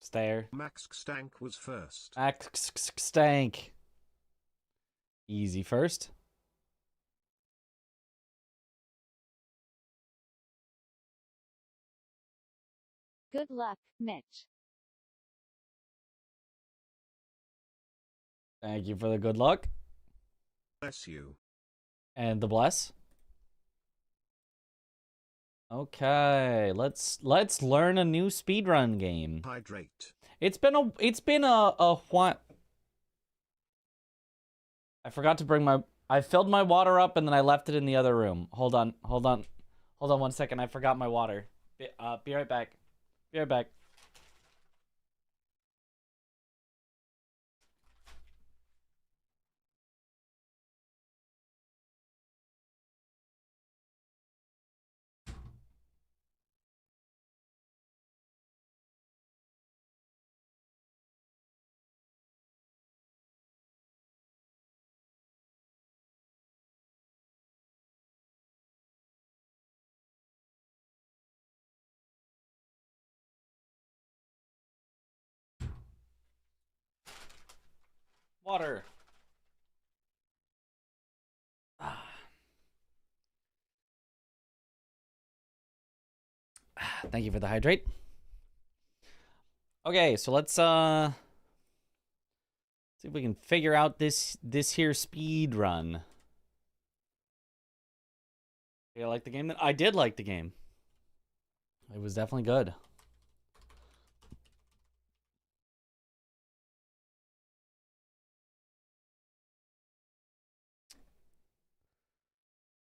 Stair. Max Stank was first. Max Stank. Easy first. Good luck, Mitch. Thank you for the good luck. Bless you. And the bless. Okay, let's learn a new speedrun game. Hydrate. It's been a while. I forgot to bring I filled my water up and then I left it in the other room. Hold on 1 second. I forgot my water. Be right back. Be right back. Water. Thank you for the hydrate. Okay, so let's see if we can figure out this here speed run. You like the game? I did like the game. It was definitely good.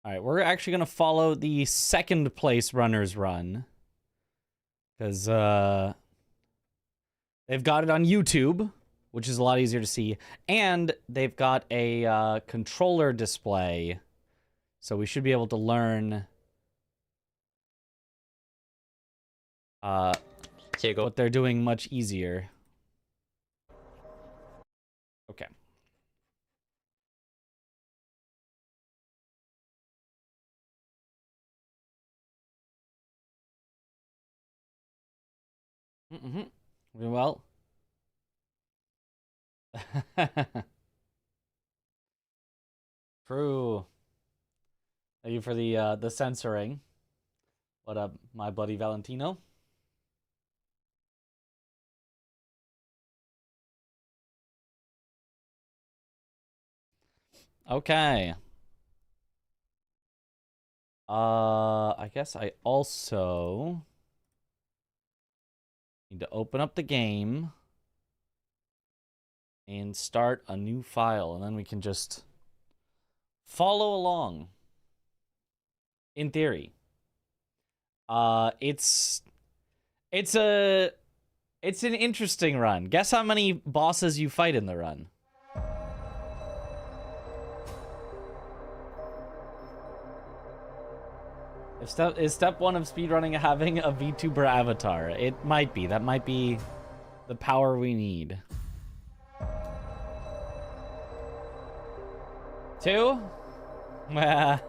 All right, we're actually going to follow the second place runner's run. Because they've got it on YouTube, which is a lot easier to see. And they've got a controller display. So we should be able to learn what they're doing much easier. Okay. Well. True. Thank you for the censoring. What up, my bloody Valentino? Okay. I guess I also need to open up the game and start a new file, and then we can just follow along. In theory. It's an interesting run. Guess how many bosses you fight in the run? Is step one of speedrunning having a VTuber avatar? It might be. That might be the power we need. 2? Well,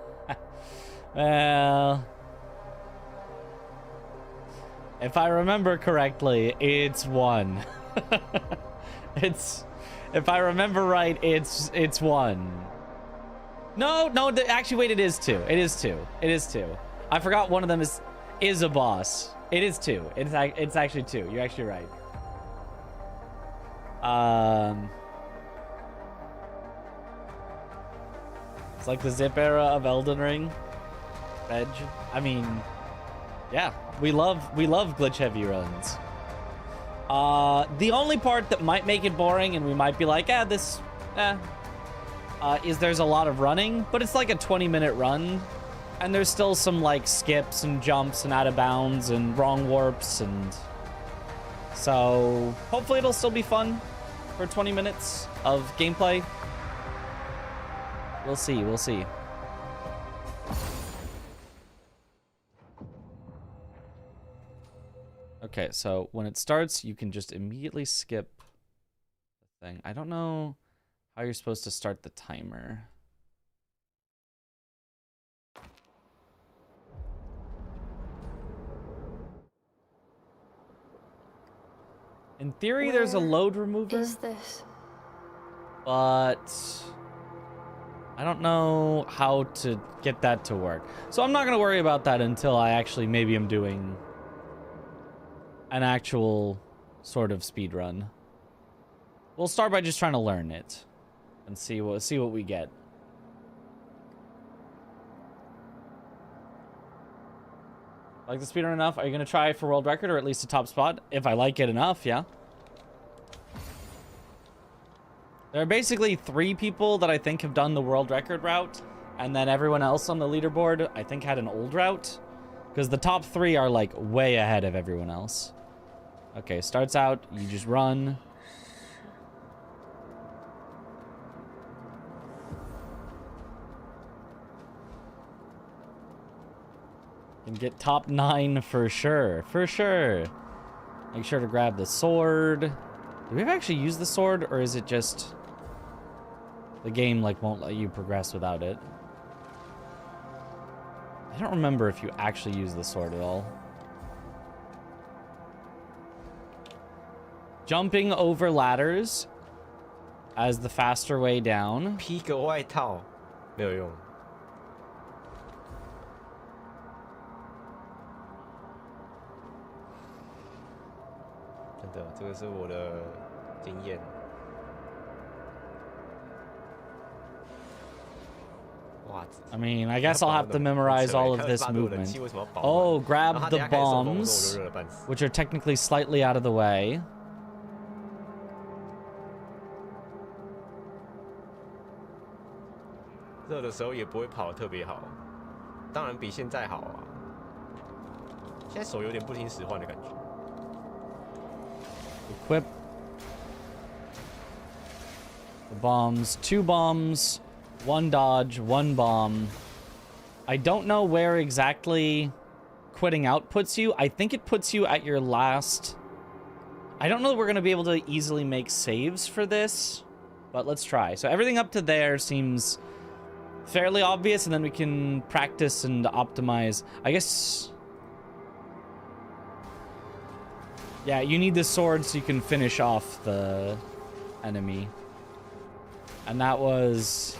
if I remember correctly, it's 1. If I remember right, it's 1. No, actually, wait, it is 2. It is 2. It is 2. I forgot one of them is a boss. It is 2. It's actually 2. You're actually right. It's like the zip era of Elden Ring. Edge. I mean, yeah, we love glitch heavy runs. The only part that might make it boring and we might be like, is there's a lot of running, but it's like a 20-minute run. And there's still some like skips and jumps and out of bounds and wrong warps, and so hopefully it'll still be fun for 20 minutes of gameplay. We'll see, we'll see. Okay, so when it starts, you can just immediately skip the thing. I don't know how you're supposed to start the timer. In theory, there's a load remover. Is this? But I don't know how to get that to work. So I'm not going to worry about that until I actually maybe am doing an actual sort of speed run. We'll start by just trying to learn it and see what we get. Like the speedrun enough? Are you going to try for world record or at least a top spot? If I like it enough, yeah. There are basically 3 people that I think have done the world record route, and then everyone else on the leaderboard I think had an old route, because the top 3 are like way ahead of everyone else. Okay, starts out, you just run. Can get top 9 for sure, for sure. Make sure to grab the sword. Do we ever actually use the sword, or is it just the game like won't let you progress without it? I don't remember if you actually use the sword at all. Jumping over ladders as the faster way down. 披个外套没有用。真的，这个是我的经验。袜子。 I mean, I guess I'll have to memorize all of this movement. Oh, grab the bombs, which are technically slightly out of the way. 热的时候也不会跑得特别好，当然比现在好啊。现在手有点不听使唤的感觉。Equip the bombs. 2 bombs, 1 dodge, 1 bomb. I don't know where exactly quitting out puts you. I think it puts you at your last. I don't know that we're going to be able to easily make saves for this, but let's try. So everything up to there seems fairly obvious, and then we can practice and optimize. I guess... yeah, you need the sword so you can finish off the enemy. And that was...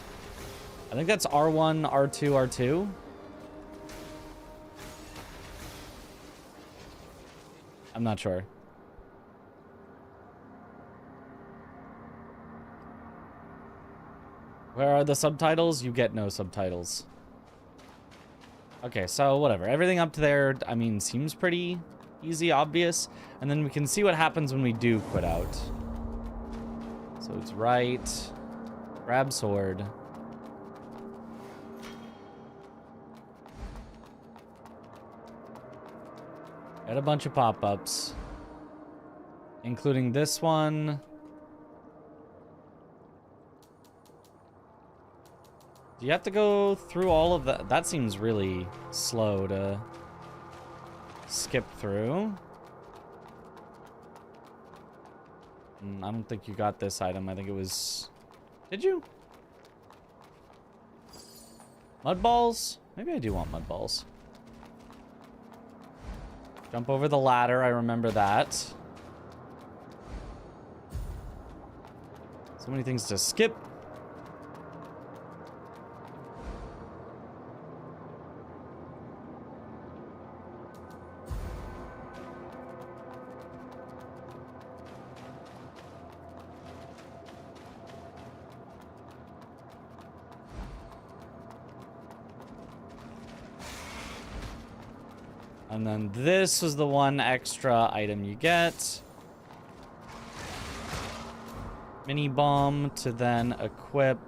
I think that's R1, R2, R2. I'm not sure. Where are the subtitles? You get no subtitles. Okay, so whatever. Everything up to there, I mean, seems pretty easy, obvious. And then we can see what happens when we do quit out. So it's right. Grab sword. Got a bunch of pop-ups. Including this one. Do you have to go through all of that? That seems really slow to skip through. I don't think you got this item. I think it was... Did you? Mud balls? Maybe I do want mud balls. Jump over the ladder. I remember that. So many things to skip. And then this was the one extra item you get. Mini bomb to then equip.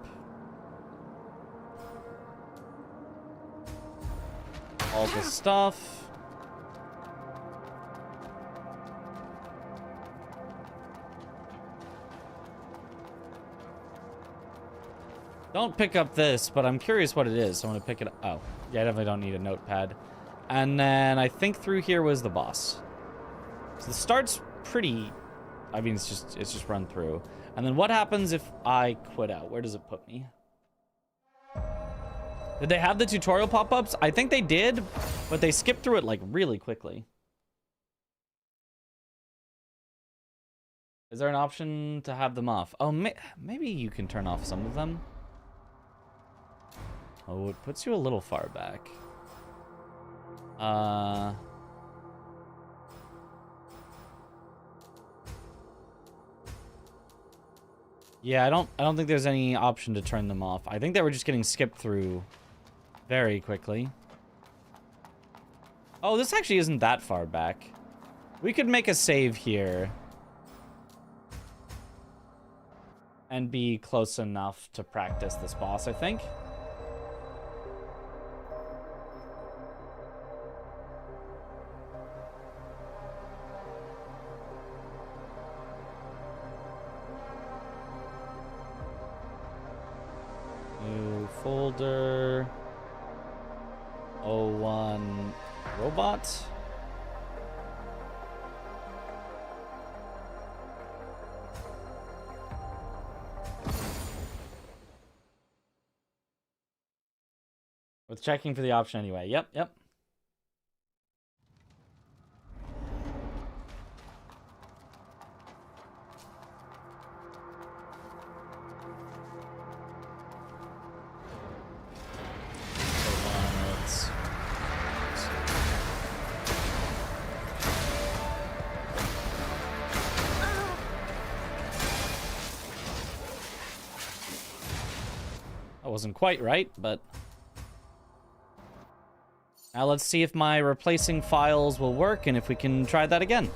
All the stuff. Don't pick up this, but I'm curious what it is. So I'm gonna pick it up. Oh, yeah, I definitely don't need a notepad. And then I think through here was the boss. So the start's pretty... I mean, it's just run through. And then what happens if I quit out? Where does it put me? Did they have the tutorial pop-ups? I think they did, but they skipped through it like really quickly. Is there an option to have them off? Oh, maybe you can turn off some of them. Oh, it puts you a little far back. Yeah, I don't think there's any option to turn them off. I think they were just getting skipped through very quickly. Oh, this actually isn't that far back. We could make a save here. And be close enough to practice this boss, I think. New folder. 01 robot. With checking for the option anyway. Yep, yep. That wasn't quite right, but... Now let's see if my replacing files will work and if we can try that again.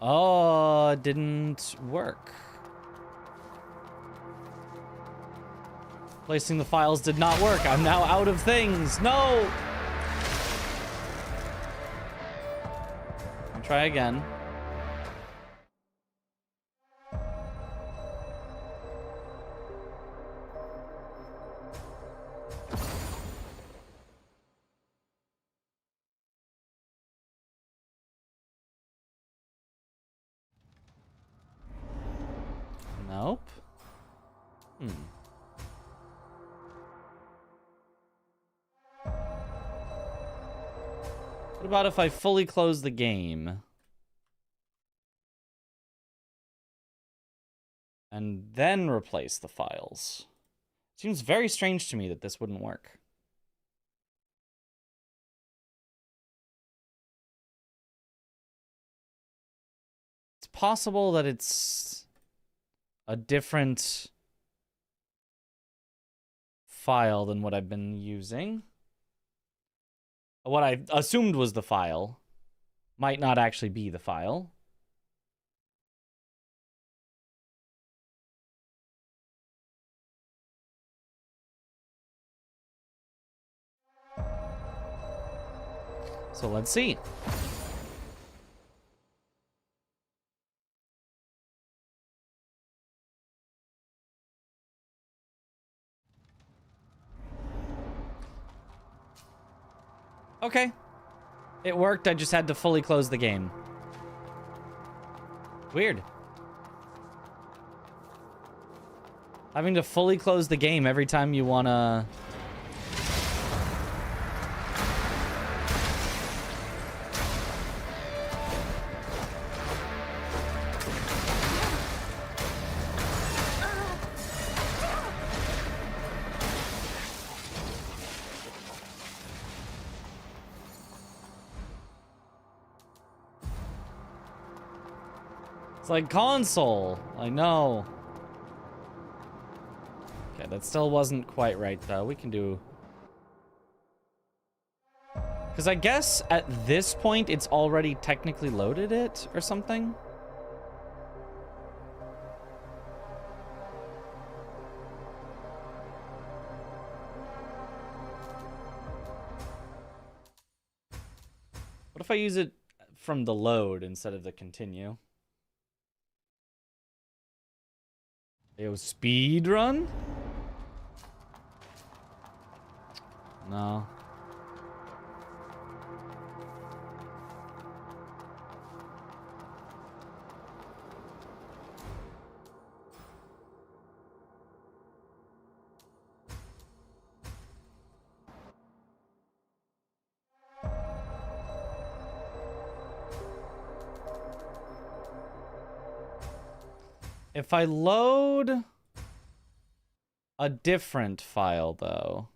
Oh, it didn't work. Placing the files did not work. I'm now out of things. No! I'll try again. Nope. What about if I fully close the game? And then replace the files. Seems very strange to me that this wouldn't work. It's possible that it's a different file than what I've been using. What I assumed was the file might not actually be the file. So let's see. Okay. It worked, I just had to fully close the game. Weird. Having to fully close the game every time you wanna... It's like console. I know. Okay, that still wasn't quite right, though. We can do... Because I guess at this point, it's already technically loaded it or something. What if I use it from the load instead of the continue? Yo, speedrun? No. If I load a different file, though.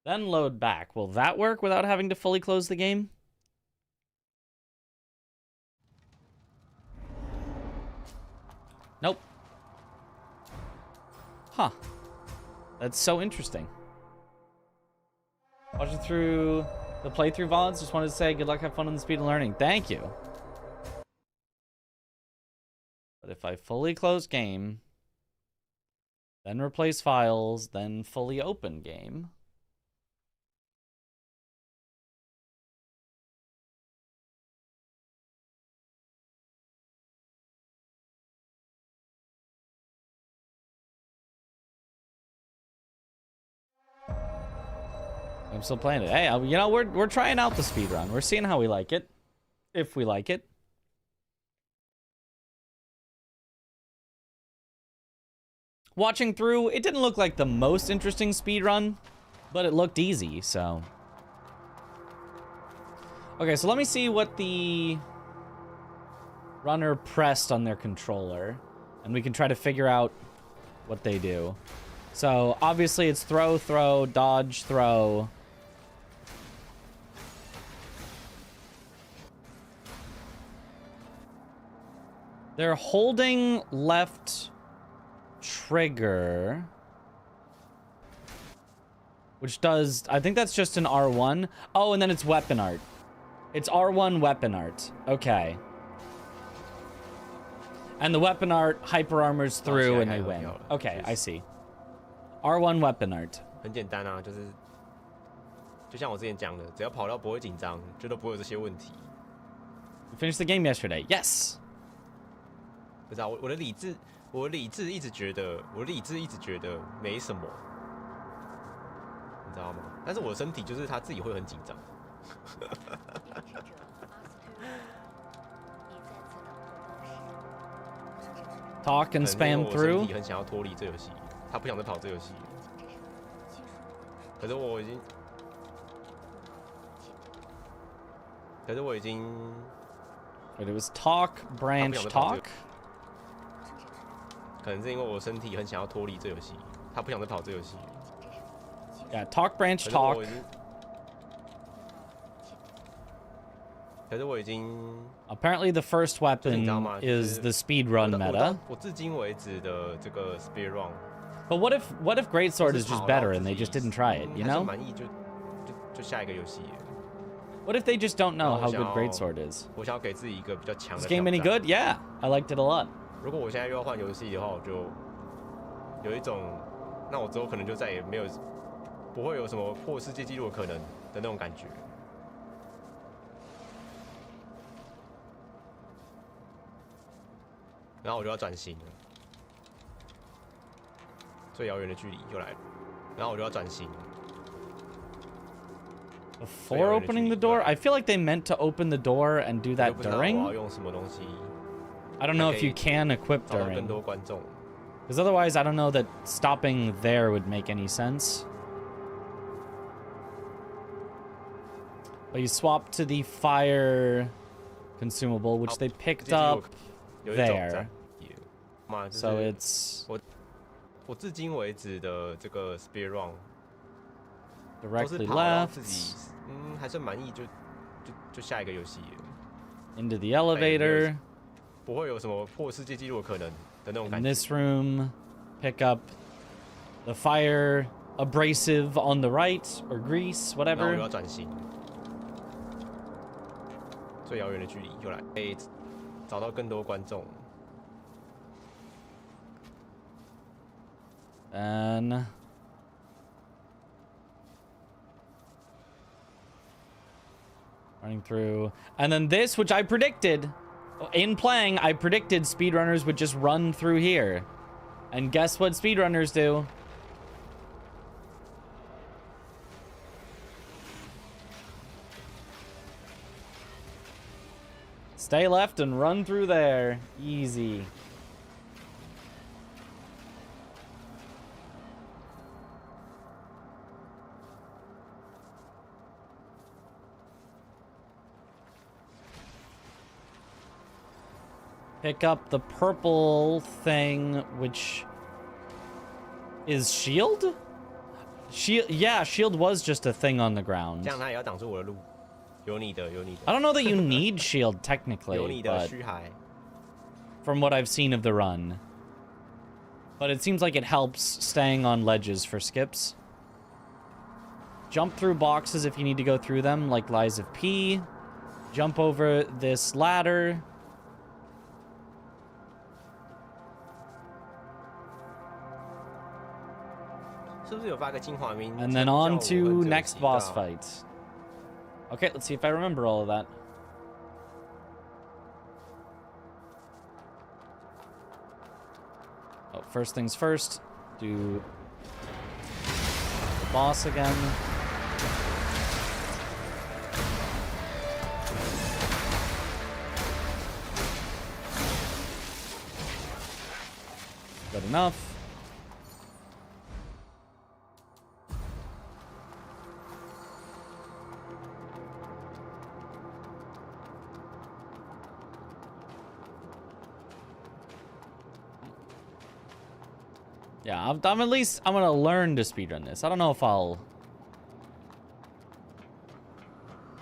Then load back. Will that work without having to fully close the game? Nope. Huh. That's so interesting. Watching through the playthrough VODs, just wanted to say good luck, have fun on the speed of learning. Thank you. But if I fully close game, then replace files, then fully open game. I'm still playing it. Hey, you know, we're trying out the speedrun. We're seeing how we like it. If we like it. Watching through, it didn't look like the most interesting speedrun, but it looked easy, so. Okay, so let me see what the runner pressed on their controller, and we can try to figure out what they do. So, obviously it's throw, throw, dodge, throw. They're holding left trigger, which does, I think that's just an R1. Oh, and then it's weapon art. It's R1 weapon art. Okay. And the weapon art hyper armors through and they win. Okay, I see. R1 weapon art. 很简单啊，就是就像我之前讲的，只要跑到不会紧张，就都不会有这些问题。We finished the game yesterday. Yes. 不知道我的理智一直觉得没什么，你知道吗？但是我的身体就是他自己会很紧张。Talk and spam 我 through. 身体很想要脱离这游戏，他不想再跑这游戏。可是我已经。But it was talk, branch, talk. 可能是因为我身体很想要脱离这游戏，他不想再跑这游戏。Yeah, talk, branch, talk. 可是我已经 Apparently the first weapon is the speedrun meta. 我至今为止的这个 speedrun. But what if Greatsword is just better and they just didn't try it, you know? 满意就下一个游戏。What if they just don't know how good Greatsword is? 我想要给自己一个比较强的。 Is this game any good? Yeah, I liked it a lot. 如果我现在又要换游戏的话，我就有一种，那我之后可能就再也不会有什么破世界纪录的可能的那种感觉。然后我就要转型了，最遥远的距离又来了，然后我就要转型。Before opening the door? I feel like they meant to open the door and do that during. I don't know if you can equip during. Because otherwise, I don't know that stopping there would make any sense. But you swap to the fire consumable, which they picked up there. So it's 我至今为止的这个 speedrun directly left. 还算满意就下一个游戏。Into the elevator. 不会有什么破世界纪录的可能的那种感 In 觉。 this room, pick up the fire abrasive on the right or grease, 然后我 whatever. 要转型，最遥远的距离又来，找到更多观众。And running through. And then this, which I predicted. In playing, I predicted speedrunners would just run through here. And guess what speedrunners do? Stay left and run through there. Easy. Pick up the purple thing, which is shield? Shield, yeah, shield was just a thing on the ground. 这样他也要挡住我的路。有你的，有你的。I don't know that you need shield 有 technically, 你的 but 虚海。 from what I've seen of the run. But it seems like it helps staying on ledges for skips. Jump through boxes if you need to go through them, like Lies of P. Jump over this ladder. And then on to next boss fight. Okay, let's see if I remember all of that. Oh, first things first, do the boss again. Good enough. Yeah, I'm at least, I'm gonna learn to speedrun this. I don't know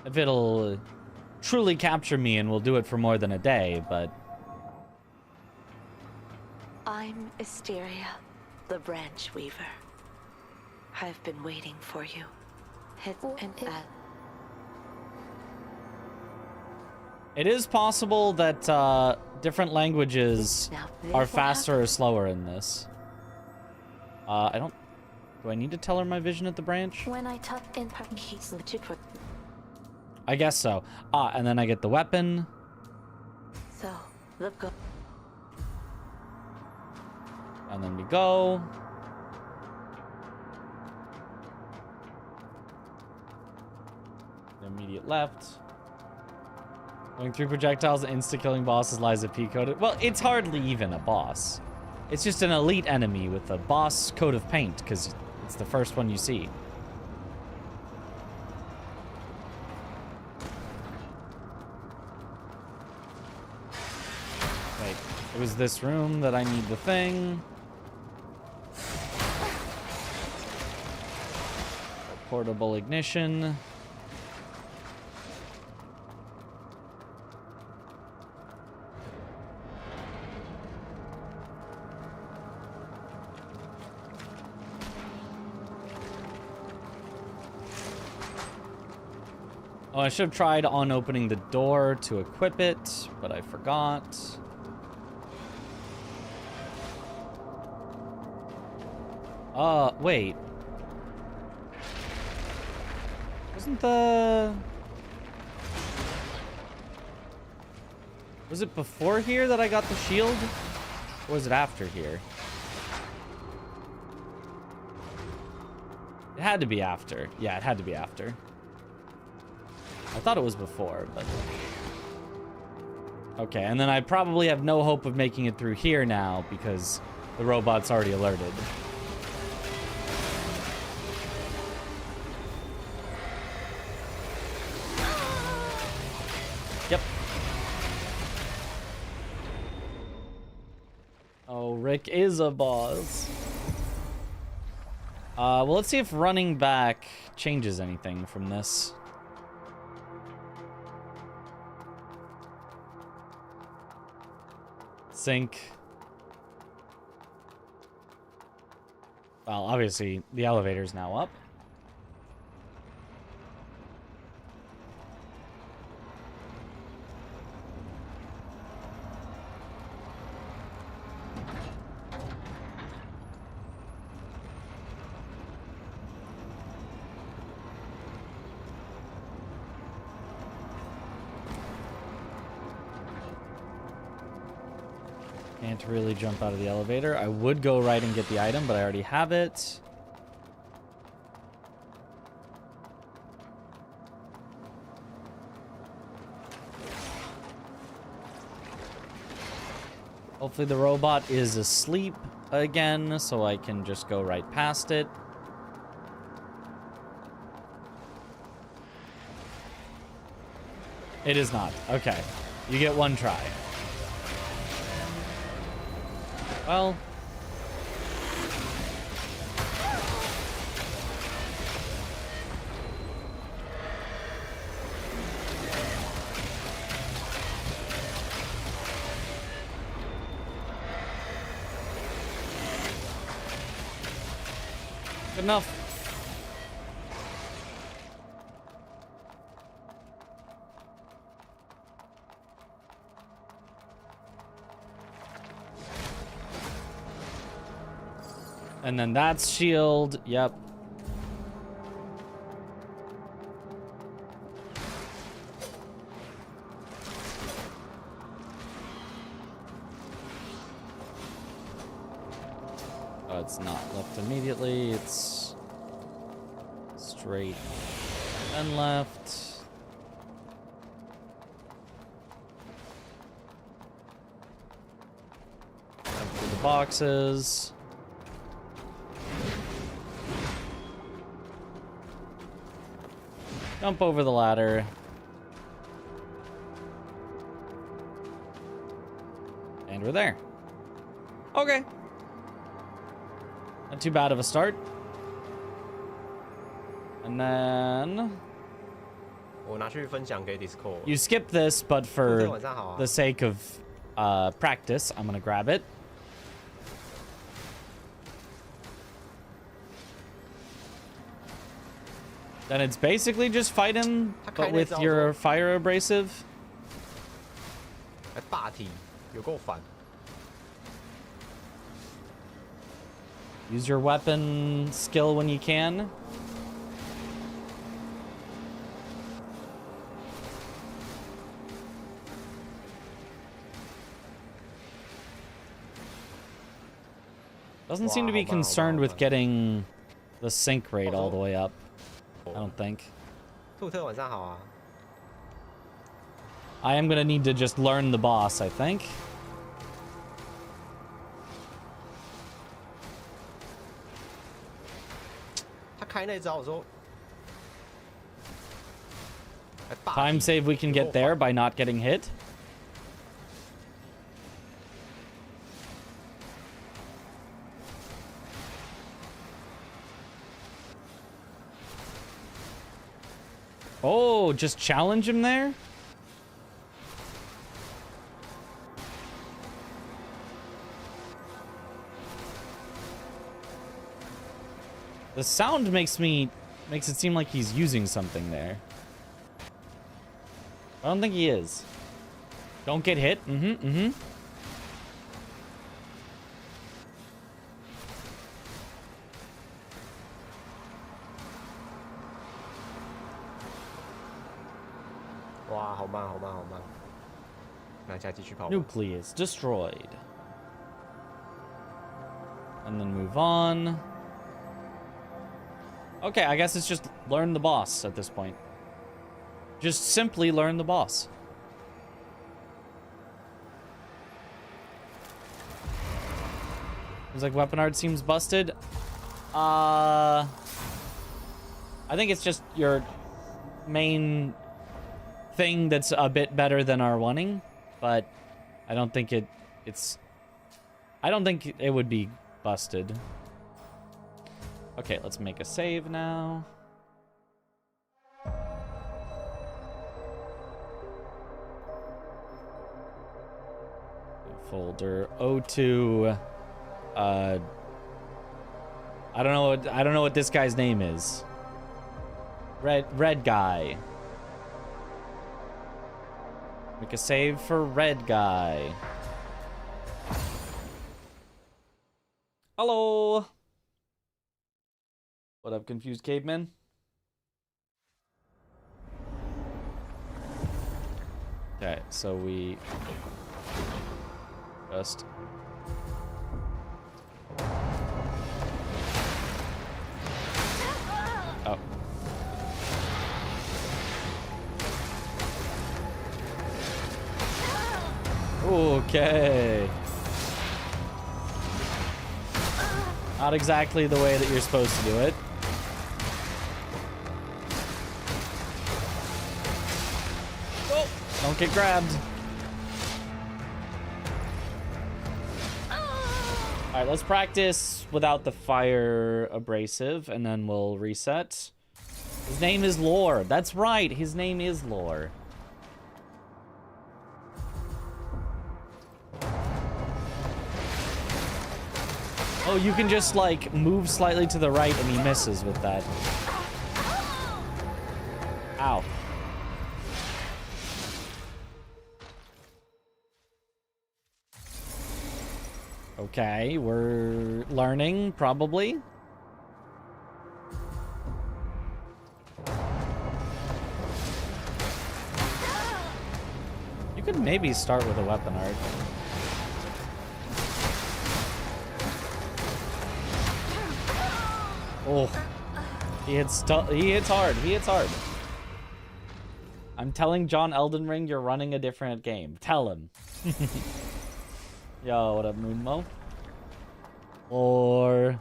if it'll truly capture me and will do it for more than a day, but... I'm Asteria, the branch weaver. I've been waiting for you. It is possible that different languages are faster or slower in this. I don't... Do I need to tell her my vision at the branch? When I tuck in her keys, I guess so. Ah, and then I get the weapon. so the go. And then we go. Immediate left. Going through projectiles and insta-killing bosses lies a P coded. Well, it's hardly even a boss. It's just an elite enemy with a boss coat of paint, because it's the first one you see. Wait, it was this room that I need the thing. Portable ignition. Oh, I should have tried on opening the door to equip it, but I forgot. Wait. Wasn't the... Was it before here that I got the shield? Or was it after here? It had to be after. Yeah, it had to be after. I thought it was before, but... Okay, and then I probably have no hope of making it through here now because the robot's already alerted. Yep. Oh, Rick is a boss. Well, let's see if running back changes anything from this. Sync. Well, obviously, the elevator's now up. Can't really jump out of the elevator. I would go right and get the item, but I already have it. Hopefully the robot is asleep again, so I can just go right past it. It is not. Okay. You get one try. Well. Good enough. And then that's shield. Yep. Oh, it's not left immediately. It's straight and left. Jump through the boxes. Jump over the ladder. And we're there. Okay. Not too bad of a start. And then... 我拿去分享给 Discord。 You skip this, but 昨天 for 晚上好啊。 the sake of practice, I'm gonna grab it. Then it's basically just fight him, but with your fire abrasive. 还霸体，有够烦。 Use your weapon skill when you can. Doesn't seem to be concerned with getting the sync rate all the way up. I don't think. 兔特晚上好啊。 I am gonna need to just learn the boss, I think. Time save we can get there by not getting hit. Oh, just challenge him there? The sound makes it seem like he's using something there. I don't think he is. Don't get hit.哇，好慢，好慢，好慢。那现在继续跑吧。 Nucleus destroyed. And then move on. Okay, I guess it's just learn the boss at this point. Just simply learn the boss. Looks like weapon art seems busted. I think it's just your main thing that's a bit better than our wanting, but I don't think I don't think it would be busted. Okay, let's make a save now. Folder O2. I don't know what this guy's name is. Red guy. Make a save for red guy. Hello. What up, confused caveman? Okay, so we just oh. Okay. Not exactly the way that you're supposed to do it. Oh, don't get grabbed. All right, let's practice without the fire abrasive, and then we'll reset. His name is Lore. That's right, his name is Lore. Oh, you can just, like, move slightly to the right and he misses with that. Ow. Okay, we're learning, probably. You could maybe start with a weapon art. Oh, he hits hard. He hits hard. I'm telling John Elden Ring you're running a different game. Tell him. Yo, what up, Moonmo? Or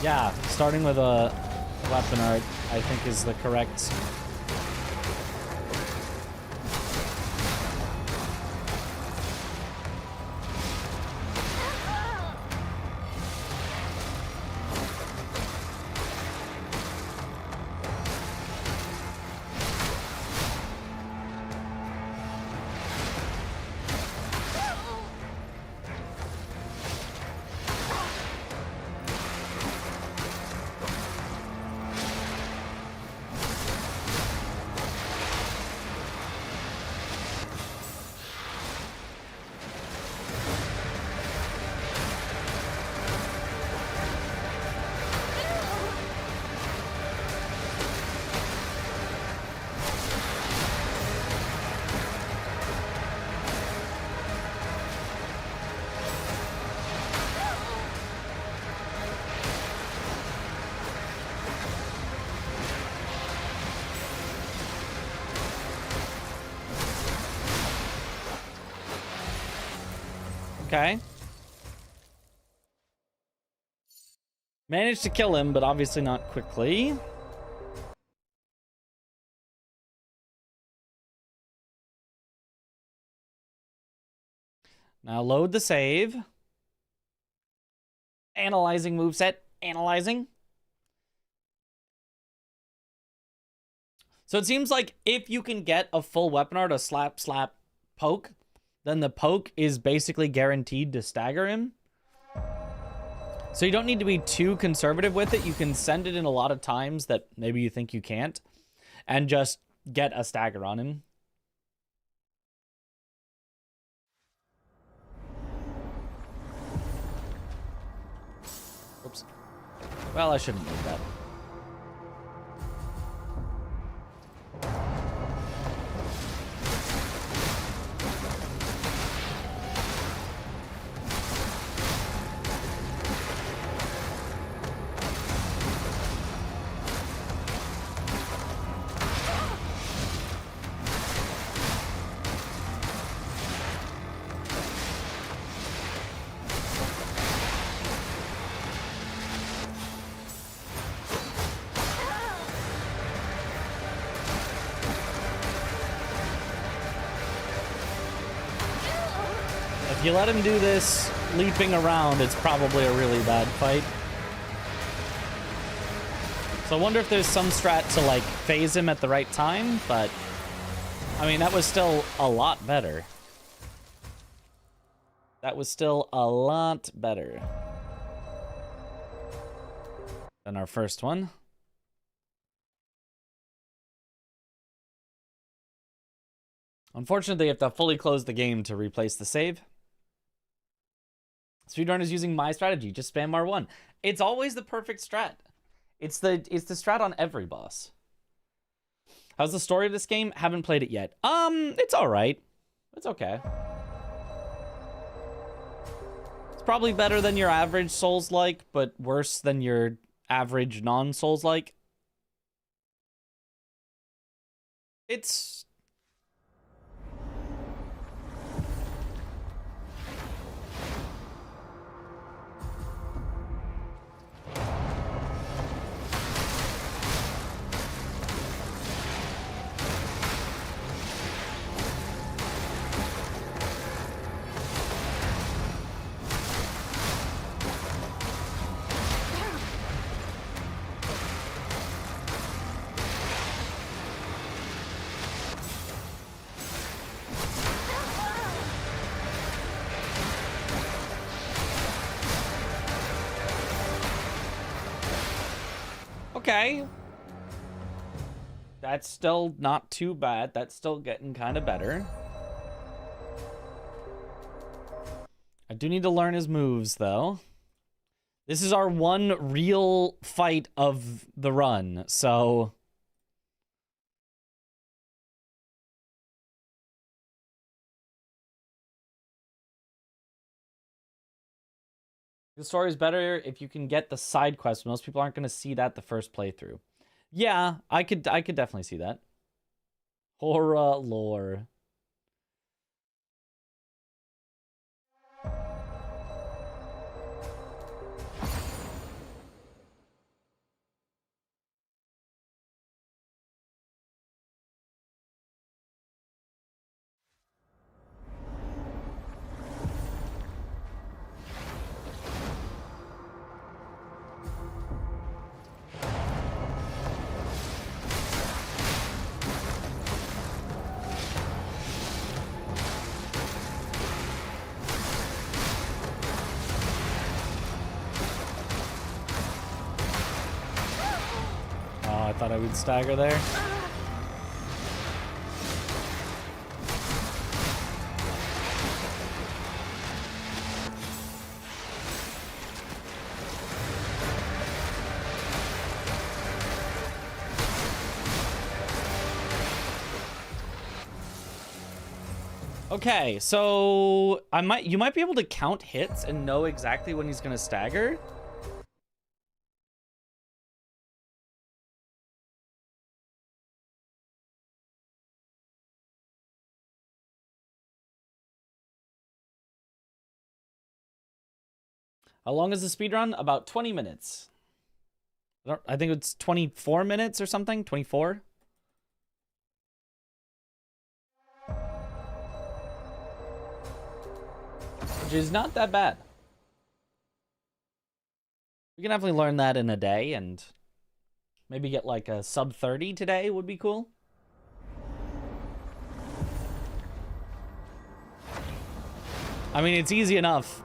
yeah, starting with a weapon art, I think, is the correct. Okay. Managed to kill him, but obviously not quickly. Now load the save. Analyzing moveset. Analyzing. So it seems like if you can get a full weapon art, a slap, slap, poke, then the poke is basically guaranteed to stagger him. So you don't need to be too conservative with it. You can send it in a lot of times that maybe you think you can't, and just get a stagger on him. Oops. Well, I shouldn't do that. If you let him do this leaping around, it's probably a really bad fight. So I wonder if there's some strat to, like, phase him at the right time, but I mean, that was still a lot better. That was still a lot better than our first one. Unfortunately, you have to fully close the game to replace the save. Speedrun is using my strategy. Just spam R1. It's always the perfect strat. It's the strat on every boss. How's the story of this game? Haven't played it yet. It's all right. It's okay. It's probably better than your average Souls-like, but worse than your average non-Souls-like. Okay. That's still not too bad. That's still getting kind of better. I do need to learn his moves, though. This is our one real fight of the run, so... The story is better if you can get the side quest. Most people aren't going to see that the first playthrough. Yeah, I could definitely see that. Horror lore. I thought I would stagger there. Okay, so you might be able to count hits and know exactly when he's gonna stagger. How long is the speed run? About 20 minutes. I think it's 24 minutes or something. 24. Which is not that bad. We can definitely learn that in a day, and maybe get like a sub 30 today would be cool. I mean, it's easy enough.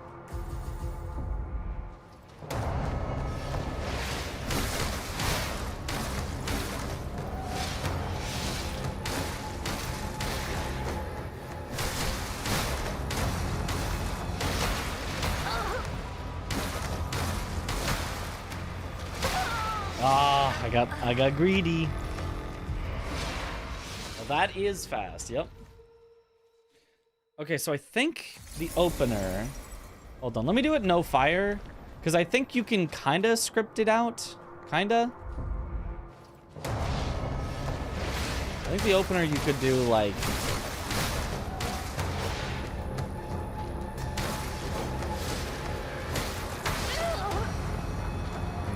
I got greedy. Well, that is fast. Yep. Okay, so I think the opener... Hold on, let me do it no fire. Because I think you can kind of script it out. Kinda. I think the opener you could do like...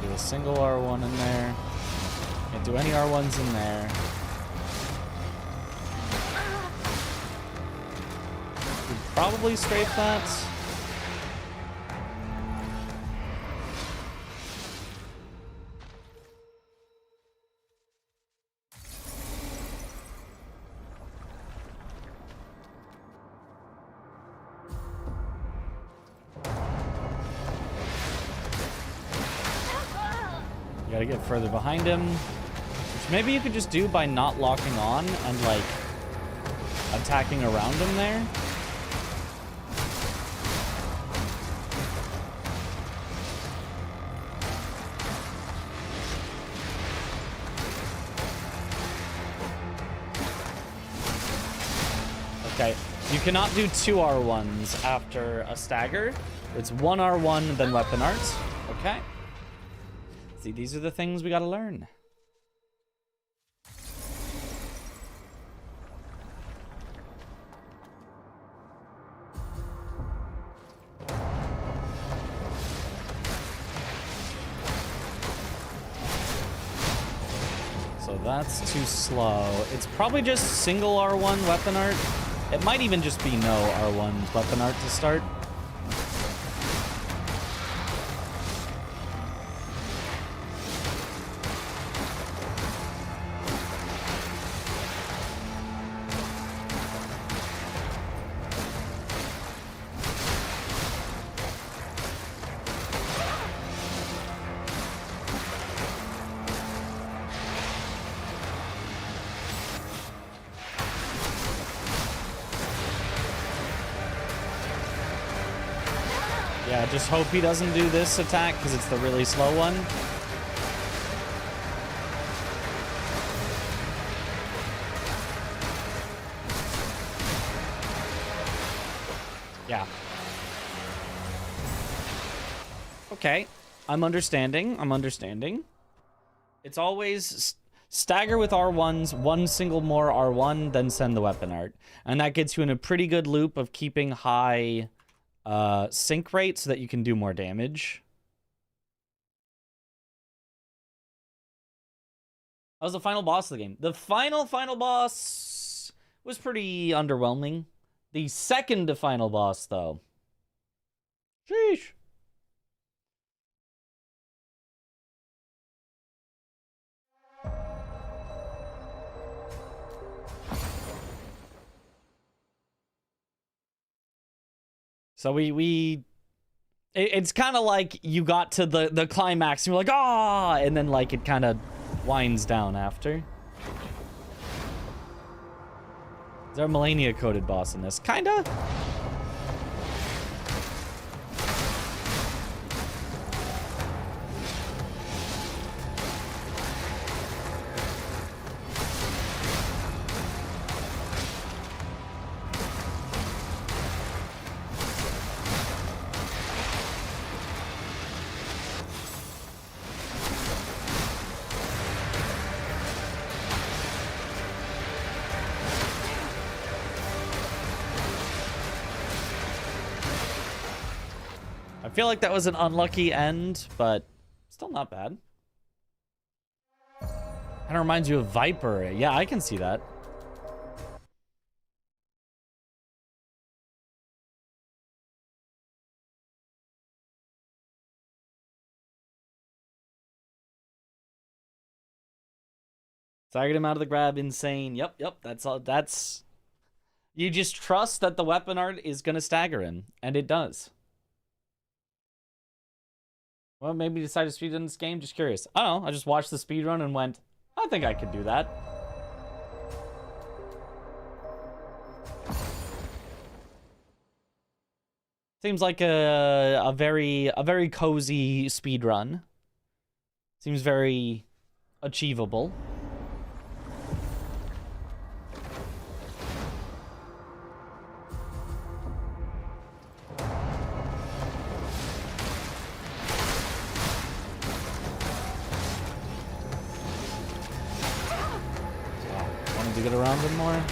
do a single R1 in there. Can't do any R1s in there. Could probably scrape that. Gotta get further behind him, which maybe you could just do by not locking on and like attacking around him there. Okay, you cannot do 2 R1s after a stagger. It's 1 R1, then weapon art. Okay. See, these are the things we gotta learn. So that's too slow. It's probably just single R1 weapon art. It might even just be no R1 weapon art to start. Yeah, just hope he doesn't do this attack because it's the really slow one. Yeah. Okay. I'm understanding. I'm understanding. It's always stagger with R1s, one single more R1, then send the weapon art. And that gets you in a pretty good loop of keeping high sync rate so that you can do more damage. That was the final boss of the game. The final boss was pretty underwhelming. The second to final boss, though. Sheesh. So it's kind of like you got to the climax and you're like, ah, and then like it kind of winds down after. Is there a Melania coded boss in this? Kinda. I feel like that was an unlucky end, but still not bad. Kind of reminds you of Viper. Yeah, I can see that. Staggered him out of the grab, insane. Yep, that's all. That's... You just trust that the weapon art is going to stagger him, and it does. Well, maybe you decided to speedrun this game? Just curious. I don't know. I just watched the speedrun and went, I think I could do that. Seems like a very cozy speedrun. Seems very achievable. To get around them more.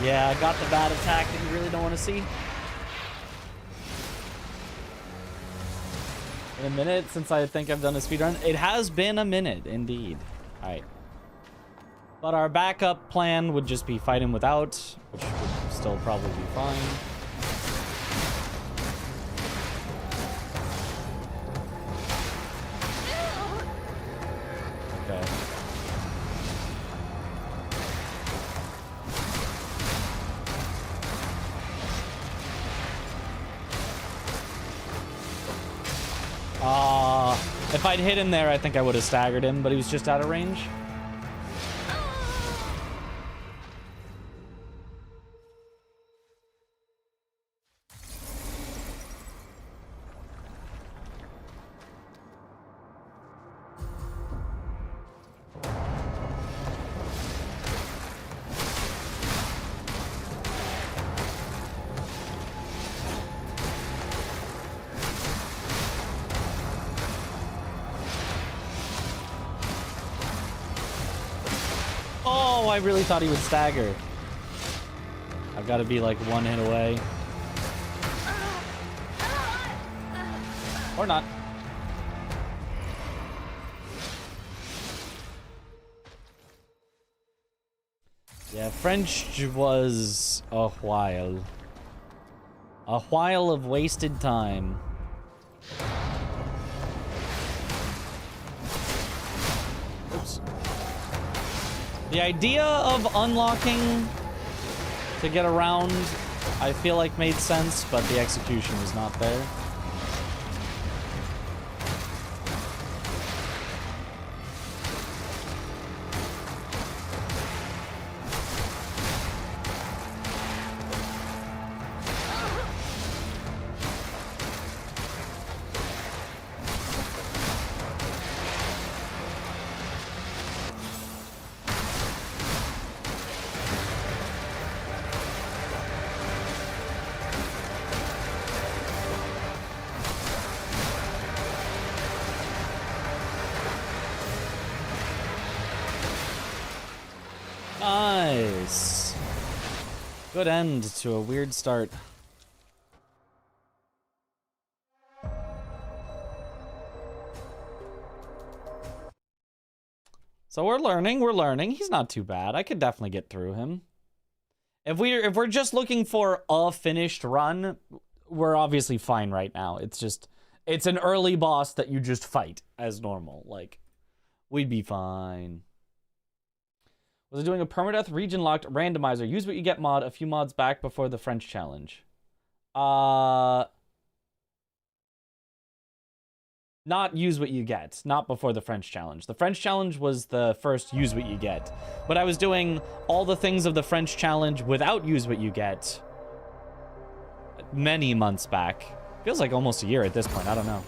Yeah, I got the bad attack that you really don't want to see. A minute since I think I've done a speedrun. It has been a minute, indeed. Alright. But our backup plan would just be fight him without, which would still probably be fine. Okay. If I'd hit him there, I think I would have staggered him, but he was just out of range. I really thought he would stagger. I've got to be like one hit away. Or not. Yeah, French was a while. A while of wasted time. Oops. The idea of unlocking to get around, I feel like made sense, but the execution was not there. Nice. Good end to a weird start. So we're learning. He's not too bad. I could definitely get through him. If we're just looking for a finished run, we're obviously fine right now. It's an early boss that you just fight as normal. Like, we'd be fine. Was it doing a permadeath region locked randomizer? Use what you get mod a few mods back before the French challenge. Not use what you get. Not before the French challenge. The French challenge was the first use what you get. But I was doing all the things of the French challenge without use what you get many months back. Feels like almost a year at this point. I don't know.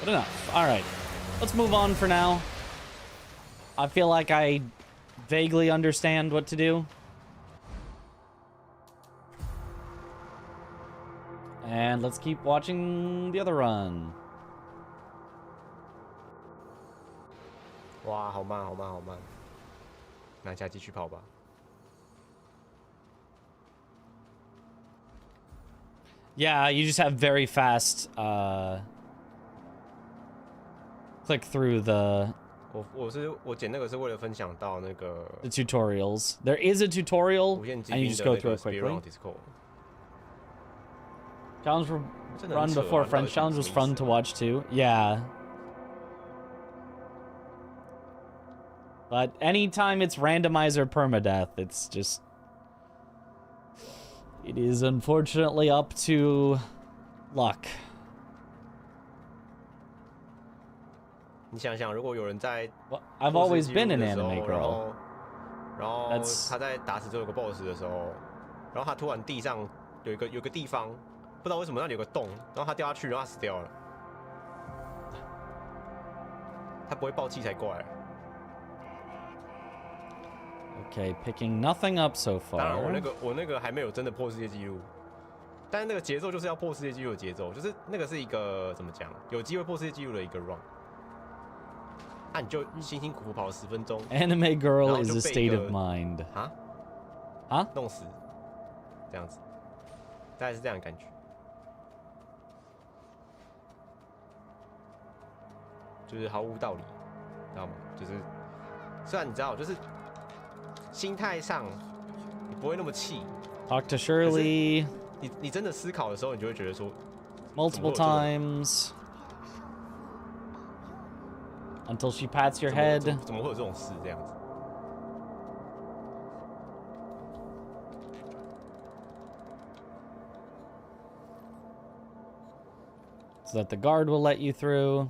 Good enough. All right. Let's move on for now. I feel like I vaguely understand what to do. And let's keep watching the other run. 哇，好慢，好慢，好慢。那现在继续跑吧。Yeah, you just have very fast click through the 我剪那个是为了分享到那个 the tutorials. There is a tutorial, 无限机 and you 兵 just 的 go 那 through 个 it quickly. Speedrun Discord。 Challenge run before French challenge was fun to watch too. Yeah. But anytime it's randomizer permadeath, it's just... It is unfortunately up to luck. 你想想，如果有人在 Well, I've always been an 的时候 anime 然 girl. 后 That's- 他在打死最后一个 BOSS 的时候，然后他突然地上有个地方，不知道为什么那里有个洞，然后他掉下去，然后他死掉了。他不会爆气才怪。 Okay, picking nothing up so 当然 far. 我那个还没有真的破世界纪录，但是那个节奏就是要破世界纪录的节奏，就是那个是一个怎么讲，有机会破世界纪录的一个 run。那你就辛辛苦苦跑了10分钟， Anime 然 girl 后 is 就 a 被一 state 个 of mind. 啊弄死，这样子，大概是这样的感觉。就是毫无道理，知道吗？就是虽然你知道，就是心态上你不会那么气， Talk to Shirley 你真的思考的时候，你就会觉得说， multiple times until she pats your head. 怎么会有这种事这样子？ So that the guard will let you through.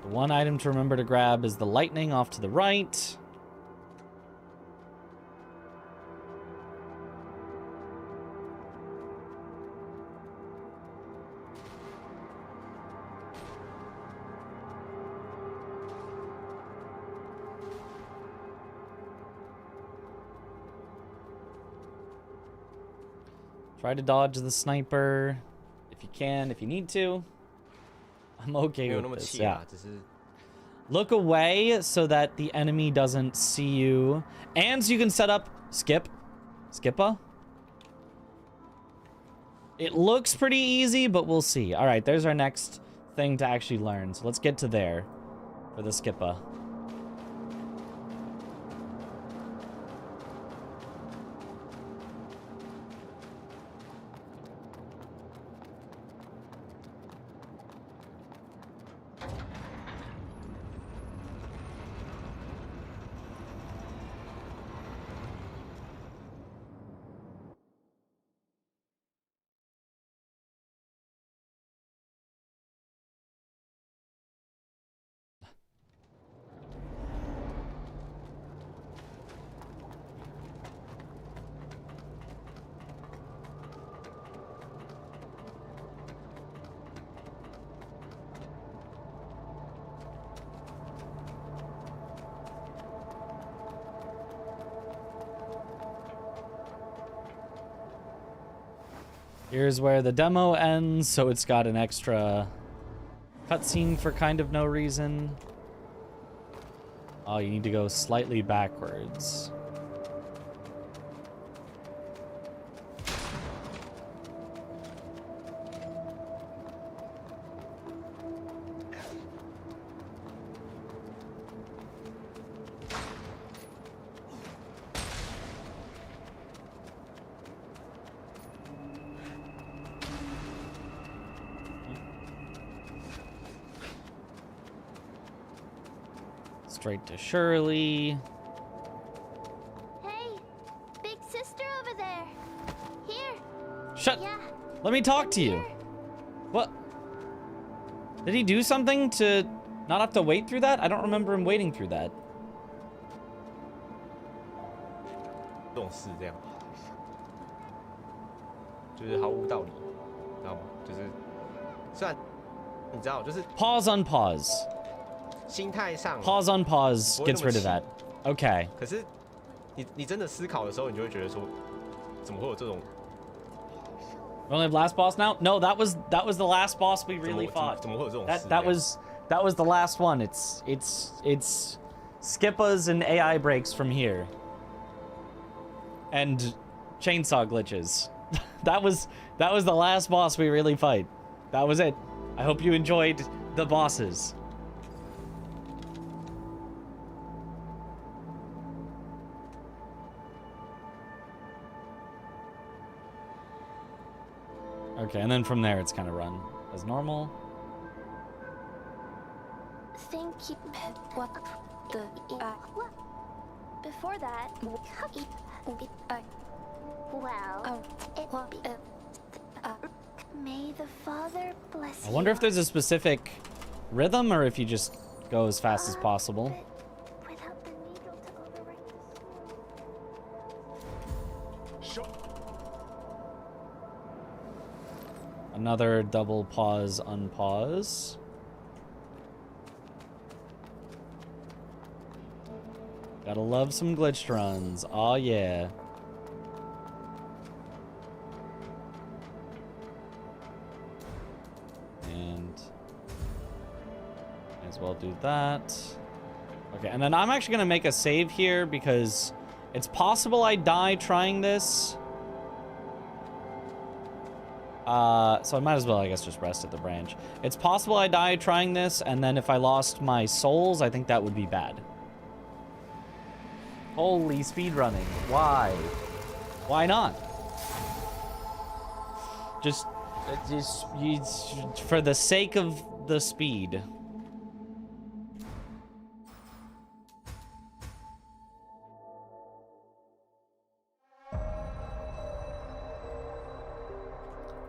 The one item to remember to grab is the lightning off to the right. Try to dodge the sniper if you can, if you need to. I'm okay with this. Yeah. Look away so that the enemy doesn't see you. And so you can set up Skippa. It looks pretty easy, but we'll see. All right, there's our next thing to actually learn. So let's get to there for the Skippa. Here's where the demo ends, so it's got an extra cutscene for kind of no reason. Oh, you need to go slightly backwards. Straight to Shirley. Hey, big sister over there. Here. Shut. Yeah. Let me talk to you. Here. What? Did he do something to not have to wait through that? I don't remember him waiting through that. 这种事这样，就是毫无道理，知道吗？就是虽然你知道，就是 Pause on pause. 心态上 Pause on pause gets rid of that. Okay. 可是你真的思考的时候，你就会觉得说，怎么会有这种 We only have last boss now? No, that was the last boss we really fought. 怎么会有这种事 That was the last one. It's Skippas and AI breaks from here. And chainsaw glitches. that was the last boss we really fight. That was it. I hope you enjoyed the bosses. Okay, and then from there it's kind of run as normal. Thank you. What the? Before that. Well, may the Father bless you. I wonder if there's a specific rhythm or if you just go as fast as possible. Without the needle to overwrite the sword. Another double pause, unpause. Gotta love some glitched runs. Aw, yeah. And may as well do that. Okay, and then I'm actually gonna make a save here because it's possible I die trying this. So I might as well, I guess, just rest at the branch. It's possible I die trying this, and then if I lost my souls, I think that would be bad. Holy speedrunning. Why? Why not? Just for the sake of the speed.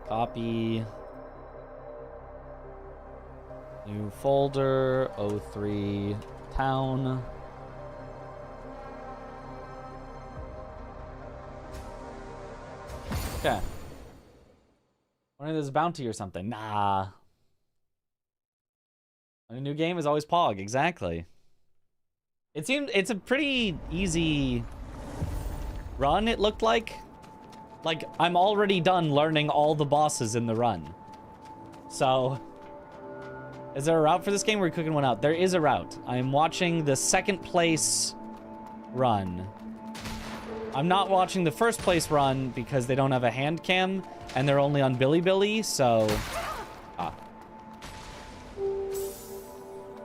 Copy. New folder, 03 town. Okay. Wondering if there's a bounty or something. Nah. A new game is always Pog, exactly. It seemed it's a pretty easy run, it looked like. Like, I'm already done learning all the bosses in the run. So, is there a route for this game? We're cooking one out. There is a route. I'm watching the second place run. I'm not watching the first place run because they don't have a hand cam and they're only on Bilibili, so...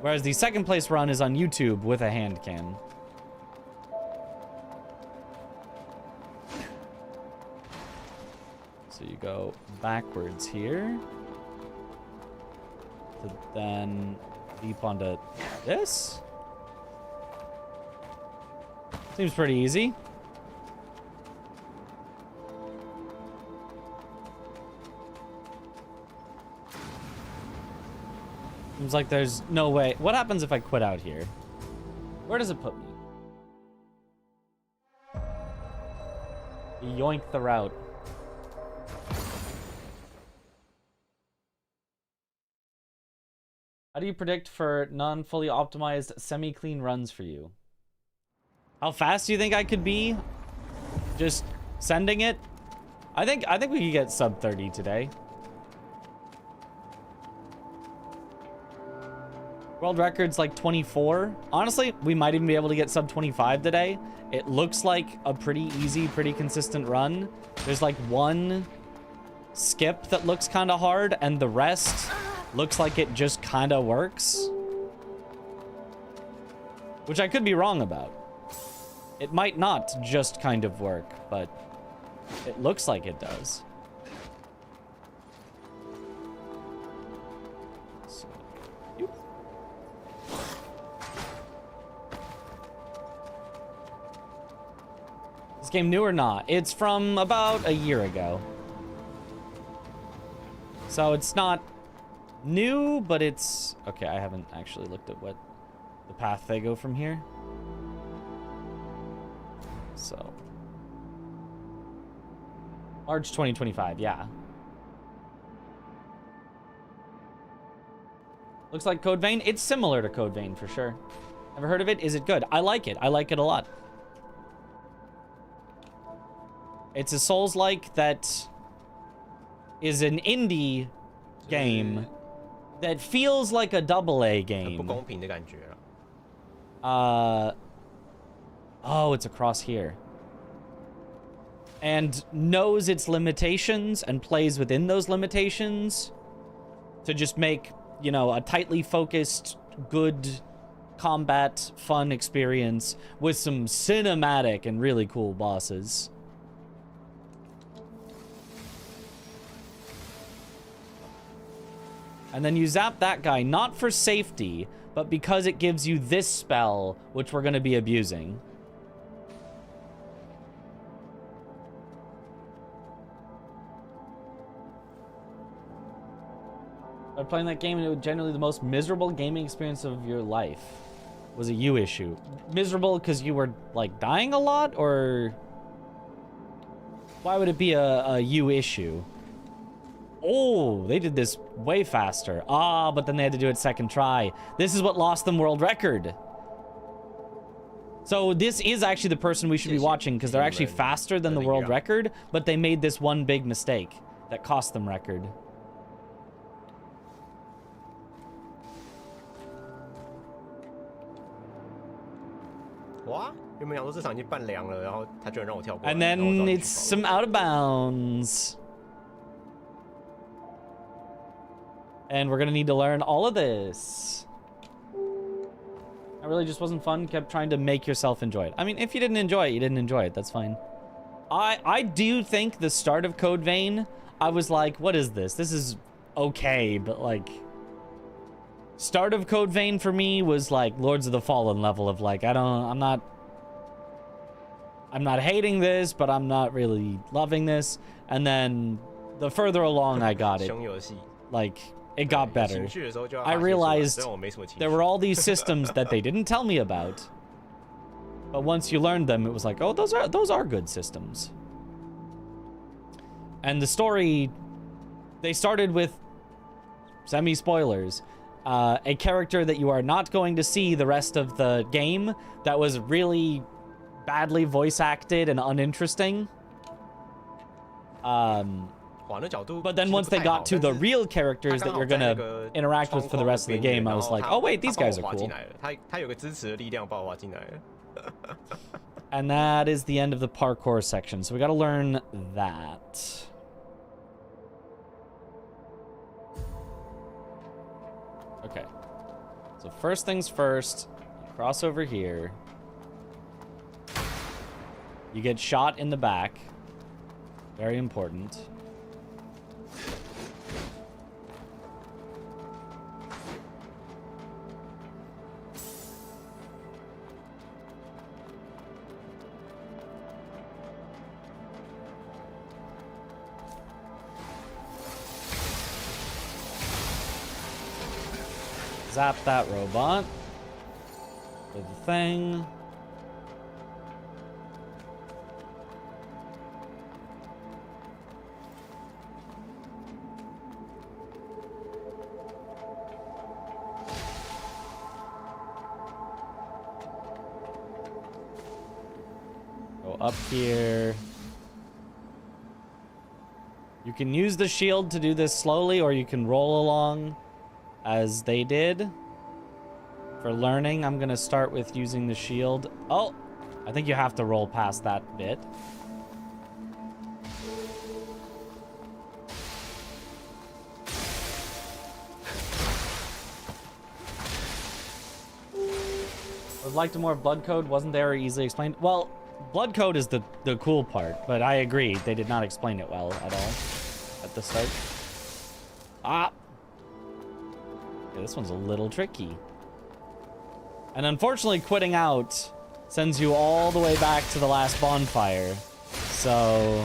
Whereas the second place run is on YouTube with a hand cam. So you go backwards here. To then leap onto this. Seems pretty easy. Seems like there's no way. What happens if I quit out here? Where does it put me? Yoink the route. How do you predict for non-fully optimized semi-clean runs for you? How fast do you think I could be? Just sending it? I think we could get sub 30 today. World record's like 24. Honestly, we might even be able to get sub 25 today. It looks like a pretty easy, pretty consistent run. There's like one skip that looks kind of hard, and the rest looks like it just kind of works. Which I could be wrong about. It might not just kind of work, but it looks like it does. So, this game new or not? It's from about a year ago. So it's not new, but it's... Okay, I haven't actually looked at what the path they go from here. So... March 2025, yeah. Looks like Code Vein. It's similar to Code Vein for sure. Ever heard of it? Is it good? I like it. I like it a lot. It's a Souls-like that is an indie game that feels like a AA game. 不公平的感觉了。 Oh, it's across here. And knows its limitations and plays within those limitations to just make, you know, a tightly focused, good combat, fun experience with some cinematic and really cool bosses. And then you zap that guy, not for safety, but because it gives you this spell, which we're going to be abusing. By playing that game, it was generally the most miserable gaming experience of your life. Was a you issue. Miserable because you were, like, dying a lot, or... Why would it be a you issue? Oh, they did this way faster. Ah, but then they had to do it second try. This is what lost them world record. So this is actually the person we should be watching, because they're actually faster than the world record, but they made this one big mistake that cost them record. And then it's some out of bounds. And we're gonna need to learn all of this. It really just wasn't fun. Kept trying to make yourself enjoy it. I mean, if you didn't enjoy it, you didn't enjoy it. That's fine. I do think the start of Code Vein, I was like, what is this? This is okay, but like... Start of Code Vein for me was like Lords of the Fallen level of like, I'm not hating this, but I'm not really loving this. And then the further along I got it, like... It got better. I realized there were all these systems that they didn't tell me about. But once you learned them, it was like, oh, those are good systems. And the story, they started with semi-spoilers. A character that you are not going to see the rest of the game that was really badly voice acted and uninteresting. 哇，那角度 But then 其实 once 不 they 太好 got to the 但是 real characters 他 that 刚好 you're 在那 gonna 个 interact with for the 窗框 rest of the 边缘 game, I 然 was 后 like, 他 oh wait, 他 these 帮我 guys are 滑进 cool. 来了，他有个支持的力量把我滑进来了。And that is the end of the parkour section. So we gotta learn that. Okay. So first things first, you cross over here. You get shot in the back. Very important. Zap that robot with the thing. Go up here. You can use the shield to do this slowly, or you can roll along as they did. For learning, I'm gonna start with using the shield. Oh, I think you have to roll past that bit. Would like to more blood code. Wasn't there or easily explained? Well, blood code is the cool part, but I agree they did not explain it well at all at the start. Ah. Yeah, this one's a little tricky. And unfortunately, quitting out sends you all the way back to the last bonfire. So...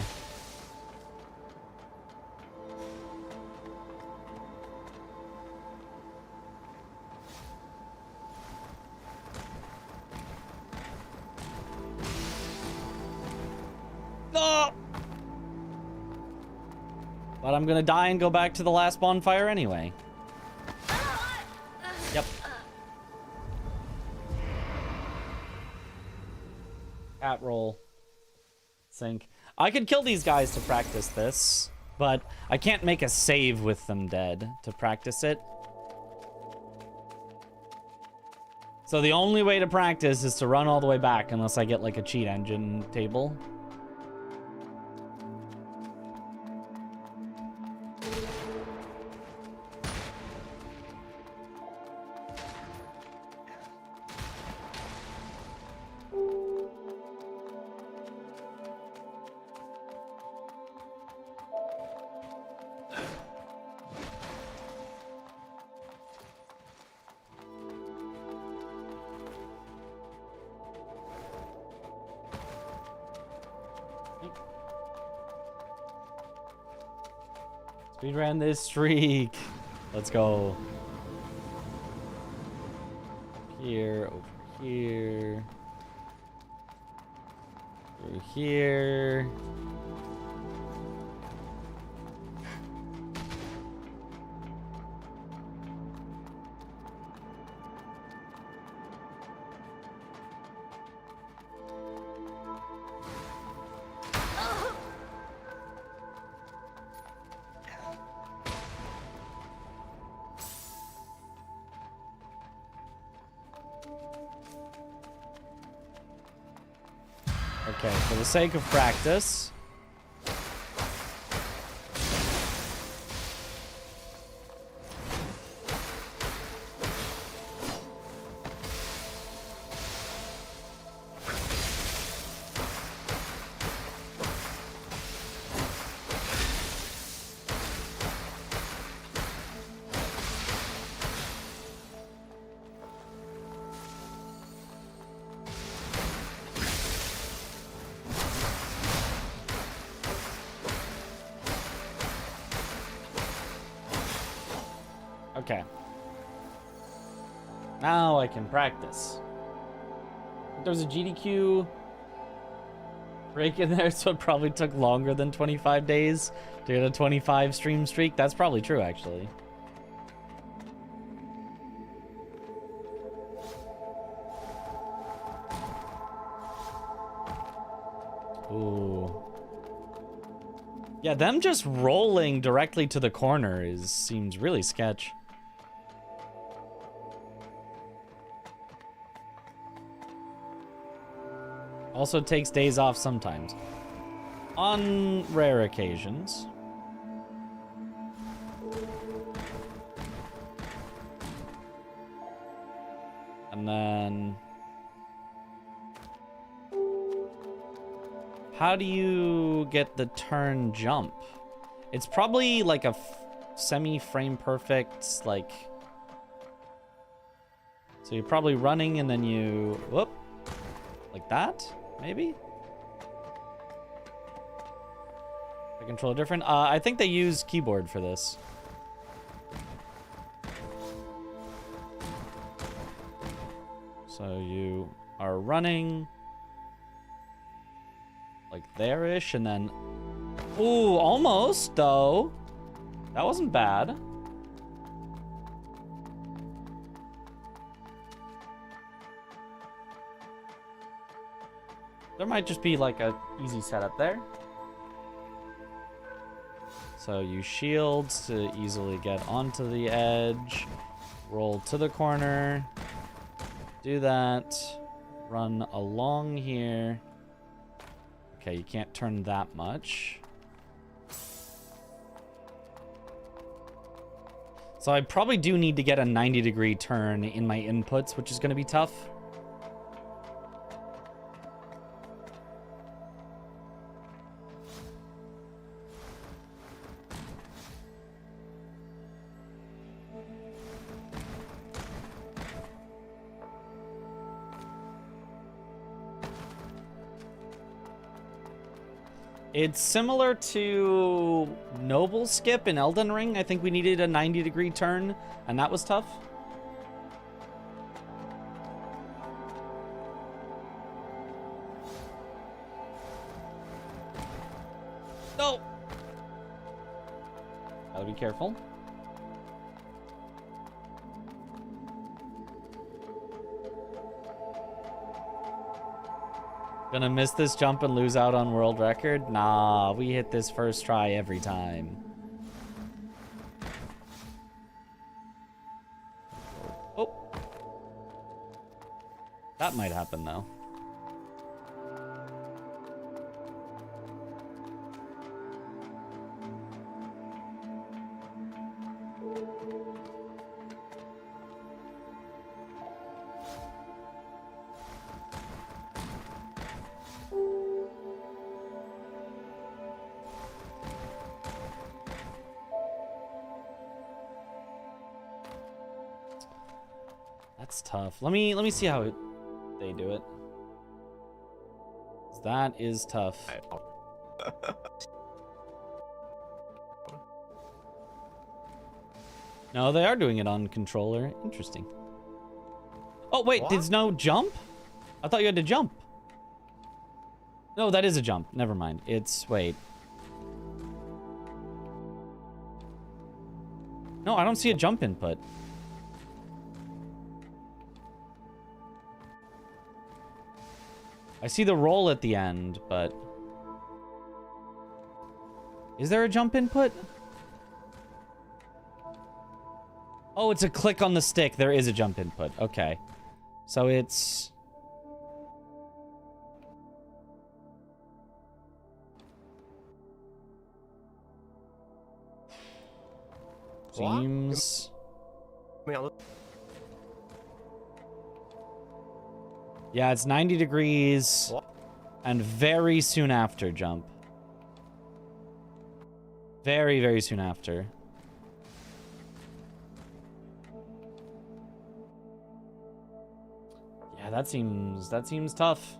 No! But I'm gonna die and go back to the last bonfire anyway. Yep. Cat roll. Sink. I could kill these guys to practice this, but I can't make a save with them dead to practice it. So the only way to practice is to run all the way back unless I get like a cheat engine table. Speedrun this streak. Let's go. Up here, over here. Through here. Okay, for the sake of practice. Okay. Now I can practice. There's a GDQ break in there, so it probably took longer than 25 days to get a 25 stream streak. That's probably true, actually. Ooh. Yeah, them just rolling directly to the corner seems really sketch. Also takes days off sometimes. On rare occasions. And then... how do you get the turn jump? It's probably like a semi-frame perfect, like... so you're probably running and then you... whoop. Like that, maybe? I control it different. I think they use keyboard for this. So you are running like there-ish, and then... ooh, almost, though. That wasn't bad. There might just be like a easy setup there. So you shield to easily get onto the edge. Roll to the corner. Do that. Run along here. Okay, you can't turn that much. So I probably do need to get a 90-degree turn in my inputs, which is going to be tough. It's similar to Noble Skip in Elden Ring. I think we needed a 90-degree turn, and that was tough. No! Gotta be careful. Gonna miss this jump and lose out on world record? Nah, we hit this first try every time. Oh. That might happen, though. That's tough. Let me see how they do it. That is tough. No, they are doing it on controller. Interesting. Oh, wait, What? there's no jump? I thought you had to jump. No, that is a jump. Never mind. It's, wait. No, I don't see a jump input. I see the roll at the end, but... is there a jump input? Oh, it's a click on the stick. There is a jump input. Okay. So it's... seems... yeah, it's 90 degrees and very soon after jump. Very, very soon after. Yeah, that seems tough.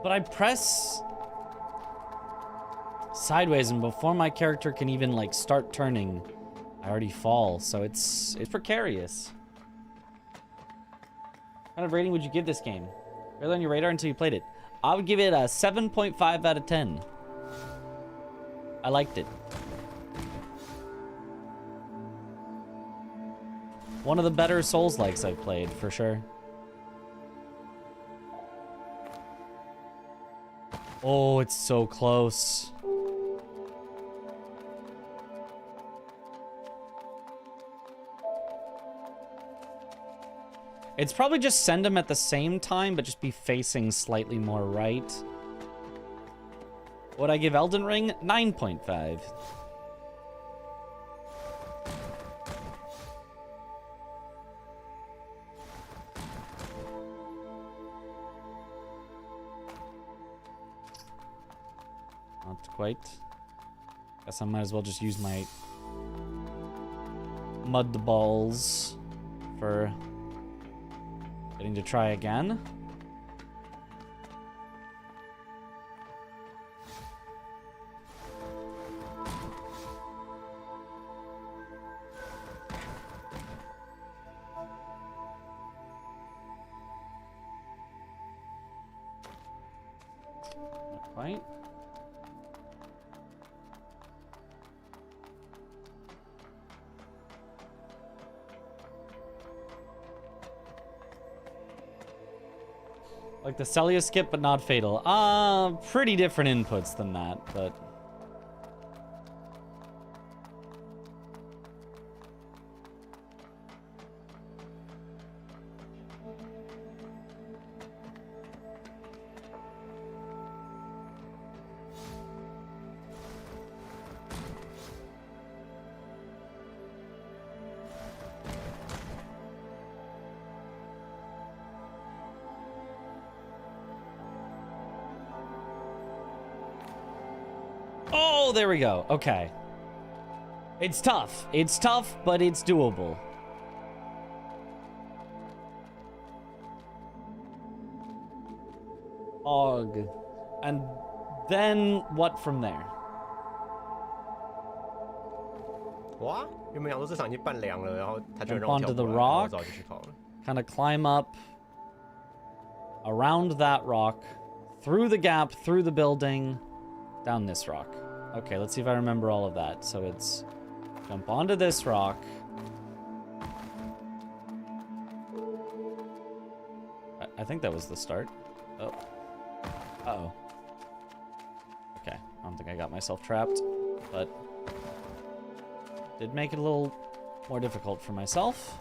But I press sideways, and before my character can even like start turning, I already fall. So it's precarious. What kind of rating would you give this game? Barely on your radar until you played it. I would give it a 7.5 out of 10. I liked it. One of the better Souls-likes I've played, for sure. Oh, it's so close. It's probably just send them at the same time, but just be facing slightly more right. Would I give Elden Ring? 9.5. Not quite. Guess I might as well just use my mud balls for getting to try again. Not quite. Like the Celia skip, but not fatal. Pretty different inputs than that, but... Oh, there we go. Okay. It's tough. It's tough, but it's doable. Og. And then what from there? 哇，原本想说这场已经半凉了，然后他就 Jump 让我 onto 跳 the 过来，然后我 rock. 早就去跑了。Kind of climb up around that rock, through the gap, through the building, down this rock. Okay, let's see if I remember all of that. So it's jump onto this rock. I think that was the start. Oh. Uh-oh. Okay, I don't think I got myself trapped, but did make it a little more difficult for myself.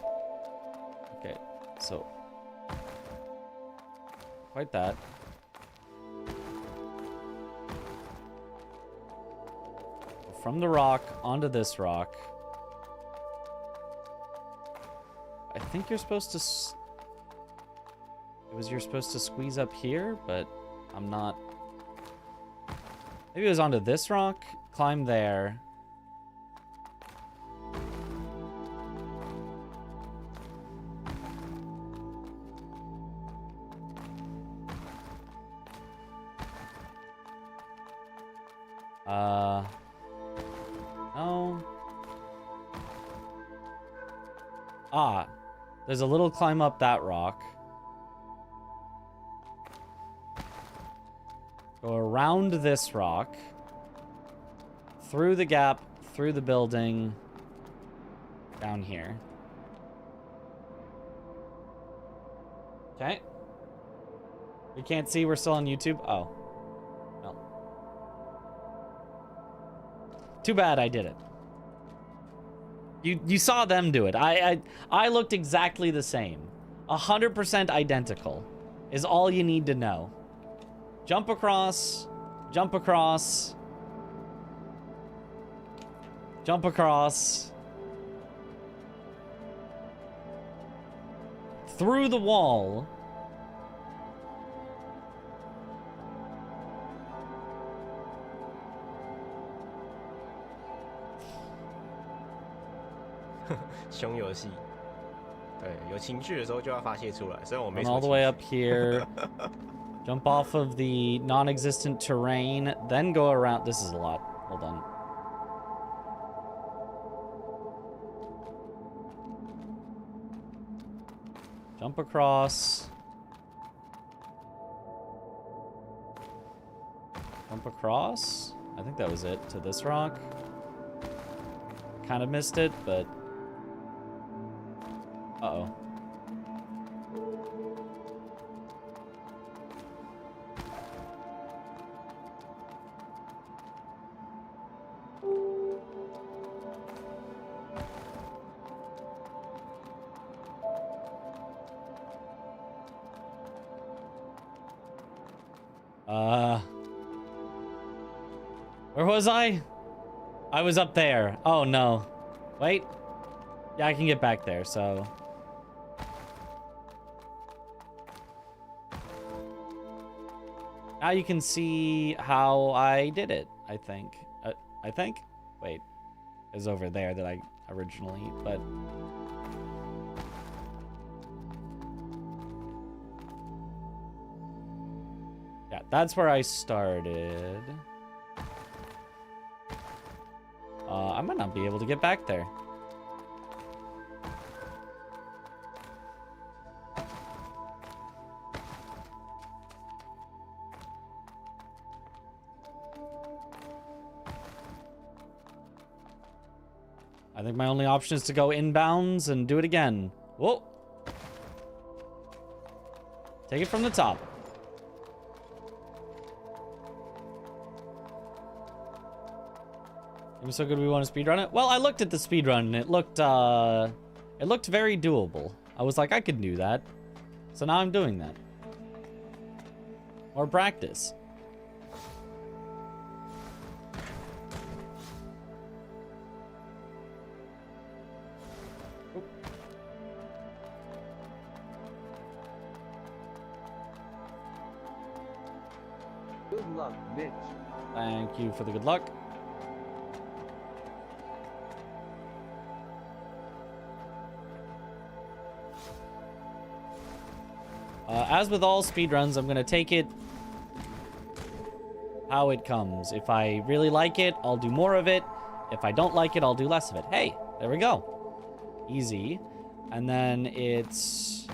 Okay, so quite that. From the rock onto this rock. I think you're supposed to... You're supposed to squeeze up here, but I'm not... Maybe it was onto this rock, climb there. No. Ah, there's a little climb up that rock. Go around this rock. Through the gap, through the building. Down here. Okay. We can't see, we're still on YouTube? Oh. Well. Too bad I did it. You saw them do it. I looked exactly the same. 100% identical is all you need to know. Jump across, jump across, jump across. Through the wall.凶游戏，对，有情绪的时候就要发泄出来，所以我没 And 什么 all the way 情 up 绪 here. Jump off of the non-existent terrain, then go around. This is a lot. Hold on. Jump across. Jump across? I think that was it to this rock. Kind of missed it, but... Uh-oh. Where was I? I was up there. Oh, no. Wait. Yeah, I can get back there, so... Now you can see how I did it, I think. I think? Wait. It was over there that I originally, but... Yeah, that's where I started. I might not be able to get back there. I think my only option is to go inbounds and do it again. Whoa. Take it from the top. It was so good we want to speedrun it. Well, I looked at the speedrun and it looked very doable. I was like, I could do that. So now I'm doing that. More practice. Good luck, Mitch. Thank you for the good luck. As with all speedruns, I'm going to take it how it comes. If I really like it, I'll do more of it. If I don't like it, I'll do less of it. Hey, there we go. Easy. And then it's...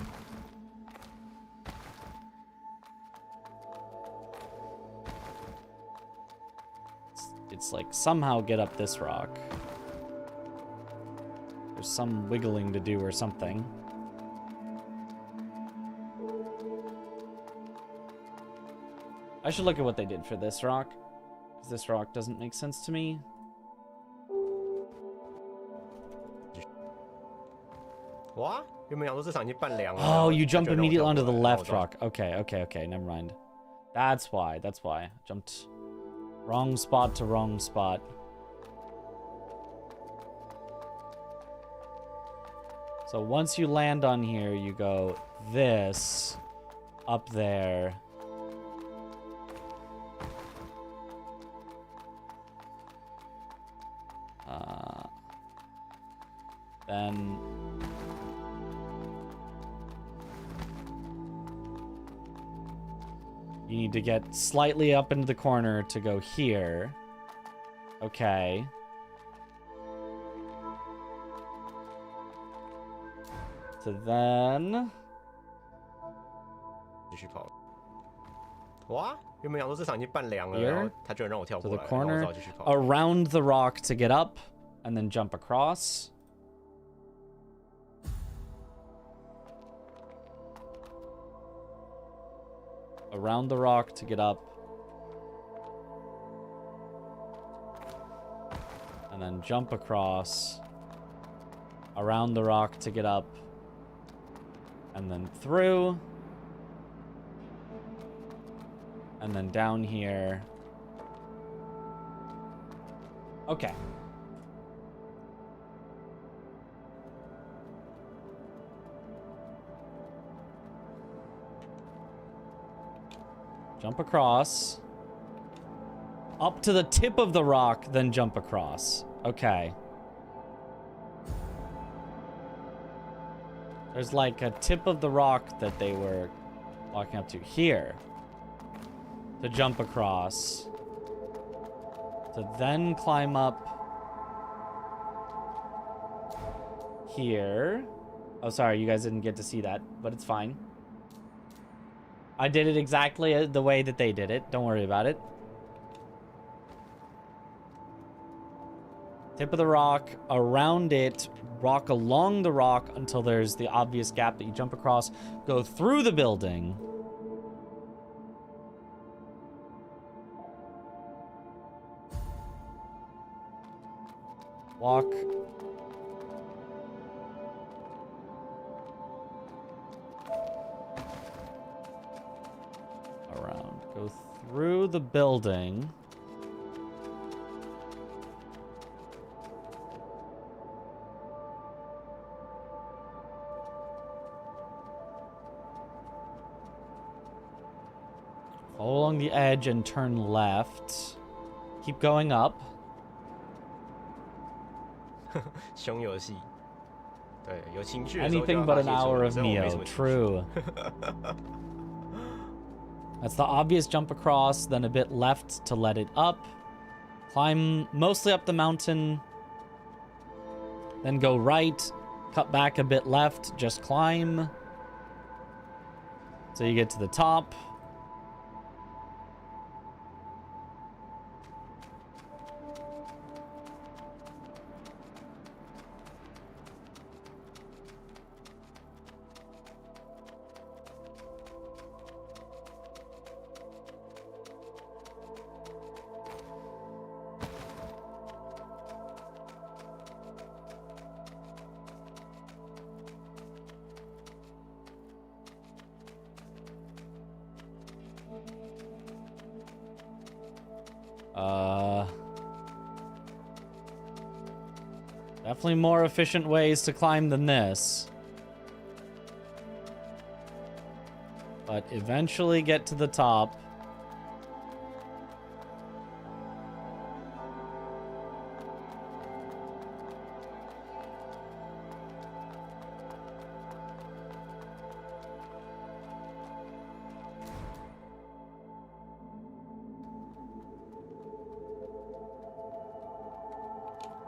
It's like somehow get up this rock. There's some wiggling to do or something. I should look at what they did for this rock, because this rock doesn't make sense to me. Oh, you jump immediately onto the left rock. Okay, never mind. That's why. Jumped wrong spot to wrong spot. So once you land on here, you go this, up there. Then you need to get slightly up into the corner to go here. Okay. So then... Here? To the corner. Around the rock to get up, and then jump across. Around the rock to get up. And then jump across. Around the rock to get up. And then through. And then down here. Okay. Jump across. Up to the tip of the rock, then jump across. Okay. There's like a tip of the rock that they were walking up to. Here. to jump across. To then climb up here. Oh, sorry, you guys didn't get to see that, but it's fine. I did it exactly the way that they did it. Don't worry about it. Tip of the rock, around it, rock along the rock until there's the obvious gap that you jump across. Go through the building. Walk. Around. Go through the building. Follow along the edge and turn left. Keep going up. 凶游戏，对，有情绪的时候就 Anything 要 but 发 an 泄出 hour 来 of 虽然我没什 Neo. 么情绪 True. That's the obvious jump across, then a bit left to let it up. Climb mostly up the mountain. Then go right. Cut back a bit left. Just climb. So you get to the top. Definitely more efficient ways to climb than this. But eventually get to the top.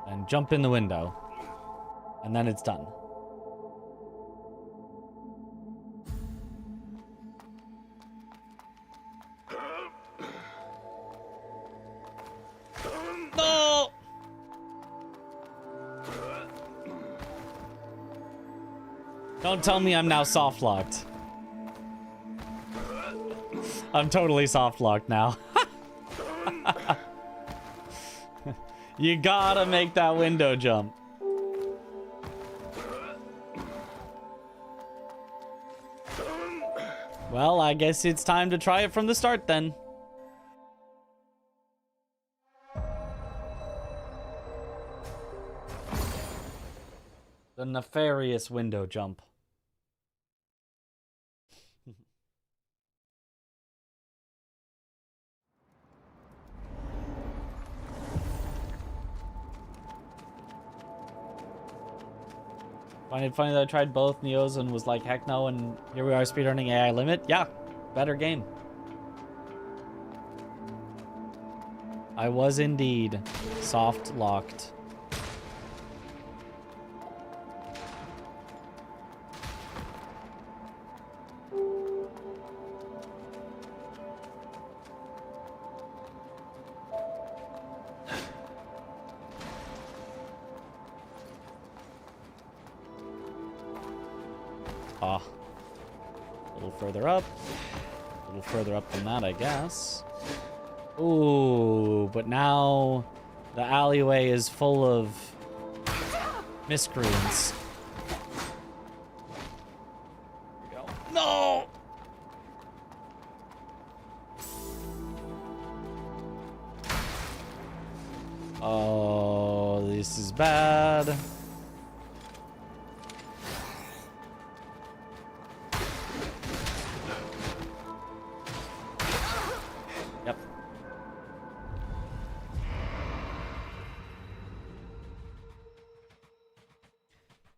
And jump in the window. And then it's done. No! Don't tell me I'm now soft locked. I'm totally soft locked now. You gotta make that window jump. Well, I guess it's time to try it from the start then. The nefarious window jump. Find it funny that I tried both Neos and was like, heck no, and here we are speedrunning AI Limit. Yeah, better game. I was indeed soft locked. Ah. A little further up. A little further up than that, I guess. Ooh, but now the alleyway is full of miscreants. Here we go. No! Oh, this is bad. Yep.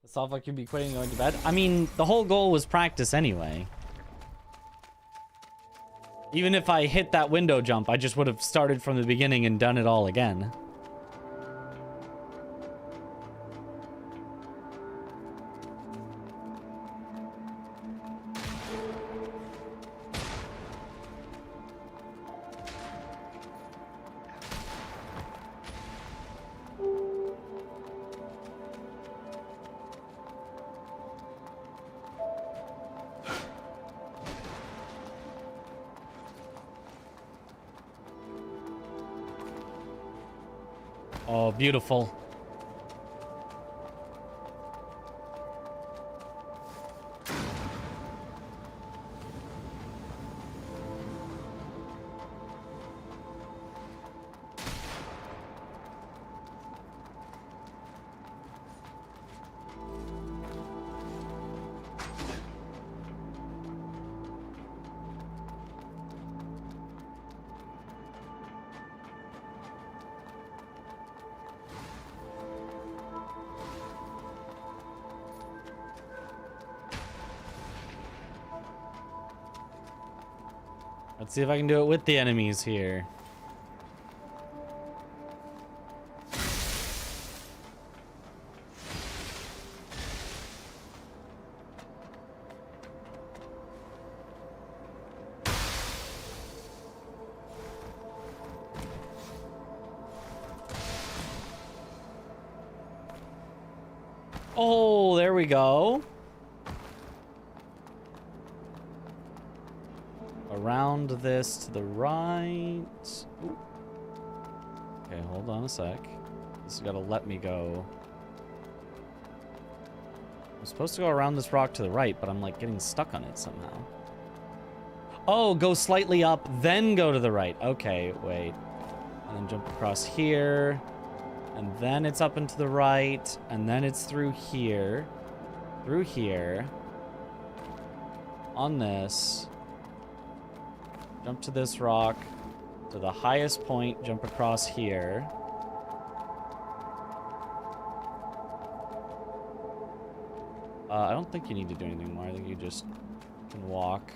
It sounds like you'd be quitting and going to bed. I mean, the whole goal was practice anyway. Even if I hit that window jump, I just would have started from the beginning and done it all again. Oh, beautiful. Let's see if I can do it with the enemies here. Oh, there we go. Around this to the right. Ooh. Okay, hold on a sec. This has got to let me go. I'm supposed to go around this rock to the right, but I'm like getting stuck on it somehow. Oh, go slightly up, then go to the right. Okay, wait. And then jump across here. And then it's up and to the right. And then it's through here. Through here. On this. Jump to this rock. To the highest point. Jump across here. I don't think you need to do anything more. I think you just can walk.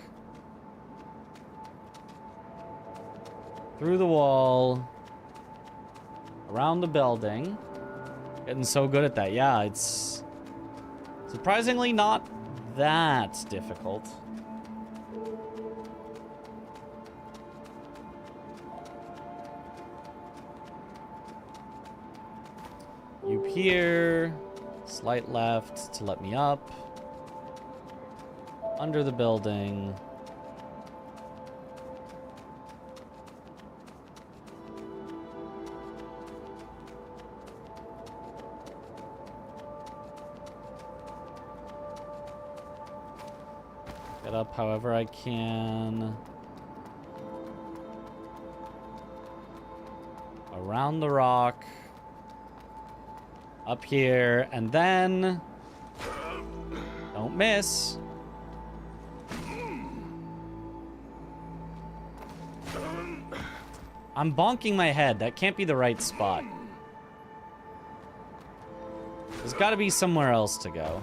Through the wall. Around the building. Getting so good at that. Yeah, it's surprisingly not that difficult. You here. Slight left to let me up. Under the building. Get up however I can. Around the rock. Up here, and then... Don't miss. I'm bonking my head. That can't be the right spot. There's got to be somewhere else to go.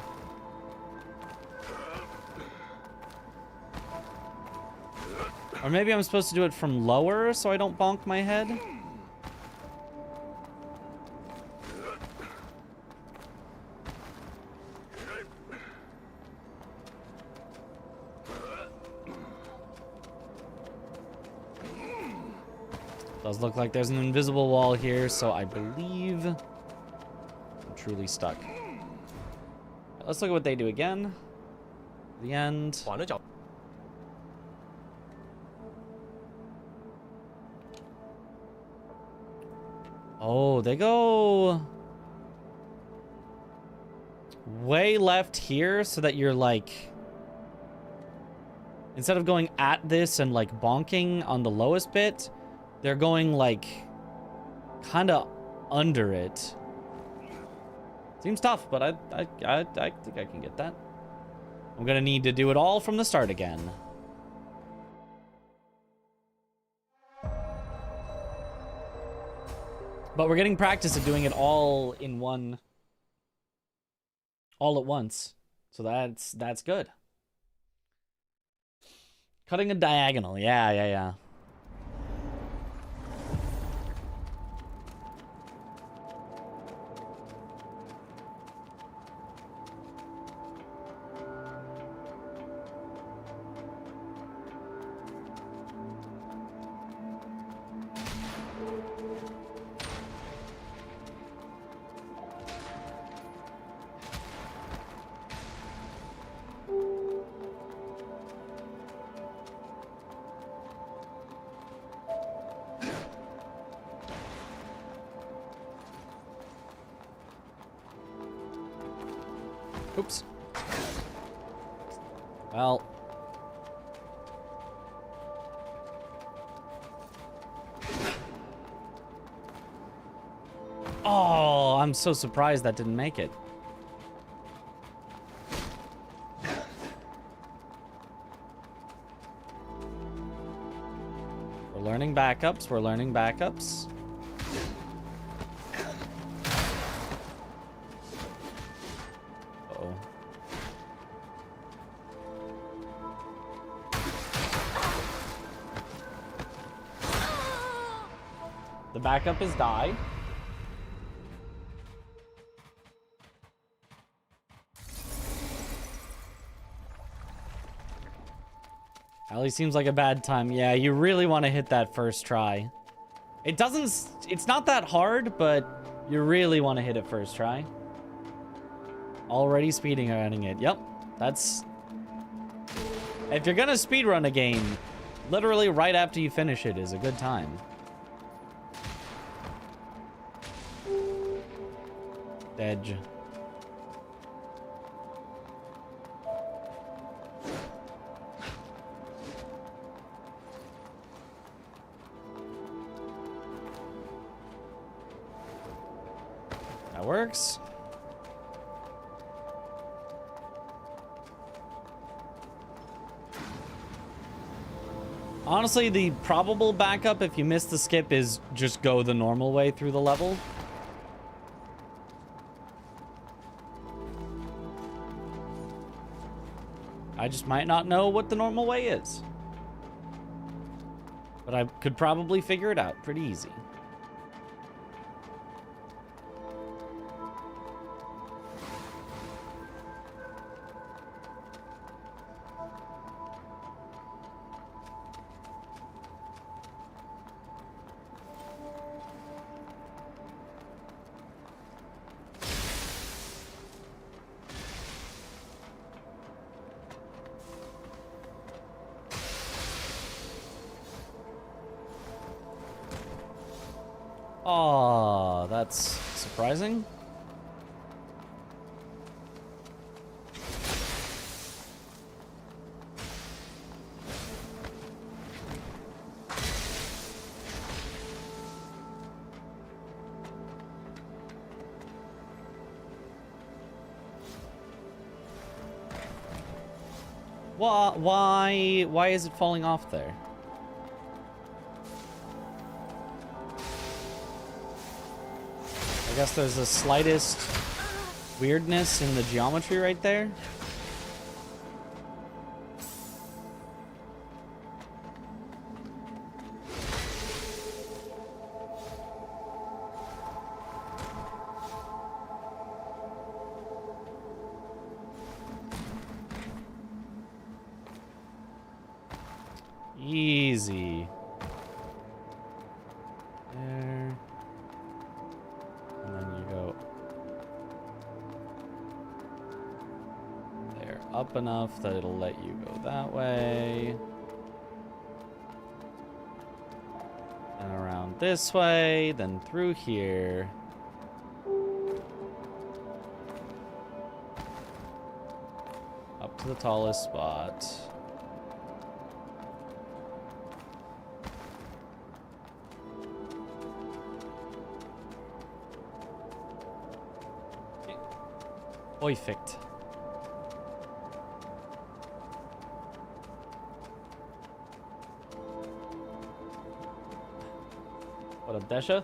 Or maybe I'm supposed to do it from lower so I don't bonk my head? Does look like there's an invisible wall here, so I believe I'm truly stuck. Let's look at what they do again. The end. Oh, they go way left here so that you're like, instead of going at this and like bonking on the lowest bit, they're going like kind of under it. Seems tough, but I think I can get that. I'm gonna need to do it all from the start again. But we're getting practice at doing it all in one, all at once. So that's good. Cutting a diagonal. Yeah, yeah, yeah. Oops. Well. Oh, I'm so surprised that didn't make it. We're learning backups. We're learning backups. Uh-oh. The backup is die. Allie seems like a bad time. Yeah, you really want to hit that first try. It doesn't... It's not that hard, but you really want to hit it first try. Already speeding running it. Yep, that's... If you're gonna speedrun a game, literally right after you finish it is a good time. Edge. That works. Honestly, the probable backup if you miss the skip is just go the normal way through the level. I just might not know what the normal way is. But I could probably figure it out pretty easy. Oh, that's surprising. Why is it falling off there? I guess there's the slightest weirdness in the geometry right there. Easy. There. And then you go there up enough that it'll let you go that way. And around this way, then through here. Up to the tallest spot. Perfect. What a dasher.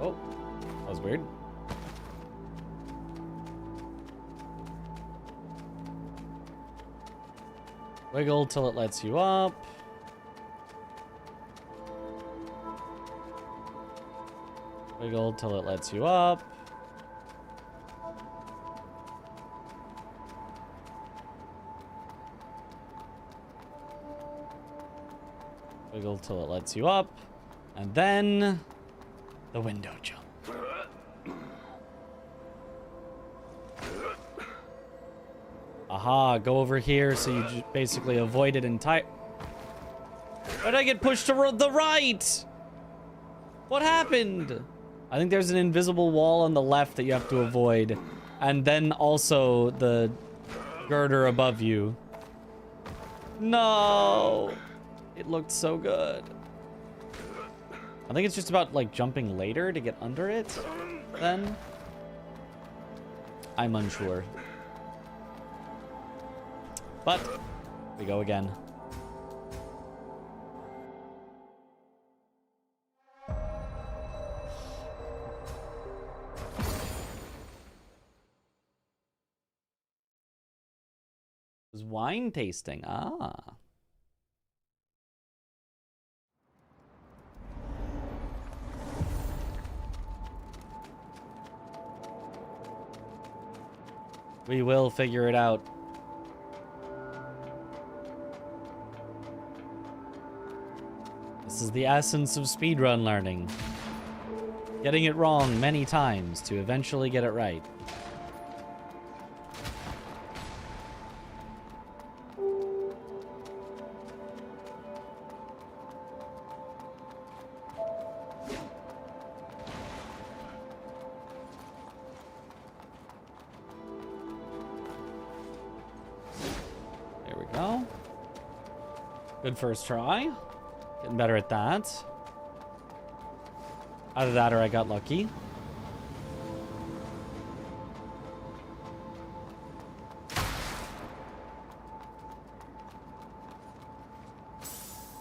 Oh, that was weird. Wiggle till it lets you up. Wiggle till it lets you up. Wiggle till it lets you up. And then the window jump. Aha, go over here so you basically avoid it entire. Why'd I get pushed to the right? What happened? I think there's an invisible wall on the left that you have to avoid. And then also the girder above you. No. It looked so good. I think it's just about like jumping later to get under it then. I'm unsure. But we go again. It was wine tasting. Ah. We will figure it out. This is the essence of speedrun learning. Getting it wrong many times to eventually get it right. There we go. Good first try. Getting better at that. Either that or I got lucky.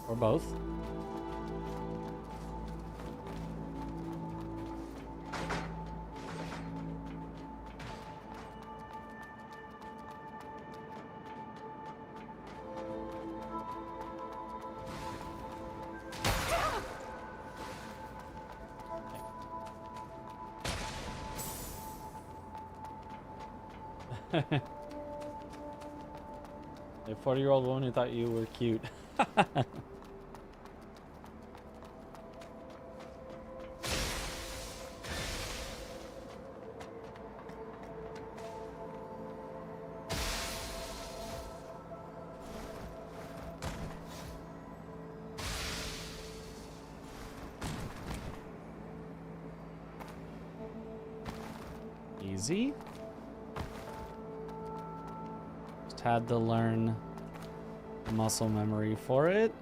Or both. A 40-year-old woman who thought you were cute. Easy. Had to learn muscle memory for it.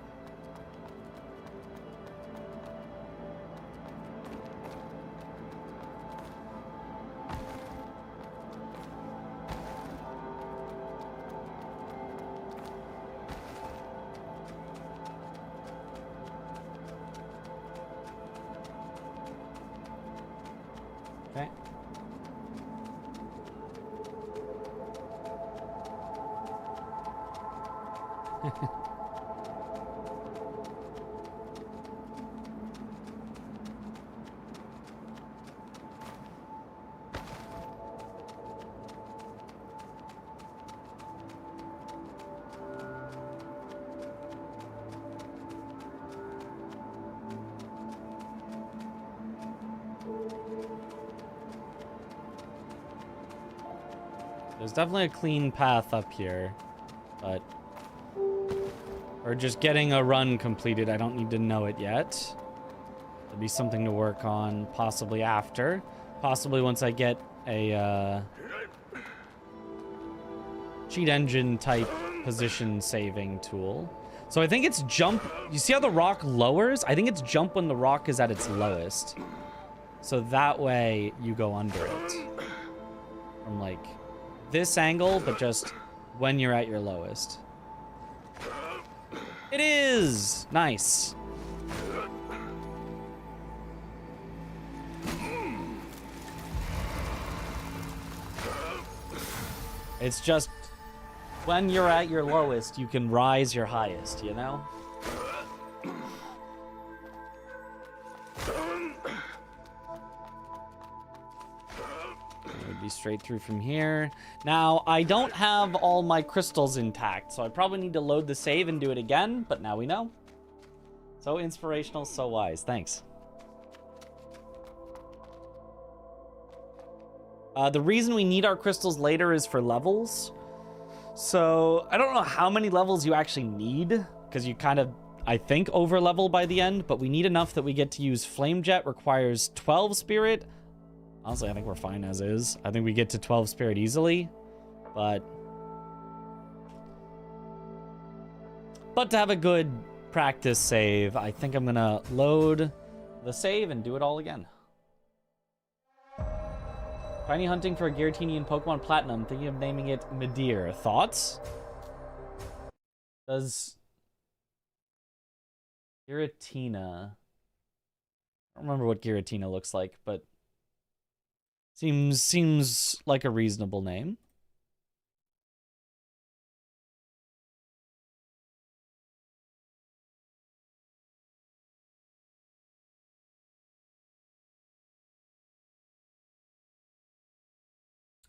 Okay. There's definitely a clean path up here, but or just getting a run completed. I don't need to know it yet. There'll be something to work on possibly after. Possibly once I get a cheat engine type position saving tool. So I think it's jump. You see how the rock lowers? I think it's jump when the rock is at its lowest. So that way you go under it. From like this angle, but just when you're at your lowest. It is! Nice. It's just when you're at your lowest, you can rise your highest, you know? It would be straight through from here. Now, I don't have all my crystals intact, so I probably need to load the save and do it again, but now we know. So inspirational, so wise. Thanks. The reason we need our crystals later is for levels. So I don't know how many levels you actually need, because you kind of, I think, over level by the end, but we need enough that we get to use Flame Jet, requires 12 spirit. Honestly, I think we're fine as is. I think we get to 12 spirit easily, but to have a good practice save, I think I'm gonna load the save and do it all again. Tiny hunting for a Giratina in Pokemon Platinum, thinking of naming it Medir. Thoughts? Does Giratina, I don't remember what Giratina looks like, but seems like a reasonable name.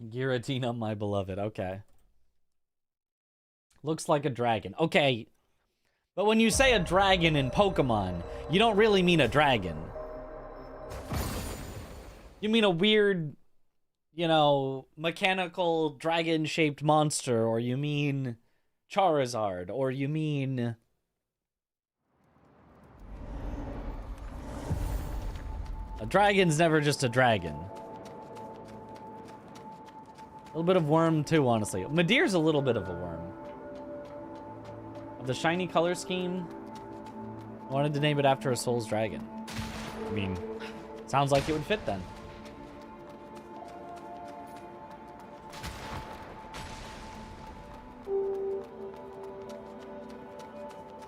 Giratina, my beloved. Okay. Looks like a dragon. Okay. But when you say a dragon in Pokemon, you don't really mean a dragon. You mean a weird, you know, mechanical dragon-shaped monster, or you mean Charizard, or you mean a dragon's never just a dragon. A little bit of worm too, honestly. Medir's a little bit of a worm. Of the shiny color scheme, I wanted to name it after a Soul's Dragon. I mean, sounds like it would fit then.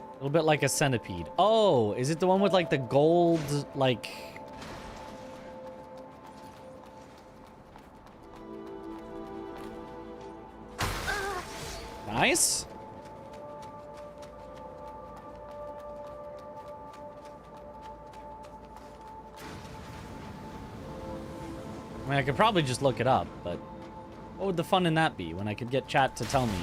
A little bit like a centipede. Oh, is it the one with like the gold, like... Nice. I mean, I could probably just look it up, but what would the fun in that be when I could get chat to tell me?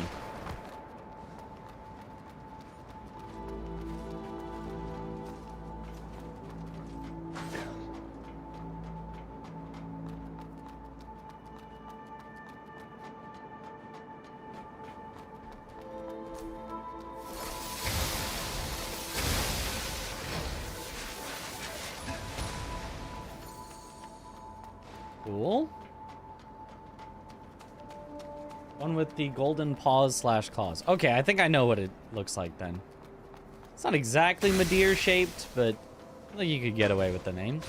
Cool. One with the golden paws / claws. Okay, I think I know what it looks like then. It's not exactly Medir shaped, but I think you could get away with the name.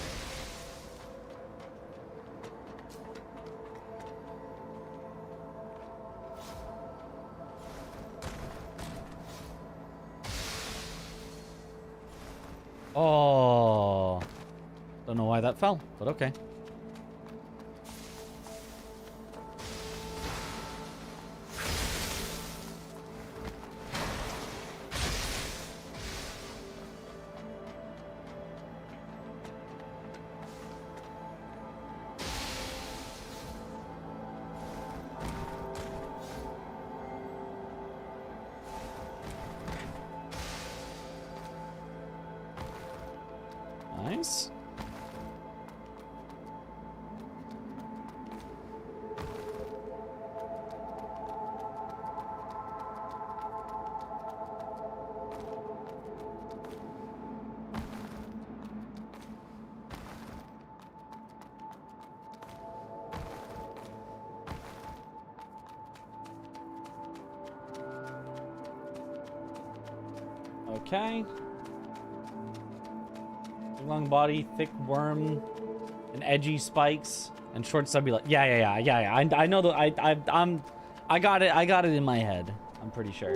Oh. Don't know why that fell, but okay. Nice. Okay. Long body, thick worm, and edgy spikes, and short stubby leg. Yeah. I know that I got it. I got it in my head. I'm pretty sure.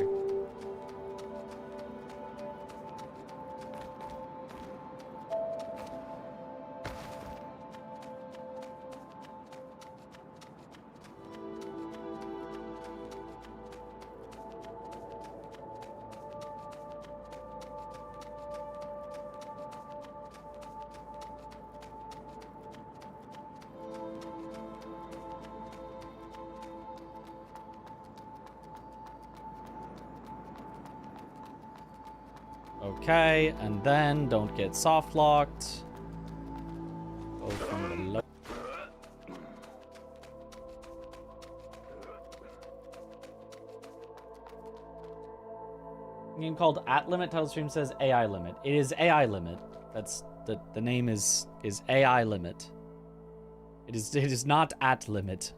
Okay, and then don't get soft locked. Go from the low. A game called At Limit. Title stream says AI Limit. It is AI Limit. That's the name is AI Limit. It is not At Limit.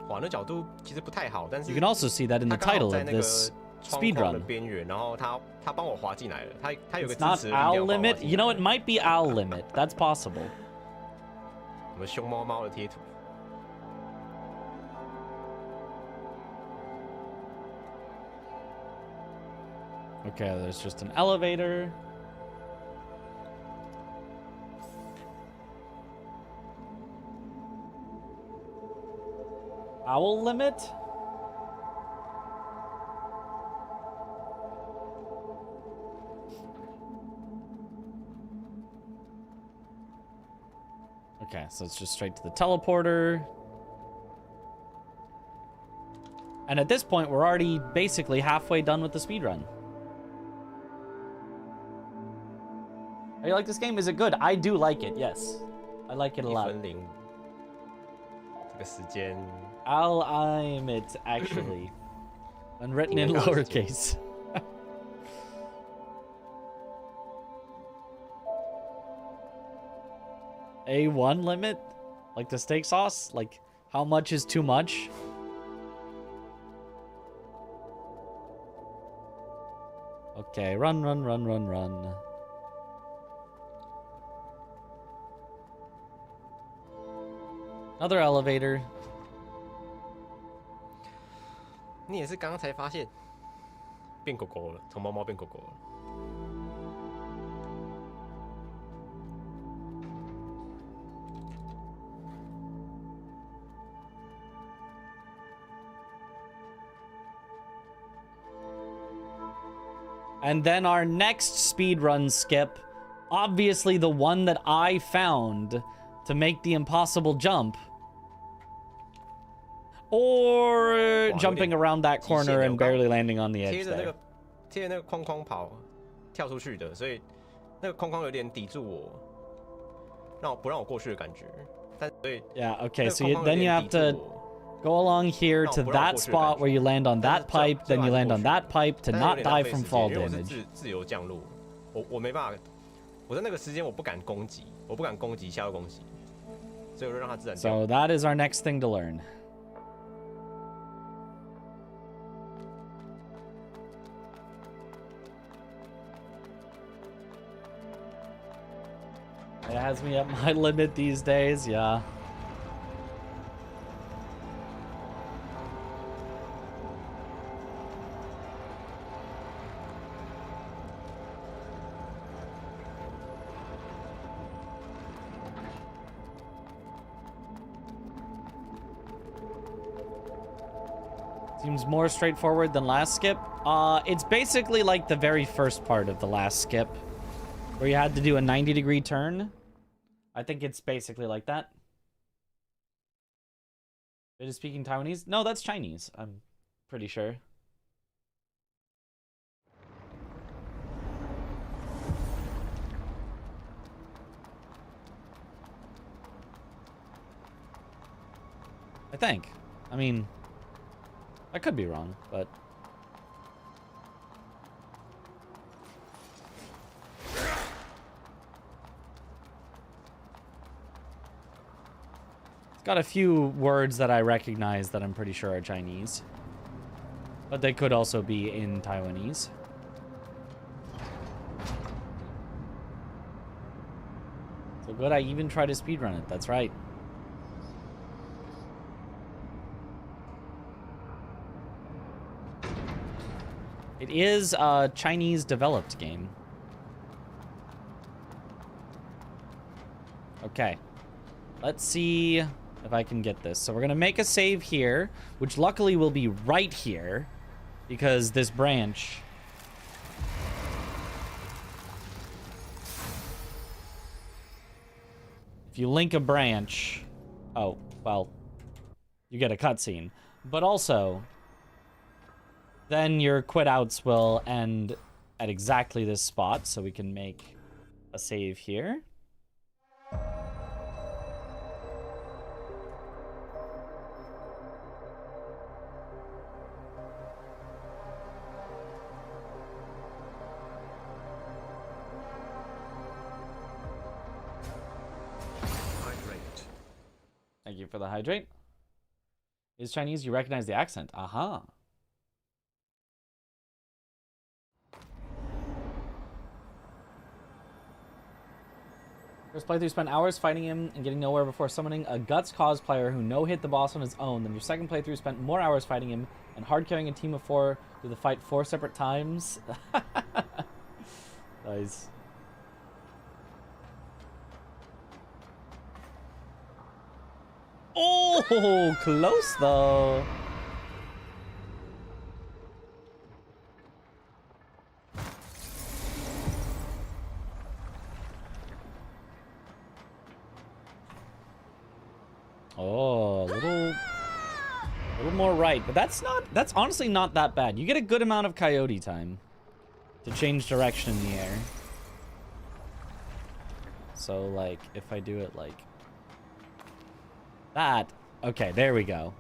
You can also see that in the title of this speedrun. It's not Al Limit. You know, it might be Al Limit. That's possible. Okay, there's just an elevator. Owl limit? Okay, so it's just straight to the teleporter. And at this point, we're already basically halfway done with the speedrun. How you like this game? Is it good? I do like it, yes. I like it a lot. I'm it, actually. And written in lowercase. A1 limit? Like the steak sauce? Like, how much is too much? Okay, run, run, run, run, run. Another elevator. 你也是刚刚才发现变狗狗了，从猫猫变狗狗了。And then our next speedrun skip, obviously the one that I found to make the impossible jump. Or jumping around that corner and barely landing on the edge there. 贴着那个框框跑，跳出去的，所以那个框框有点抵住我，不让我过去的感觉。但所以 Yeah, okay, so then you have to go along here to that spot where you land on that pipe, then you land on that pipe to not die from fall damage. 自由降落，我没办法，我在那个时间我不敢攻击，下路攻击，所以我就让它自然掉。So that is our next thing to learn. It has me at my limit these days, yeah. Seems more straightforward than last skip. It's basically like the very first part of the last skip, where you had to do a 90-degree turn. I think it's basically like that. It is speaking Taiwanese? No, that's Chinese. I'm pretty sure. I think. I mean, I could be wrong, but... It's got a few words that I recognize that I'm pretty sure are Chinese. But they could also be in Taiwanese. So good, I even tried to speedrun it. That's right. It is a Chinese developed game. Okay. Let's see if I can get this. So we're going to make a save here, which luckily will be right here because this branch... If you link a branch... Oh, well, you get a cutscene. But also, then your quit outs will end at exactly this spot, so we can make a save here. Hydrate. Thank you for the hydrate. Is Chinese, you recognize the accent. Aha. First playthrough spent hours fighting him and getting nowhere before summoning a Guts cosplayer who no-hit the boss on his own. Then your second playthrough spent more hours fighting him and hard carrying a team of 4 to the fight 4 separate times. Nice. Oh, close though. Oh, a little more right, but that's honestly not that bad. You get a good amount of coyote time to change direction in the air. So like, if I do it like that, okay, there we go.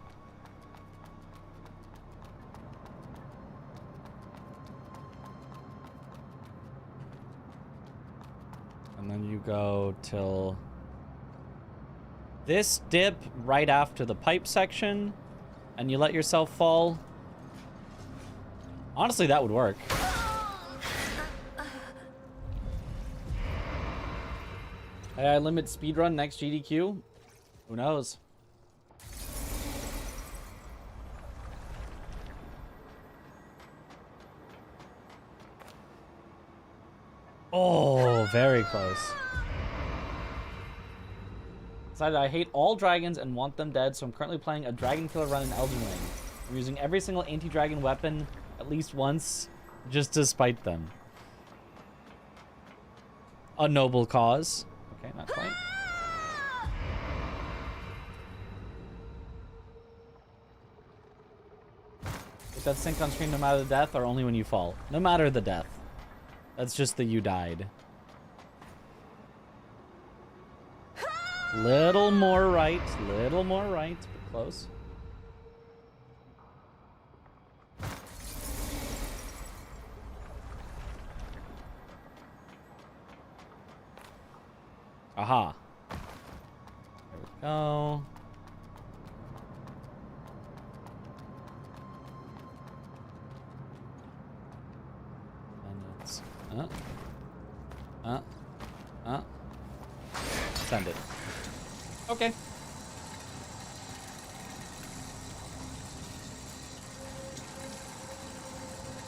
And then you go till this dip right after the pipe section, and you let yourself fall. Honestly, that would work. AI limit speedrun next GDQ? Who knows? Oh, very close. Decided I hate all dragons and want them dead, so I'm currently playing a dragon killer run in Elden Ring. I'm using every single anti-dragon weapon at least once, just to spite them. A noble cause. Okay, not quite. Is that sync on screen no matter the death, or only when you fall? No matter the death. That's just that you died. Little more right, but close. Aha. There we go. And it's send it. Okay.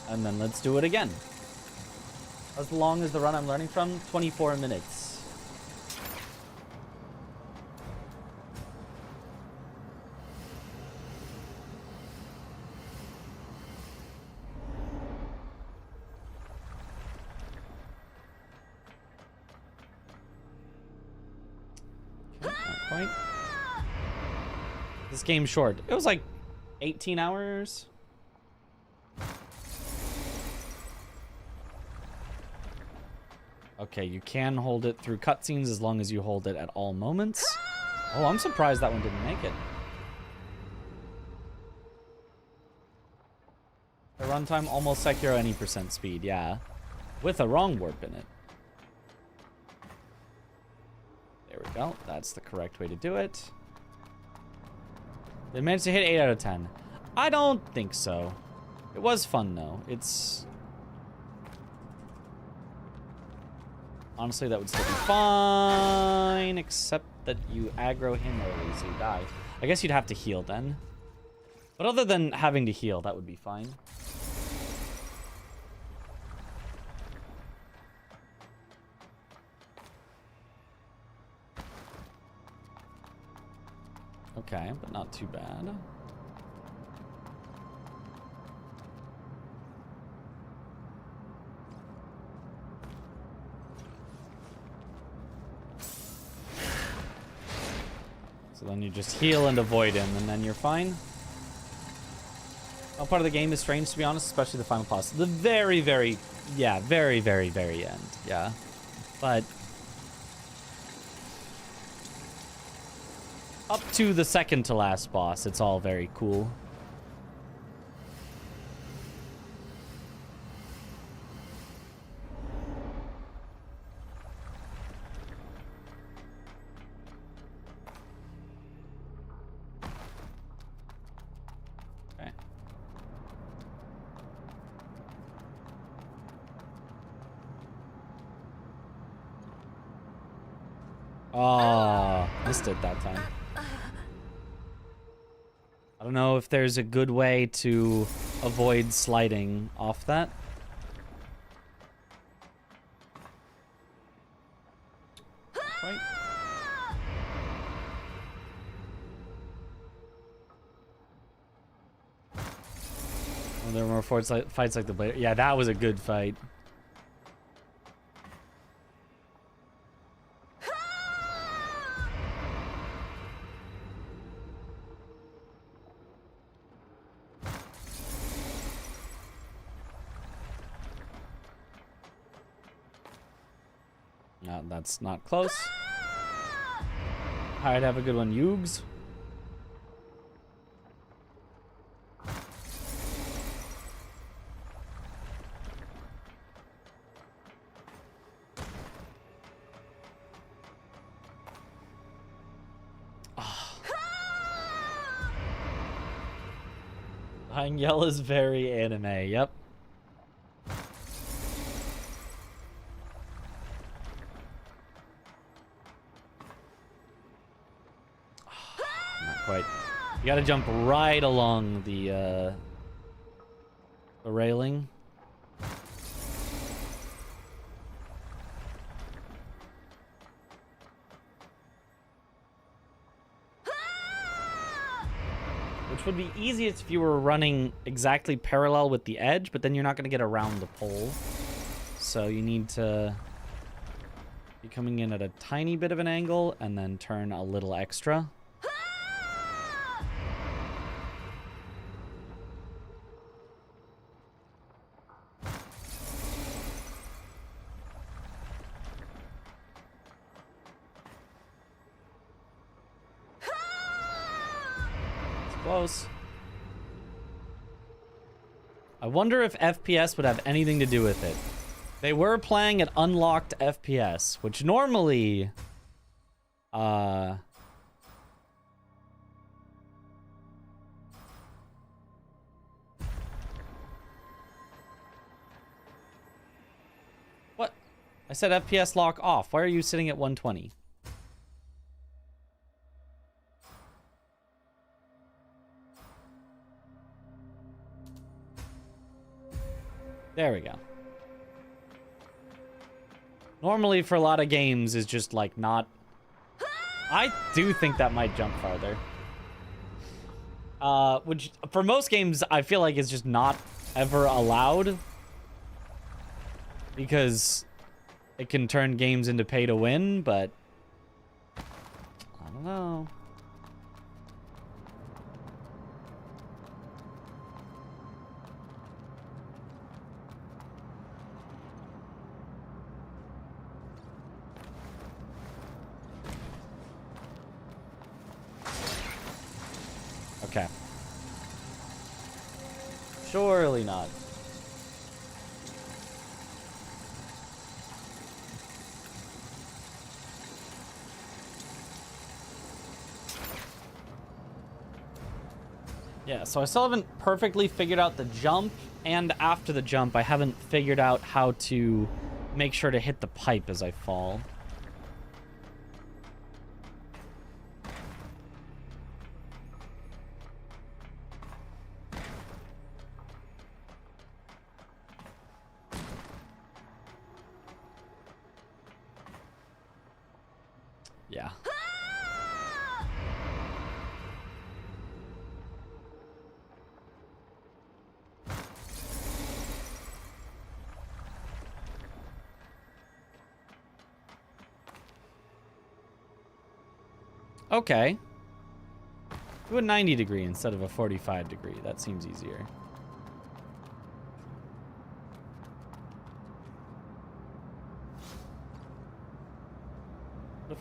And then let's do it again. As long as the run I'm learning from, 24 minutes. This game's short. It was like 18 hours. Okay, you can hold it through cutscenes as long as you hold it at all moments. Oh, I'm surprised that one didn't make it. The runtime almost Sekiro any percent speed, yeah. With a wrong warp in it. There we go. That's the correct way to do it. They managed to hit 8 out of 10. I don't think so. It was fun, though. It's... Honestly, that would still be fine, except that you aggro him early, so you die. I guess you'd have to heal then. But other than having to heal, that would be fine. Okay, but not too bad. So then you just heal and avoid him, and then you're fine. How part of the game is strange, to be honest, especially the final boss. The very, very, yeah, very, very, very end. Yeah. But up to the second to last boss, it's all very cool. Okay. Oh, missed it that time. I don't know if there's a good way to avoid sliding off that. Quite. Oh, there were more fights like the Blade. Yeah, that was a good fight. No, that's not close. Alright, have a good one, Yugs. Behind Yell is very anime, yep. Not quite. You gotta jump right along the railing. Which would be easiest if you were running exactly parallel with the edge, but then you're not going to get around the pole. So you need to be coming in at a tiny bit of an angle and then turn a little extra. Close. I wonder if FPS would have anything to do with it. They were playing at unlocked FPS, which normally what? I said FPS lock off. Why are you sitting at 120? There we go. Normally for a lot of games is just like not... I do think that might jump farther. Which for most games I feel like is just not ever allowed. Because it can turn games into pay to win, but... I don't know. Okay. Surely not. Yeah, so I still haven't perfectly figured out the jump, and after the jump, I haven't figured out how to make sure to hit the pipe as I fall. Yeah. Okay. Do a 90 degree instead of a 45 degree. That seems easier.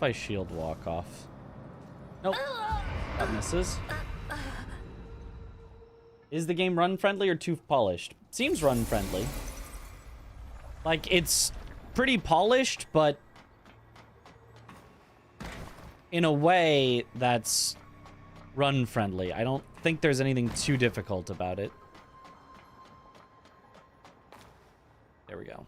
if I shield walk off? Nope. That misses. Is the game run friendly or too polished? Seems run friendly. Like, it's pretty polished, but in a way that's run friendly. I don't think there's anything too difficult about it. There we go.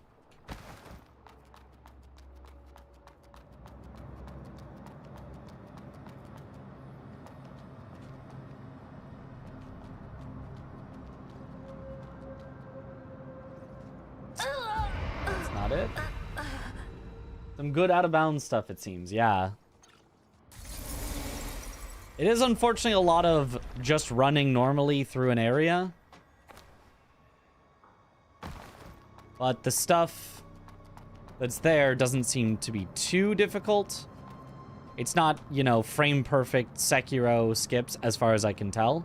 That's not it. Some good out of bounds stuff, it seems. Yeah. It is unfortunately a lot of just running normally through an area. But the stuff that's there doesn't seem to be too difficult. It's not, you know, frame perfect Sekiro skips as far as I can tell.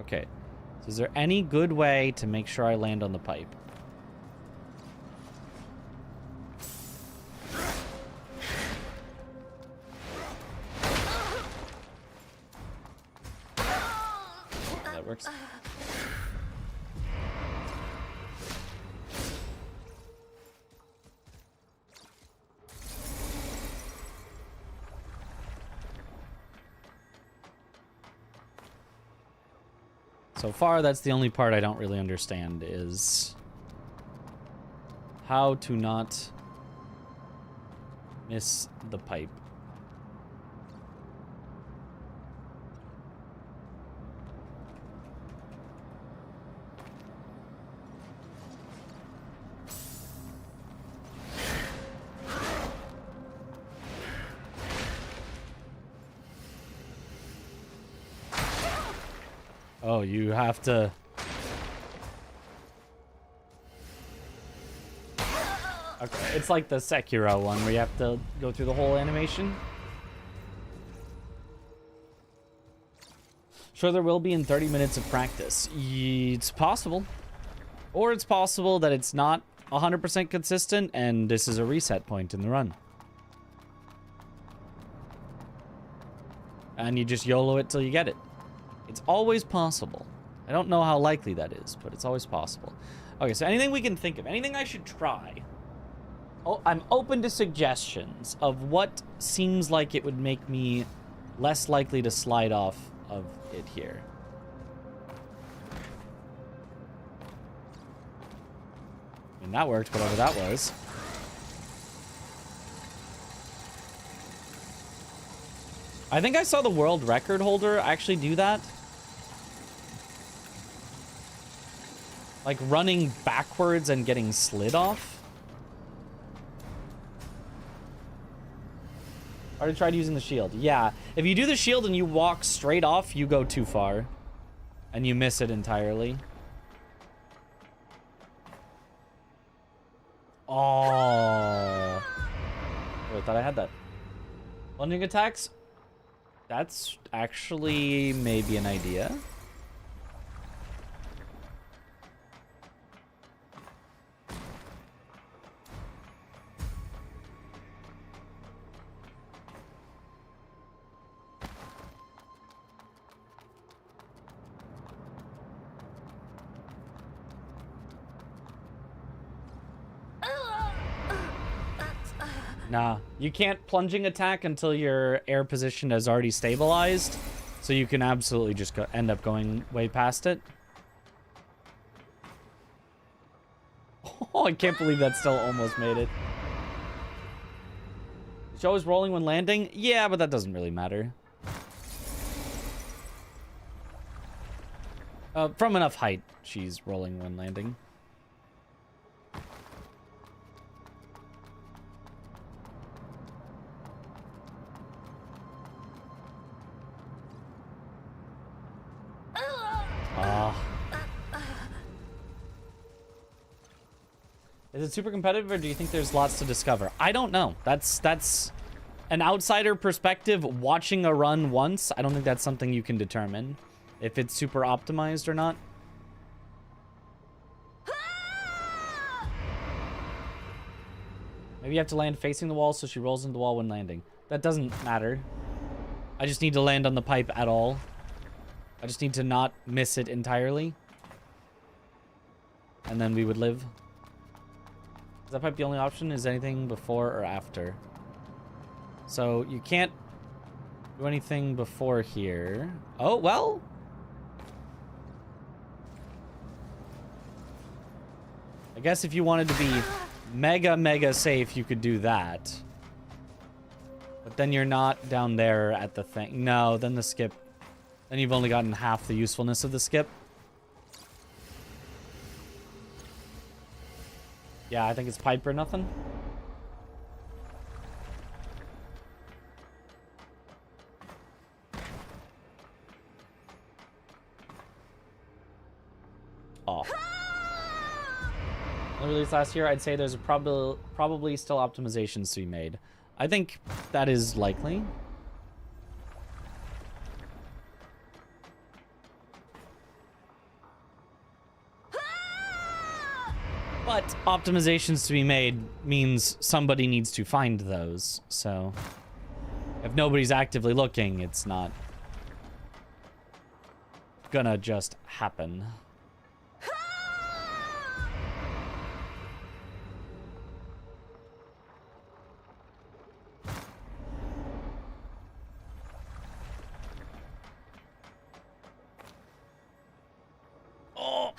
Okay. So is there any good way to make sure I land on the pipe? That works. So far, that's the only part I don't really understand, is how to not miss the pipe. Oh, you have to... Okay, it's like the Sekiro one where you have to go through the whole animation. Sure, there will be in 30 minutes of practice. It's possible. Or it's possible that it's not 100% consistent and this is a reset point in the run. And you just YOLO it till you get it. It's always possible. I don't know how likely that is, but it's always possible. Okay, so anything we can think of, anything I should try. Oh, I'm open to suggestions of what seems like it would make me less likely to slide off of it here. I mean, that worked, whatever that was. I think I saw the world record holder actually do that. Like running backwards and getting slid off. Already tried using the shield. Yeah, if you do the shield and you walk straight off, you go too far. And you miss it entirely. Oh. I thought I had that. Lunging attacks? That's actually maybe an idea. Nah, you can't plunging attack until your air position has already stabilized. So you can absolutely just end up going way past it. Oh, I can't believe that still almost made it. The show is rolling when landing? Yeah, but that doesn't really matter. From enough height, she's rolling when landing. Is it super competitive, or do you think there's lots to discover? I don't know. That's an outsider perspective. Watching a run once, I don't think that's something you can determine if it's super optimized or not. Maybe you have to land facing the wall so she rolls into the wall when landing. That doesn't matter. I just need to land on the pipe at all. I just need to not miss it entirely. And then we would live. Is that pipe the only option? Is anything before or after? So you can't do anything before here. Oh, well. I guess if you wanted to be mega safe, you could do that. But then you're not down there at the thing. No, then the skip. Then you've only gotten half the usefulness of the skip. Yeah, I think it's pipe or nothing. Oh. Released last year, I'd say there's probably still optimizations to be made. I think that is likely. But optimizations to be made means somebody needs to find those. So if nobody's actively looking, it's not gonna just happen. Oh.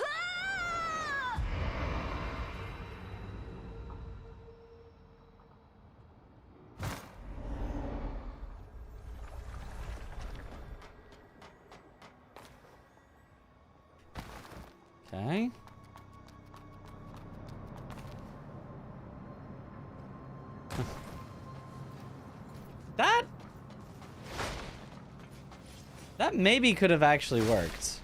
Okay. That maybe could have actually worked.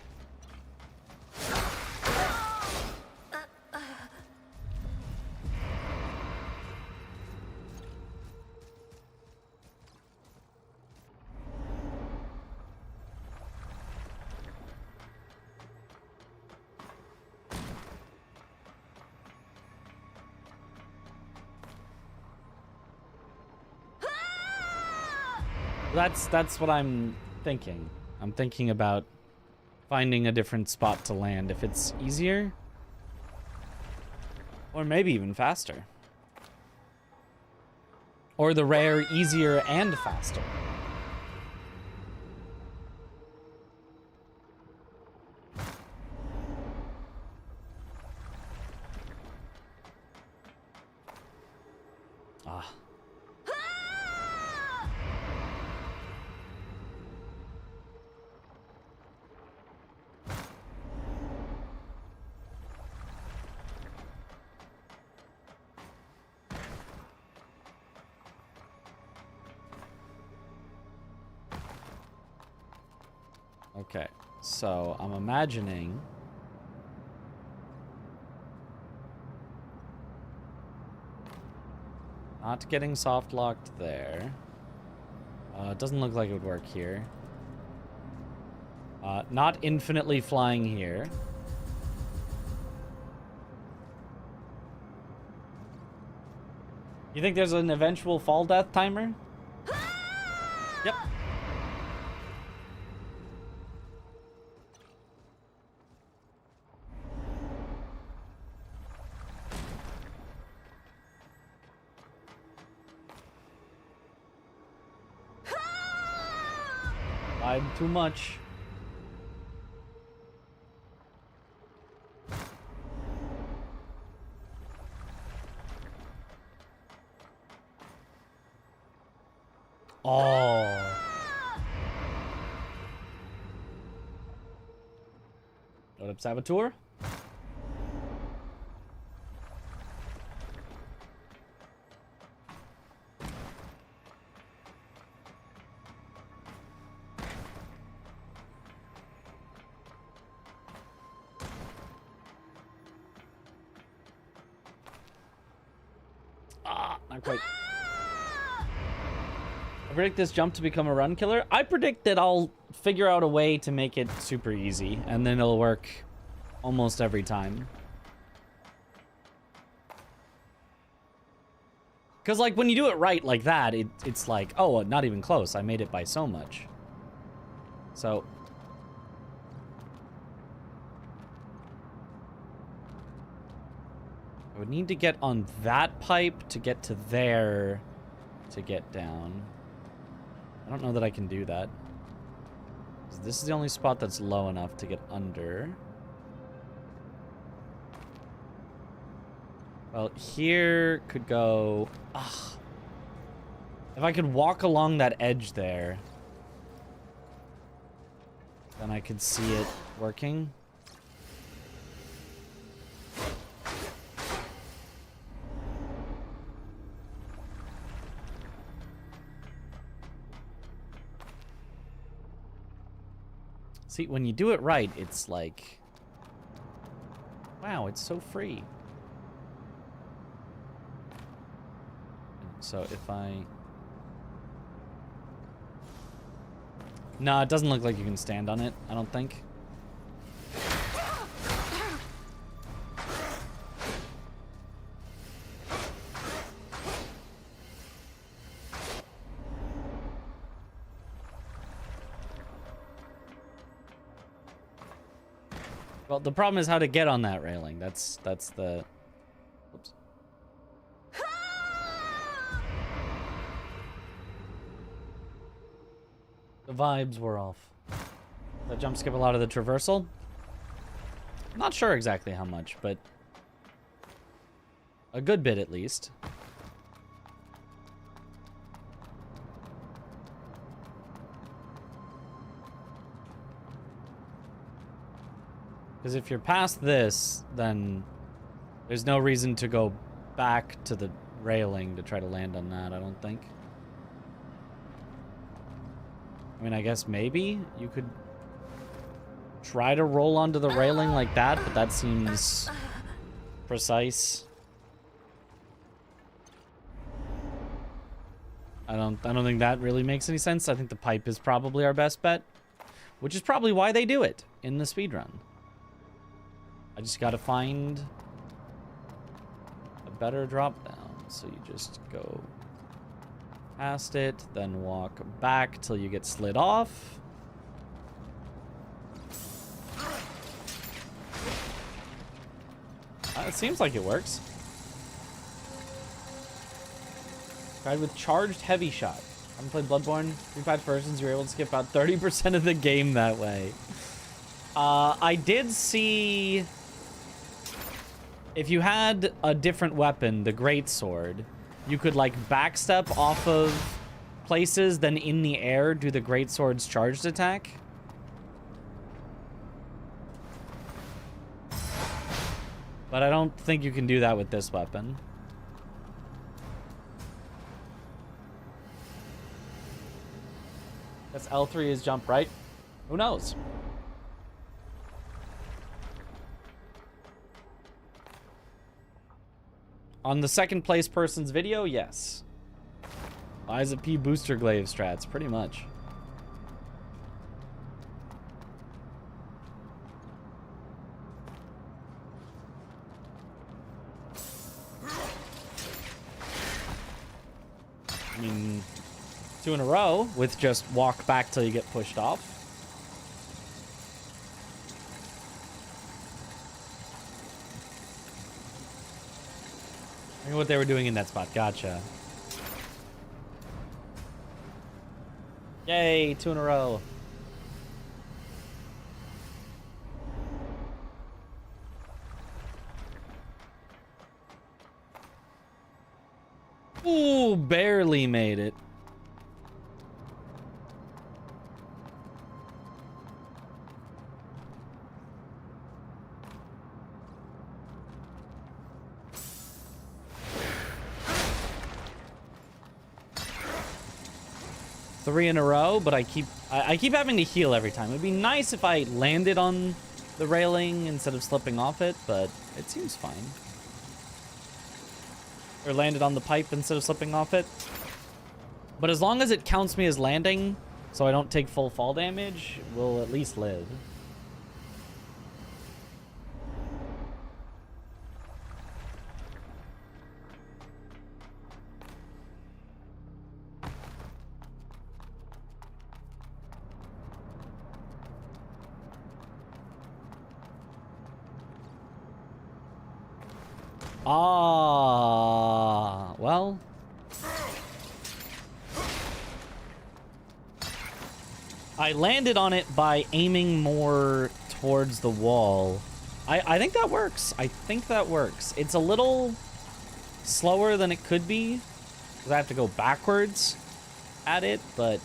That's what I'm thinking. I'm thinking about finding a different spot to land if it's easier. Or maybe even faster. Or the rare easier and faster. Ah. Okay, so I'm imagining not getting soft locked there. It doesn't look like it would work here. Not infinitely flying here. You think there's an eventual fall death timer? Yep. Lied too much. Oh. Load up Saboteur. Not quite. I predict this jump to become a run killer. I predict that I'll figure out a way to make it super easy, and then it'll work almost every time. Because, like, when you do it right like that, it's like, oh, not even close. I made it by so much. So... I would need to get on that pipe to get to there to get down. I don't know that I can do that. 'Cause this is the only spot that's low enough to get under. Well, here could go... Ugh. If I could walk along that edge there, then I could see it working. See, when you do it right, it's like... Wow, it's so free. So if I... No, it doesn't look like you can stand on it, I don't think. Well, the problem is how to get on that railing. That's the... Oops. The vibes were off. That jump skip a lot of the traversal? I'm not sure exactly how much, but a good bit at least. Because if you're past this, then there's no reason to go back to the railing to try to land on that, I don't think. I mean, I guess maybe you could try to roll onto the railing like that, but that seems precise. I don't think that really makes any sense. I think the pipe is probably our best bet, which is probably why they do it in the speedrun. I just gotta find a better drop down. So you just go past it, then walk back till you get slid off. It seems like it works. Tried with charged heavy shot. Haven't played Bloodborne. 3 patch versions, you're able to skip about 30% of the game that way. I did see... If you had a different weapon, the greatsword, you could like backstep off of places, then in the air do the greatsword's charged attack. But I don't think you can do that with this weapon. That's L3 is jump, right? Who knows? On the second place person's video, yes. Liza P booster glaive strats, pretty much. I mean, 2 in a row with just walk back till you get pushed off. I know what they were doing in that spot. Gotcha. Yay, 2 in a row. Ooh, barely made it. Three in a row, but I keep having to heal every time. It'd be nice if I landed on the railing instead of slipping off it, but it seems fine. Or landed on the pipe instead of slipping off it. But as long as it counts me as landing, so I don't take full fall damage, we'll at least live. Ah, well. I landed on it by aiming more towards the wall. I think that works. I think that works. It's a little slower than it could be, because I have to go backwards at it, but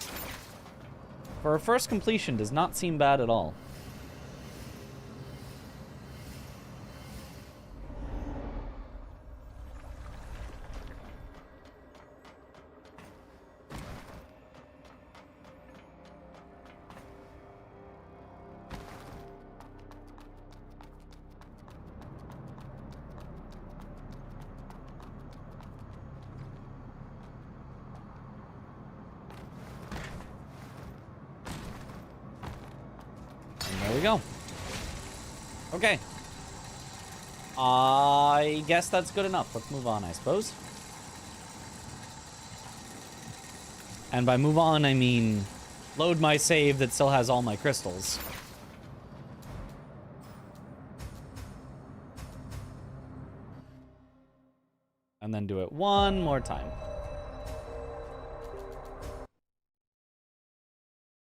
for a first completion, does not seem bad at all. There we go. Okay. I guess that's good enough. Let's move on, I suppose. And by move on, I mean load my save that still has all my crystals. And then do it one more time.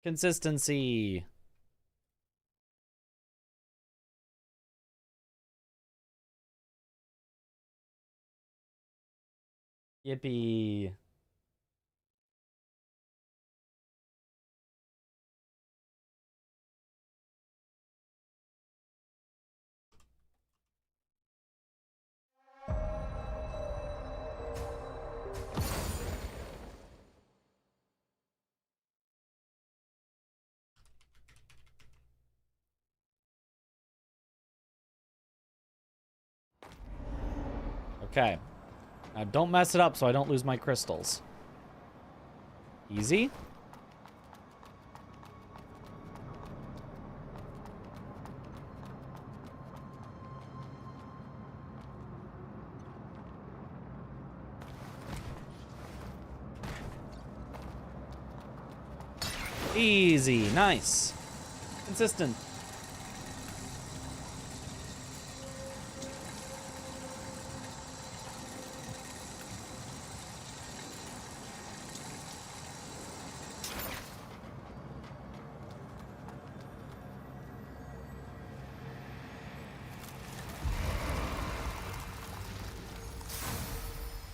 Consistency. Yippee. Okay. Now don't mess it up so I don't lose my crystals. Easy. Easy. Nice. Consistent.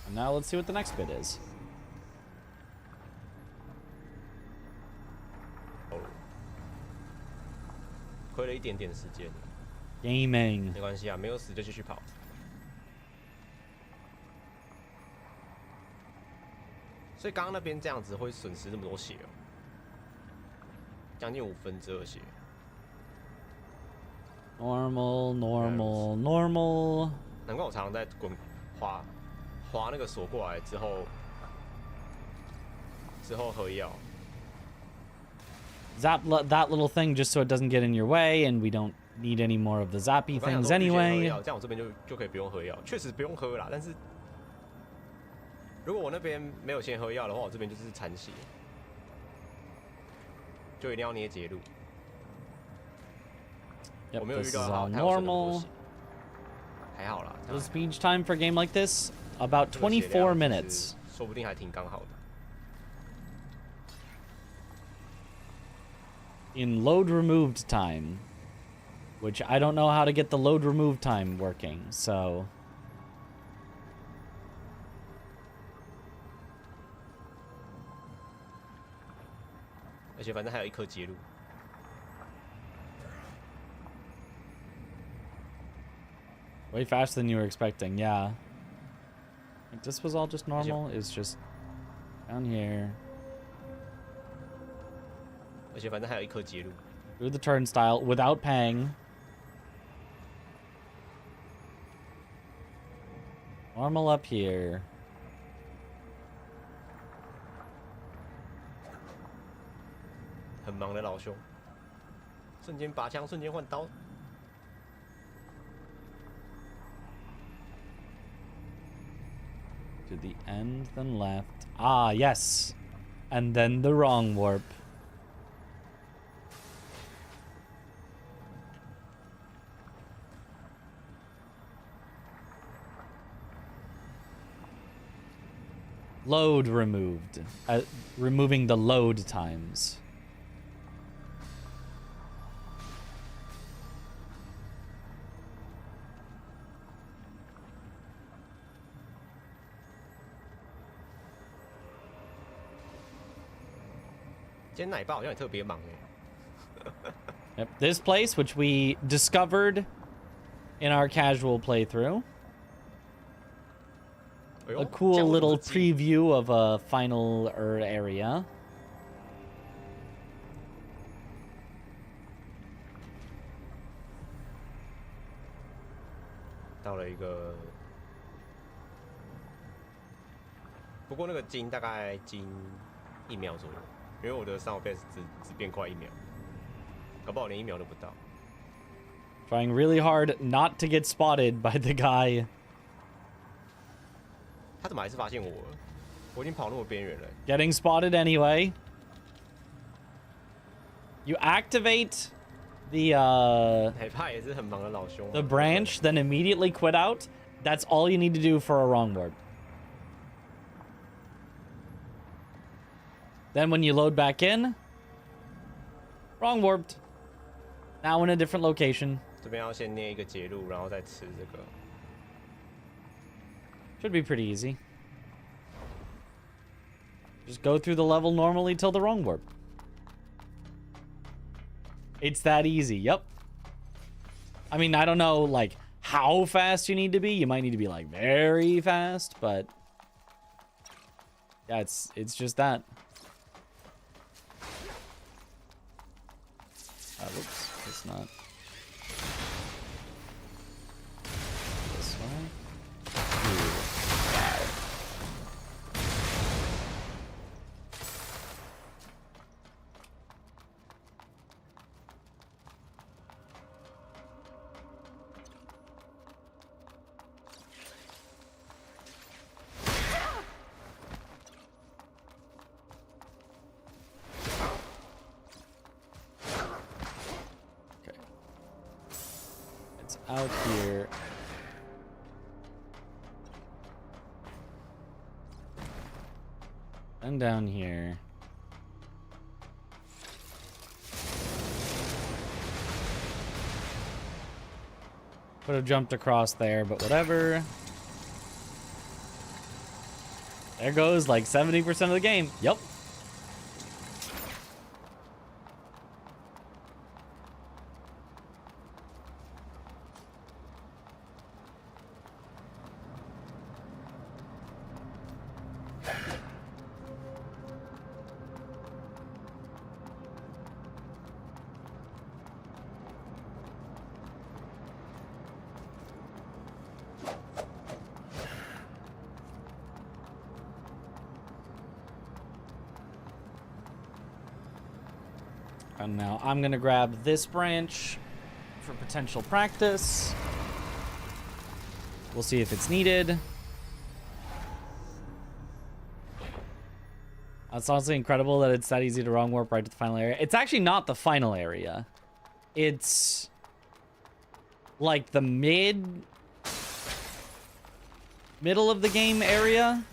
And now let's see what the next bit is.亏了一点点时间， Gaming. 没关系啊，没有死就继续跑。所以刚刚那边这样子会损失那么多血哦，将近2/5血。Normal, normal, normal. 难怪我常常在滑那个锁过来之后喝药。 Zap that little thing just so it doesn't get in your way, and we don't need any more of the zappy things anyway. 这样我这边就可以不用喝药，确实不用喝啦。但是如果我那边没有先喝药的话，我这边就是残血，就一定要捏截路。 Yep, 我没有 this 遇 is 到 all 它有剩那么多 normal. 血，还好啦。 The speech time for a game like this, about 24 minutes. 说不定还挺刚好的。 In load removed time, which I don't know how to get the load removed time working, so.而且反正还有一颗截路。 Way faster than you were expecting, yeah. Like, this was all just normal. It's just down here. 而且反正还有一颗截路。 Through the turnstile without paying. Normal up here. 很忙的老兄，瞬间拔枪，瞬间换刀。 To the end, then left. Ah, yes. And then the wrong warp. Load removed. Removing the load times. Yep, this place, which we discovered in our casual playthrough. A cool little preview of a final area. 到了一个，不过那个金大概金1秒左右，因为我的上手 pace 只变快1秒，搞不好连1秒都不到。Trying really hard not to get spotted by the guy. 他怎么还是发现我了？我已经跑那么边缘了。Getting spotted anyway. You activate the 他也是很忙的老兄。the branch, then immediately quit out. That's all you need to do for a wrong warp. Then when you load back in, wrong warped. Now in a different location. 这边要先捏一个截路，然后再吃这个。 Should be pretty easy. Just go through the level normally till the wrong warp. It's that easy. Yep. I mean, I don't know, like, how fast you need to be. You might need to be, like, very fast, but... yeah, it's just that. Whoops. It's not. This one. Out here. And down here. Could have jumped across there, but whatever. There goes like 70% of the game. Yep. And now I'm gonna grab this branch for potential practice. We'll see if it's needed. It's honestly incredible that it's that easy to wrong warp right to the final area. It's actually not the final area. It's like the middle of the game area.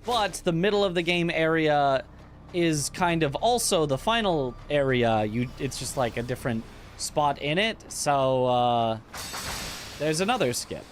But the middle of the game area is kind of also the final area. It's just like a different spot in it. So there's another skip.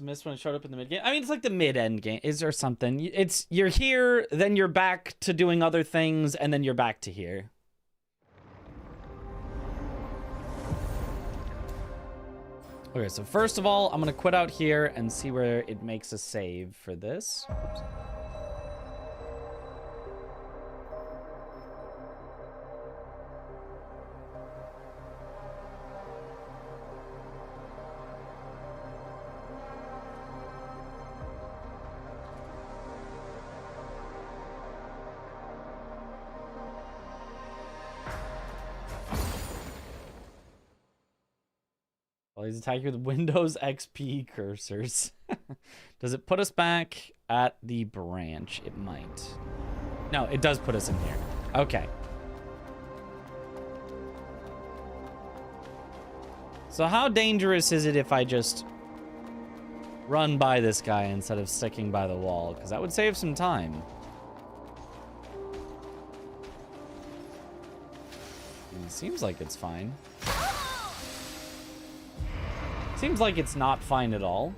Missed when it showed up in the mid game. I mean, it's like the mid end game. Is there something? It's you're here, then you're back to doing other things, and then you're back to here. Okay, so first of all, I'm gonna quit out here and see where it makes a save for this. Oops. Well, he's attacking with Windows XP cursors. Does it put us back at the branch? It might. No, it does put us in here. Okay. So how dangerous is it if I just run by this guy instead of sticking by the wall? Because that would save some time. It seems like it's fine. Seems like it's not fine at all.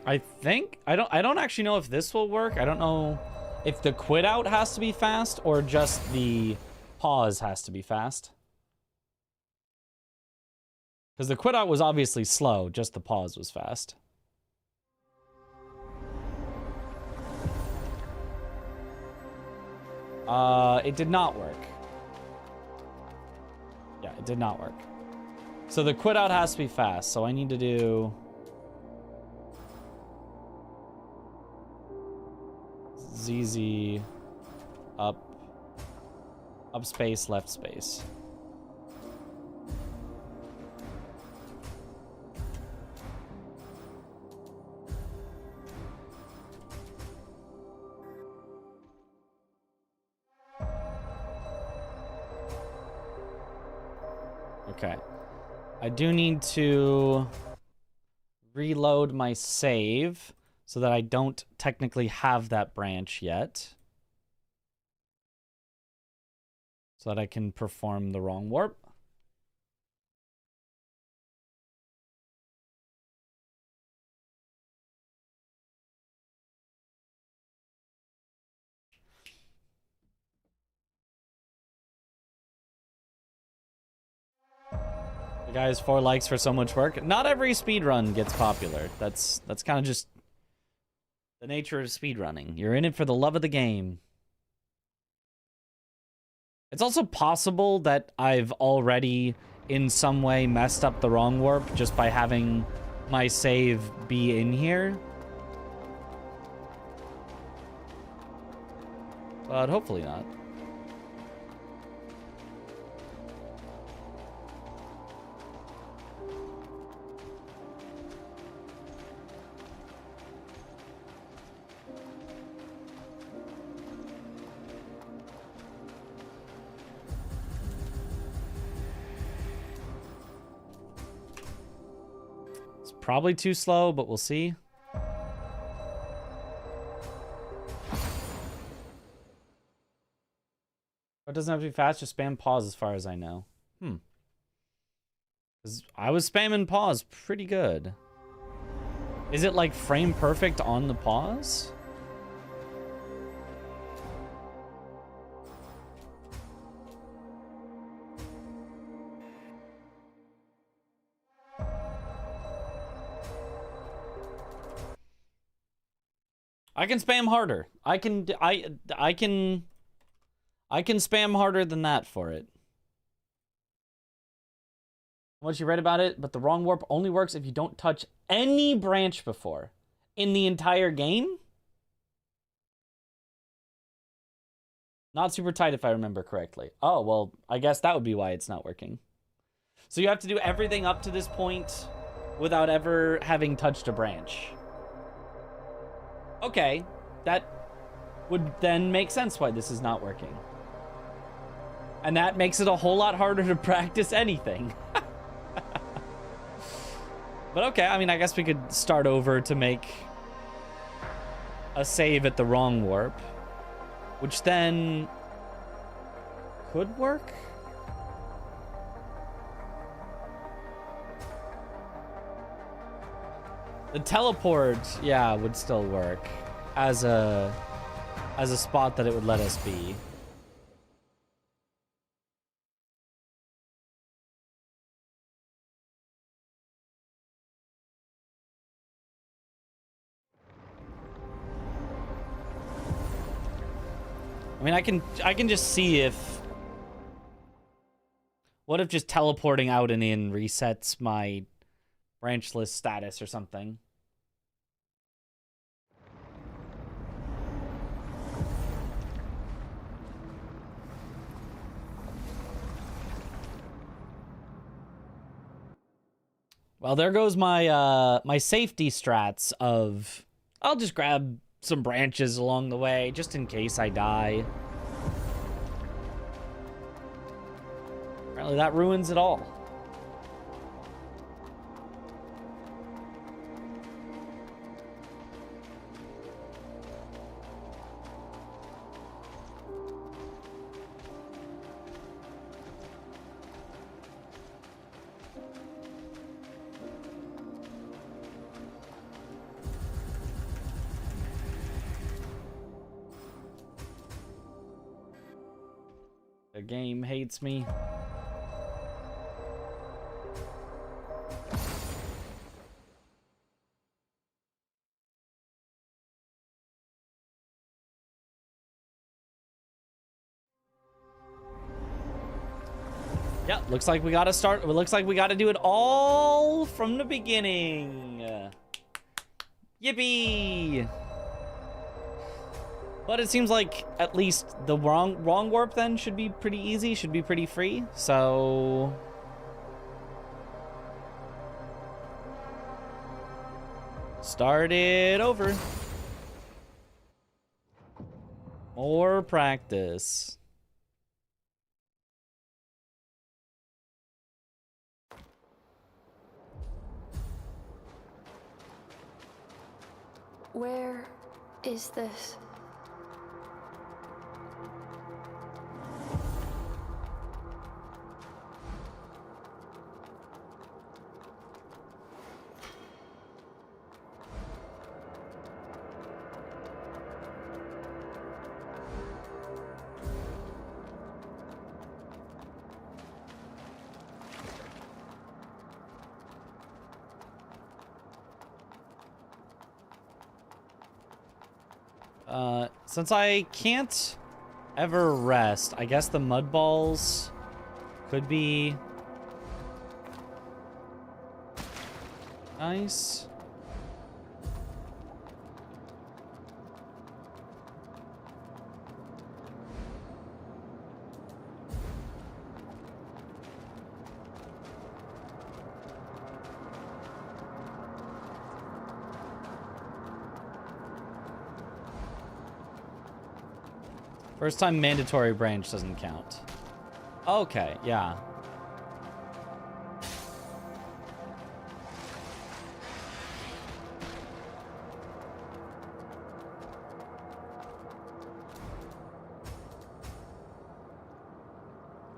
I think I don't actually know if this will work. I don't know if the quit out has to be fast or just the pause has to be fast. Because the quit out was obviously slow, just the pause was fast. It did not work. Yeah, it did not work. So the quit out has to be fast, so I need to do ZZ up space, left space. Okay. I do need to reload my save so that I don't technically have that branch yet. So that I can perform the wrong warp. The guys, 4 likes for so much work. Not every speedrun gets popular. That's kind of just the nature of speedrunning. You're in it for the love of the game. It's also possible that I've already in some way messed up the wrong warp just by having my save be in here. But hopefully not. Probably too slow, but we'll see. It doesn't have to be fast, just spam pause as far as I know. 'Cause I was spamming pause pretty good. Is it like frame perfect on the pause? I can spam harder. I can spam harder than that for it. Once you read about it, but the wrong warp only works if you don't touch any branch before in the entire game. Not super tight if I remember correctly. Oh, well, I guess that would be why it's not working. So you have to do everything up to this point without ever having touched a branch. Okay, that would then make sense why this is not working. And that makes it a whole lot harder to practice anything. But okay, I mean, I guess we could start over to make a save at the wrong warp, which then could work. The teleport, yeah, would still work as a as a spot that it would let us be. I mean, I can just see if... What if just teleporting out and in resets my branchless status or something? Well, there goes my my safety strats of I'll just grab some branches along the way just in case I die. Apparently that ruins it all. The game hates me. Yeah, looks like we gotta start. It looks like we gotta do it all from the beginning. Yippee! But it seems like at least the wrong warp then should be pretty easy, should be pretty free. So start it over. More practice. Where is this? Since I can't ever rest, I guess the mud balls could be nice. First time mandatory branch doesn't count. Okay, yeah.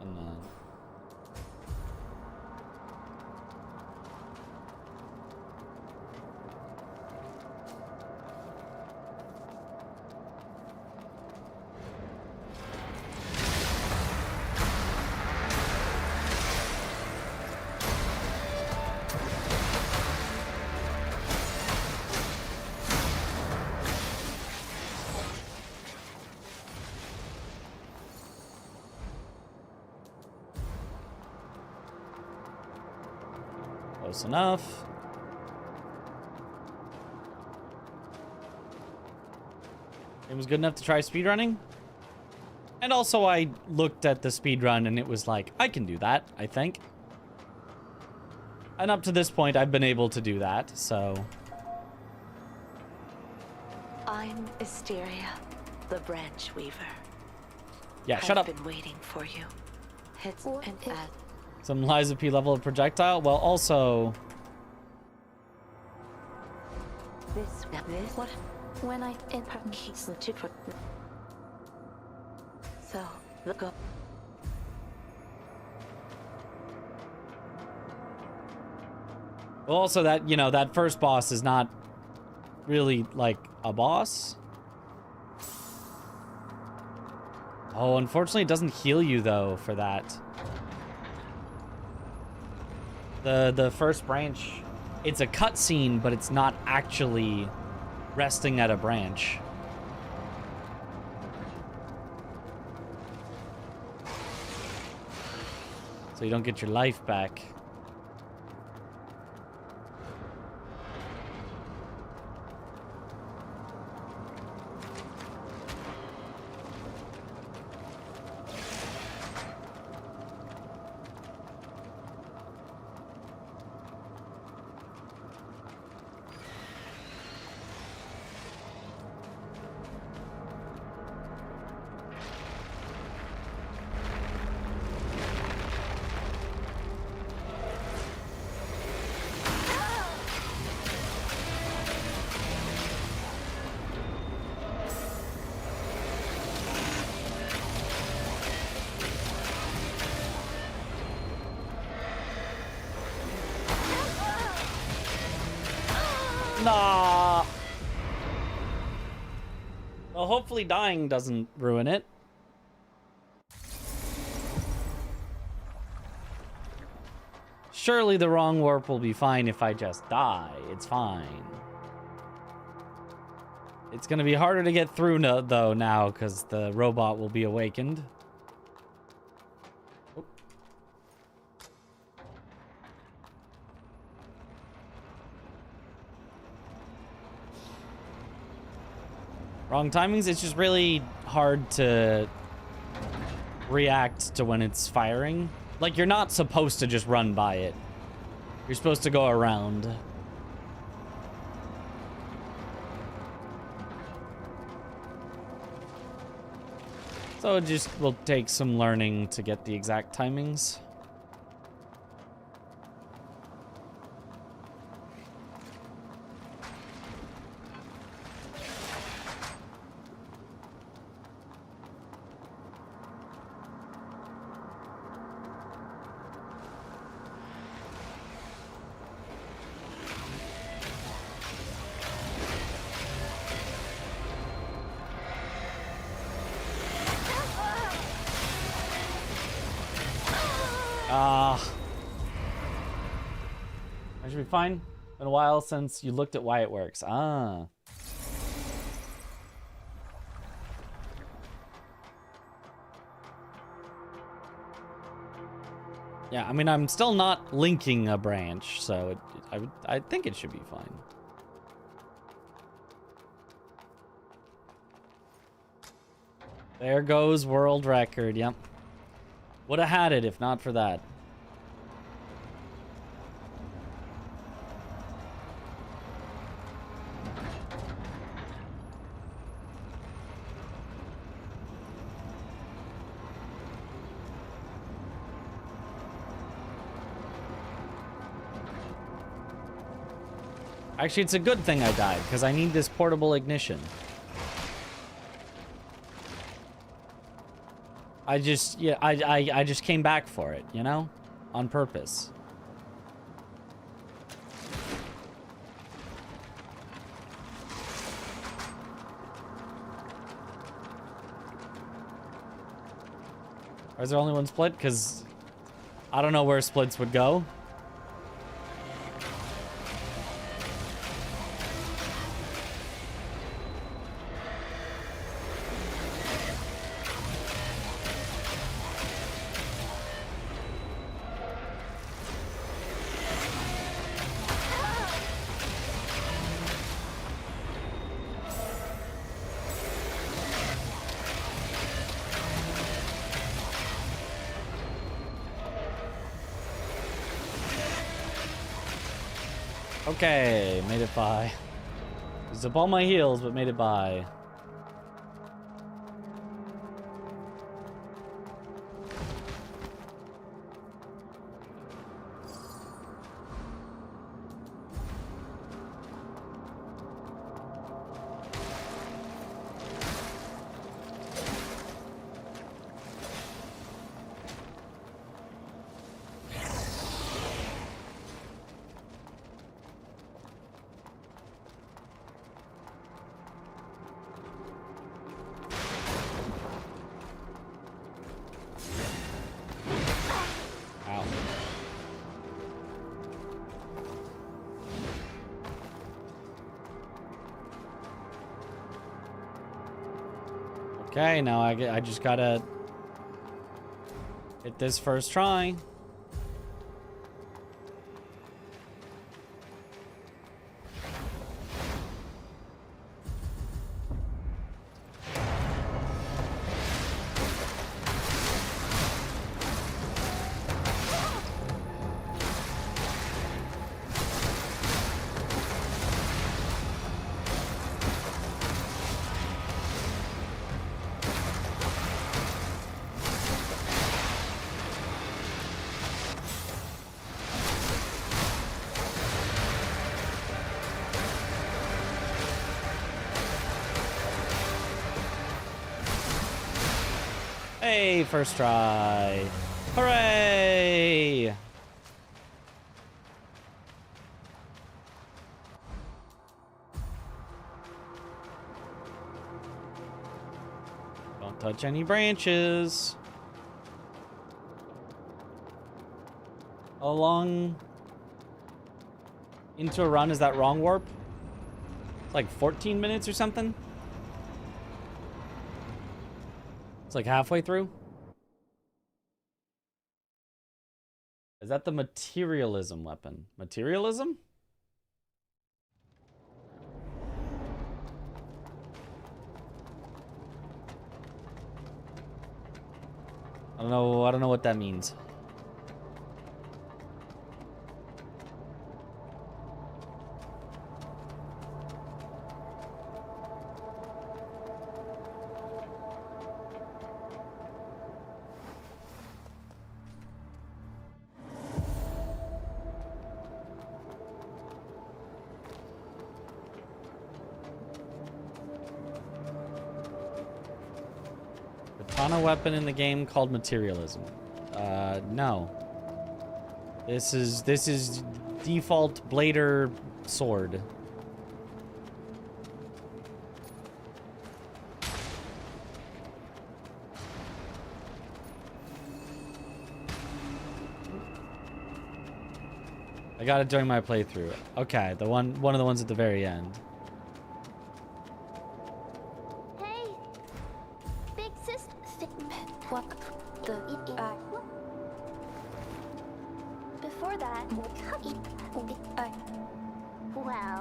And then... Close enough. It was good enough to try speedrunning. And also I looked at the speedrun and it was like, I can do that, I think. And up to this point, I've been able to do that, so... I'm Asteria, the branch weaver. Yeah, shut up. I've been waiting for you. It's What an if- ad. Some Liza P level of projectile. Well, also... This what? When I in So look up. Well, also that, you know, that first boss is not really, like, a boss. Oh, unfortunately, it doesn't heal you though for that. The first branch, it's a cutscene, but it's not actually resting at a branch. So you don't get your life back. Nah. Well, hopefully dying doesn't ruin it. Surely the wrong warp will be fine if I just die. It's fine. It's gonna be harder to get through though now because the robot will be awakened. Oh. Wrong timings. It's just really hard to react to when it's firing. Like, you're not supposed to just run by it. You're supposed to go around. So it just will take some learning to get the exact timings. I should be fine. Been a while since you looked at why it works. Ah. Yeah, I mean, I'm still not linking a branch, so I think it should be fine. There goes world record, yep. Would have had it if not for that. Actually, it's a good thing I died, because I need this portable ignition. I just came back for it, you know? On purpose. Or is there only one split? Because I don't know where splits would go. Okay, made it by. Was up on my heels, but made it by. Okay, now I just gotta hit this first try. Hey, first try. Hooray! Don't touch any branches. How long into a run is that wrong warp? It's like 14 minutes or something? It's like halfway through. Is that the materialism weapon? Materialism? I don't know what that means. Katana weapon in the game called materialism. No. This is default blader sword. I got it during my playthrough. Okay, one of the ones at the very end. Hey, big sister. What the? Before that, well,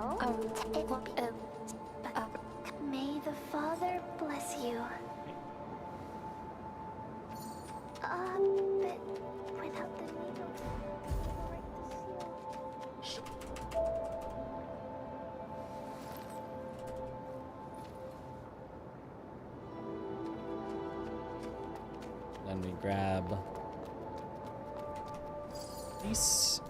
may the Father bless you. But without the need of break the seal. Then we grab these.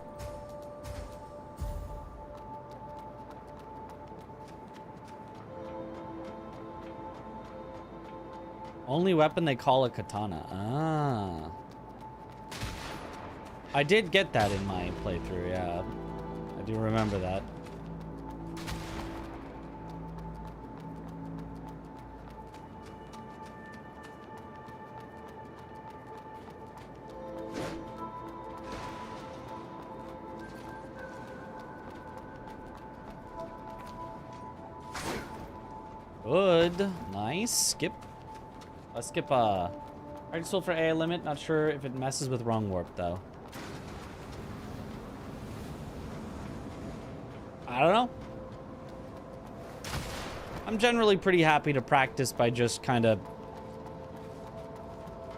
Only weapon they call a katana. Ah. I did get that in my playthrough, yeah. I do remember that. Good. Nice. Skip. Let's skip Target still for AI limit. Not sure if it messes with wrong warp though. I don't know. I'm generally pretty happy to practice by just kind of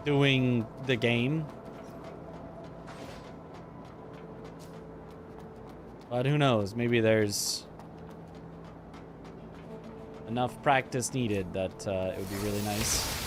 doing the game. But who knows? Maybe there's enough practice needed that it would be really nice.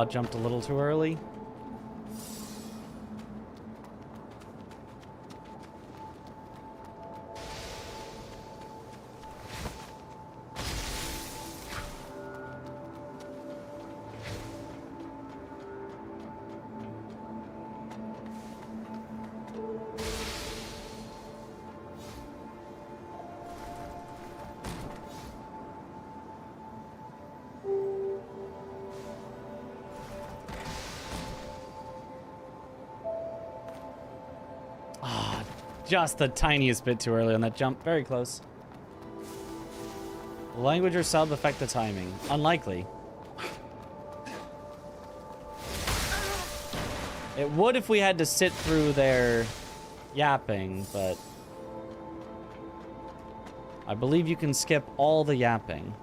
Jumped a little too early. Ah, just the tiniest bit too early on that jump. Very close. Will language or sub affect the timing? Unlikely. It would if we had to sit through their yapping, but I believe you can skip all the yapping.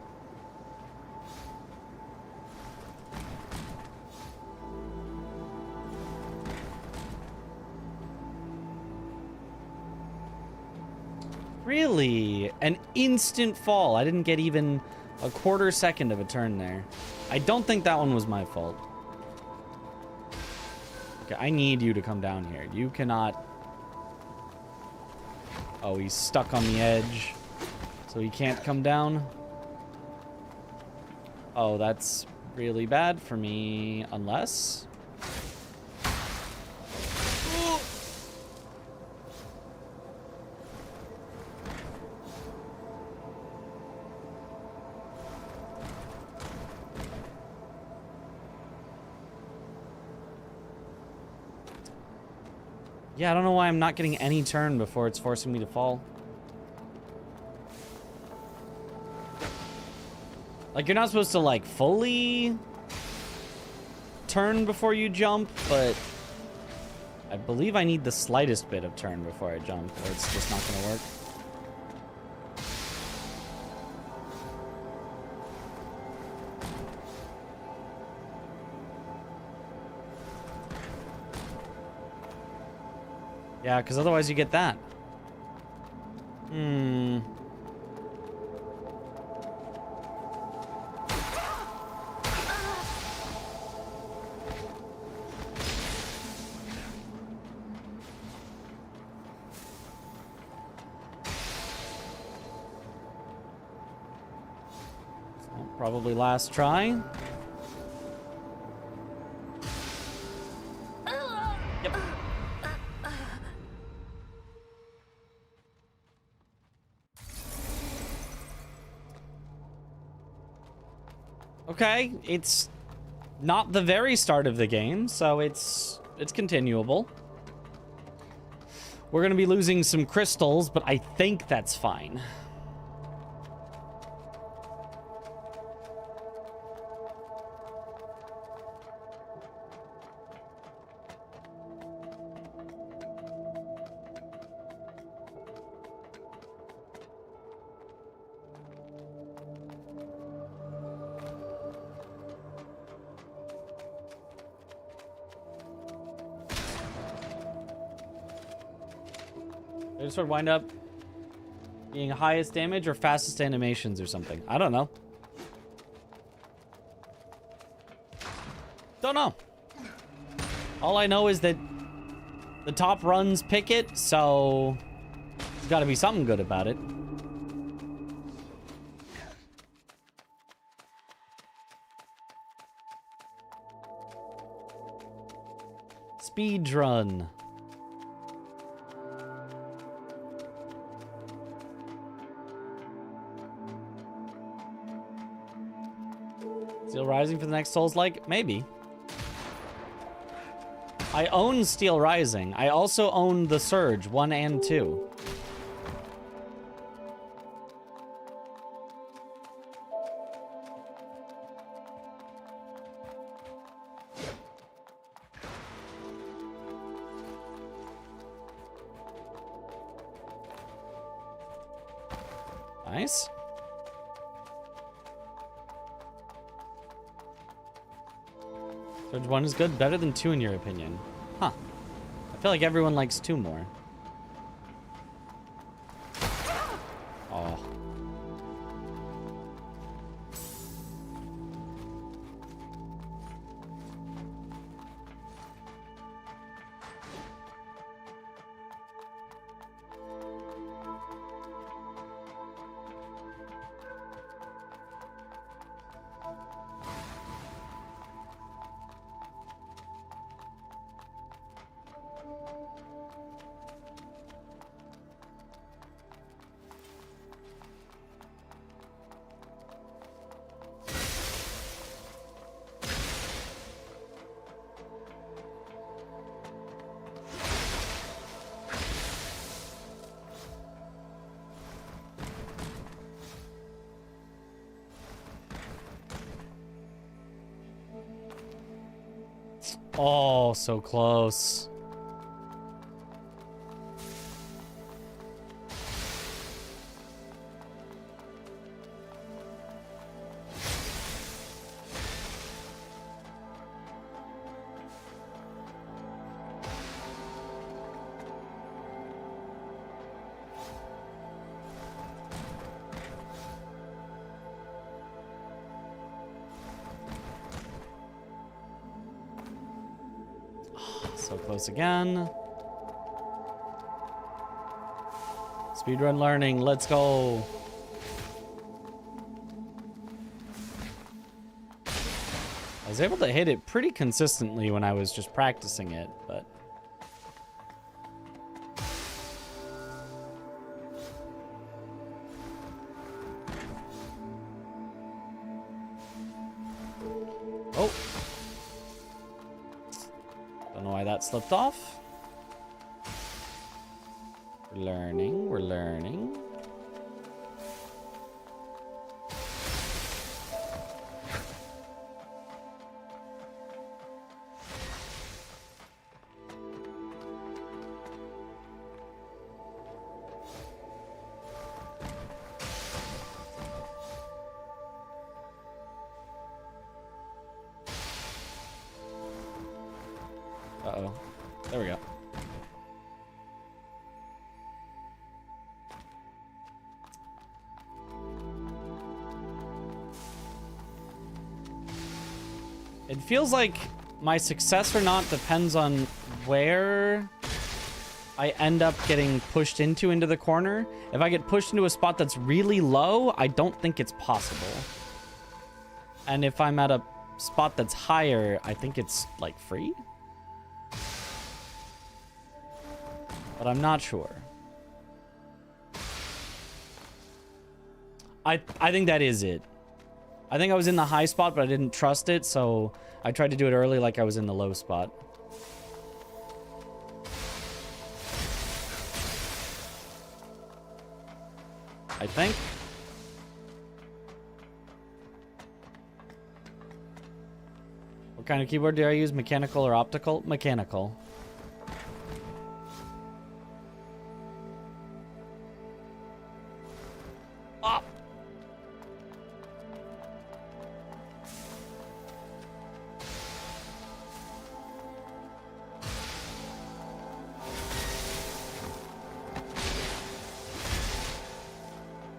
Really? An instant fall. I didn't get even a quarter second of a turn there. I don't think that one was my fault. Okay, I need you to come down here. You cannot... Oh, he's stuck on the edge, so he can't come down. Oh, that's really bad for me, unless... Yeah, I don't know why I'm not getting any turn before it's forcing me to fall. Like, you're not supposed to, like, fully turn before you jump, but I believe I need the slightest bit of turn before I jump, or it's just not gonna work. Yeah, because otherwise you get that. Hmm. Well, probably last try. Yep. Okay, it's not the very start of the game, so it's continuable. We're gonna be losing some crystals, but I think that's fine. This would wind up being highest damage or fastest animations or something. I don't know. Don't know. All I know is that the top runs pick it, so there's got to be something good about it. Speedrun. Steel Rising for the next Souls-like? Maybe. I own Steel Rising. I also own The Surge 1 and 2. Nice. Surge 1 is good, better than 2 in your opinion. Huh. I feel like everyone likes 2 more. Oh. Oh, so close. So close again. Speedrun learning, let's go. I was able to hit it pretty consistently when I was just practicing it, but... Oh. Don't know why that slipped off. We're learning, we're learning. Uh-oh. There we go. It feels like my success or not depends on where I end up getting pushed into the corner. If I get pushed into a spot that's really low, I don't think it's possible. And if I'm at a spot that's higher, I think it's like free. But I'm not sure. I think that is it. I think I was in the high spot, but I didn't trust it, so I tried to do it early like I was in the low spot. I think. What kind of keyboard do I use? Mechanical or optical? Mechanical. Ah!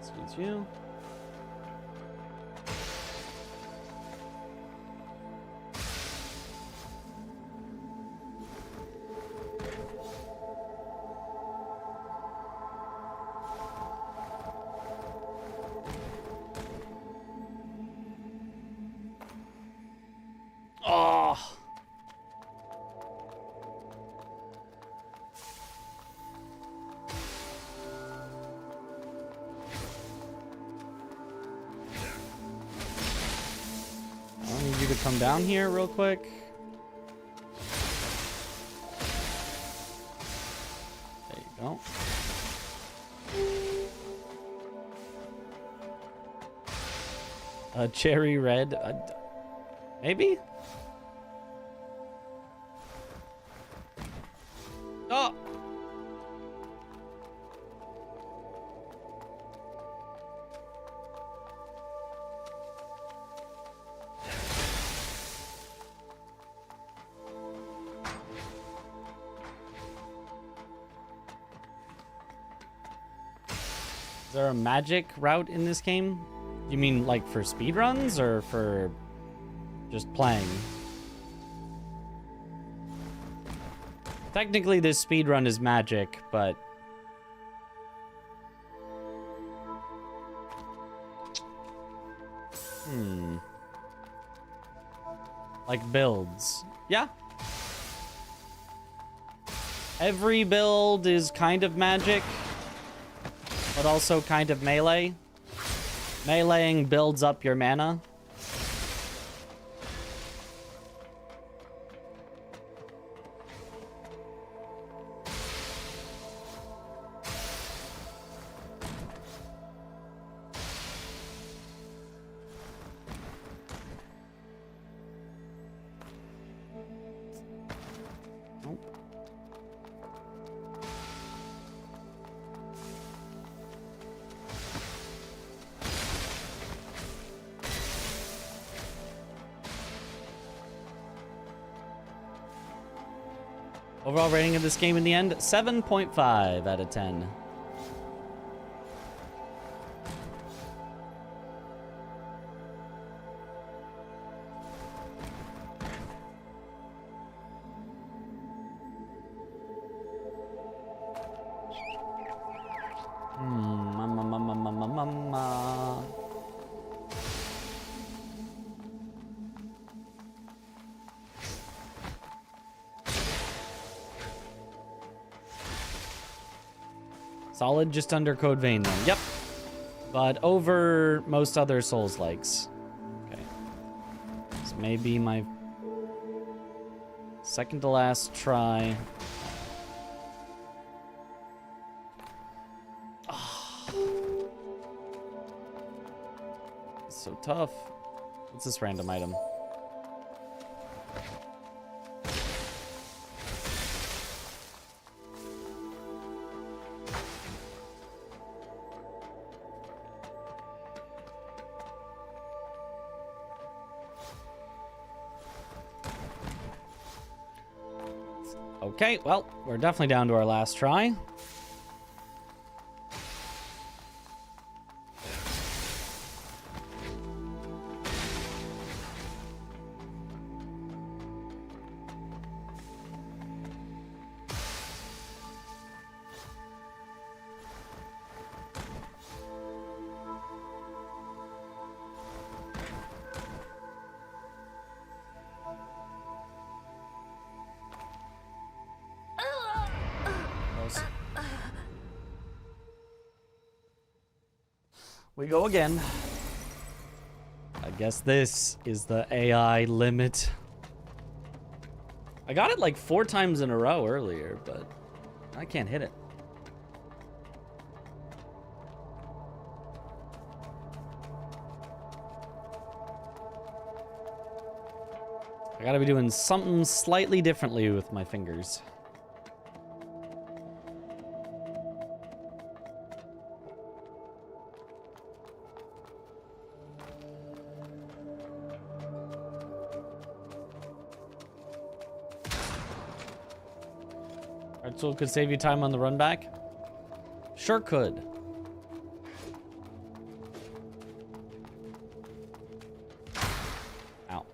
Excuse you. Oh. I need you to come down here real quick. There you go. Cherry red. Maybe? Oh! Is there a magic route in this game? You mean like for speedruns or for just playing? Technically this speedrun is magic, but... Like builds. Yeah. Every build is kind of magic, but also kind of melee. Meleeing builds up your mana. Overall rating of this game in the end, 7.5 out of 10. Mama. Solid, just under Code Vein then. Yep. But over most other Souls likes. Okay. This may be my second to last try. It's so tough. What's this random item? Okay, well, we're definitely down to our last try. We go again. I guess this is the AI limit. I got it like 4 times in a row earlier, but I can't hit it. I gotta be doing something slightly differently with my fingers. Red Soul could save you time on the run back? Sure could. Ow.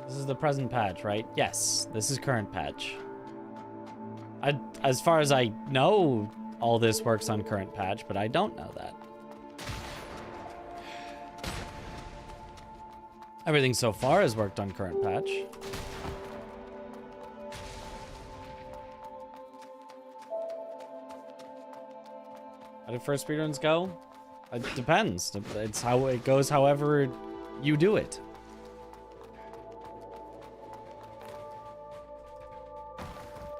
This is the present patch, right? Yes, this is current patch. As far as I know, all this works on current patch, but I don't know that. Everything so far has worked on current patch. How did first speedruns go? It depends. It's how it goes however you do it.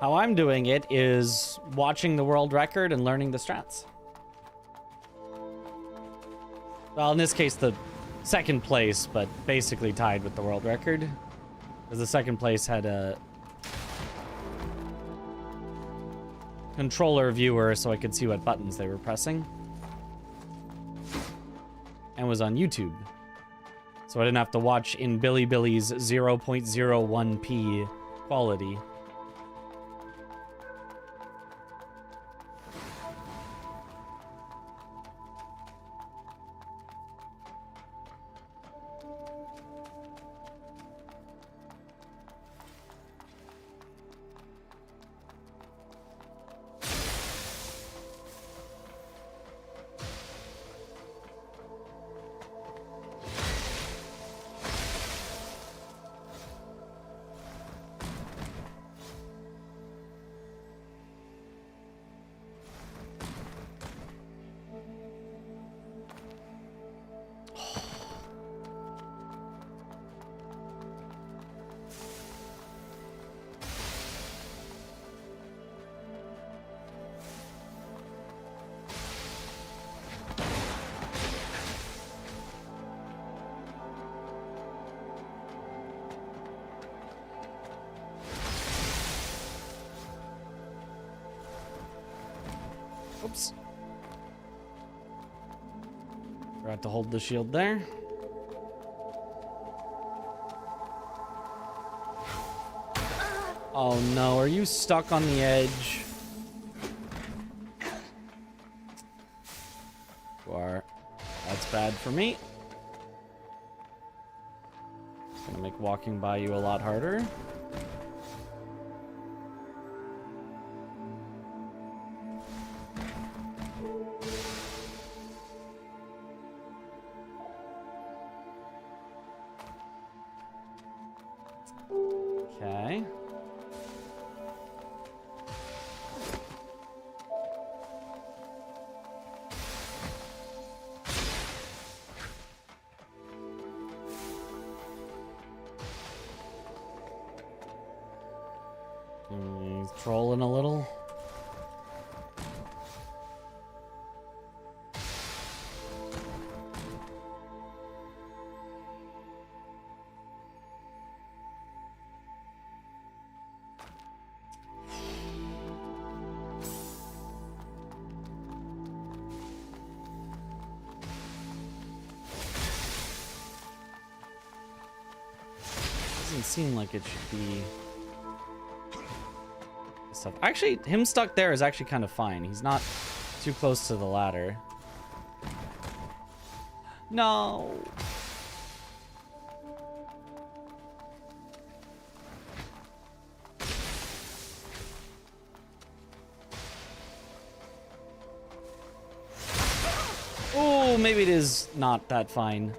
How I'm doing it is watching the world record and learning the strats. Well, in this case, the second place, but basically tied with the world record. Because the second place had a controller viewer so I could see what buttons they were pressing. And was on YouTube. So I didn't have to watch in Billy's 0.01p quality. Oops. Forgot to hold the shield there. Oh no, are you stuck on the edge? You are. That's bad for me. It's gonna make walking by you a lot harder. Okay. He's trolling a little. Doesn't seem like it should be stuff. Actually, him stuck there is actually kind of fine. He's not too close to the ladder. No. Oh, maybe it is not that fine.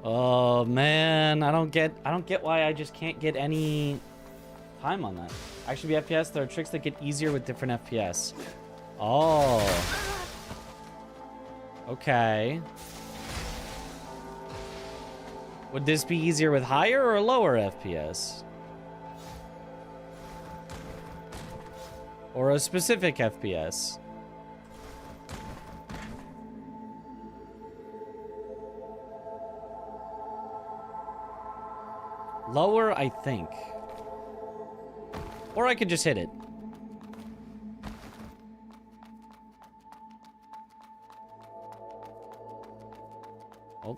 Oh man, I don't get why I just can't get any time on that. Actually, FPS, there are tricks that get easier with different FPS. Oh. Okay. Would this be easier with higher or lower FPS? Or a specific FPS? Lower, I think. Or I could just hit it. Oh.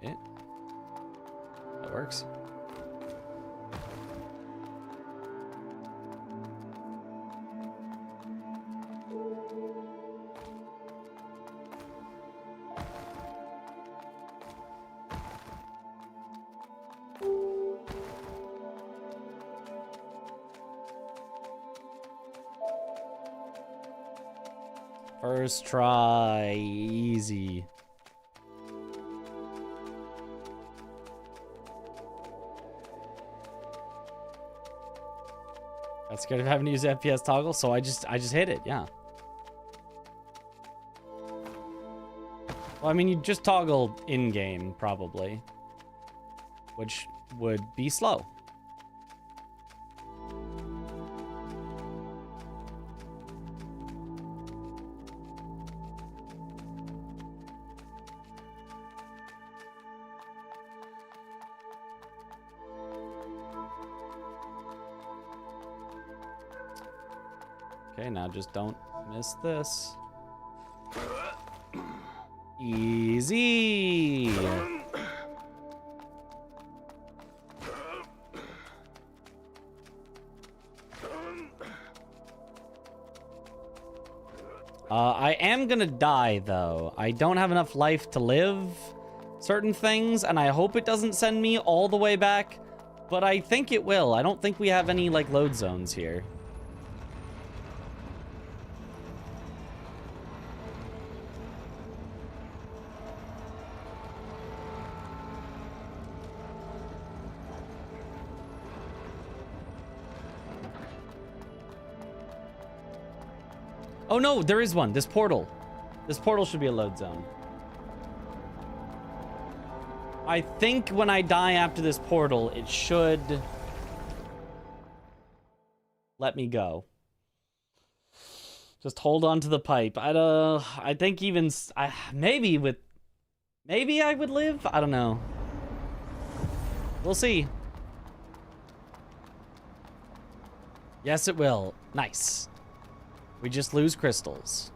It. That works. First try, easy. Got scared of having to use FPS toggle, so I just hit it, yeah. Well, I mean, you just toggle in-game, probably. Which would be slow. Okay, now just don't miss this. Easy. I am gonna die, though. I don't have enough life to live certain things, and I hope it doesn't send me all the way back, but I think it will. I don't think we have any, like, load zones here. Oh no, there is one. This portal. This portal should be a load zone. I think when I die after this portal, it should let me go. Just hold on to the pipe. I think even maybe I would live. I don't know. We'll see. Yes, it will. Nice. We just lose crystals.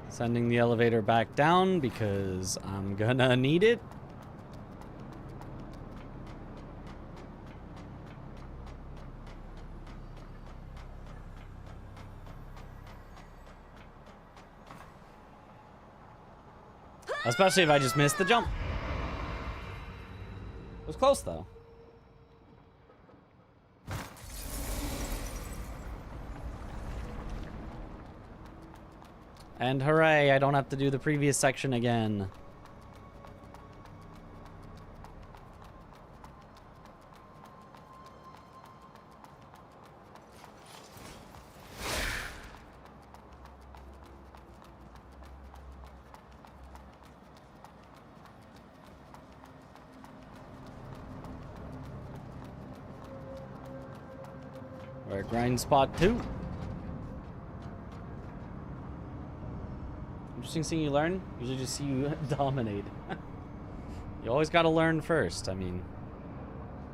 Sending the elevator back down because I'm gonna need it. Especially if I just missed the jump. It was close though. And hooray, I don't have to do the previous section again. We're at grind spot 2. Interesting seeing you learn. Usually just see you dominate. You always gotta learn first. I mean,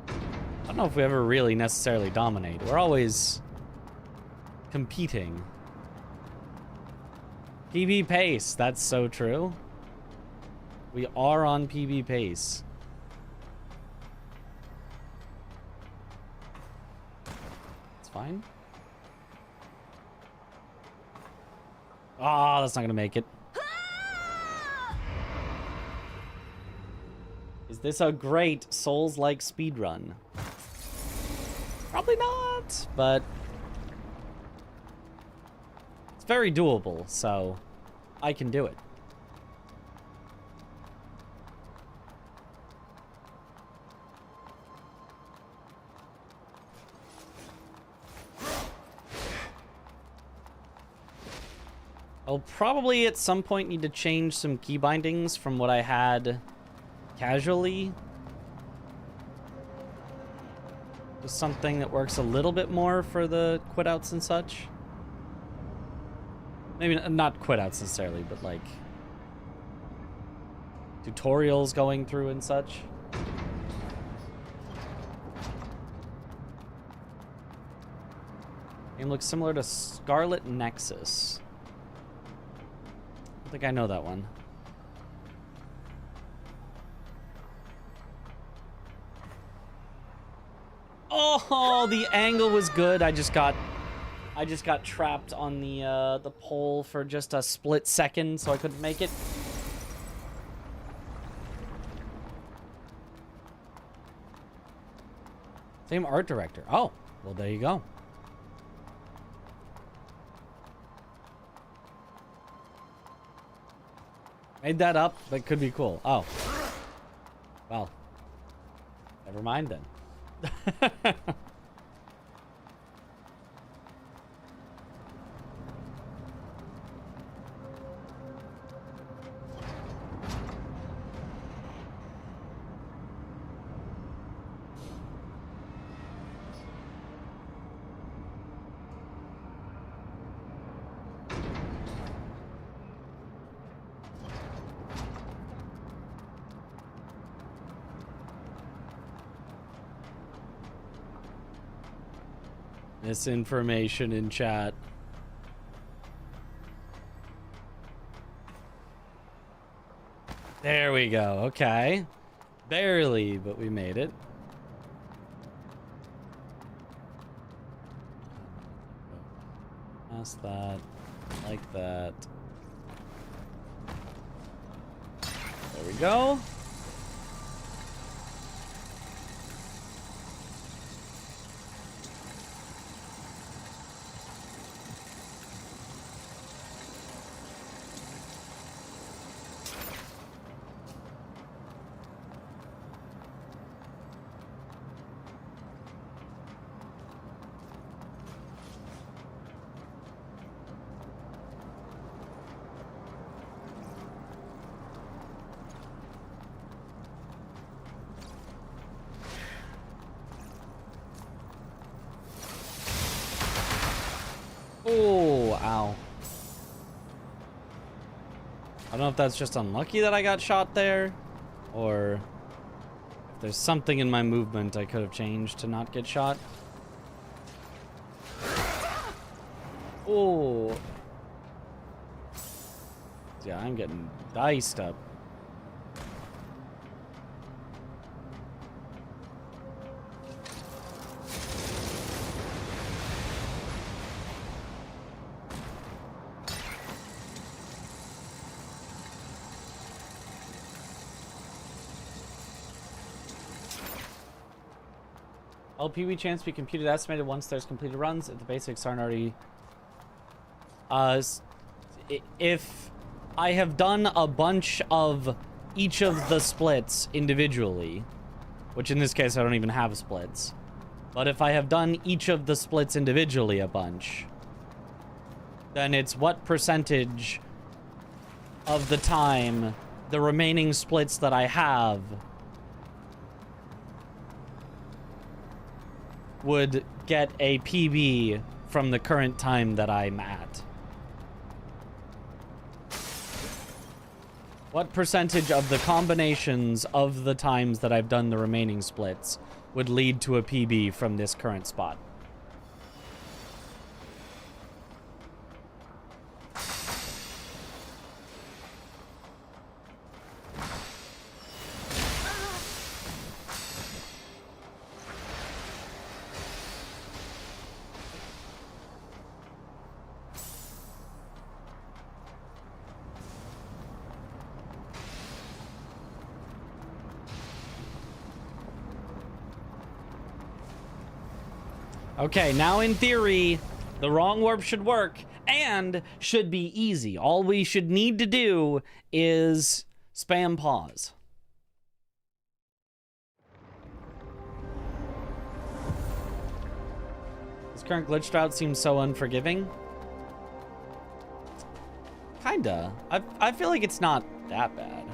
I don't know if we ever really necessarily dominate. We're always competing. PB pace. That's so true. We are on PB pace. It's fine. Ah, that's not gonna make it. Is this a great Souls-like speedrun? Probably not, but it's very doable, so I can do it. I'll probably at some point need to change some key bindings from what I had casually. Just something that works a little bit more for the quit outs and such. Maybe not quit outs necessarily, but like tutorials going through and such. Game looks similar to Scarlet Nexus. I don't think I know that one. Oh, the angle was good. I just got trapped on the pole for just a split second, so I couldn't make it. Same art director. Oh, well, there you go. Made that up. That could be cool. Oh. Well. Never mind then. Misinformation in chat. There we go. Okay. Barely, but we made it. Past that. Like that. There we go. don't know if that's just unlucky that I got shot there, or if there's something in my movement I could have changed to not get shot. Oh. Yeah, I'm getting diced up. LPV chance to be computed estimated once there's completed runs if the basics aren't already. If I have done a bunch of each of the splits individually, which in this case I don't even have splits, but if I have done each of the splits individually a bunch, then it's what percentage of the time the remaining splits that I have would get a PB from the current time that I'm at. What percentage of the combinations of the times that I've done the remaining splits would lead to a PB from this current spot? Okay, now in theory, the wrong warp should work and should be easy. All we should need to do is spam pause. This current glitch route seems so unforgiving. Kinda. I feel like it's not that bad.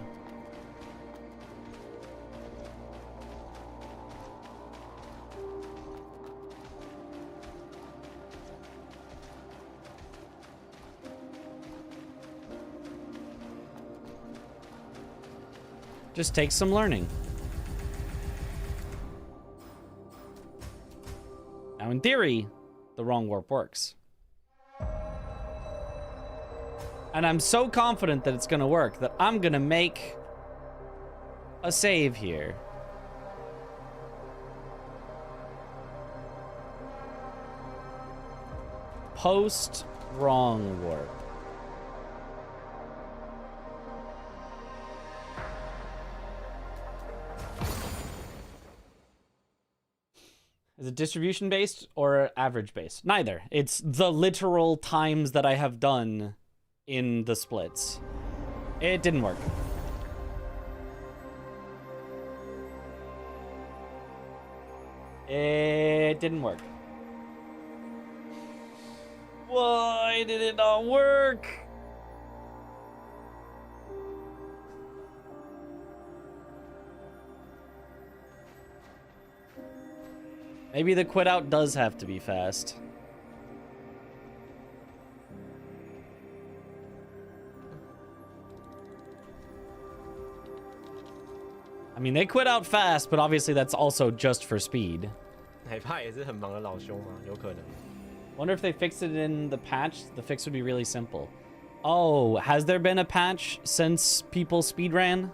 Just takes some learning. Now, in theory, the wrong warp works. And I'm so confident that it's gonna work that I'm gonna make a save here. Post wrong warp. Is it distribution based or average based? Neither. It's the literal times that I have done in the splits. It didn't work. It didn't work. Why did it not work? Maybe the quit out does have to be fast. I mean, they quit out fast, but obviously that's also just for speed. 哪怕也是很忙的老兄吗？有可能。 Wonder if they fixed it in the patch. The fix would be really simple. Oh, has there been a patch since people speedran?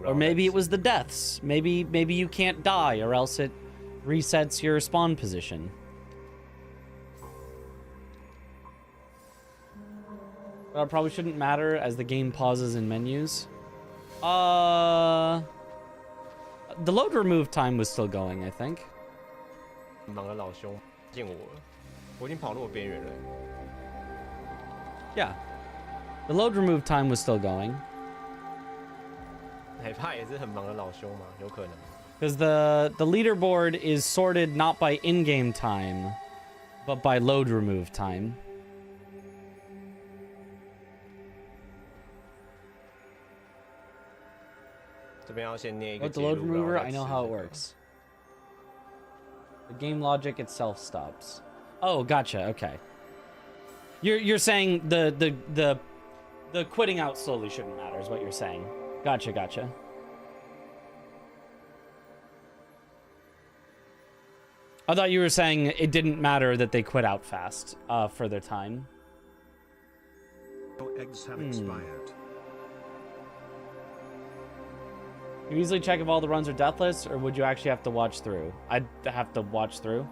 Or maybe it was the deaths. Maybe you can't die, or else it resets your spawn position. But it probably shouldn't matter as the game pauses in menus. The load remove time was still going, I think. 忙的老兄见我了，我已经跑入我边缘了。 Yeah. The load remove time was still going. 哪怕也是很忙的老兄吗？有可能。 Because the leaderboard is sorted not by in-game time, but by load remove time. 这边要先捏一个 With the 截 load 录，然后 remover, 再 I know 吃 how 这 it 个 works. The game logic itself stops. Oh, gotcha. Okay. You're saying the quitting out slowly shouldn't matter is what you're saying. Gotcha, gotcha. I thought you were saying it didn't matter that they quit out fast for their time. Your eggs have expired. You easily check if all the runs are deathless, or would you actually have to watch through? I'd have to watch through.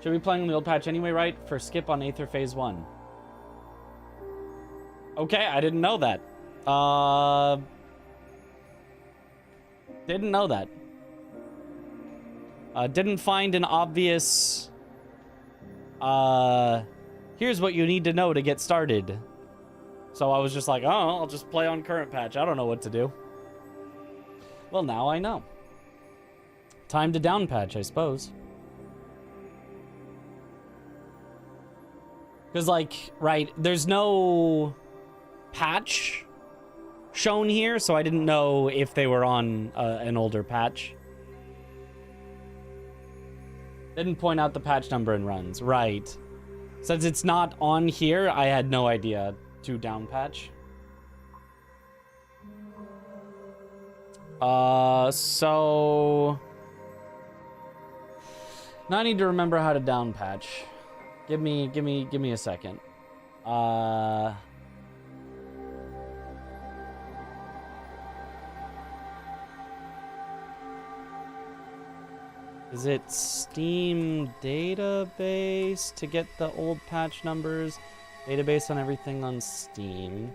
Should we be playing on the old patch anyway, right? For skip on Aether Phase 1. Okay, I didn't know that. Didn't know that. Didn't find an obvious... here's what you need to know to get started. So I was just like, oh, I'll just play on current patch. I don't know what to do. Well, now I know. Time to down patch, I suppose. Because, like, right, there's no patch shown here, so I didn't know if they were on an older patch. Didn't point out the patch number and runs. Right. Since it's not on here, I had no idea to down patch. So... now I need to remember how to down patch. Give me a second. Is it Steam database to get the old patch numbers? Database on everything on Steam.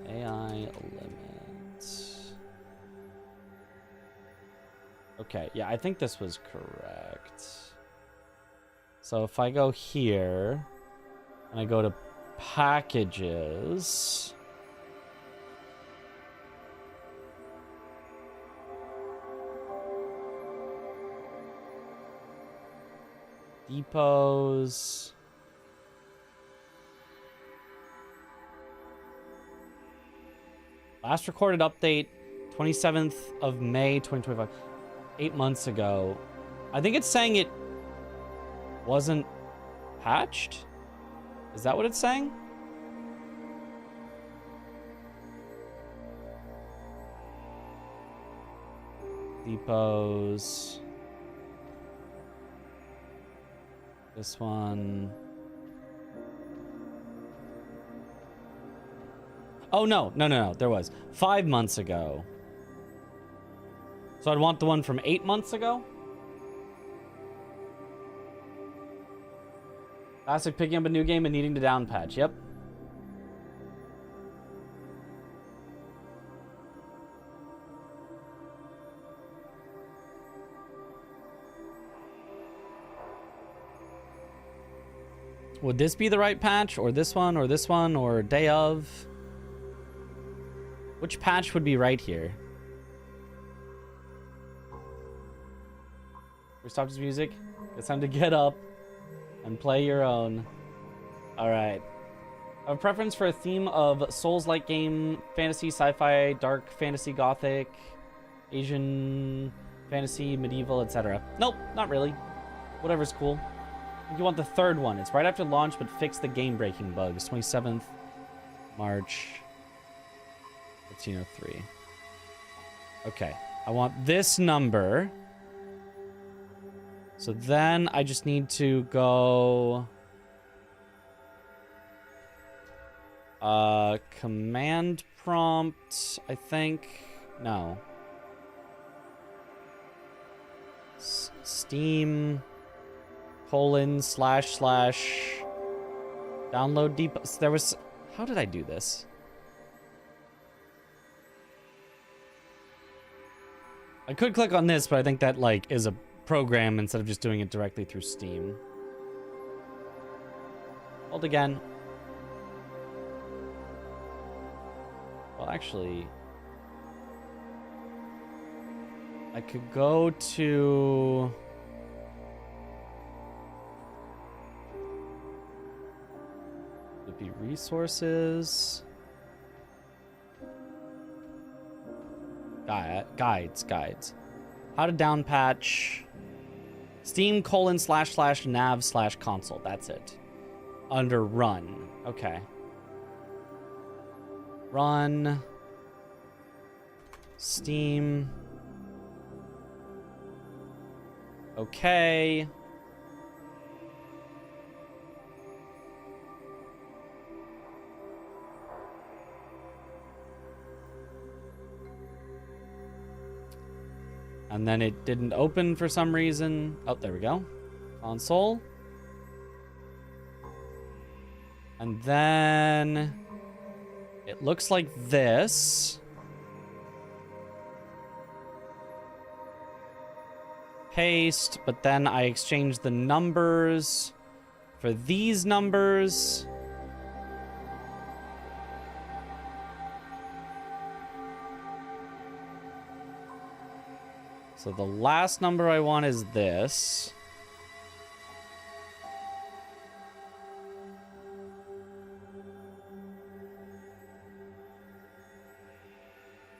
AI limit. Okay, yeah, I think this was correct. So if I go here, and I go to packages... depots... last recorded update, 27th of May, 2025. 8 months ago. I think it's saying it wasn't patched? Is that what it's saying? Depots. This one. Oh, no. There was. 5 months ago. So I'd want the one from 8 months ago? Classic picking up a new game and needing to down patch. Yep. Would this be the right patch? Or this one? Or this one? Or day of? Which patch would be right here? We stopped his music. It's time to get up and play your own. Alright. I have a preference for a theme of Souls-like game, fantasy, sci-fi, dark fantasy, gothic, Asian fantasy, medieval, etc. Nope, not really. Whatever's cool. You want the third one. It's right after launch, but fix the game-breaking bugs. 27th March 1503. Okay. I want this number. So then I just need to go... command prompt, I think. No. Steam... colon / download depot. There was... how did I do this? I could click on this, but I think that, like, is a program instead of just doing it directly through Steam. Hold again. Well, actually... I could go to... would be resources... guides. How to down patch. Steam ://nav/console. That's it. Under run. Okay. Run. Steam. Okay. And then it didn't open for some reason. Oh, there we go. Console. And then it looks like this. Paste, but then I exchanged the numbers for these numbers. So the last number I want is this.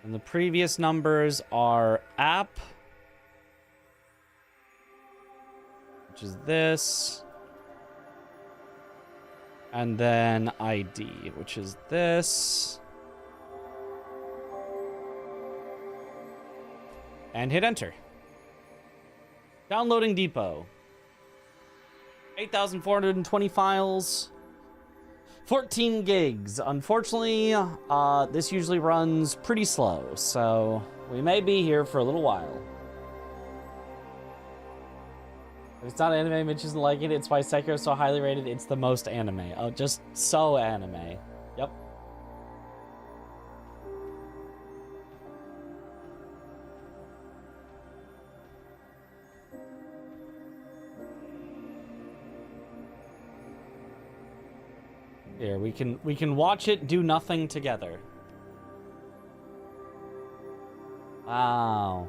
And the previous numbers are app, which is this. And then ID, which is this. And hit enter. Downloading depot. 8,420 files. 14 gigs. Unfortunately, this usually runs pretty slow, so we may be here for a little while. If it's not anime, Mitch isn't like it. It's why Sekiro is so highly rated. It's the most anime. Oh, just so anime. Yep. Here, we can watch it do nothing together. Wow.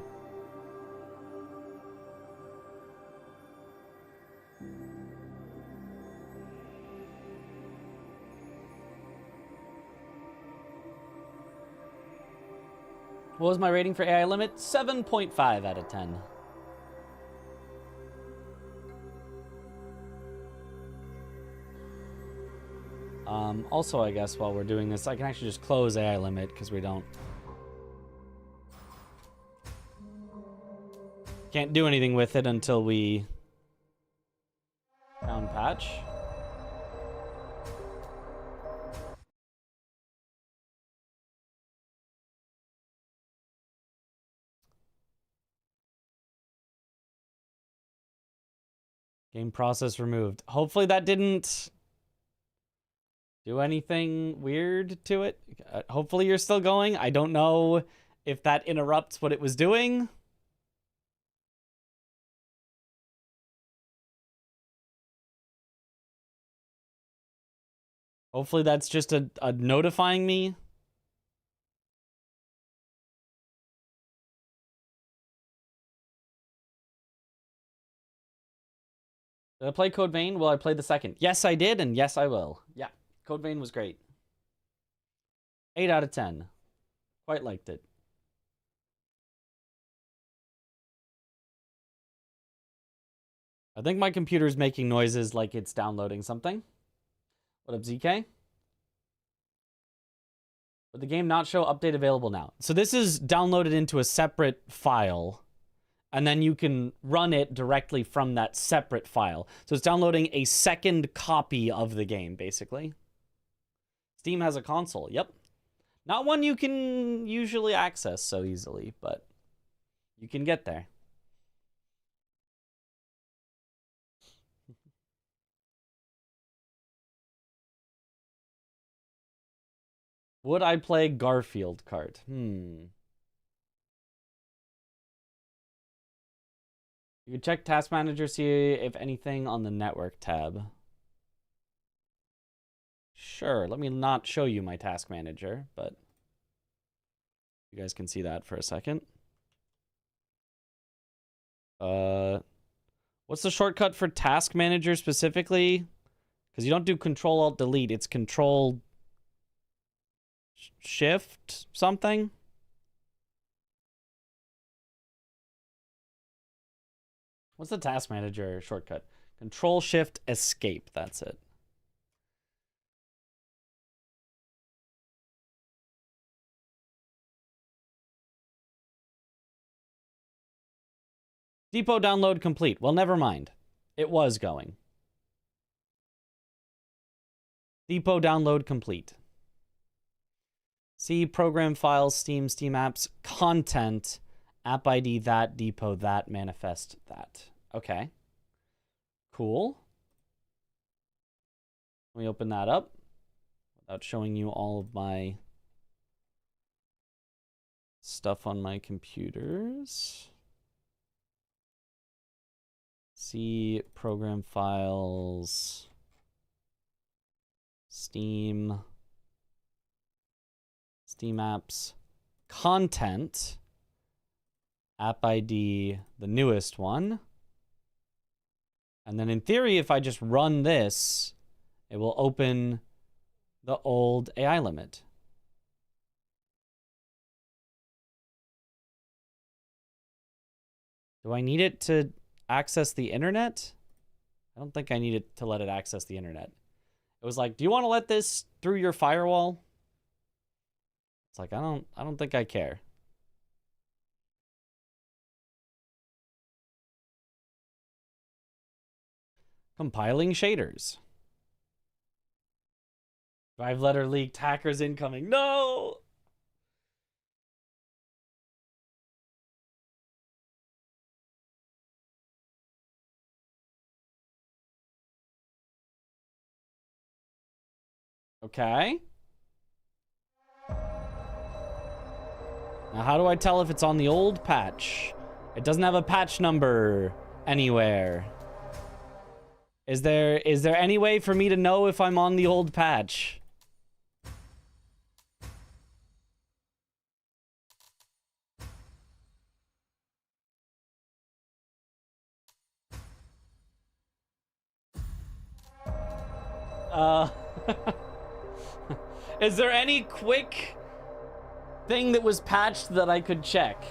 What was my rating for AI limit? 7.5 out of 10. Also, I guess while we're doing this, I can actually just close AI limit because we can't do anything with it until we down patch. Game process removed. Hopefully that didn't do anything weird to it. Hopefully you're still going. I don't know if that interrupts what it was doing. Hopefully that's just a notifying me. Did I play Code Vein? Will I play the second? Yes, I did, and yes, I will. Yeah, Code Vein was great. 8 out of 10. Quite liked it. I think my computer's making noises like it's downloading something. What up, ZK? Would the game not show update available now? So this is downloaded into a separate file, and then you can run it directly from that separate file. So it's downloading a second copy of the game, basically. Steam has a console, yep. Not one you can usually access so easily, but you can get there. Would I play Garfield Kart? You can check Task Manager, see if anything on the network tab. Sure, let me not show you my Task Manager, but you guys can see that for a second. What's the shortcut for Task Manager specifically? Because you don't do Control-Alt-Delete, it's Control-Shift something? What's the task manager shortcut? Control Shift Escape. That's it. Depot download complete. Well, never mind. It was going. Depot download complete. See program files, Steam apps, content, app ID that, depot that, manifest that. Okay. Cool. Let me open that up without showing you all of my stuff on my computers. See program files, Steam apps, content, app ID, the newest one. And then in theory, if I just run this, it will open the old AI limit. Do I need it to access the internet? I don't think I need it to let it access the internet. It was like, do you want to let this through your firewall? It's like, I don't think I care. Compiling shaders. 5-letter leaked, hackers incoming. No! Okay. Now, how do I tell if it's on the old patch? It doesn't have a patch number anywhere. Is there any way for me to know if I'm on the old patch? Is there any quick thing that was patched that I could check?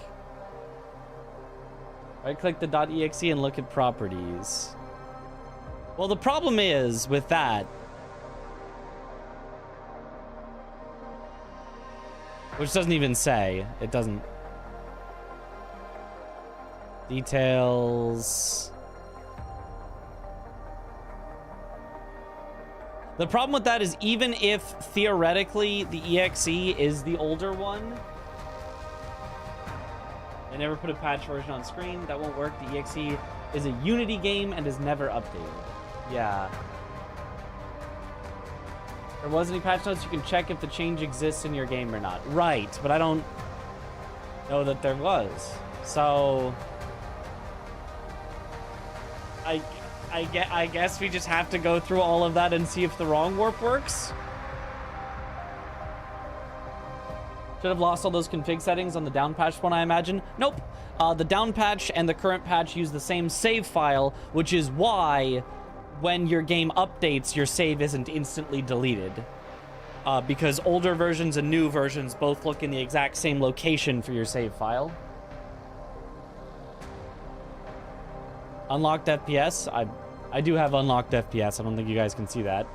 Right click the .exe and look at properties. Well, the problem is with that, which doesn't even say, it doesn't. Details. The problem with that is even if theoretically the EXE is the older one, I never put a patch version on screen. That won't work. The EXE is a Unity game and is never updated. Yeah. There wasn't any patch notes. You can check if the change exists in your game or not. Right, but I don't know that there was. So I guess we just have to go through all of that and see if the wrong warp works. Should have lost all those config settings on the down patch one, I imagine. Nope. The down patch and the current patch use the same save file, which is why when your game updates, your save isn't instantly deleted. Because older versions and new versions both look in the exact same location for your save file. Unlocked FPS. I do have unlocked FPS. I don't think you guys can see that.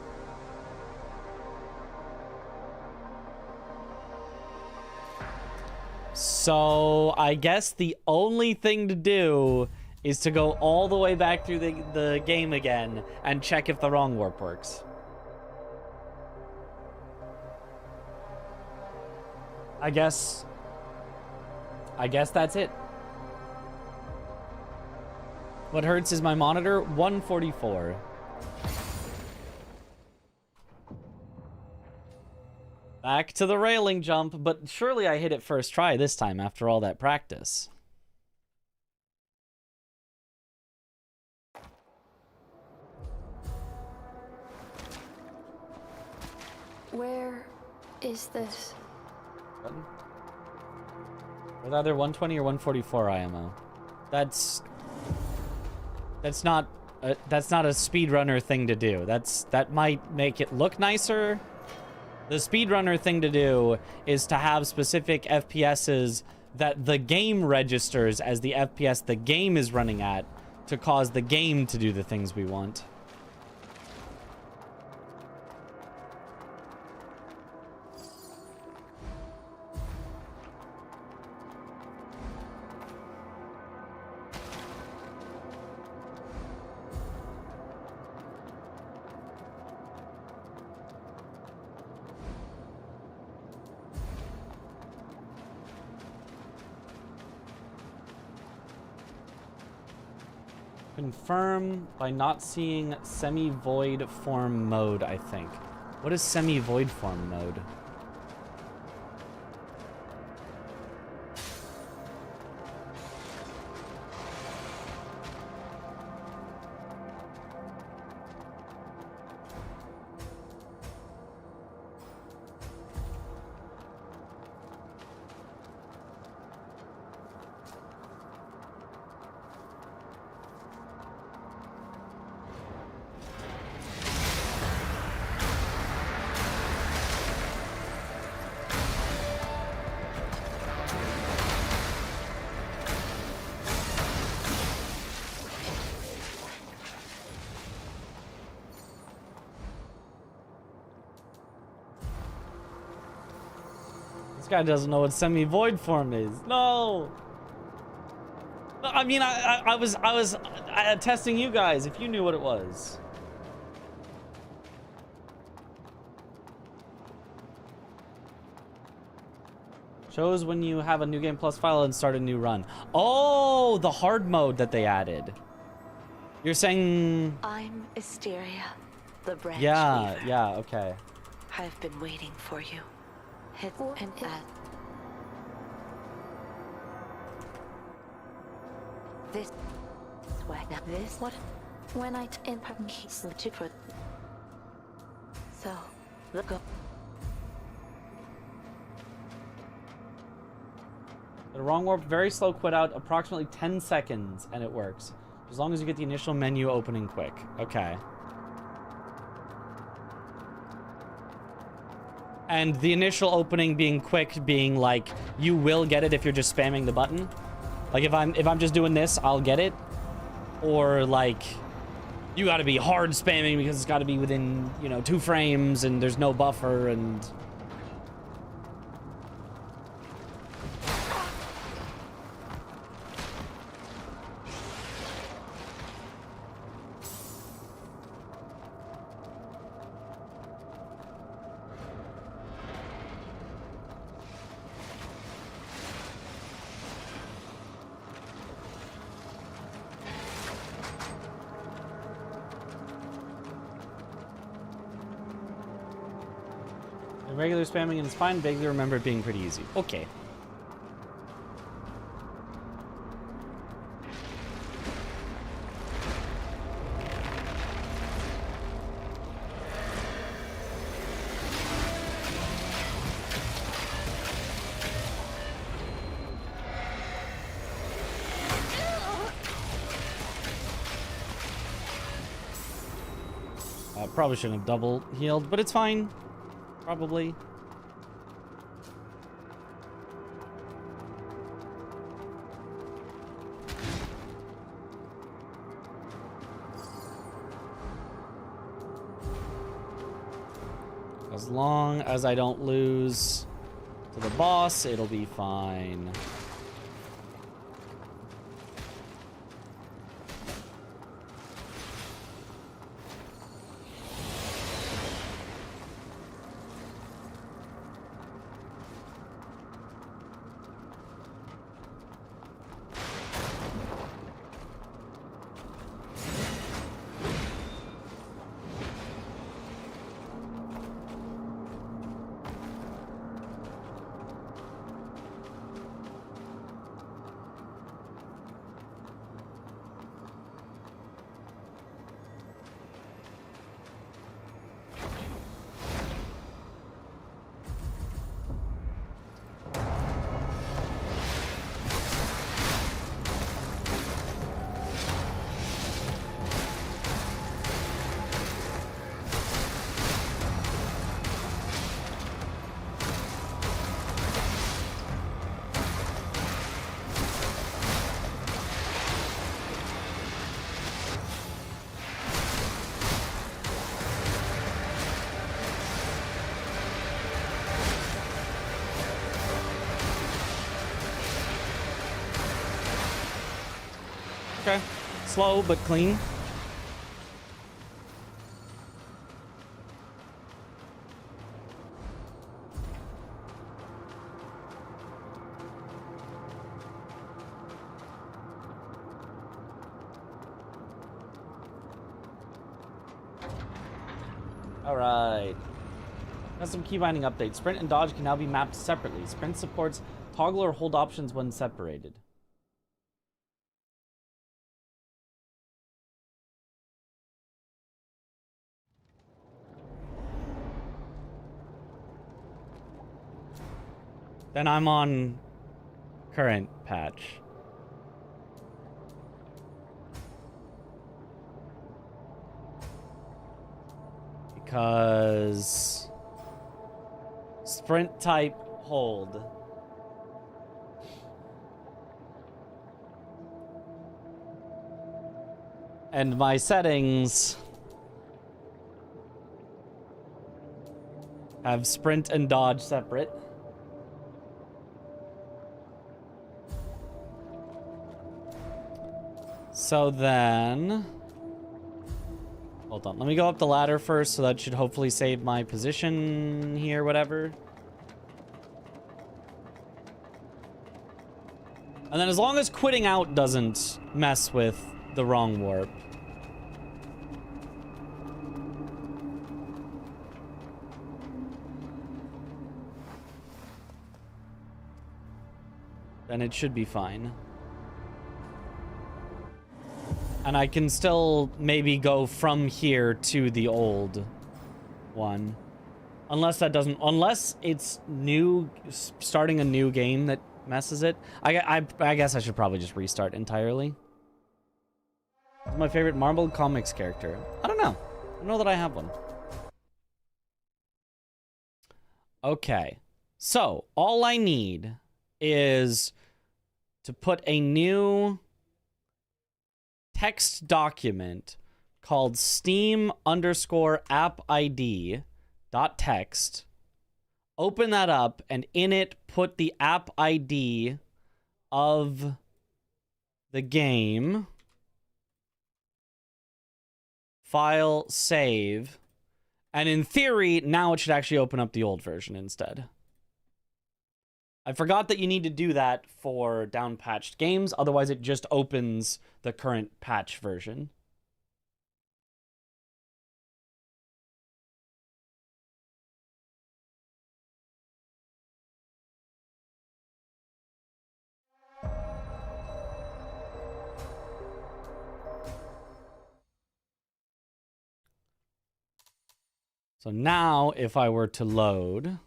So I guess the only thing to do is to go all the way back through the game again and check if the wrong warp works. I guess that's it. What hertz is my monitor? 144. Back to the railing jump, but surely I hit it first try this time after all that practice. Where is this? Button? With either 120 or 144 IMO. That's not a speedrunner thing to do. That might make it look nicer. The speedrunner thing to do is to have specific FPSs that the game registers as the FPS the game is running at to cause the game to do the things we want. Confirm by not seeing semi-void form mode, I think. What is semi-void form mode? This guy doesn't know what semi-void form is. No. I mean, I was testing you guys if you knew what it was. Shows when you have a new game plus file and start a new run. Oh, the hard mode that they added. You're saying... I'm Asteria, the branch Yeah, weaver. yeah, okay. I've been waiting for you. Hit and add. This way. Now this what? When I in keys to put. So, look go. The wrong warp, very slow quit out, approximately 10 seconds, and it works. As long as you get the initial menu opening quick. Okay. And the initial opening being quick, being like, you will get it if you're just spamming the button. Like if I'm just doing this, I'll get it. Or like, you gotta be hard spamming because it's gotta be within, you know, 2 frames and there's no buffer and... Regular spamming and it's fine. Vaguely remember it being pretty easy. Okay. Probably shouldn't have double healed, but it's fine. Probably. As long as I don't lose to the boss, it'll be fine. Okay. Slow, but clean. Alright. That's some key binding updates. Sprint and dodge can now be mapped separately. Sprint supports toggle or hold options when separated. Then I'm on current patch. Because sprint type hold. And my settings have sprint and dodge separate. So then, hold on, let me go up the ladder first, so that should hopefully save my position here, whatever. And then as long as quitting out doesn't mess with the wrong warp. Then it should be fine. And I can still maybe go from here to the old one. Unless that doesn't... Unless it's new... Starting a new game that messes it. I guess I should probably just restart entirely. My favorite Marvel Comics character. I don't know. I don't know that I have one. Okay. So, all I need is to put a new text document called steam_app_id.text. Open that up, and in it, put the app ID of the game. File, save. And in theory, now it should actually open up the old version instead. I forgot that you need to do that for down-patched games. Otherwise, it just opens the current patch version. So now, if I were to load...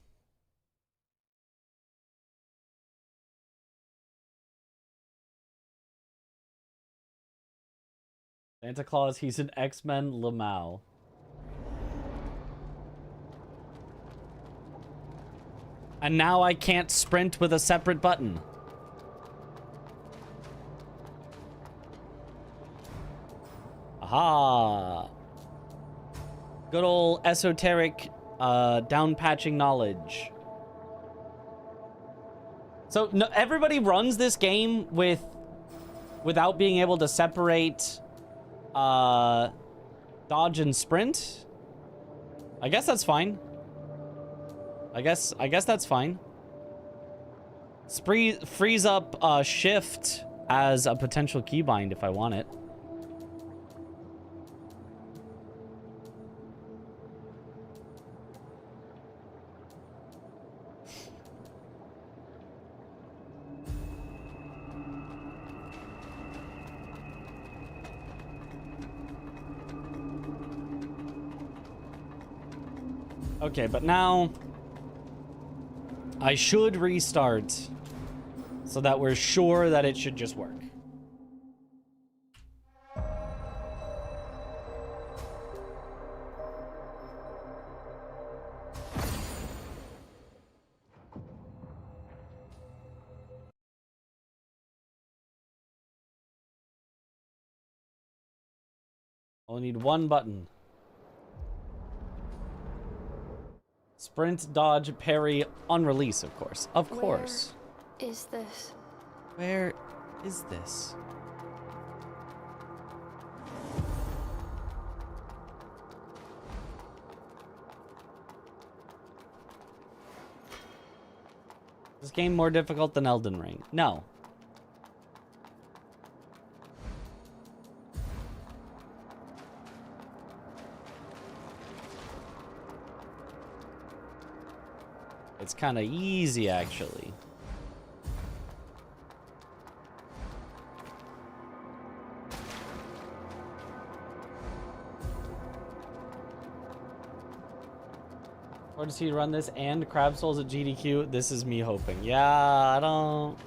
Santa Claus, he's an X-Men Lamau. And now I can't sprint with a separate button. Aha! Good old esoteric down patching knowledge. So no, everybody runs this game without being able to separate dodge and sprint. I guess that's fine. I guess that's fine. Freeze up shift as a potential keybind if I want it. Okay, but now I should restart so that we're sure that it should just work. Only need one button. Sprint, dodge, parry, on release, of course. Of course. Where is this? Where is this? This game more difficult than Elden Ring? No. It's kind of easy, actually. Or does he run this and Crab Souls at GDQ? This is me hoping. Yeah, I don't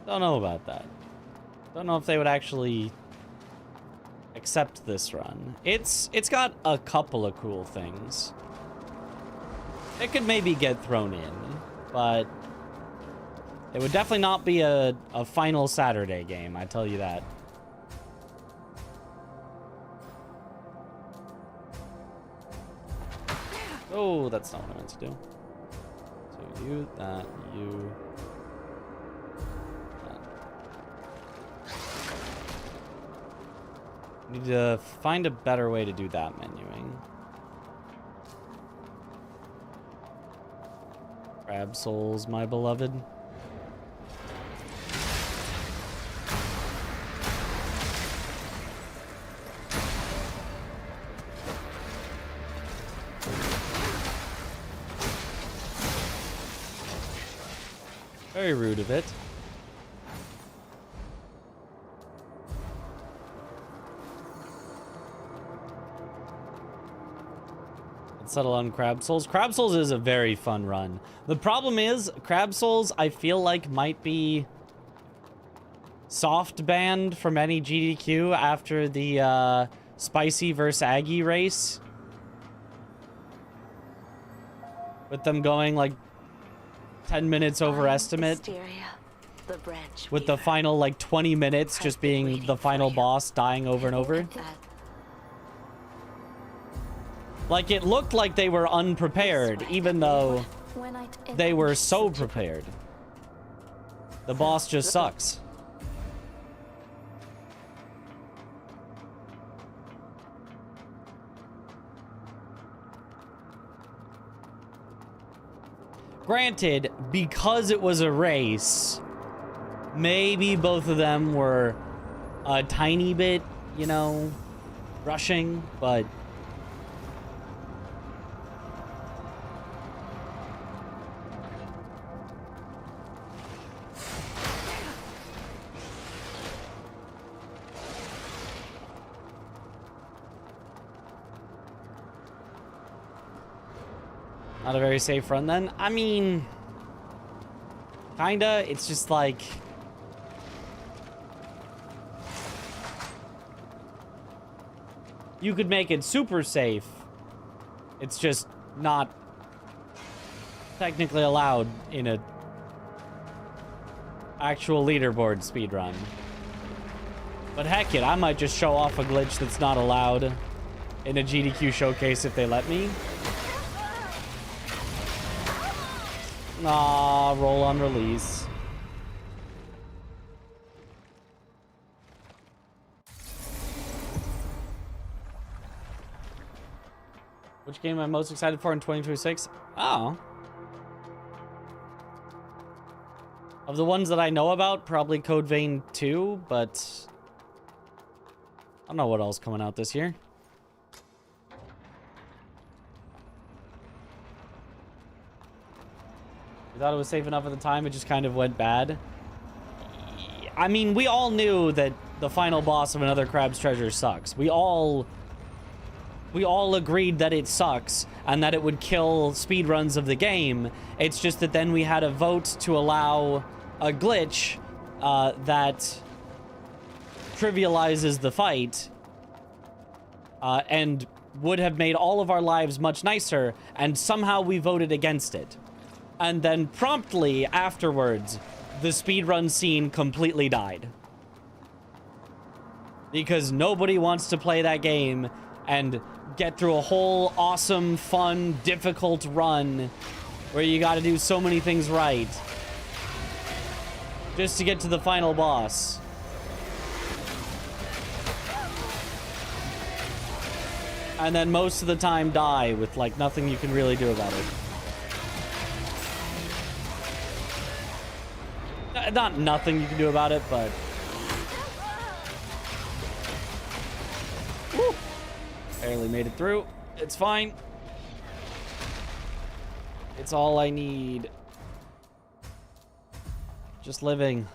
know about that. Don't know if they would actually accept this run. It's got a couple of cool things. It could maybe get thrown in, but it would definitely not be a final Saturday game, I tell you that. Oh, that's not what I meant to do. So you, that, you... that. Need to find a better way to do that menuing. Crab Souls, my beloved. Very rude of it. Let's settle on Crab Souls. Crab Souls is a very fun run. The problem is, Crab Souls, I feel like, might be soft banned from any GDQ after the Spicy vs. Aggie race. With them going like 10 minutes over estimate. The branch With the final like 20 minutes just being the final boss dying over and over. Like, it looked like they were unprepared, even though they were so prepared. The boss just sucks. Granted, because it was a race, maybe both of them were a tiny bit, you know, rushing, but... Not a very safe run then? I mean, kinda. It's just like... You could make it super safe. It's just not technically allowed in a actual leaderboard speedrun. But heck it, I might just show off a glitch that's not allowed in a GDQ showcase if they let me. Aw, roll on release. Which game am I most excited for in 2026? Oh. Of the ones that I know about, probably Code Vein 2, but I don't know what else coming out this year. We thought it was safe enough at the time, it just kind of went bad. I mean, we all knew that the final boss of Another Crab's Treasure sucks. We all agreed that it sucks and that it would kill speedruns of the game. It's just that then we had a vote to allow a glitch that trivializes the fight and would have made all of our lives much nicer, and somehow we voted against it. And then promptly afterwards, the speedrun scene completely died. Because nobody wants to play that game and get through a whole awesome, fun, difficult run where you gotta do so many things right just to get to the final boss. And then most of the time die with like nothing you can really do about it. not nothing you can do about it, but... Woo. Barely made it through. It's fine. It's all I need. Just living.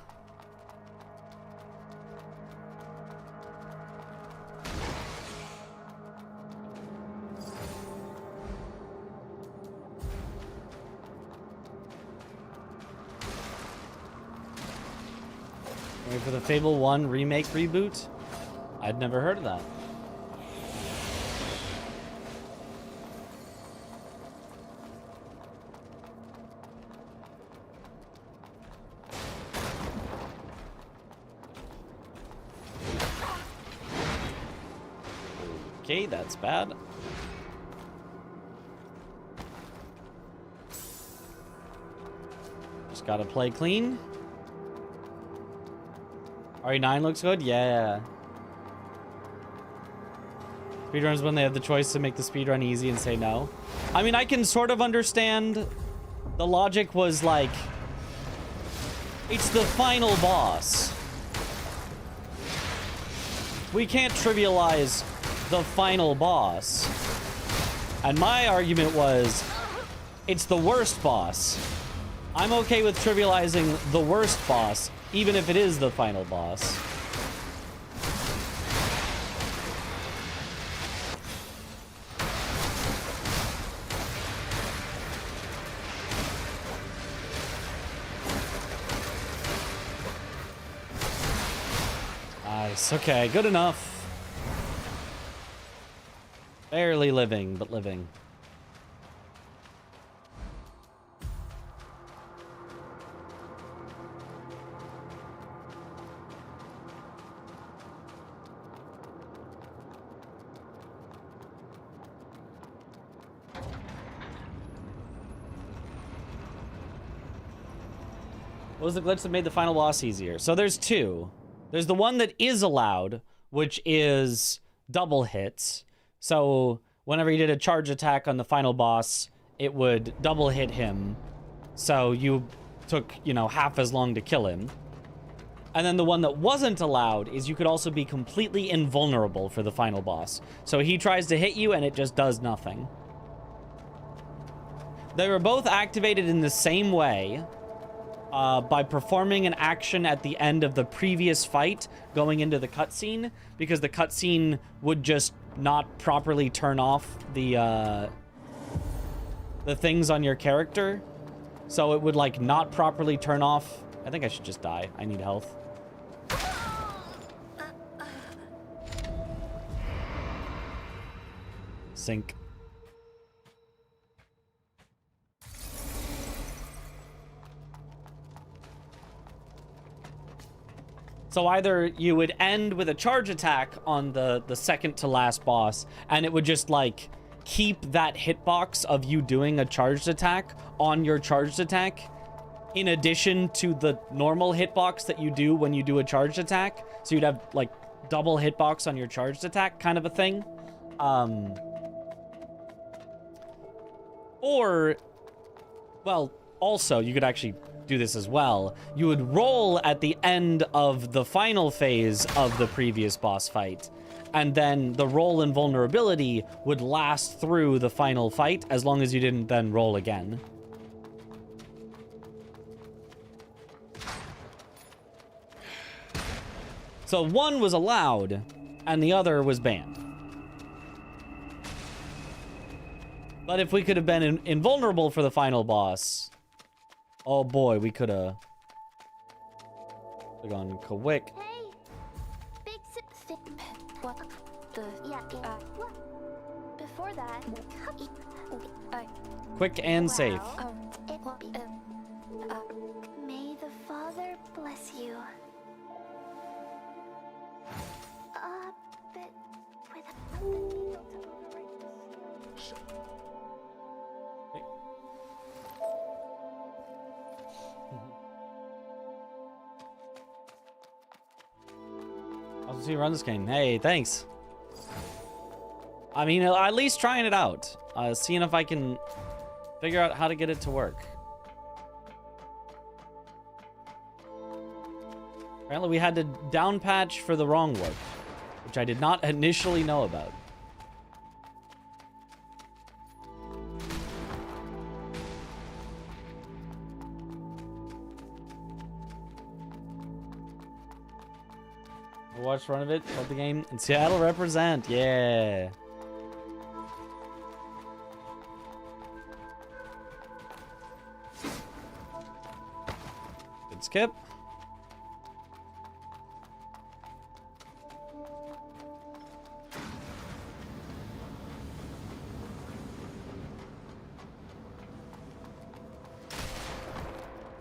Wait for the Fable 1 remake reboot? I'd never heard of that. Okay, that's bad. Just gotta play clean. RE9 looks good? Yeah. Speedruns when they have the choice to make the speedrun easy and say no. I mean, I can sort of understand. The logic was like, it's the final boss. We can't trivialize the final boss. And my argument was, it's the worst boss. I'm okay with trivializing the worst boss, even if it is the final boss. Nice. Okay, good enough. Barely living, but living. What was the glitch that made the final boss easier? So there's two. There's the one that is allowed, which is double hits. So whenever you did a charge attack on the final boss, it would double hit him. So you took, you know, half as long to kill him. And then the one that wasn't allowed is you could also be completely invulnerable for the final boss. So he tries to hit you and it just does nothing. They were both activated in the same way. By performing an action at the end of the previous fight going into the cutscene, because the cutscene would just not properly turn off the things on your character. So it would like not properly turn off. I think I should just die. I need health. Sink. So either you would end with a charge attack on the second to last boss, and it would just like keep that hitbox of you doing a charged attack on your charged attack, in addition to the normal hitbox that you do when you do a charged attack. So you'd have like double hitbox on your charged attack, kind of a thing. Or, well, also you could actually do this as well. You would roll at the end of the final phase of the previous boss fight, and then the roll invulnerability would last through the final fight as long as you didn't then roll again. So one was allowed and the other was banned. But if we could have been invulnerable for the final boss, oh boy, we could have gone quick. Hey, big sip. What the? Yeah. What? Before that. Quick and safe. May the Father bless you. But without the needle to overwrite the seal. I'll see you run this game. Hey, thanks. I mean, at least trying it out. Seeing if I can figure out how to get it to work. Apparently we had to down patch for the wrong warp, which I did not initially know about. Watch run of it, love the game. And Seattle represent, yeah. Good skip.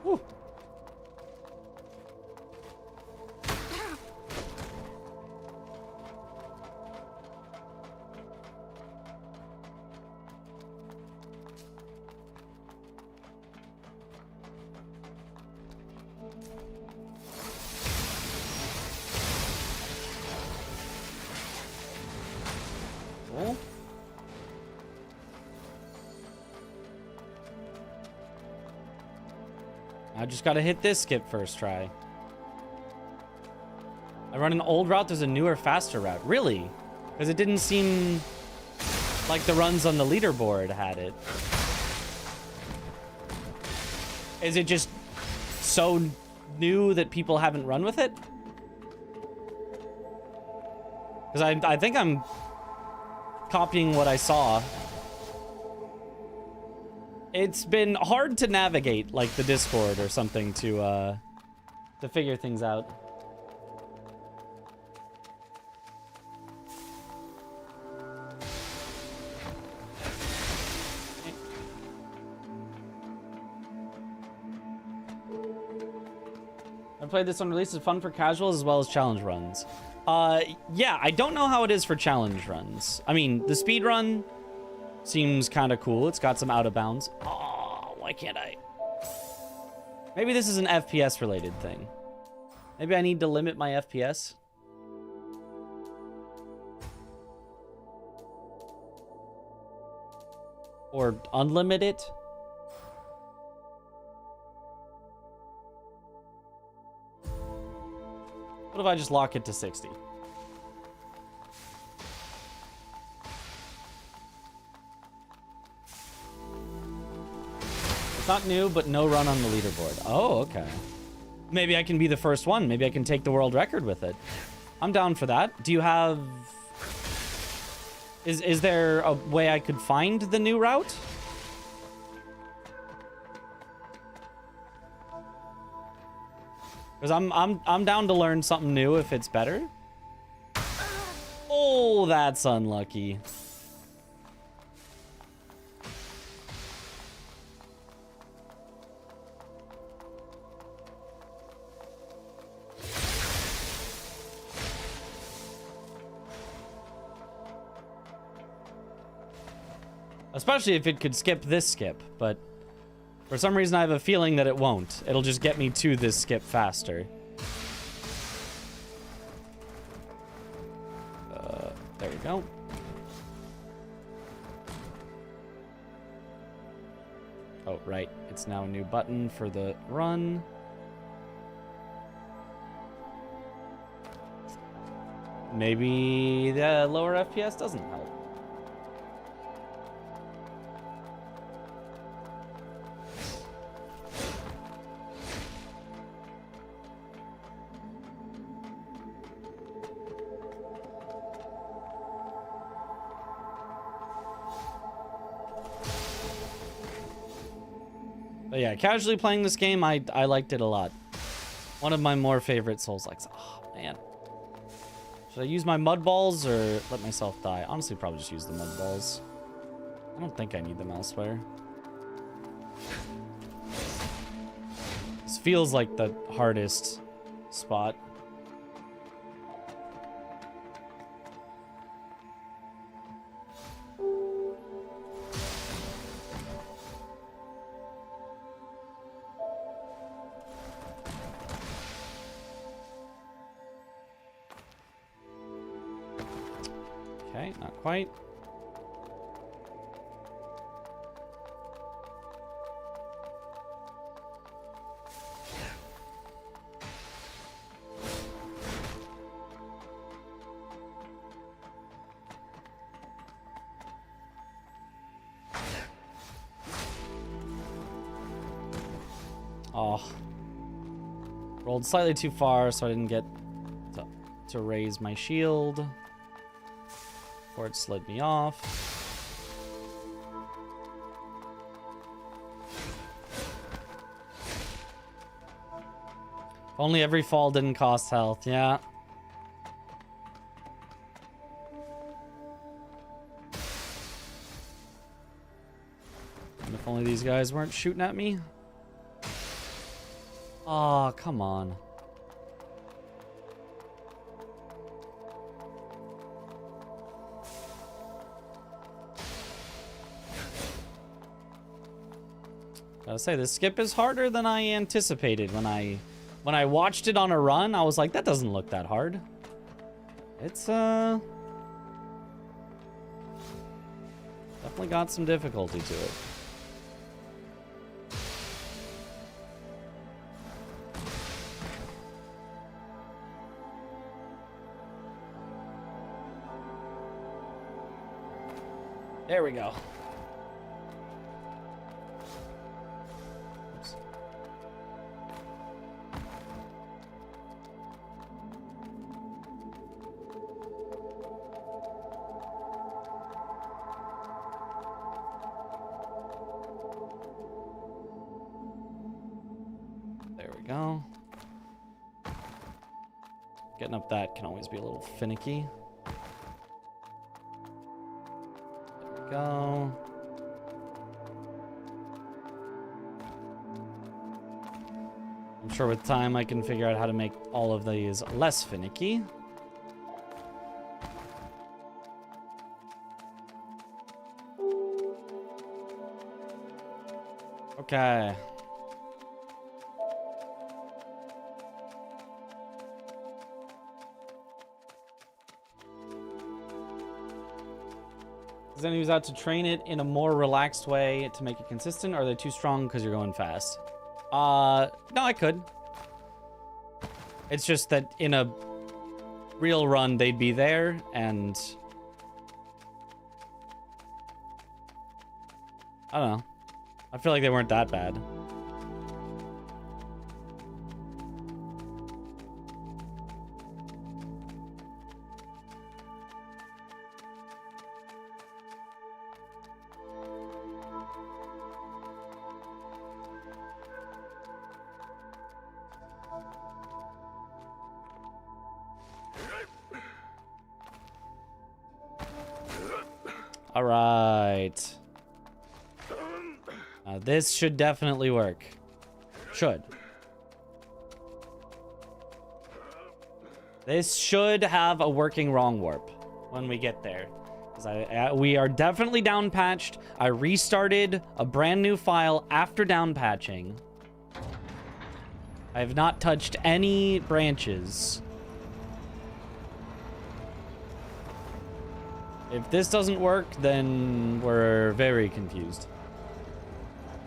Woo. Cool. I just gotta hit this skip first try. I run an old route, there's a newer, faster route. Really? Because it didn't seem like the runs on the leaderboard had it. Is it just so new that people haven't run with it? Because I think I'm copying what I saw. It's been hard to navigate, like the Discord or something, to figure things out. I played this on release. It's fun for casuals as well as challenge runs. Yeah, I don't know how it is for challenge runs. I mean, the speed run seems kind of cool. It's got some out of bounds. Oh, why can't I? Maybe this is an FPS related thing. Maybe I need to limit my FPS. Or unlimit it. What if I just lock it to 60? It's not new, but no run on the leaderboard. Oh, okay. Maybe I can be the first one. Maybe I can take the world record with it. I'm down for that. Do you have... Is there a way I could find the new route? Because I'm down to learn something new if it's better. Oh, that's unlucky. Especially if it could skip this skip, but for some reason I have a feeling that it won't. It'll just get me to this skip faster. There we go. Oh, right. It's now a new button for the run. Maybe the lower FPS doesn't help. But yeah, casually playing this game, I liked it a lot. One of my more favorite Souls-likes. Oh, man. Should I use my mud balls or let myself die? Honestly, probably just use the mud balls. I don't think I need them elsewhere. This feels like the hardest spot. Okay, not quite. Oh. Rolled slightly too far, so I didn't get to raise my shield before it slid me off. If only every fall didn't cost health, yeah. And if only these guys weren't shooting at me. Oh, come on. Gotta say, this skip is harder than I anticipated. When I watched it on a run, I was like, that doesn't look that hard. It's, definitely got some difficulty to it. There we go. Oops. There we go. Getting up that can always be a little finicky. Go. I'm sure with time I can figure out how to make all of these less finicky. Okay. Does anyone who's out to train it in a more relaxed way to make it consistent? Or are they too strong because you're going fast? No, I could. It's just that in a real run, they'd be there, and I don't know. I feel like they weren't that bad. All right. This should definitely work. Should. This should have a working wrong warp when we get there. Because we are definitely down patched. I restarted a brand new file after down patching. I have not touched any branches. If this doesn't work, then we're very confused.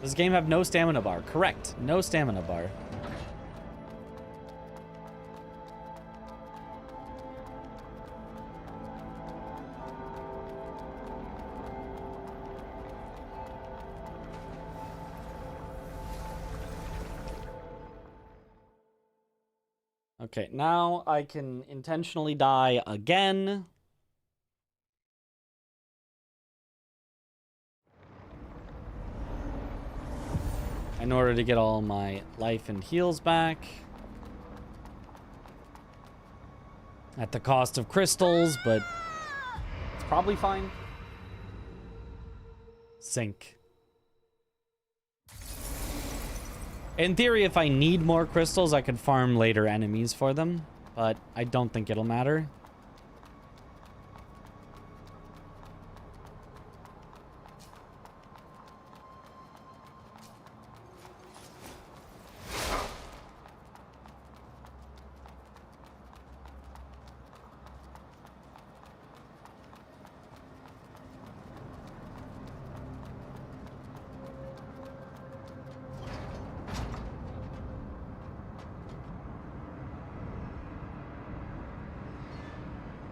Does this game have no stamina bar? Correct. No stamina bar. Okay, now I can intentionally die again. In order to get all my life and heals back. At the cost of crystals, but it's probably fine. Sink. In theory, if I need more crystals, I could farm later enemies for them, but I don't think it'll matter.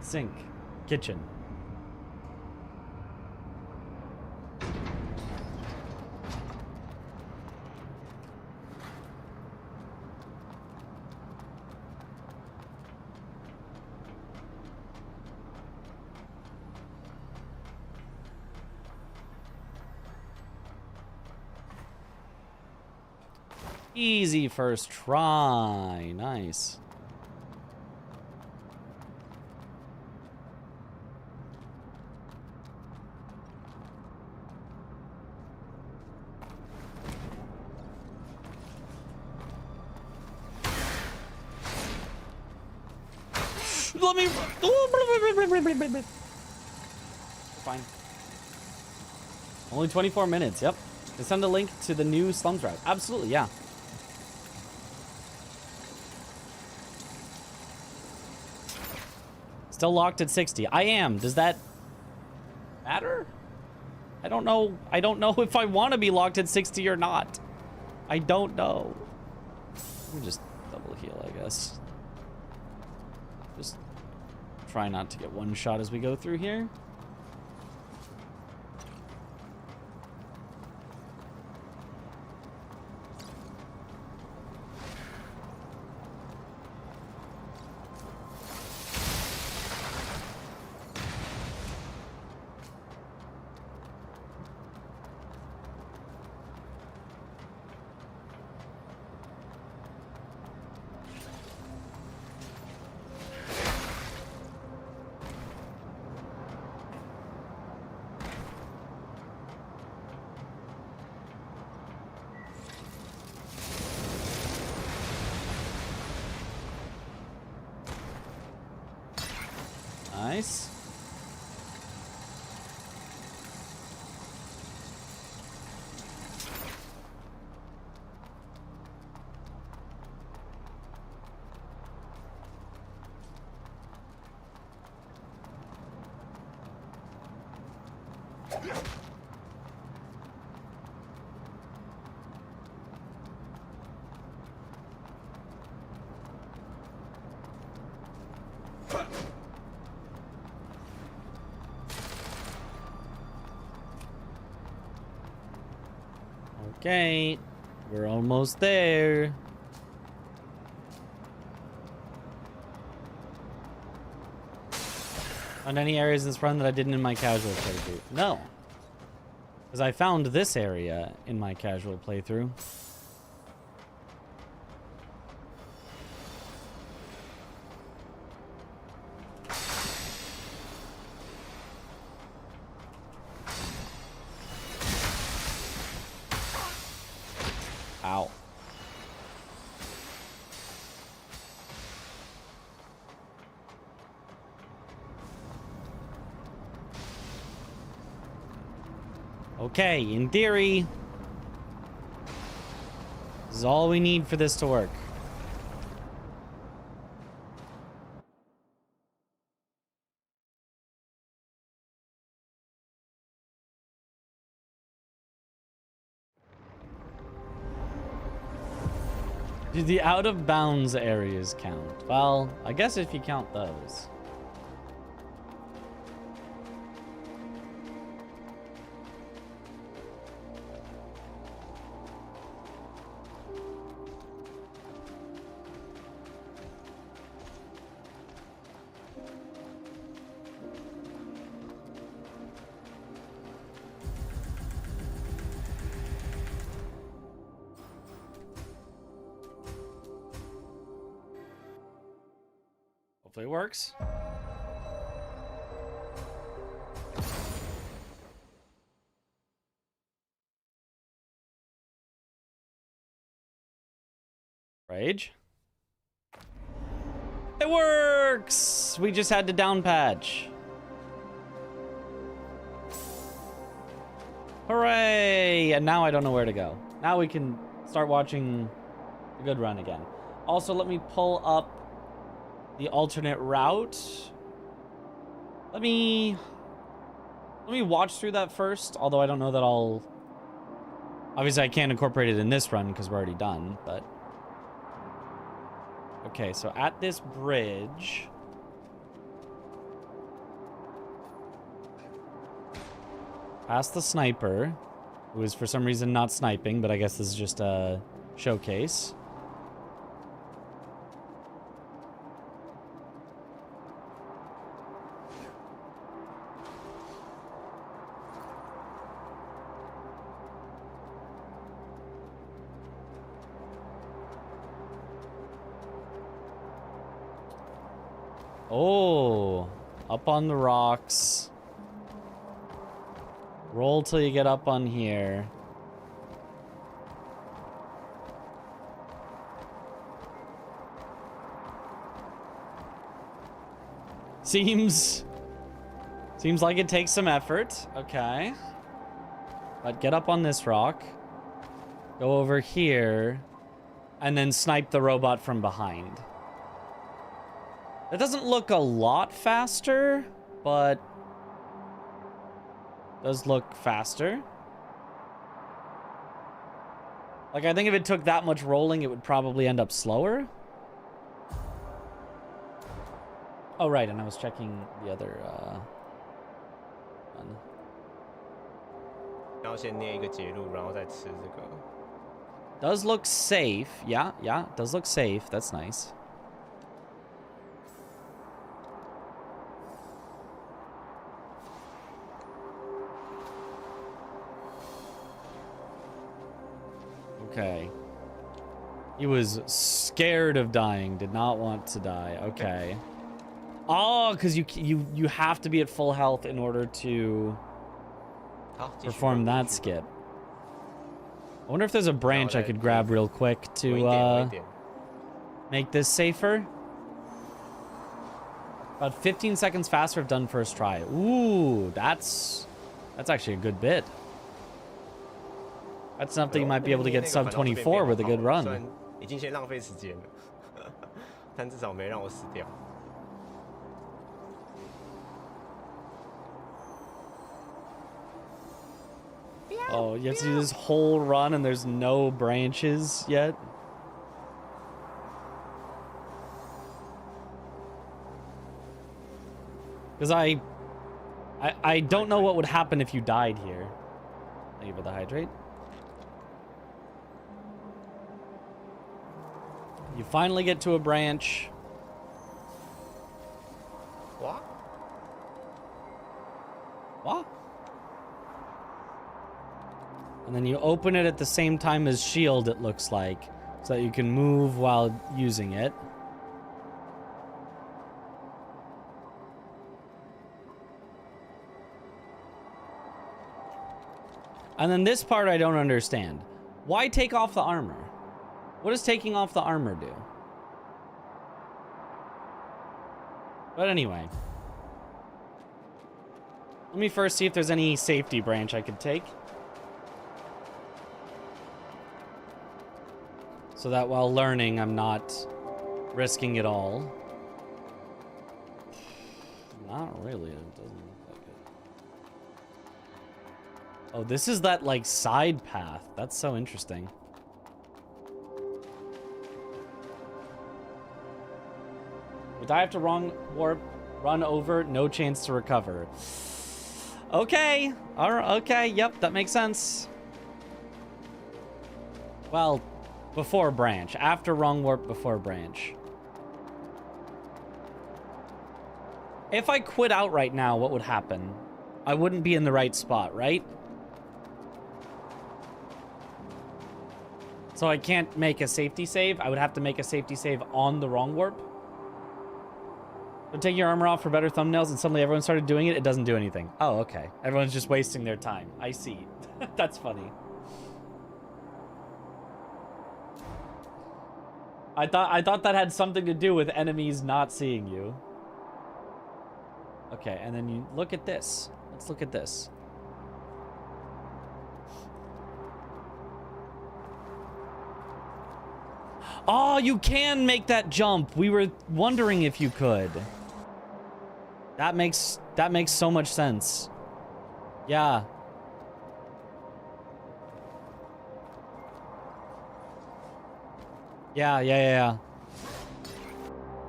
Sink. Kitchen. Easy first try. Nice. Let me. Fine. Only 24 minutes. Yep. They send a link to the new Slums route. Absolutely, yeah. Still locked at 60. I am. Does that matter? I don't know. I don't know if I want to be locked at 60 or not. I don't know. Let me just double heal, I guess. Just try not to get one shot as we go through here. Nice. Okay, we're almost there. Found any areas in this run that I didn't in my casual playthrough? No. Because I found this area in my casual playthrough. Ow. Okay, in theory, this is all we need for this to work. Do the out of bounds areas count? Well, I guess if you count those. Hopefully it works. Rage. It works! We just had to down patch. Hooray! And now I don't know where to go. Now we can start watching the good run again. Also, let me pull up the alternate route. Let me watch through that first, although I don't know that I'll... Obviously, I can't incorporate it in this run because we're already done, but... Okay, so at this bridge... Past the sniper, who is for some reason not sniping, but I guess this is just a showcase. Oh, up on the rocks. Roll till you get up on here. Seems like it takes some effort. Okay. But get up on this rock. Go over here. And then snipe the robot from behind. That doesn't look a lot faster, but does look faster. Like, I think if it took that much rolling, it would probably end up slower. Oh, right, and I was checking the other one. 然后先捏一个截路，然后再吃这个。 Does look safe. Yeah, does look safe. That's nice. Okay. He was scared of dying, did not want to die. Okay. Oh, because you have to be at full health in order to perform that skip. I wonder if there's a branch I could grab real quick to make this safer. About 15 seconds faster if done first try. Ooh, that's actually a good bit. That's enough that you might be able to get sub 24 with a good run. 已经先浪费时间了，但至少没让我死掉。 Oh, you have to do this whole run and there's no branches yet? Because I don't know what would happen if you died here. Thank you for the hydrate. You finally get to a branch. What? What? And then you open it at the same time as shield, it looks like, so that you can move while using it. And then this part I don't understand. Why take off the armor? What does taking off the armor do? But anyway. Let me first see if there's any safety branch I could take. So that while learning, I'm not risking it all. Not really. It doesn't look like it. Oh, this is that, like, side path. That's so interesting. Would I have to wrong warp, run over, no chance to recover? Okay. All right. Okay. Yep. That makes sense. Well, before branch. After wrong warp, before branch. If I quit out right now, what would happen? I wouldn't be in the right spot, right? So I can't make a safety save. I would have to make a safety save on the wrong warp. So take your armor off for better thumbnails, and suddenly everyone started doing it. It doesn't do anything. Oh, okay. Everyone's just wasting their time. I see. That's funny. I thought that had something to do with enemies not seeing you. Okay, and then you look at this. Let's look at this. Oh, you can make that jump. We were wondering if you could. That makes so much sense. Yeah. Yeah.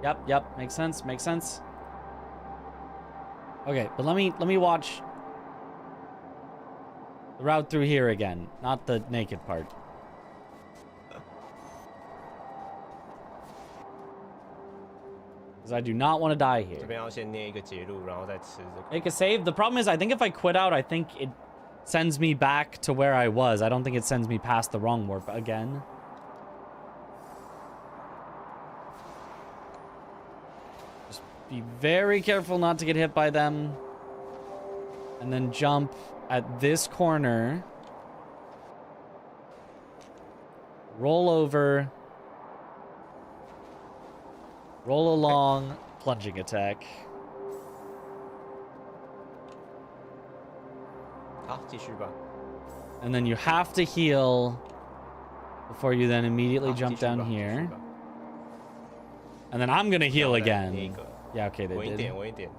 Yep, makes sense. Okay, but let me watch the route through here again, not the naked part. Because I do not want to die here. 这边要先捏一个截路，然后再吃这个。 Make a save. The problem is, I think if I quit out, I think it sends me back to where I was. I don't think it sends me past the wrong warp again. be very careful not to get hit by them. And then jump at this corner. Roll over. Roll along. Plunging attack. 好，继续吧。 And then you have to heal before you then immediately 好， jump 继续吧， down 继续 here. 吧 And then I'm gonna heal 那我来 again. 捏一个 Yeah, okay, they 稳一 did. 点，稳一点。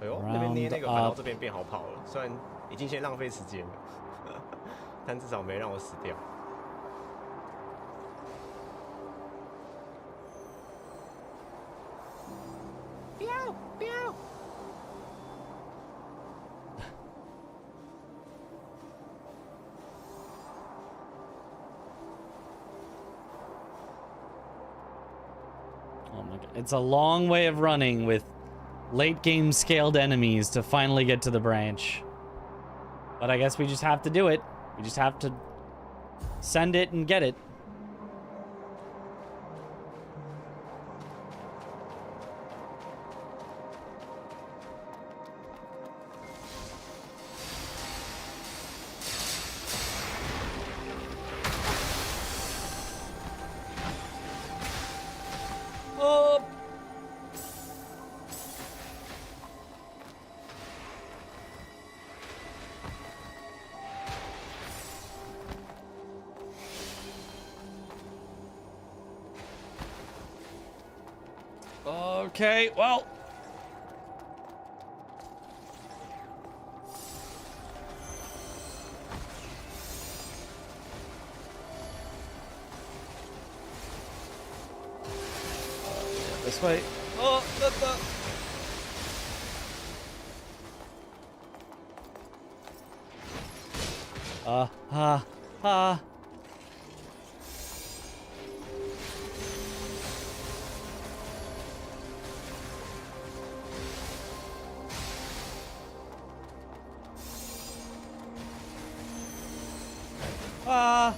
哎呦，那边捏那个， Round 反倒 up 这边变好跑了。虽然已经先浪费时间了，但至少没让我死掉。彪彪。 Oh my god. It's a long way of running with late game scaled enemies to finally get to the branch. But I guess we just have to do it. We just have to send it and get it. Oh! Okay, well. This way. Oh, ha. Ah.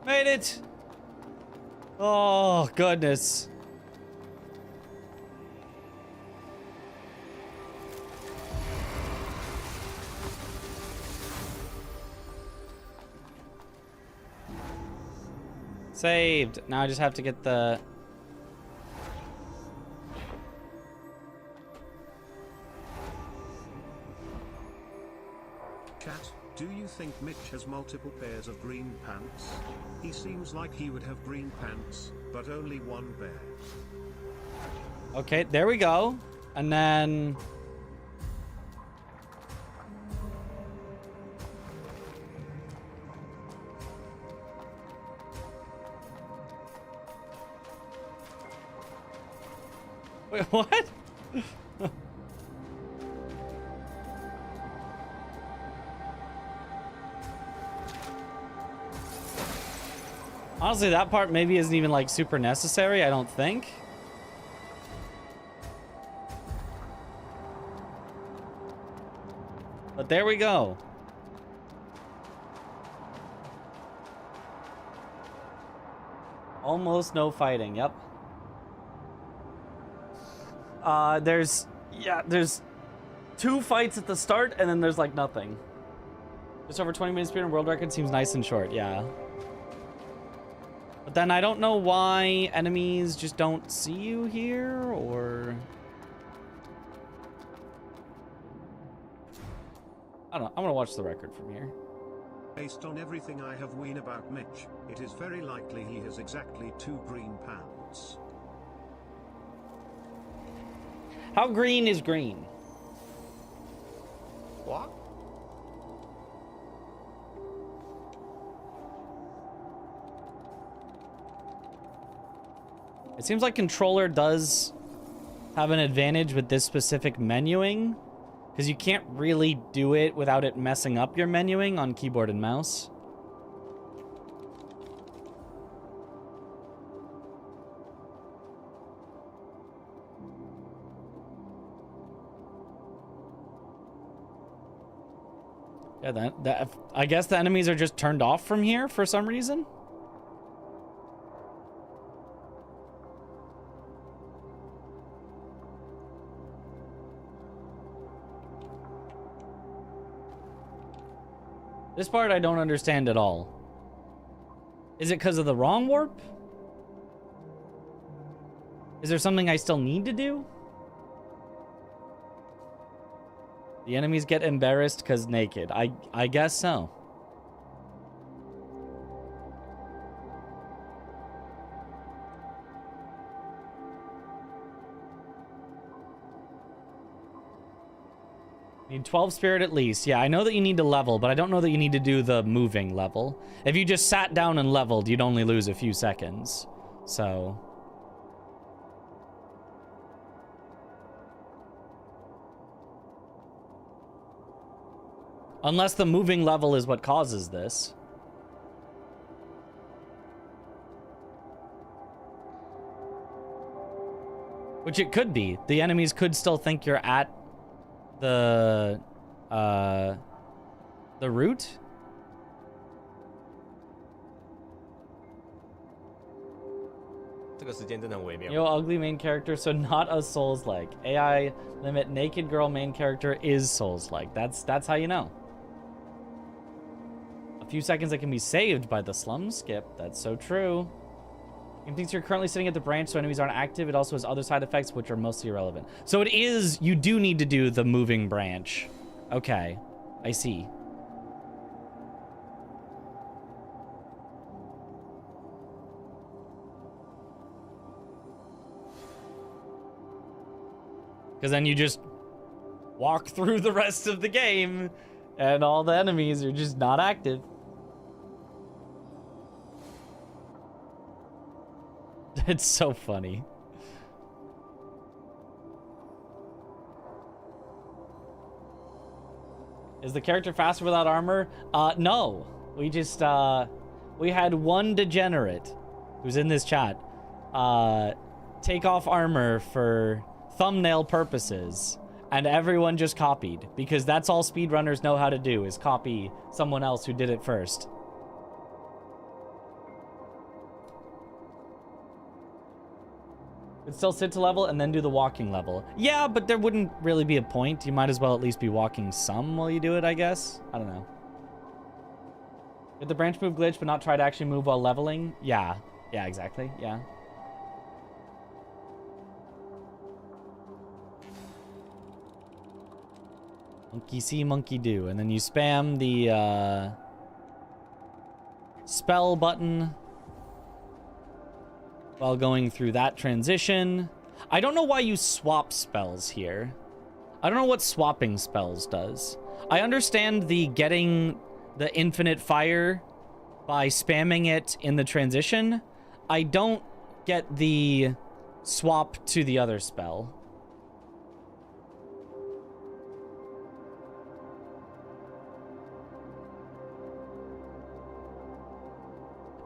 Made it. Oh, goodness. Saved. Now I just have to get the... Chat, do you think Mitch has multiple pairs of green pants? He seems like he would have green pants, but only one pair. Okay, there we go. And then... Wait, what? Honestly, that part maybe isn't even like super necessary, I don't think. But there we go. Almost no fighting, yep. There's 2 fights at the start, and then there's like nothing. Just over 20 minutes speedrun world record seems nice and short, yeah. But then I don't know why enemies just don't see you here, or... I don't know, I'm gonna watch the record from here. Based on everything I have known about Mitch, it is very likely he has exactly 2 green pants. How green is green? What? It seems like controller does have an advantage with this specific menuing, because you can't really do it without it messing up your menuing on keyboard and mouse. Yeah, that I guess the enemies are just turned off from here for some reason. This part I don't understand at all. Is it because of the wrong warp? Is there something I still need to do? The enemies get embarrassed because naked. I guess so. Need 12 spirit at least. Yeah, I know that you need to level, but I don't know that you need to do the moving level. If you just sat down and leveled, you'd only lose a few seconds. So... unless the moving level is what causes this. Which it could be. The enemies could still think you're at the route. Yo, ugly main character, so not a Souls-like. AI limit naked girl main character is Souls-like. That's how you know. A few seconds that can be saved by the slum skip. That's so true. Game thinks you're currently sitting at the branch, so enemies aren't active. It also has other side effects, which are mostly irrelevant. So it is, you do need to do the moving branch. Okay, I see. Because then you just walk through the rest of the game, and all the enemies are just not active. It's so funny. Is the character faster without armor? No. We just, we had one degenerate who's in this chat, take off armor for thumbnail purposes, and everyone just copied, because that's all speedrunners know how to do, is copy someone else who did it first. It'd still sit to level and then do the walking level. Yeah, but there wouldn't really be a point. You might as well at least be walking some while you do it, I guess. I don't know. Did the branch move glitch but not try to actually move while leveling? Yeah. Yeah, exactly. Yeah. Monkey see, monkey do. And then you spam the spell button while going through that transition. I don't know why you swap spells here. I don't know what swapping spells does. I understand the getting the infinite fire by spamming it in the transition. I don't get the swap to the other spell.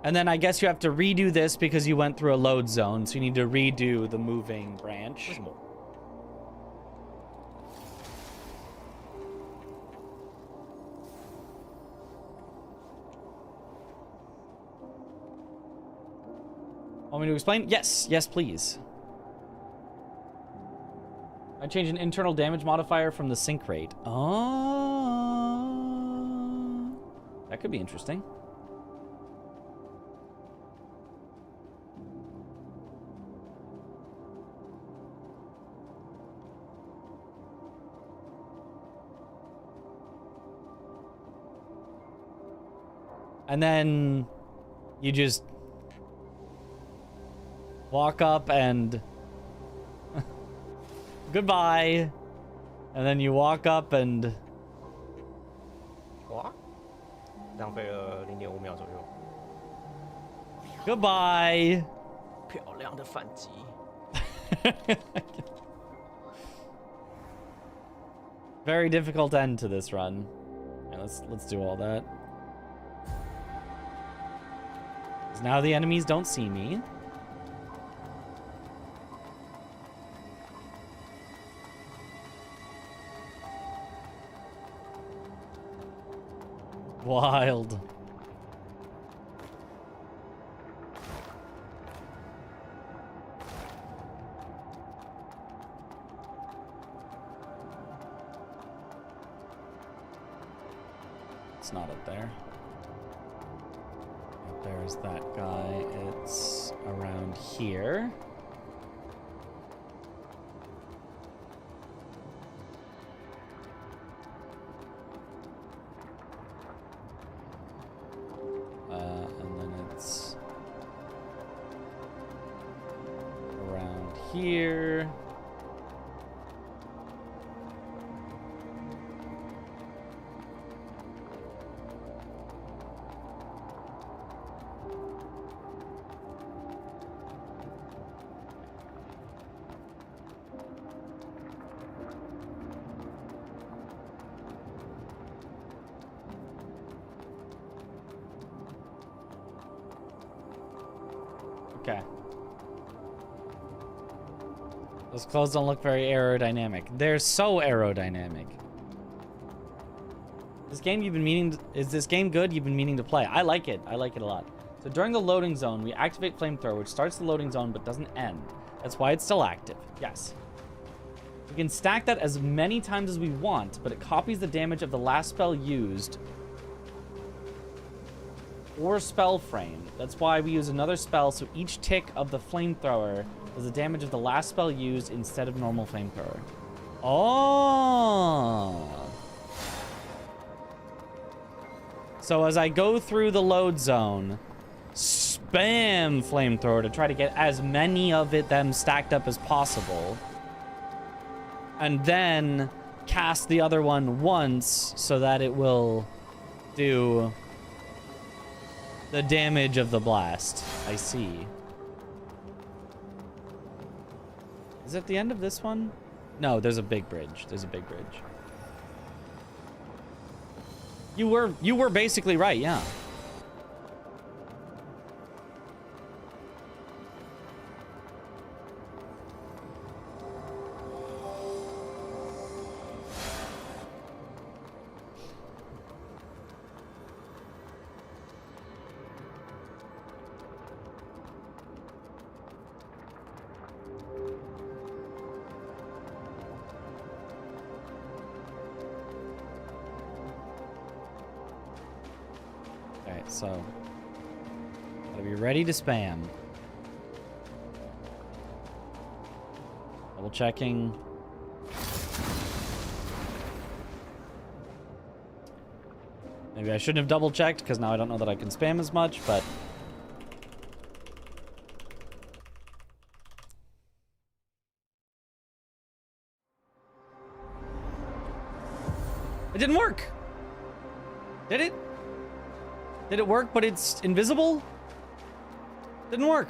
And then I guess you have to redo this because you went through a load zone, so you need to redo the moving branch. Want me to explain? Yes, yes, please. I changed an internal damage modifier from the sync rate. Oh, that could be interesting. And then you just walk up and goodbye. And then you walk up and 哇，浪费了0.5秒左右。 goodbye. 漂亮的反击。Very difficult end to this run. Yeah, let's do all that. 'Cause now the enemies don't see me. Wild. It's not up there. There's that guy. It's around here. And then it's around here. Okay. Those clothes don't look very aerodynamic. They're so aerodynamic. This game you've been meaning to, is this game good you've been meaning to play? I like it. I like it a lot. So during the loading zone, we activate flamethrower, which starts the loading zone but doesn't end. That's why it's still active. Yes. We can stack that as many times as we want, but it copies the damage of the last spell used or spell frame. That's why we use another spell, so each tick of the flamethrower does the damage of the last spell used instead of normal flamethrower. Oh. So as I go through the load zone, spam flamethrower to try to get as many of them stacked up as possible. And then cast the other one once so that it will do the damage of the blast. I see. Is it the end of this one? No, there's a big bridge. There's a big bridge. You were basically right, yeah. So, gotta be ready to spam. Double checking. Maybe I shouldn't have double checked because now I don't know that I can spam as much, but it didn't work. Did it? Did it work, but it's invisible? Didn't work.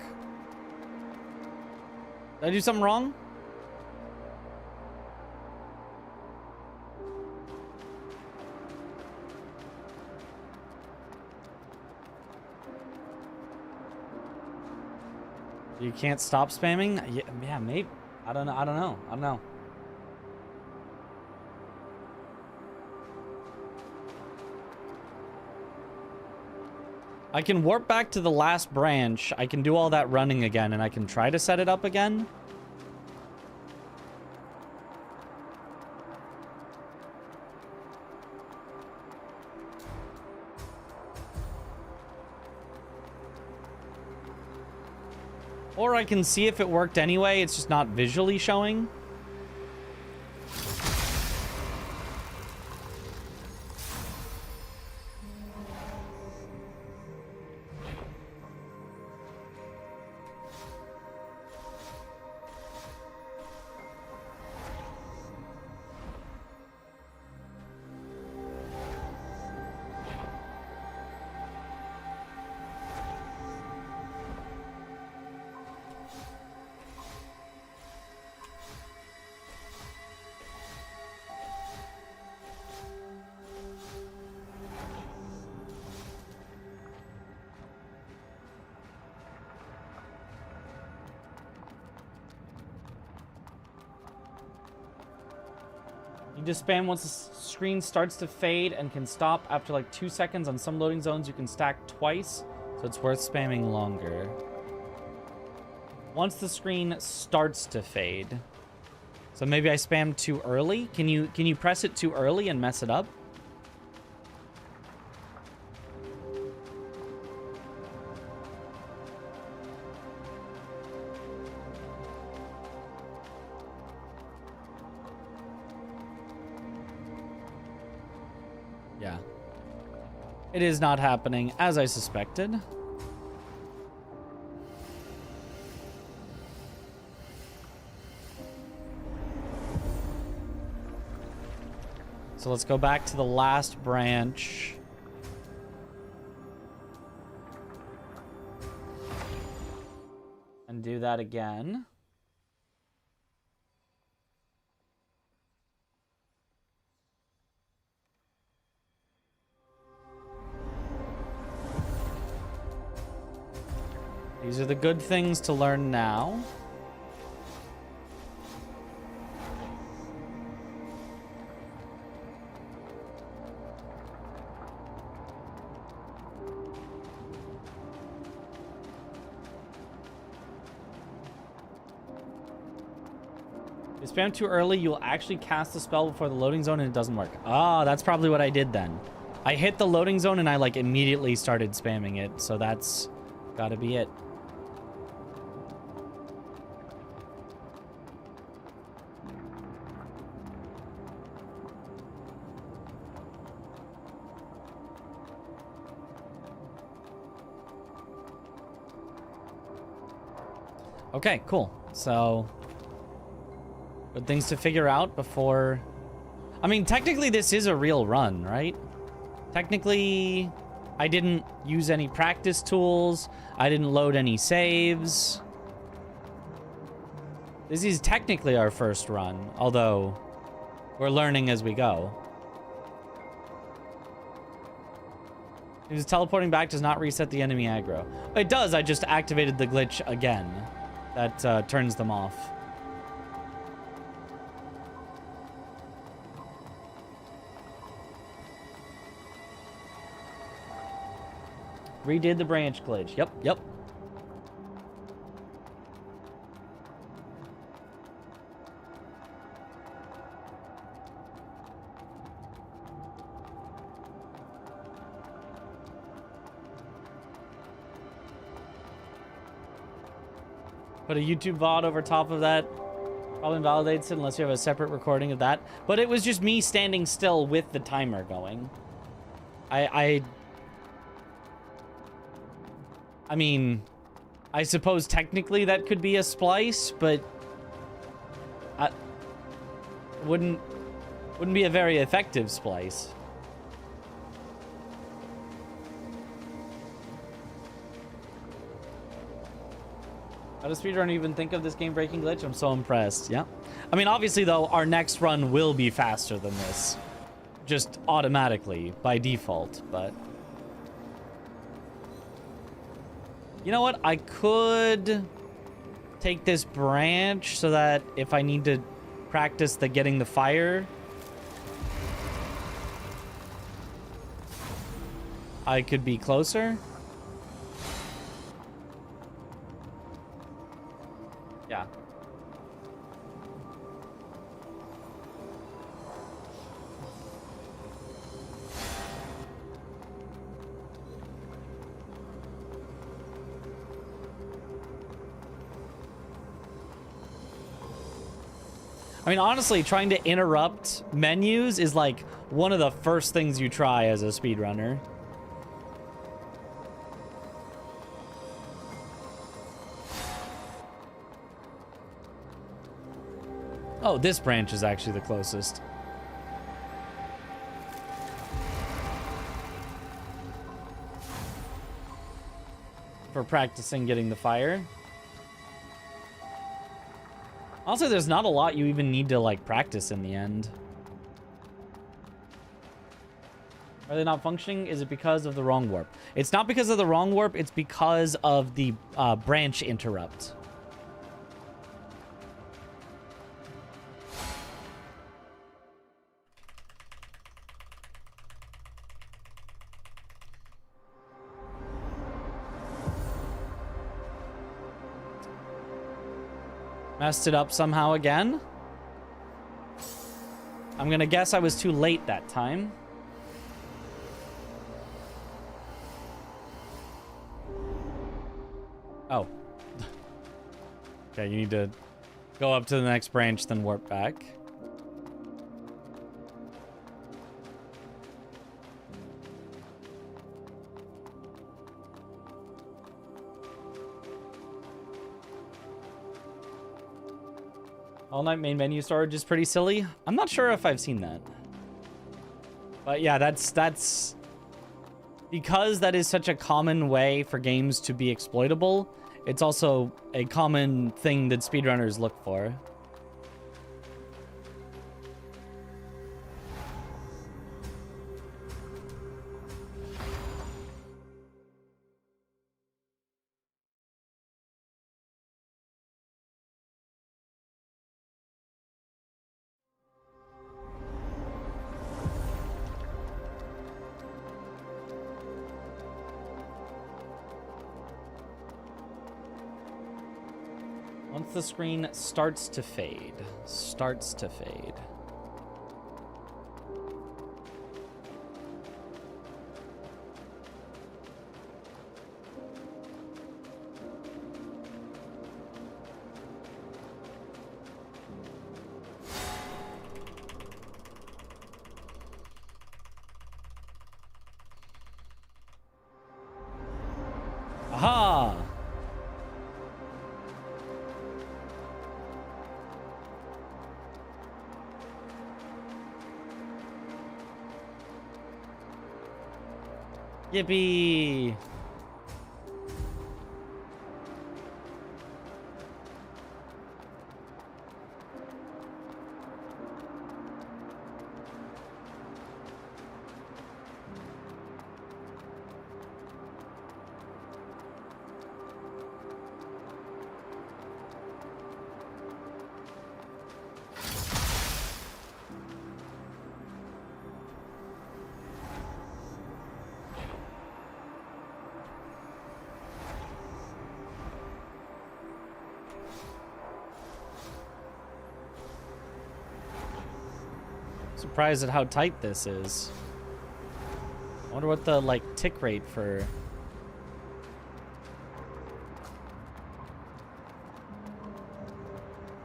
Did I do something wrong? You can't stop spamming? Yeah, maybe. I don't know. I can warp back to the last branch. I can do all that running again, and I can try to set it up again. Or I can see if it worked anyway. It's just not visually showing. You just spam once the screen starts to fade and can stop after like 2 seconds. On some loading zones, you can stack twice, so it's worth spamming longer. Once the screen starts to fade. So maybe I spammed too early? Can you press it too early and mess it up? Yeah. It is not happening as I suspected. So let's go back to the last branch. And do that again. These are the good things to learn now. If you spam too early, you'll actually cast the spell before the loading zone and it doesn't work. Ah, that's probably what I did then. I hit the loading zone and I like immediately started spamming it, so that's gotta be it. Okay, cool. So, good things to figure out before... I mean, technically this is a real run, right? Technically, I didn't use any practice tools. I didn't load any saves. This is technically our first run, although we're learning as we go. Because teleporting back does not reset the enemy aggro. It does, I just activated the glitch again. That turns them off. Redid the branch glitch. Yep. Put a YouTube VOD over top of that. Probably invalidates it unless you have a separate recording of that. But it was just me standing still with the timer going. I mean, I suppose technically that could be a splice, but wouldn't be a very effective splice. How does Speedrun even think of this game-breaking glitch? I'm so impressed. Yeah. I mean, obviously, though, our next run will be faster than this. Just automatically, by default, but... You know what? I could take this branch so that if I need to practice the getting the fire, I could be closer. Yeah. I mean, honestly, trying to interrupt menus is like one of the first things you try as a speedrunner. Oh, this branch is actually the closest. For practicing getting the fire. Also, there's not a lot you even need to, like, practice in the end. Are they not functioning? Is it because of the wrong warp? It's not because of the wrong warp, it's because of the branch interrupt. Messed it up somehow again. I'm gonna guess I was too late that time. Oh. Okay, you need to go up to the next branch, then warp back. All night main menu storage is pretty silly. I'm not sure if I've seen that. But yeah, that's because that is such a common way for games to be exploitable. It's also a common thing that speedrunners look for. Once the screen starts to fade. Aha! Yippee! Surprised at how tight this is. I wonder what the like tick rate for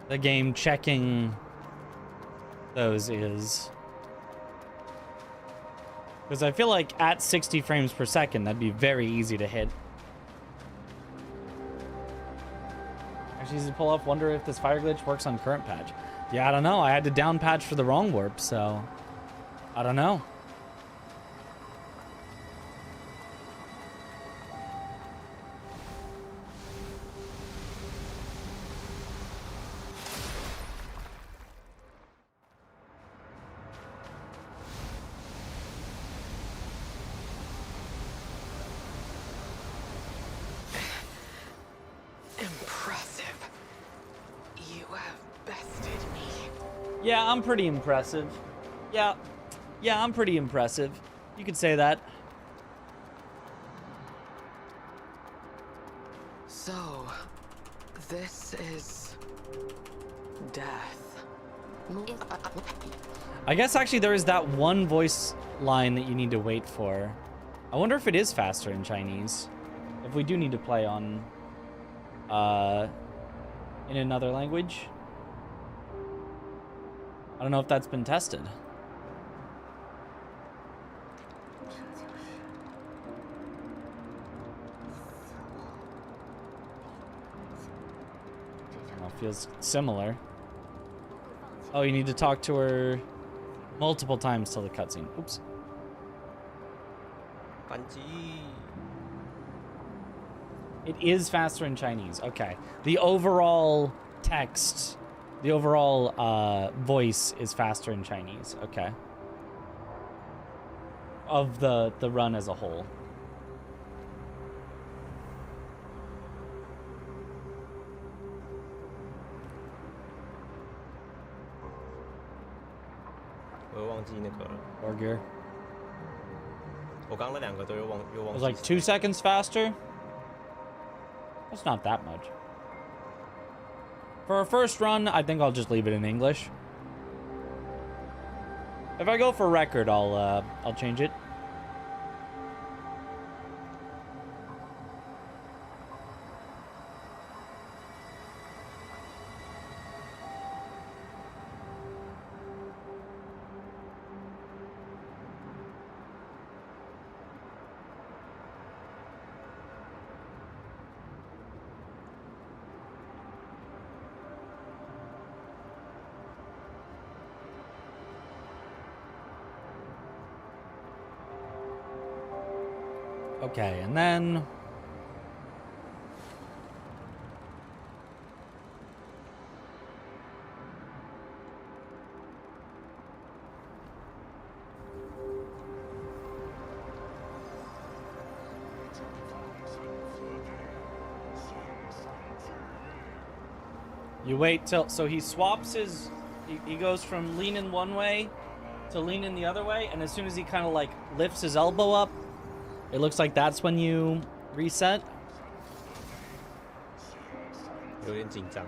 the game checking those is. Because I feel like at 60 frames per second, that'd be very easy to hit. Actually, easy to pull off. Wonder if this fire glitch works on current patch. Yeah, I don't know. I had to down patch for the wrong warp, so I don't know. Impressive. You have bested me. Yeah, I'm pretty impressive. Yeah, I'm pretty impressive. You could say that. So, this is death. I guess actually there is that one voice line that you need to wait for. I wonder if it is faster in Chinese. If we do need to play on in another language. I don't know if that's been tested. Well, feels similar. Oh, you need to talk to her multiple times till the cutscene. Oops. It is faster in Chinese. Okay. The overall text, the overall voice is faster in Chinese. Okay. Of the run as a whole. Burger. It was like 2 seconds faster. That's not that much. For a first run, I think I'll just leave it in English. If I go for record, I'll change it. Okay, and then you wait till, so he swaps his, he goes from leaning one way to leaning the other way, and as soon as he kind of like lifts his elbow up, it looks like that's when you reset. 有点紧张，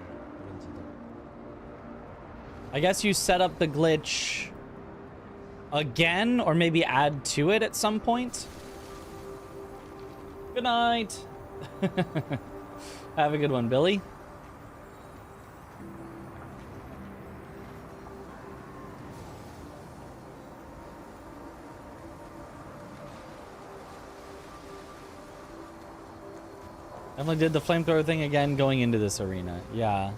I guess you set up the glitch again, or maybe add to it at some point. Good night. Have a good one, Billy. Emily did the flamethrower thing again going into this arena. Yeah.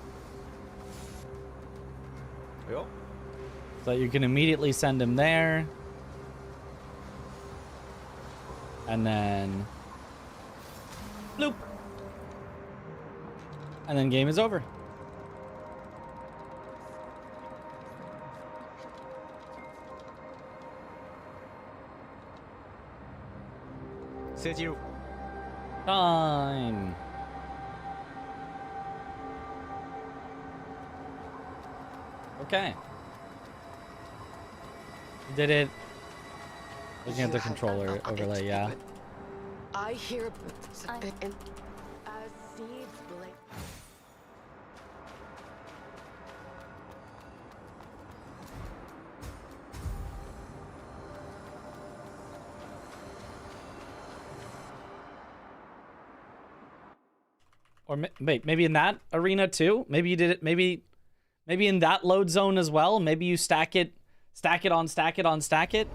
哎呦， So you can immediately send him there. And then... bloop. And then game is over.世界纪录。 Time. Okay. You did it. Looking at the controller overlay, yeah. I hear I- and as seeds blink. Or wait, maybe in that arena too? Maybe you did it, maybe in that load zone as well? Maybe you stack it on stack it on stack it?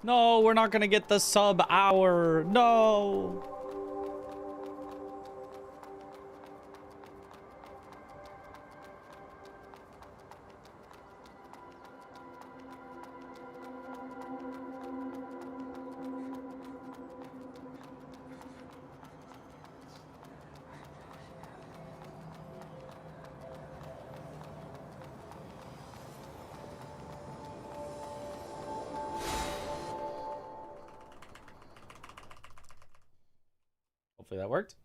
No, we're not gonna get the sub hour. No. Hopefully that worked.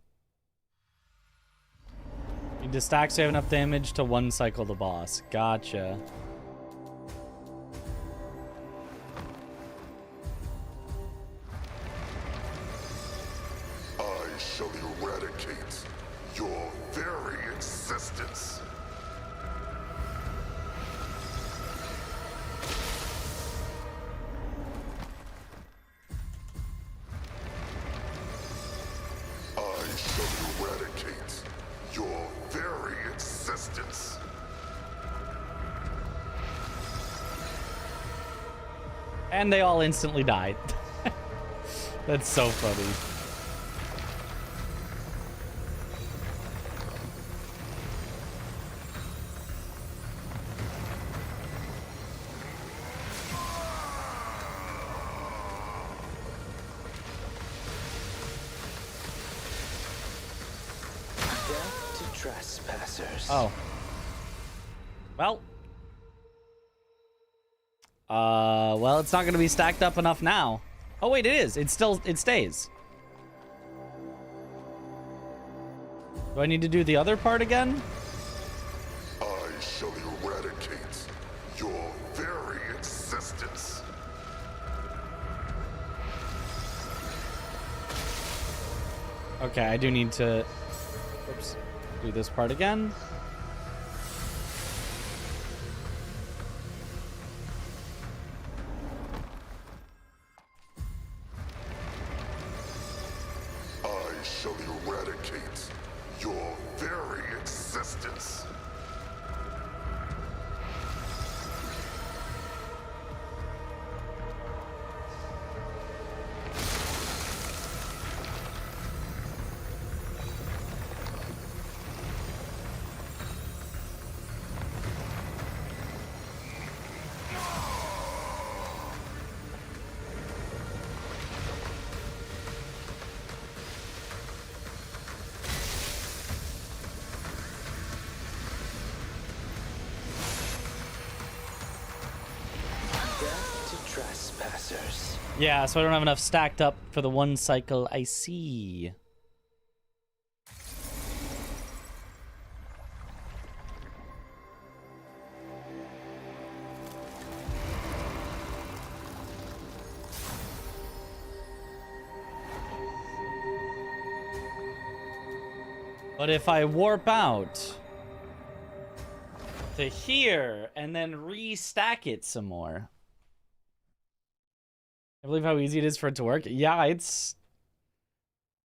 You need to stack so you have enough damage to one cycle the boss. Gotcha. I shall eradicate your very existence. I shall eradicate your very existence. And they all instantly died. That's so funny. Death to trespassers. Oh. Well. Well, it's not going to be stacked up enough now. Oh, wait, it is. It stays. Do I need to do the other part again? I shall eradicate your very existence. Okay, I do need to... Oops. Do this part again. I shall eradicate your very existence. Death to trespassers. Yeah, so I don't have enough stacked up for the one cycle. I see. But if I warp out to here and then restack it some more. I believe how easy it is for it to work. Yeah, it's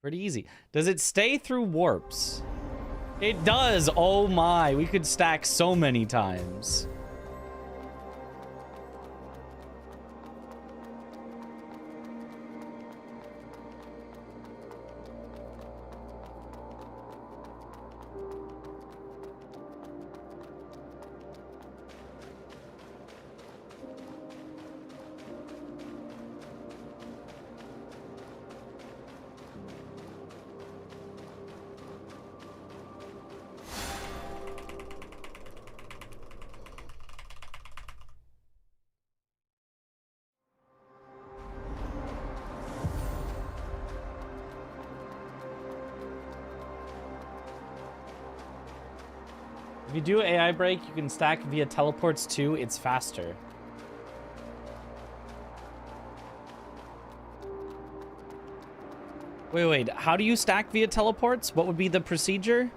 pretty easy. Does it stay through warps? It does. Oh my, we could stack so many times. If you do AI break, you can stack via teleports too. It's faster. Wait. How do you stack via teleports? What would be the procedure?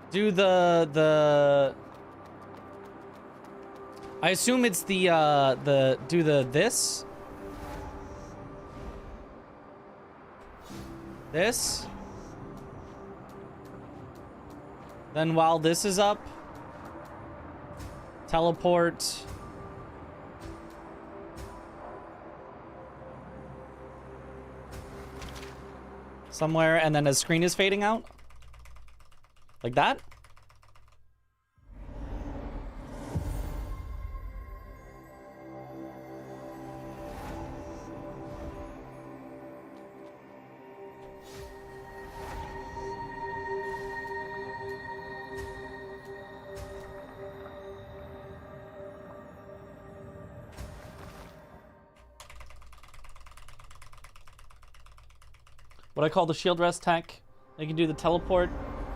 Do the... I assume it's the this? This? Then while this is up, teleport. Somewhere, and then a screen is fading out? Like that? What I call the shield rest tech. You can do the teleport.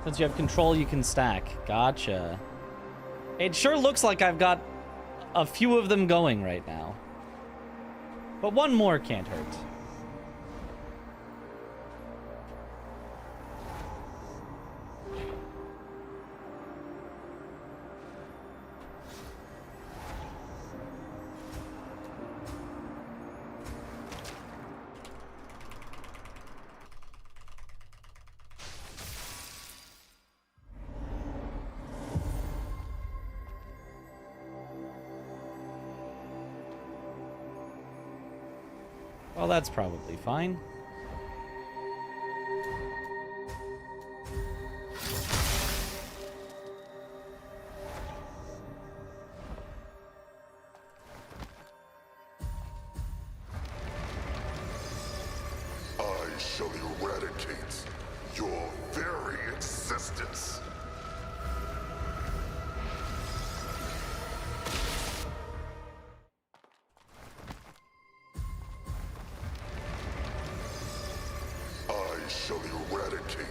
Since you have control, you can stack. Gotcha. It sure looks like I've got a few of them going right now. But one more can't hurt. Well, that's probably fine. shall eradicate your very existence. I shall eradicate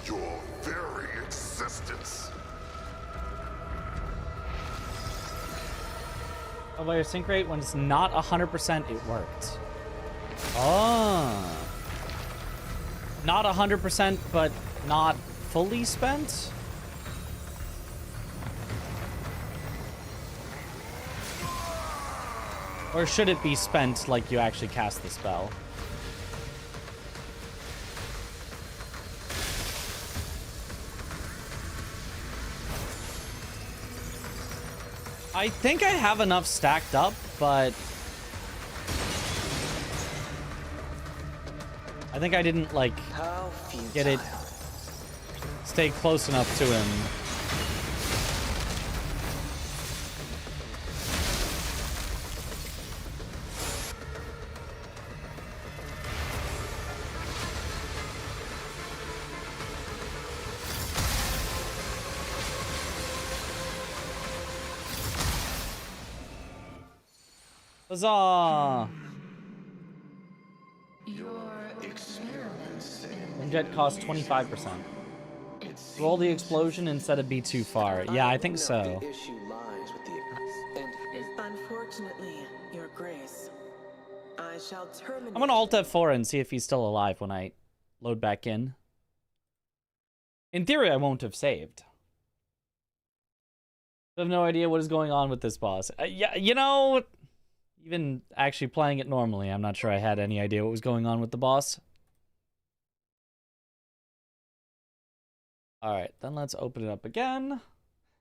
your very existence. Oh, by your sync rate, when it's not 100%, it worked. Oh. Not 100%, but not fully spent? Or should it be spent like you actually cast the spell? I think I have enough stacked up, but I think I didn't, like, get it, stay close enough to him. Huzzah! Jet costs 25%. Roll the explosion instead of be too far. Yeah, I think so. Unfortunately, Your Grace, I shall terminate. I'm gonna Alt F4 and see if he's still alive when I load back in. In theory, I won't have saved. I have no idea what is going on with this boss. Yeah, you know, even actually playing it normally, I'm not sure I had any idea what was going on with the boss. Alright, then let's open it up again.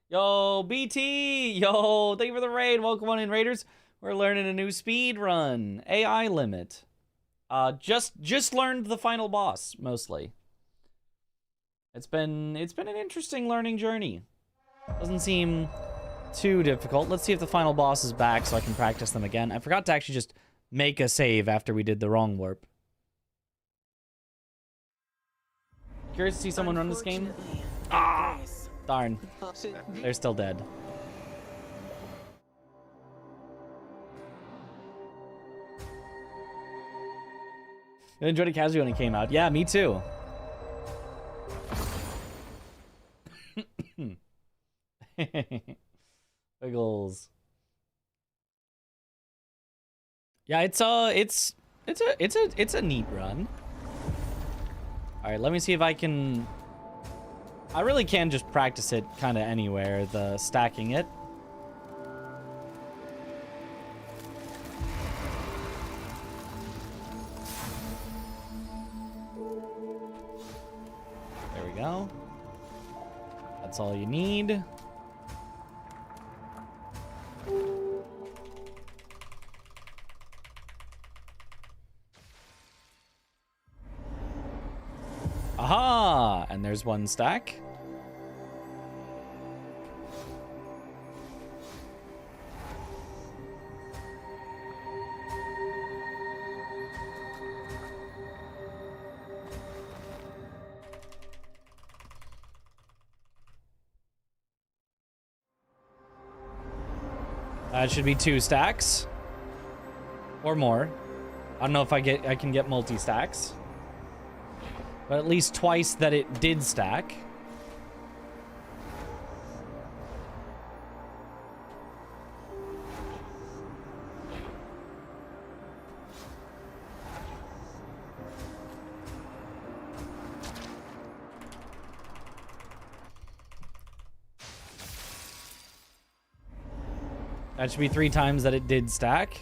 Yo, BT! Yo, thank you for the raid. Welcome on in, Raiders. We're learning a new speed run. AI limit. Just learned the final boss, mostly. It's been an interesting learning journey. Doesn't seem too difficult. Let's see if the final boss is back so I can practice them again. I forgot to actually just make a save after we did the wrong warp. Curious to see someone run this game? Ah! Darn. They're still dead. I enjoyed it casually when it came out. Yeah, me too. Wiggles. Yeah, it's a neat run. All right, let me see if I can. I really can just practice it kind of anywhere, the stacking it. There we go. That's all you need. Aha! And there's one stack. That should be 2 stacks. Or more. I don't know if I can get multi-stacks. But at least twice that it did stack. That should be 3 times that it did stack.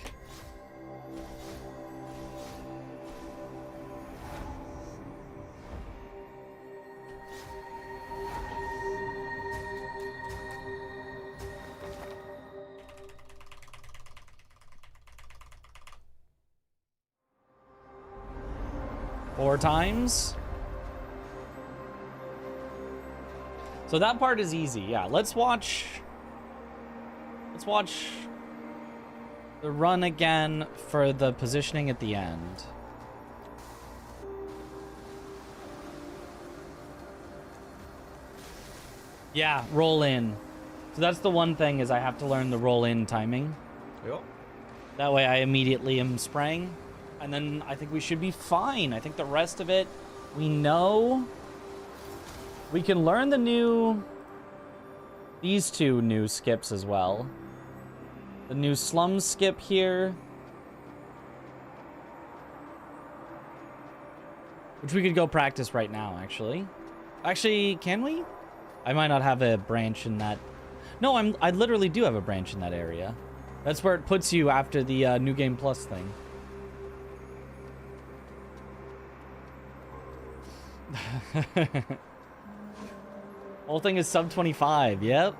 Four times. So that part is easy. Yeah, let's watch the run again for the positioning at the end. Yeah, roll in. So that's the one thing is I have to learn the roll in timing. Yep. That way I immediately am spraying. And then I think we should be fine. I think the rest of it, we know. We can learn these two new skips as well. The new slum skip here. Which we could go practice right now, actually. Actually, can we? I might not have a branch in that. No, I literally do have a branch in that area. That's where it puts you after the New Game Plus thing. Whole thing is sub 25. Yep.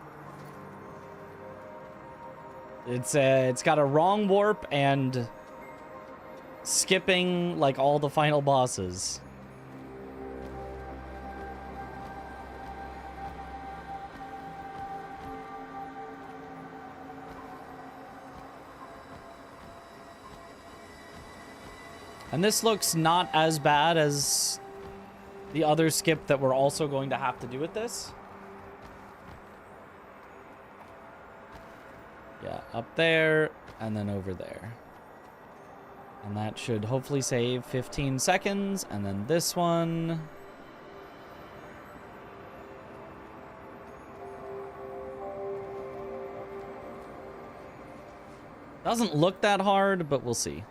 It's got a wrong warp and skipping like all the final bosses. And this looks not as bad as the other skip that we're also going to have to do with this. Yeah, up there and then over there. And that should hopefully save 15 seconds. And then this one. Doesn't look that hard, but we'll see.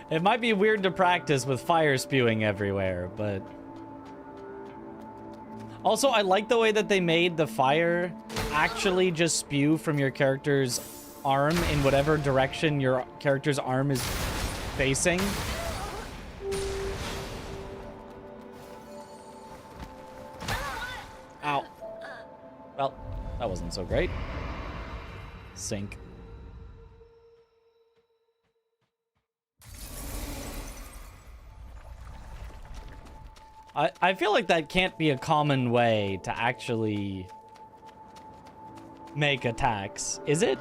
It might be weird to practice with fire spewing everywhere, but... Also, I like the way that they made the fire actually just spew from your character's arm in whatever direction your character's arm is facing. Ow. Well, that wasn't so great. Sink. I feel like that can't be a common way to actually make attacks. Is it?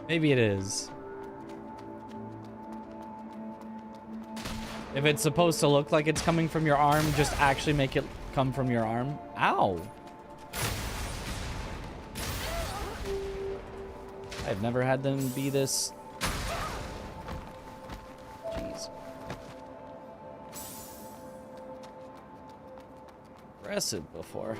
Maybe it is. If it's supposed to look like it's coming from your arm, just actually make it come from your arm. Ow. I've never had them be this. Jeez. Aggressive before.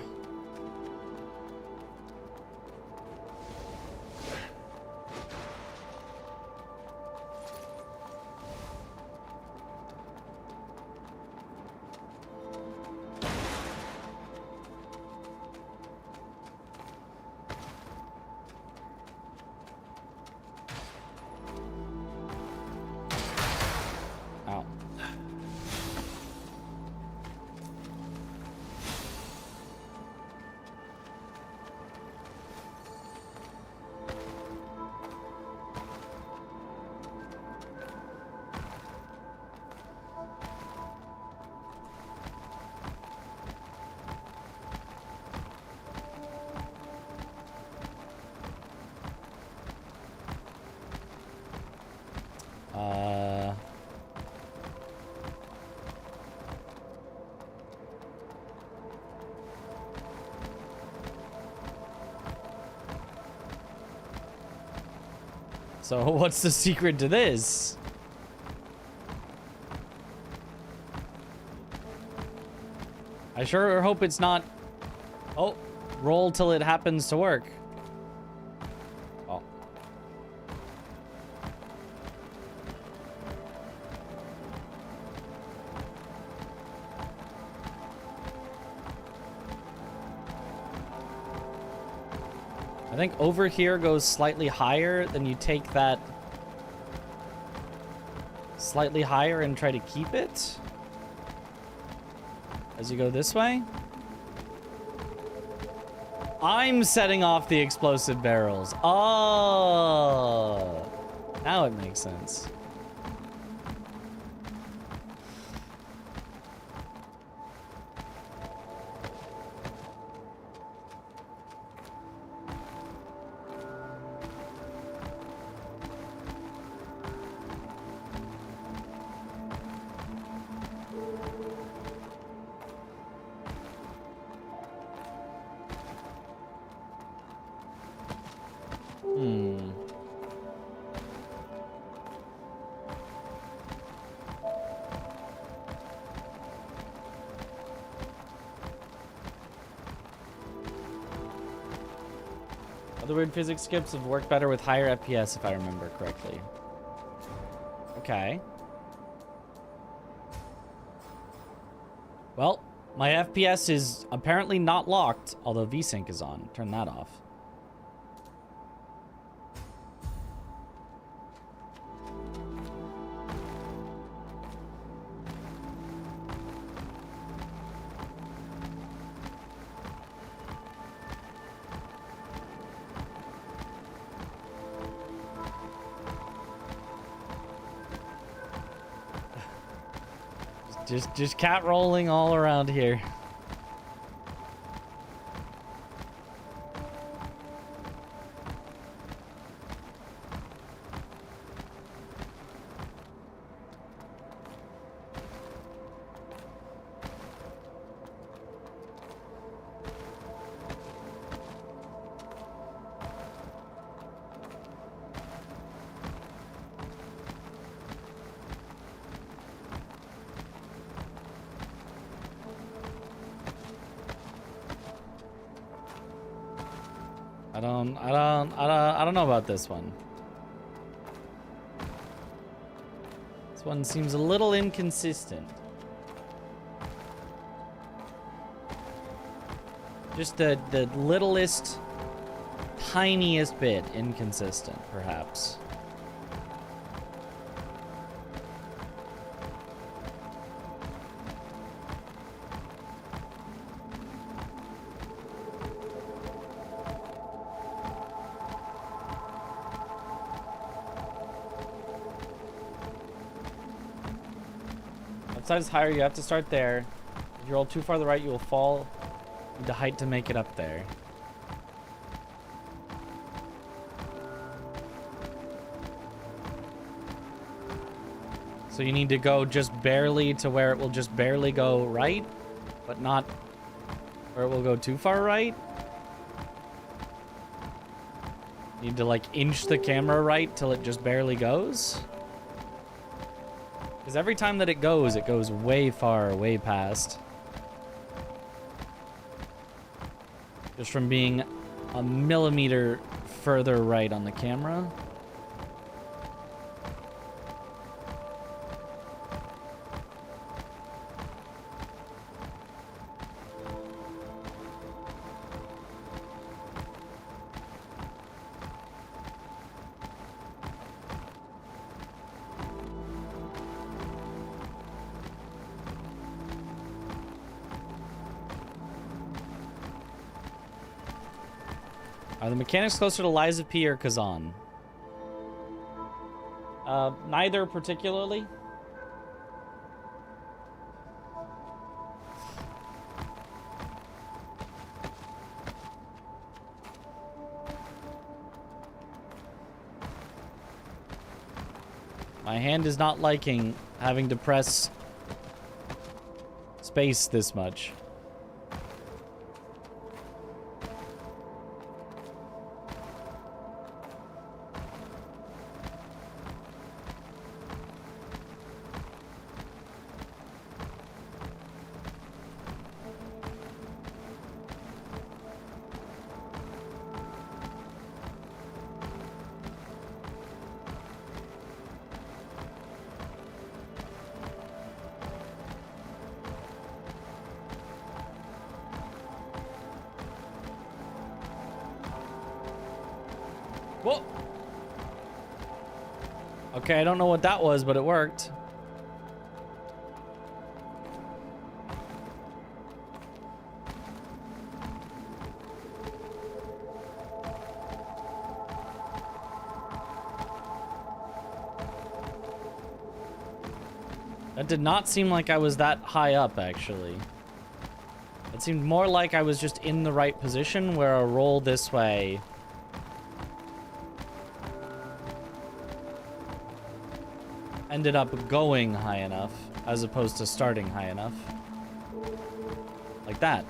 Ow. So what's the secret to this? I sure hope it's not... Oh, roll till it happens to work. Oh. I think over here goes slightly higher, then you take that slightly higher and try to keep it. As you go this way? I'm setting off the explosive barrels. Oh, now it makes sense. The weird physics skips have worked better with higher FPS, if I remember correctly. Okay. Well, my FPS is apparently not locked, although VSync is on. Turn that off. Just cat rolling all around here. I don't know about this one. This one seems a little inconsistent. Just the littlest, tiniest bit inconsistent, perhaps. Size higher, you have to start there. If you roll too far to the right, you will fall. You need the height to make it up there. So you need to go just barely to where it will just barely go right, but not where it will go too far right. You need to like inch the camera right till it just barely goes. Because every time that it goes way far, way past. Just from being a millimeter further right on the camera. Are the mechanics closer to Lies of P or Kazan? Neither particularly. My hand is not liking having to press space this much. Whoa. Okay, I don't know what that was, but it worked. That did not seem like I was that high up, actually. It seemed more like I was just in the right position where a roll this way ended up going high enough as opposed to starting high enough. Like that.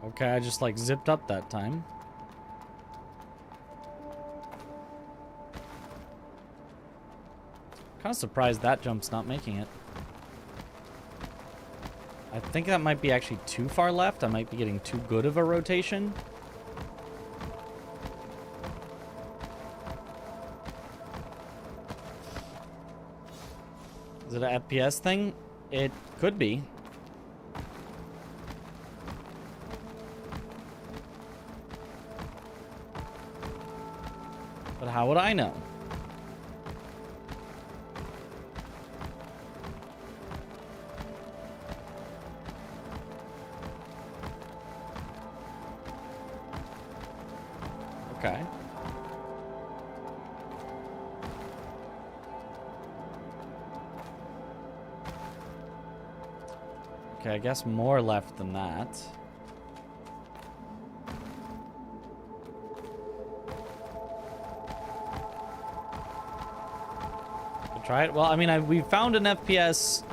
Okay, I just like zipped up that time. Kind of surprised that jump's not making it. I think that might be actually too far left. I might be getting too good of a rotation. Is it an FPS thing? It could be. But how would I know? Okay. Okay, I guess more left than that. Try it. Well, I mean, we found an FPS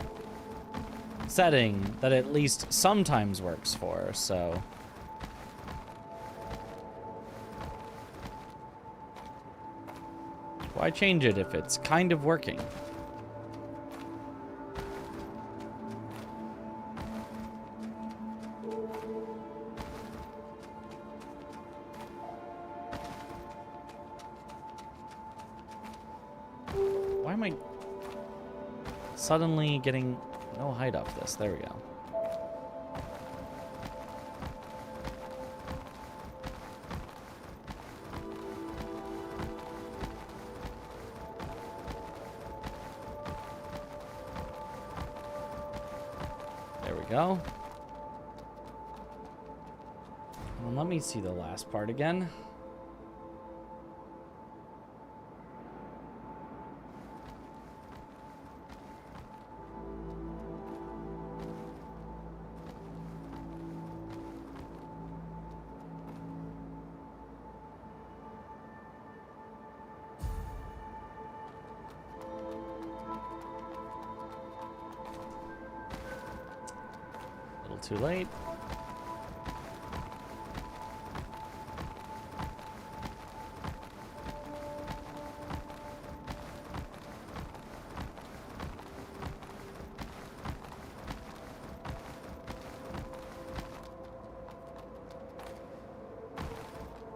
setting that at least sometimes works for, so. Why change it if it's kind of working? Why am I suddenly getting no height off this? There we go. There we go. Well, let me see the last part again. Too late.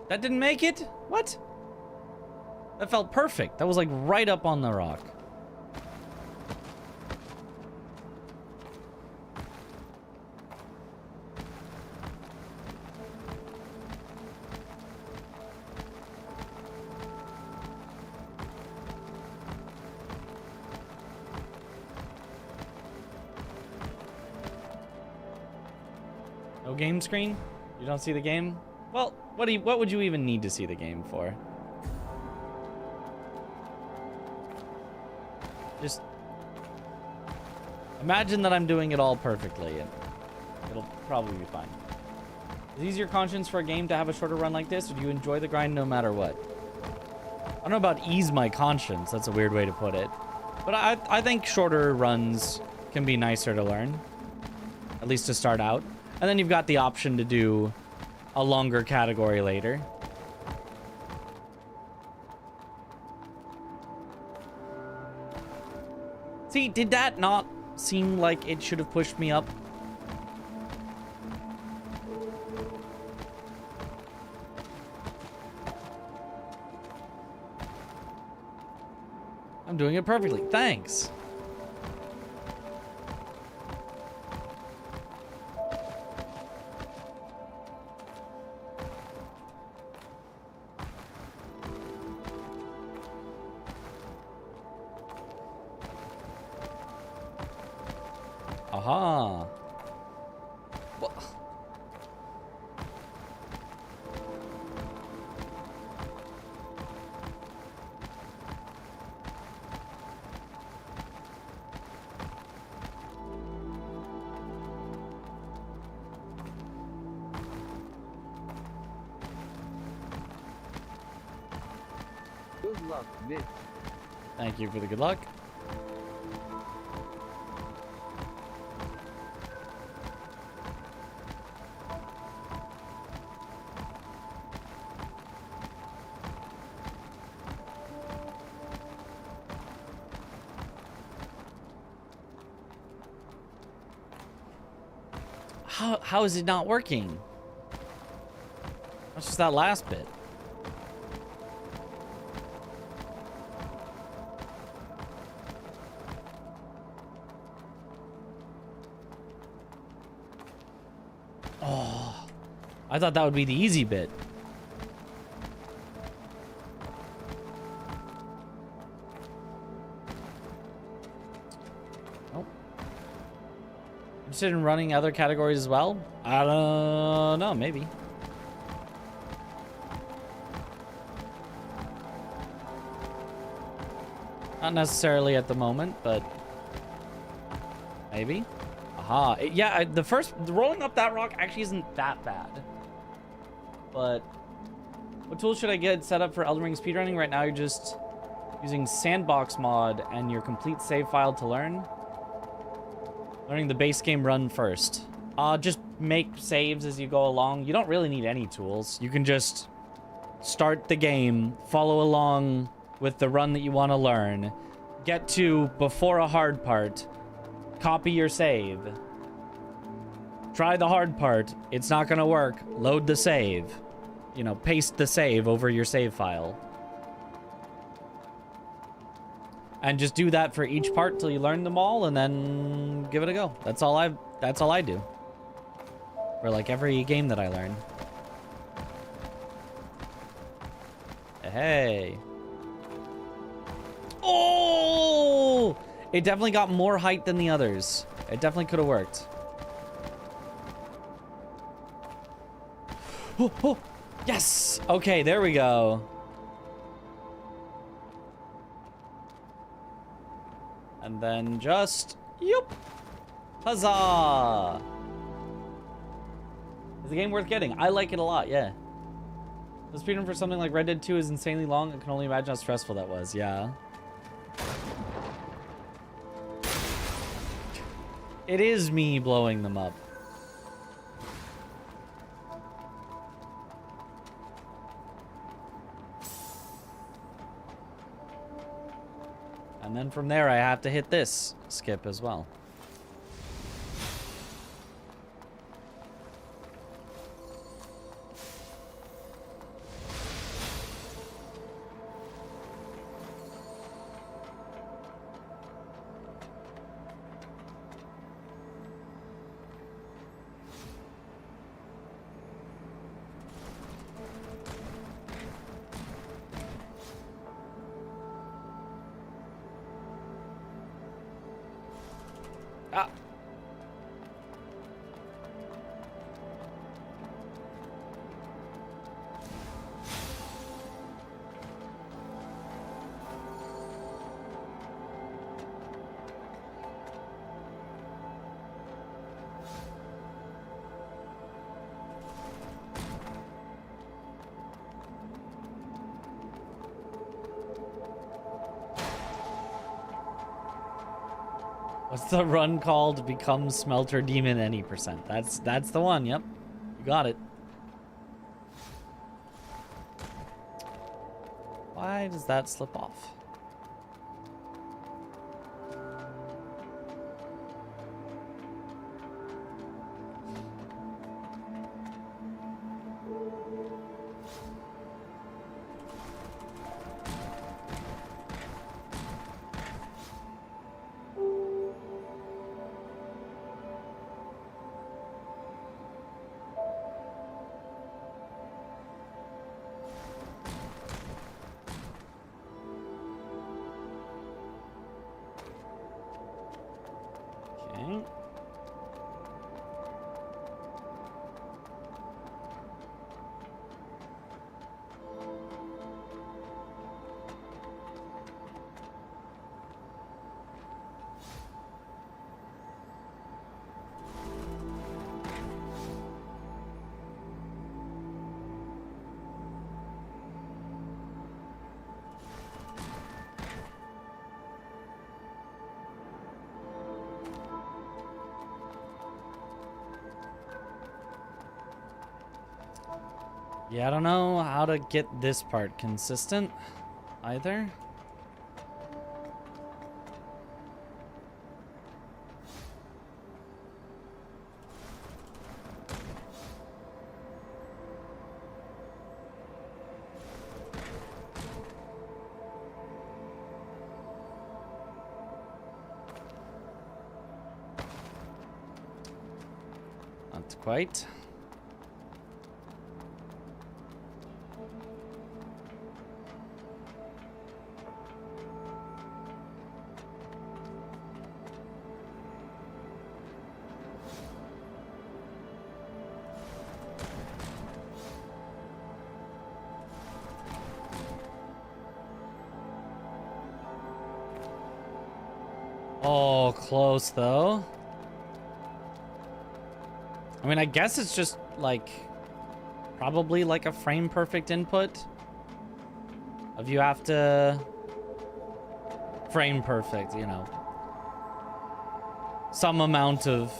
That didn't make it? What? That felt perfect. That was like right up on the rock. No game screen? You don't see the game? Well, what would you even need to see the game for? Just imagine that I'm doing it all perfectly and it'll probably be fine. Is ease your conscience for a game to have a shorter run like this, or do you enjoy the grind no matter what? I don't know about ease my conscience. That's a weird way to put it. But I think shorter runs can be nicer to learn, at least to start out. And then you've got the option to do a longer category later. See, did that not seem like it should have pushed me up? I'm doing it perfectly. Thanks. Aha. Well, Good luck, Mitch. thank you for the good luck. How is it not working? That's just that last bit. Oh, I thought that would be the easy bit. Nope. Interested in running other categories as well? I don't know, maybe. Not necessarily at the moment, but maybe. Aha. Yeah, the rolling up that rock actually isn't that bad. But what tools should I get set up for Elden Ring speedrunning? Right now you're just using Sandbox mod and your complete save file to learn. Learning the base game run first. Just make saves as you go along. You don't really need any tools. You can just start the game, follow along with the run that you want to learn, get to before a hard part, copy your save, try the hard part, it's not gonna work, load the save, you know, paste the save over your save file. And just do that for each part till you learn them all, and then give it a go. That's all I do. For like every game that I learn. Hey. Oh! It definitely got more height than the others. It definitely could have worked. Oh, oh, yes! Okay, there we go. And then just... Yup! Huzzah! Is the game worth getting? I like it a lot, yeah. The speedrun for something like Red Dead 2 is insanely long. I can only imagine how stressful that was, yeah. It is me blowing them up. And then from there, I have to hit this skip as well. Ah. What's the run called? Become Smelter Demon any percent. That's the one. Yep, you got it. Why does that slip off? Okay. Yeah, I don't know how to get this part consistent either. Not quite. Oh, close though. I mean, I guess it's just like probably like a frame perfect input of you have to frame perfect, you know, some amount of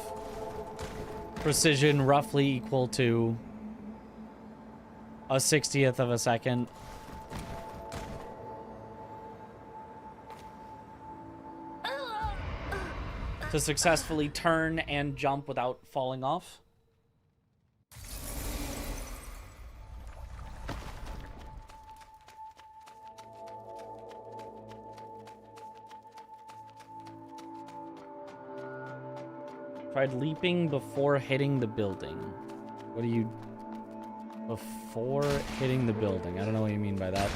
precision roughly equal to a 60th of a second. To successfully turn and jump without falling off. Tried leaping before hitting the building. What do you... Before hitting the building? I don't know what you mean by that.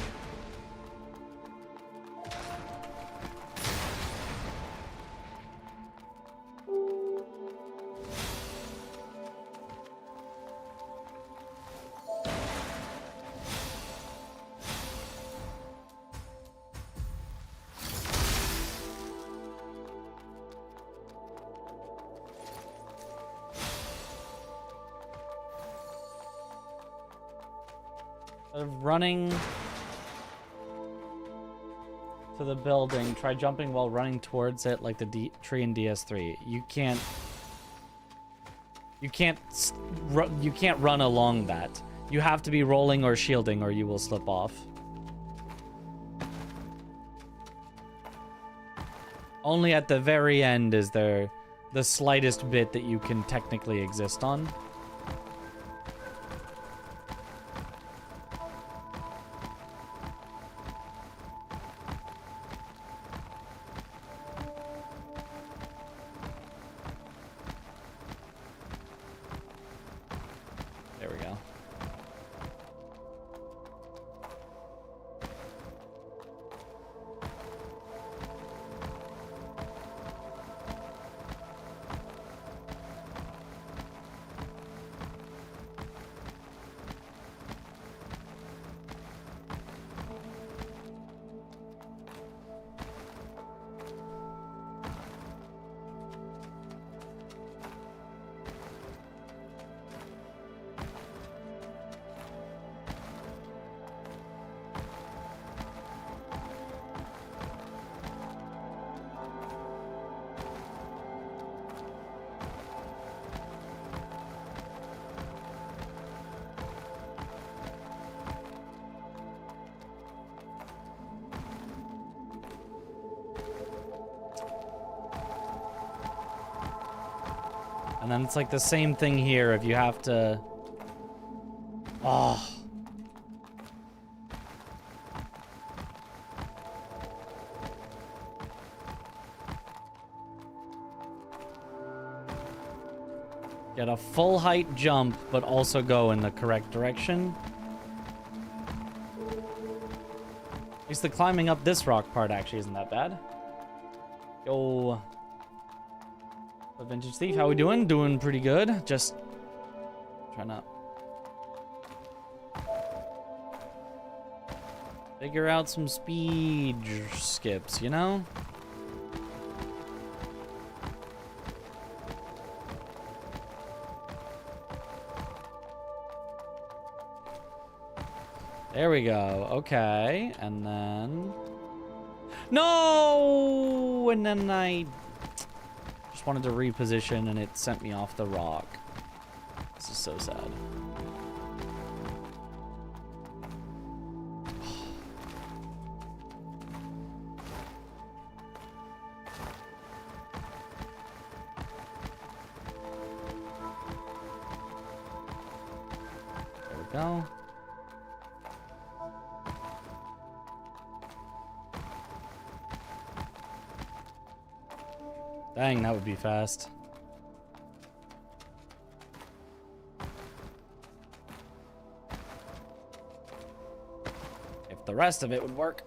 Running to the building, try jumping while running towards it like the tree in DS3. You can't run along that. You have to be rolling or shielding or you will slip off. Only at the very end is there the slightest bit that you can technically exist on. And then it's like the same thing here if you have to... Oh. Get a full height jump, but also go in the correct direction. At least the climbing up this rock part actually isn't that bad. Yo. The Vintage Thief, how we doing? Doing pretty good. Just trying to figure out some speed skips, you know? There we go. Okay. And then... No! And then I just wanted to reposition and it sent me off the rock. This is so sad. There we go. Dang, that would be fast. If the rest of it would work.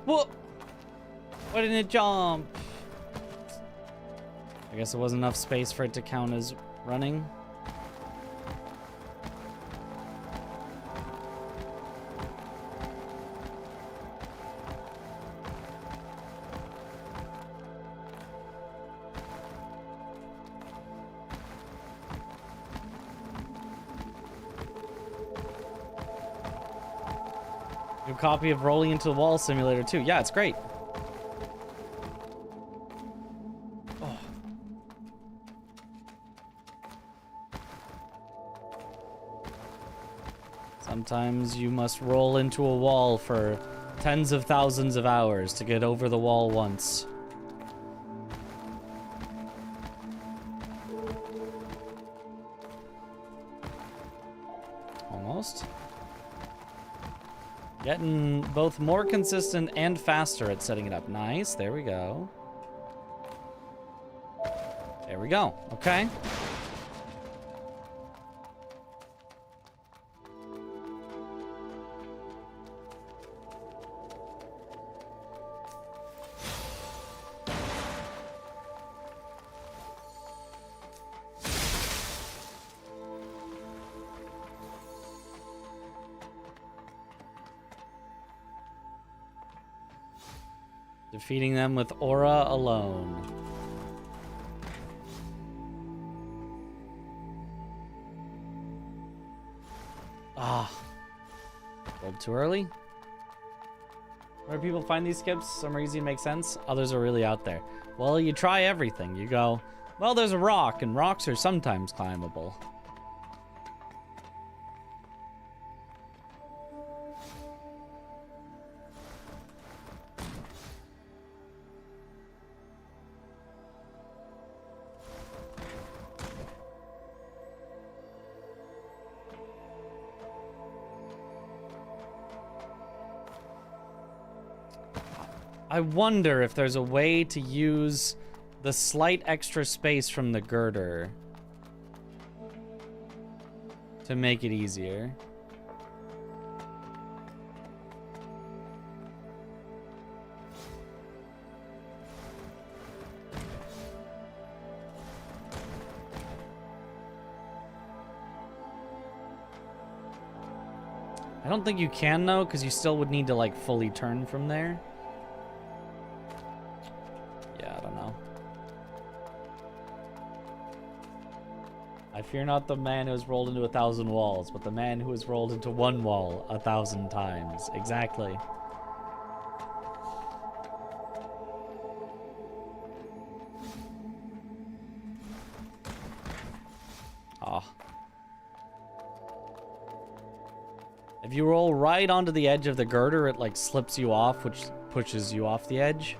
Whoa! Why didn't it jump? I guess there wasn't enough space for it to count as running. New copy of Rolling Into the Wall Simulator 2. Yeah, it's great. Oh. Sometimes you must roll into a wall for tens of thousands of hours to get over the wall once. Almost. Getting both more consistent and faster at setting it up. Nice. There we go. There we go. Okay. Defeating them with aura alone. Ah. A little too early. Where do people find these skips? Some are easy to make sense. Others are really out there. Well, you try everything. You go, well, there's a rock, and rocks are sometimes climbable. I wonder if there's a way to use the slight extra space from the girder to make it easier. I don't think you can though, because you still would need to like fully turn from there. I fear not the man who has rolled into 1,000 walls, but the man who has rolled into one wall 1,000 times. Exactly. If you roll right onto the edge of the girder, it like slips you off, which pushes you off the edge.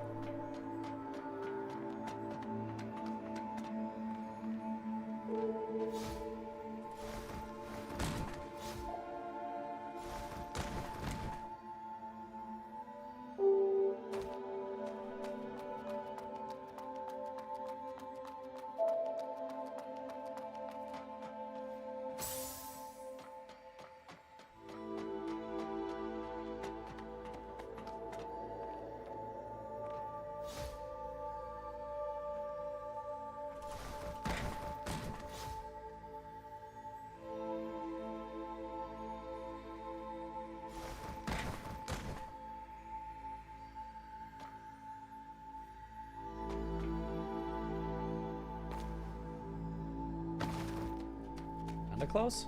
Kinda close.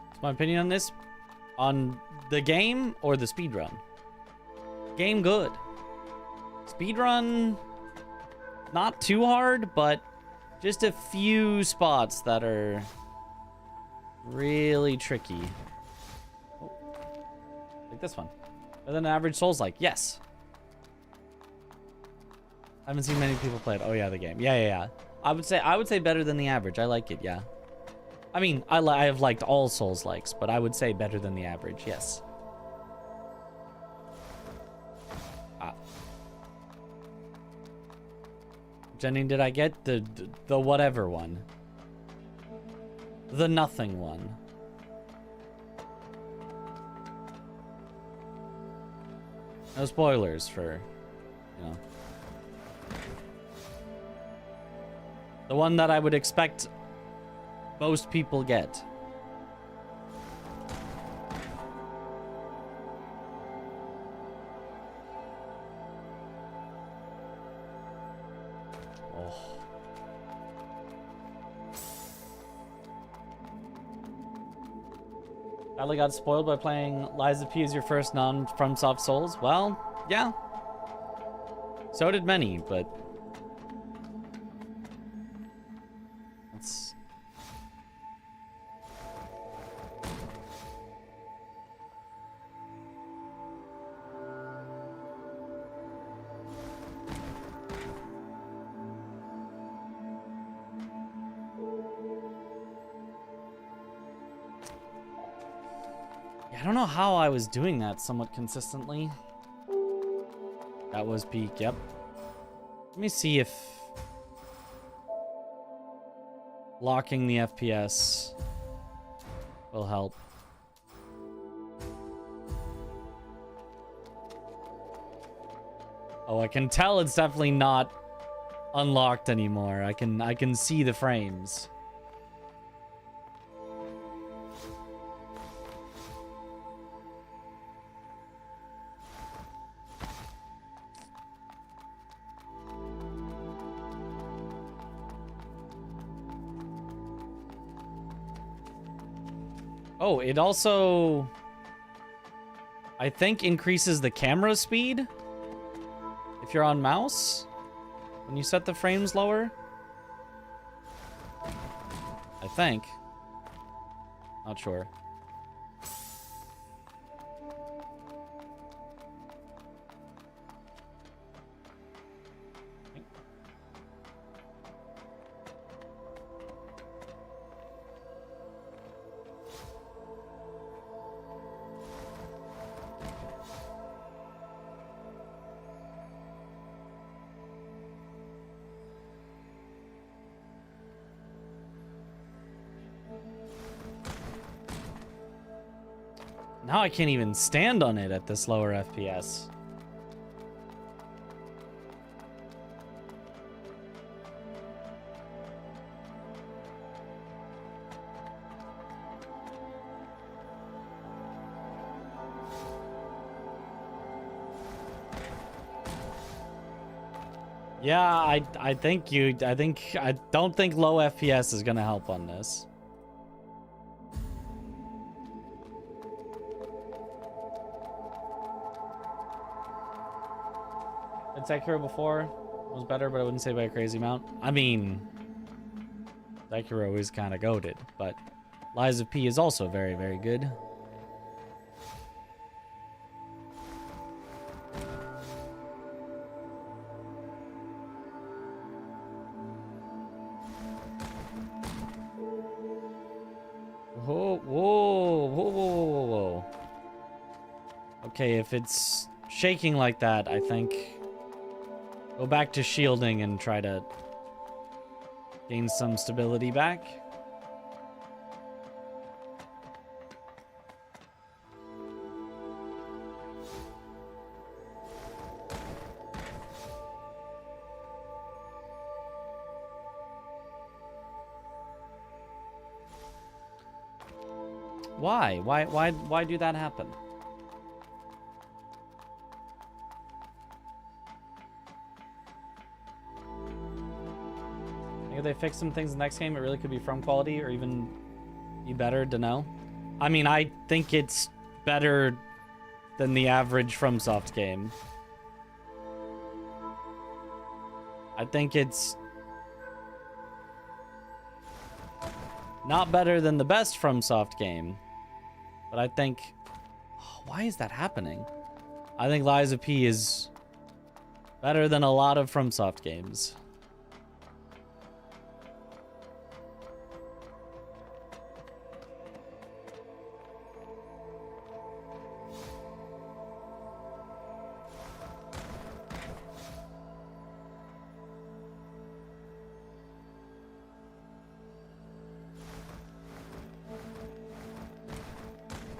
What's my opinion on this? On the game or the speedrun? Game good. Speedrun, not too hard, but just a few spots that are really tricky. Oh, like this one. Better than an average Souls-like. Yes. I haven't seen many people play it. Oh yeah, the game. Yeah. I would say better than the average. I like it, yeah. I mean, I have liked all Souls-likes, but I would say better than the average, yes. Jenny, did I get the whatever one? The nothing one. No spoilers for, you know. The one that I would expect most people get. Oh. Sadly got spoiled by playing Lies of P as your first non-FromSoft Souls. Well, yeah. So did many, but it's... I don't know how I was doing that somewhat consistently. That was peak, yep. Let me see if locking the FPS will help. Oh, I can tell it's definitely not unlocked anymore. I can see the frames. Oh, it also, I think, increases the camera speed if you're on mouse when you set the frames lower. I think. Not sure. Now I can't even stand on it at this lower FPS. Yeah, I don't think low FPS is gonna help on this. Sekiro before was better, but I wouldn't say by a crazy amount. I mean, Sekiro is kind of goated, but Lies of P is also very, very good. Whoa, whoa, whoa, whoa, whoa, whoa. Okay, if it's shaking like that, I think go back to shielding and try to gain some stability back. Why? Why do that happen? If they fix some things in the next game, it really could be from quality or even be better to know. I mean, I think it's better than the average FromSoft game. I think it's not better than the best FromSoft game, but I think... why is that happening? I think Lies of P is better than a lot of FromSoft games.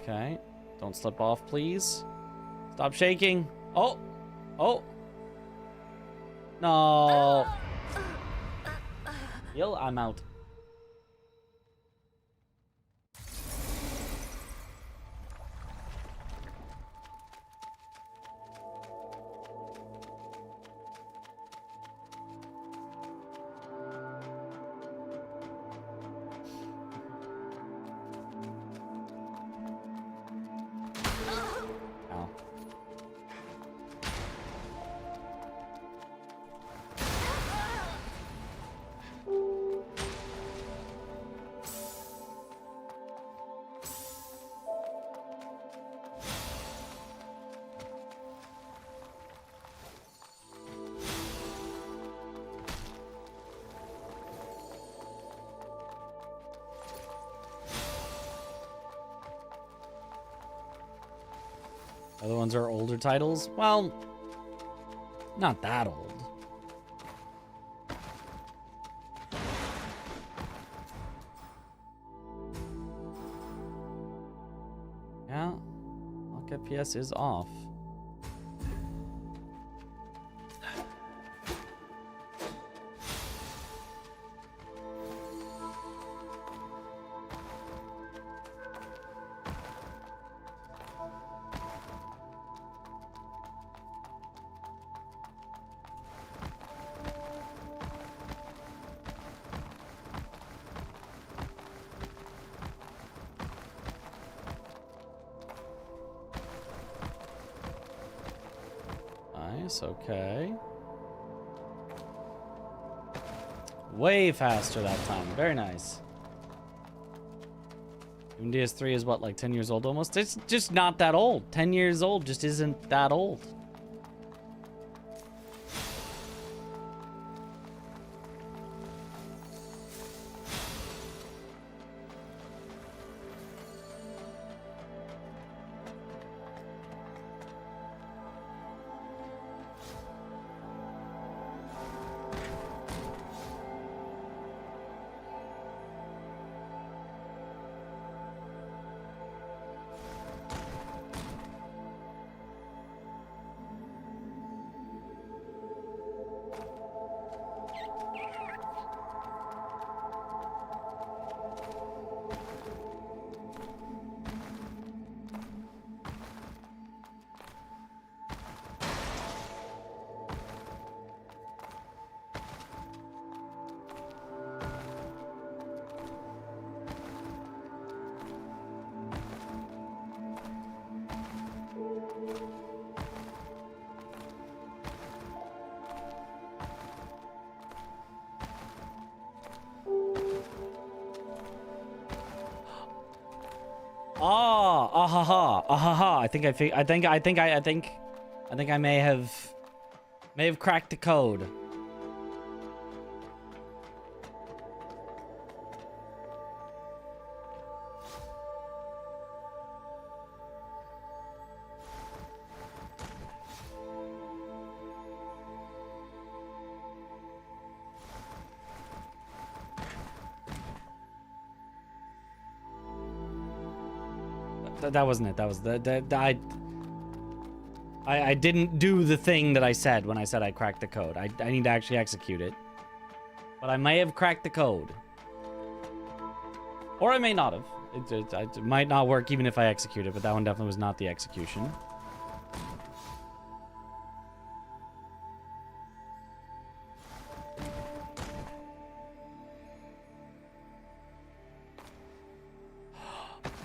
Okay. Don't slip off, please. Stop shaking. Oh. Oh. No. Yo, I'm out. Ow. Other ones are older titles? Well, not that old. Yeah, lock FPS is off. Nice, okay. Way faster that time. Very nice. Even DS3 is what, like 10 years old almost? It's just not that old. 10 years old just isn't that old. Ah, ah ha ha, ah ha ha. I think I may have cracked the code. That wasn't it. That was I didn't do the thing that I said when I said I cracked the code. I need to actually execute it. But I may have cracked the code. Or I may not have. It might not work even if I execute it, but that one definitely was not the execution.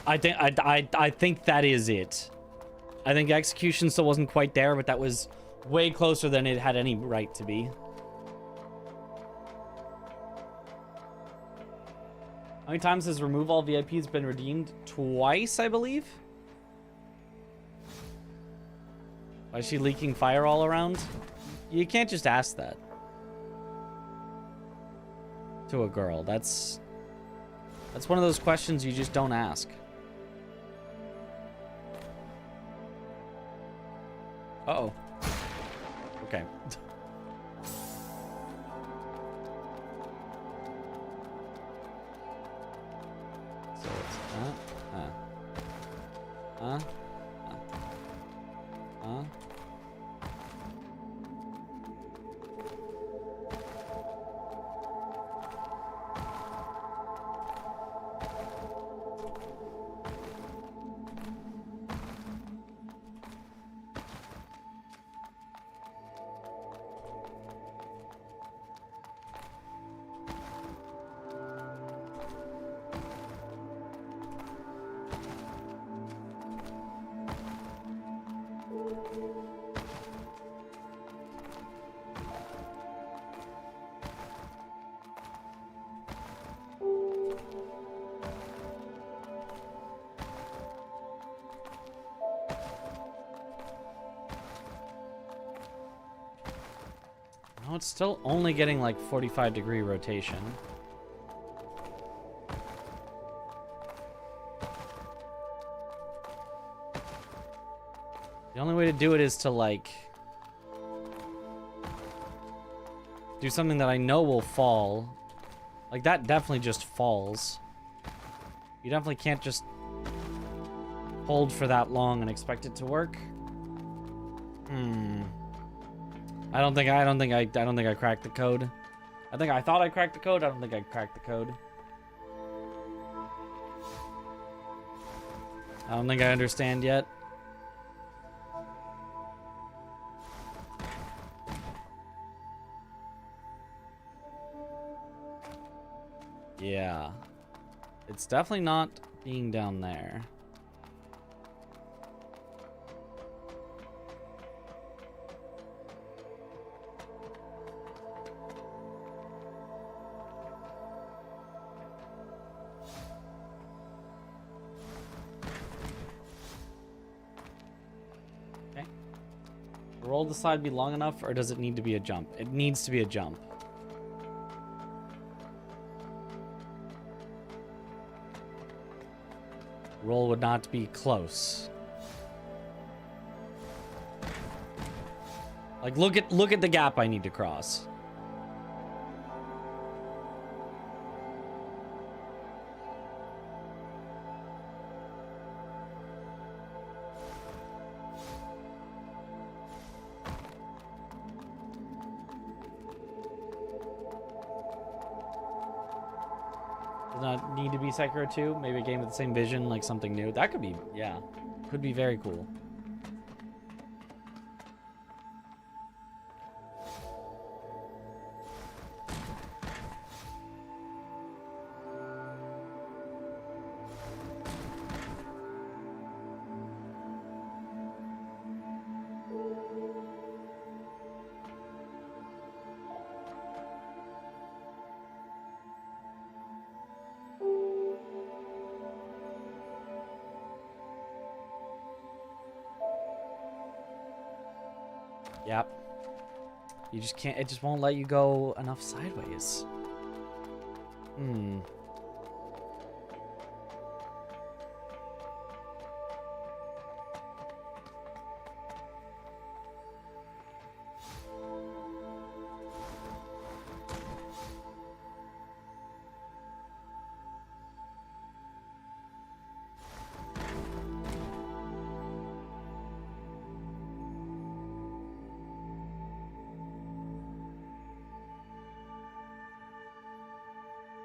I think that is it. I think execution still wasn't quite there, but that was way closer than it had any right to be. How many times has remove all VIPs been redeemed? Twice, I believe. Why is she leaking fire all around? You can't just ask that to a girl. That's one of those questions you just don't ask. Uh-oh. Okay. So it's No, it's still only getting like 45-degree rotation. The only way to do it is to like do something that I know will fall. Like that definitely just falls. You definitely can't just hold for that long and expect it to work. I don't think I cracked the code. I thought I cracked the code. I don't think I cracked the code. I don't think I understand yet. Yeah. It's definitely not being down there. Roll the side be long enough, or does it need to be a jump? It needs to be a jump. Roll would not be close. Like look at the gap I need to cross. Not need to be Sekiro 2, maybe a game with the same vision, like something new. That could be, yeah, could be very cool. Yep. You just can't, it just won't let you go enough sideways. Hmm.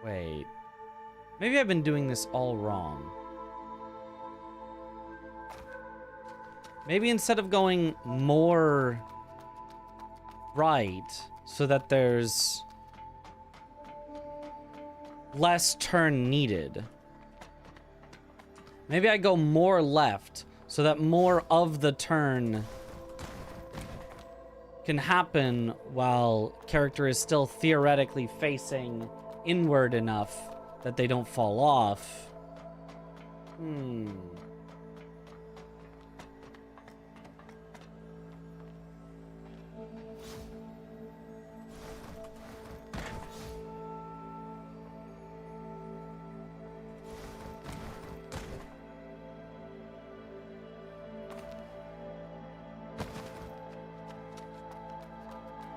Wait. Maybe I've been doing this all wrong. Maybe instead of going more right so that there's less turn needed. Maybe I go more left so that more of the turn can happen while character is still theoretically facing inward enough that they don't fall off. Hmm.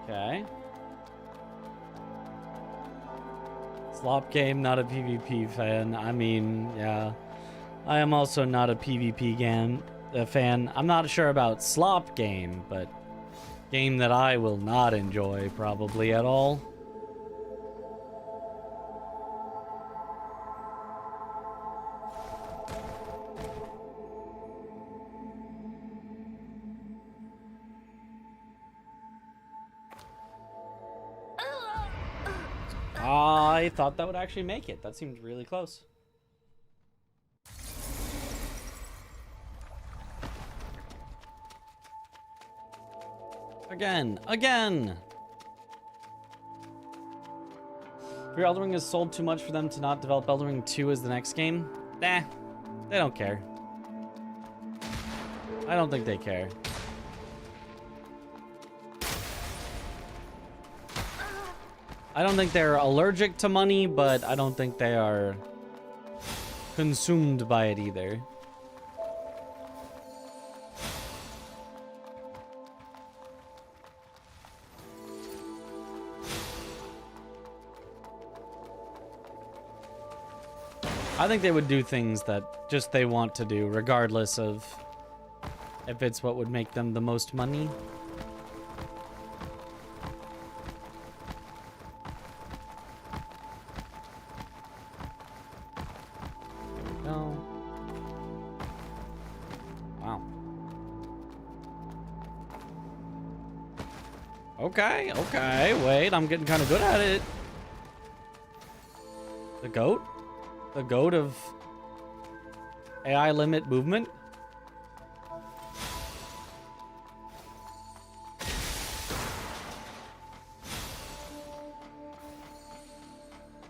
Okay. Slop game, not a PvP fan. I mean, yeah. I am also not a PvP fan. I'm not sure about slop game, but game that I will not enjoy probably at all. I thought that would actually make it. That seemed really close. Again. Fear Elden Ring has sold too much for them to not develop Elden Ring 2 as the next game? Nah, they don't care. I don't think they care. I don't think they're allergic to money, but I don't think they are consumed by it either. I think they would do things that just they want to do, regardless of if it's what would make them the most money. No. Wow. Okay, wait, I'm getting kind of good at it. The goat? The goat of AI limit movement?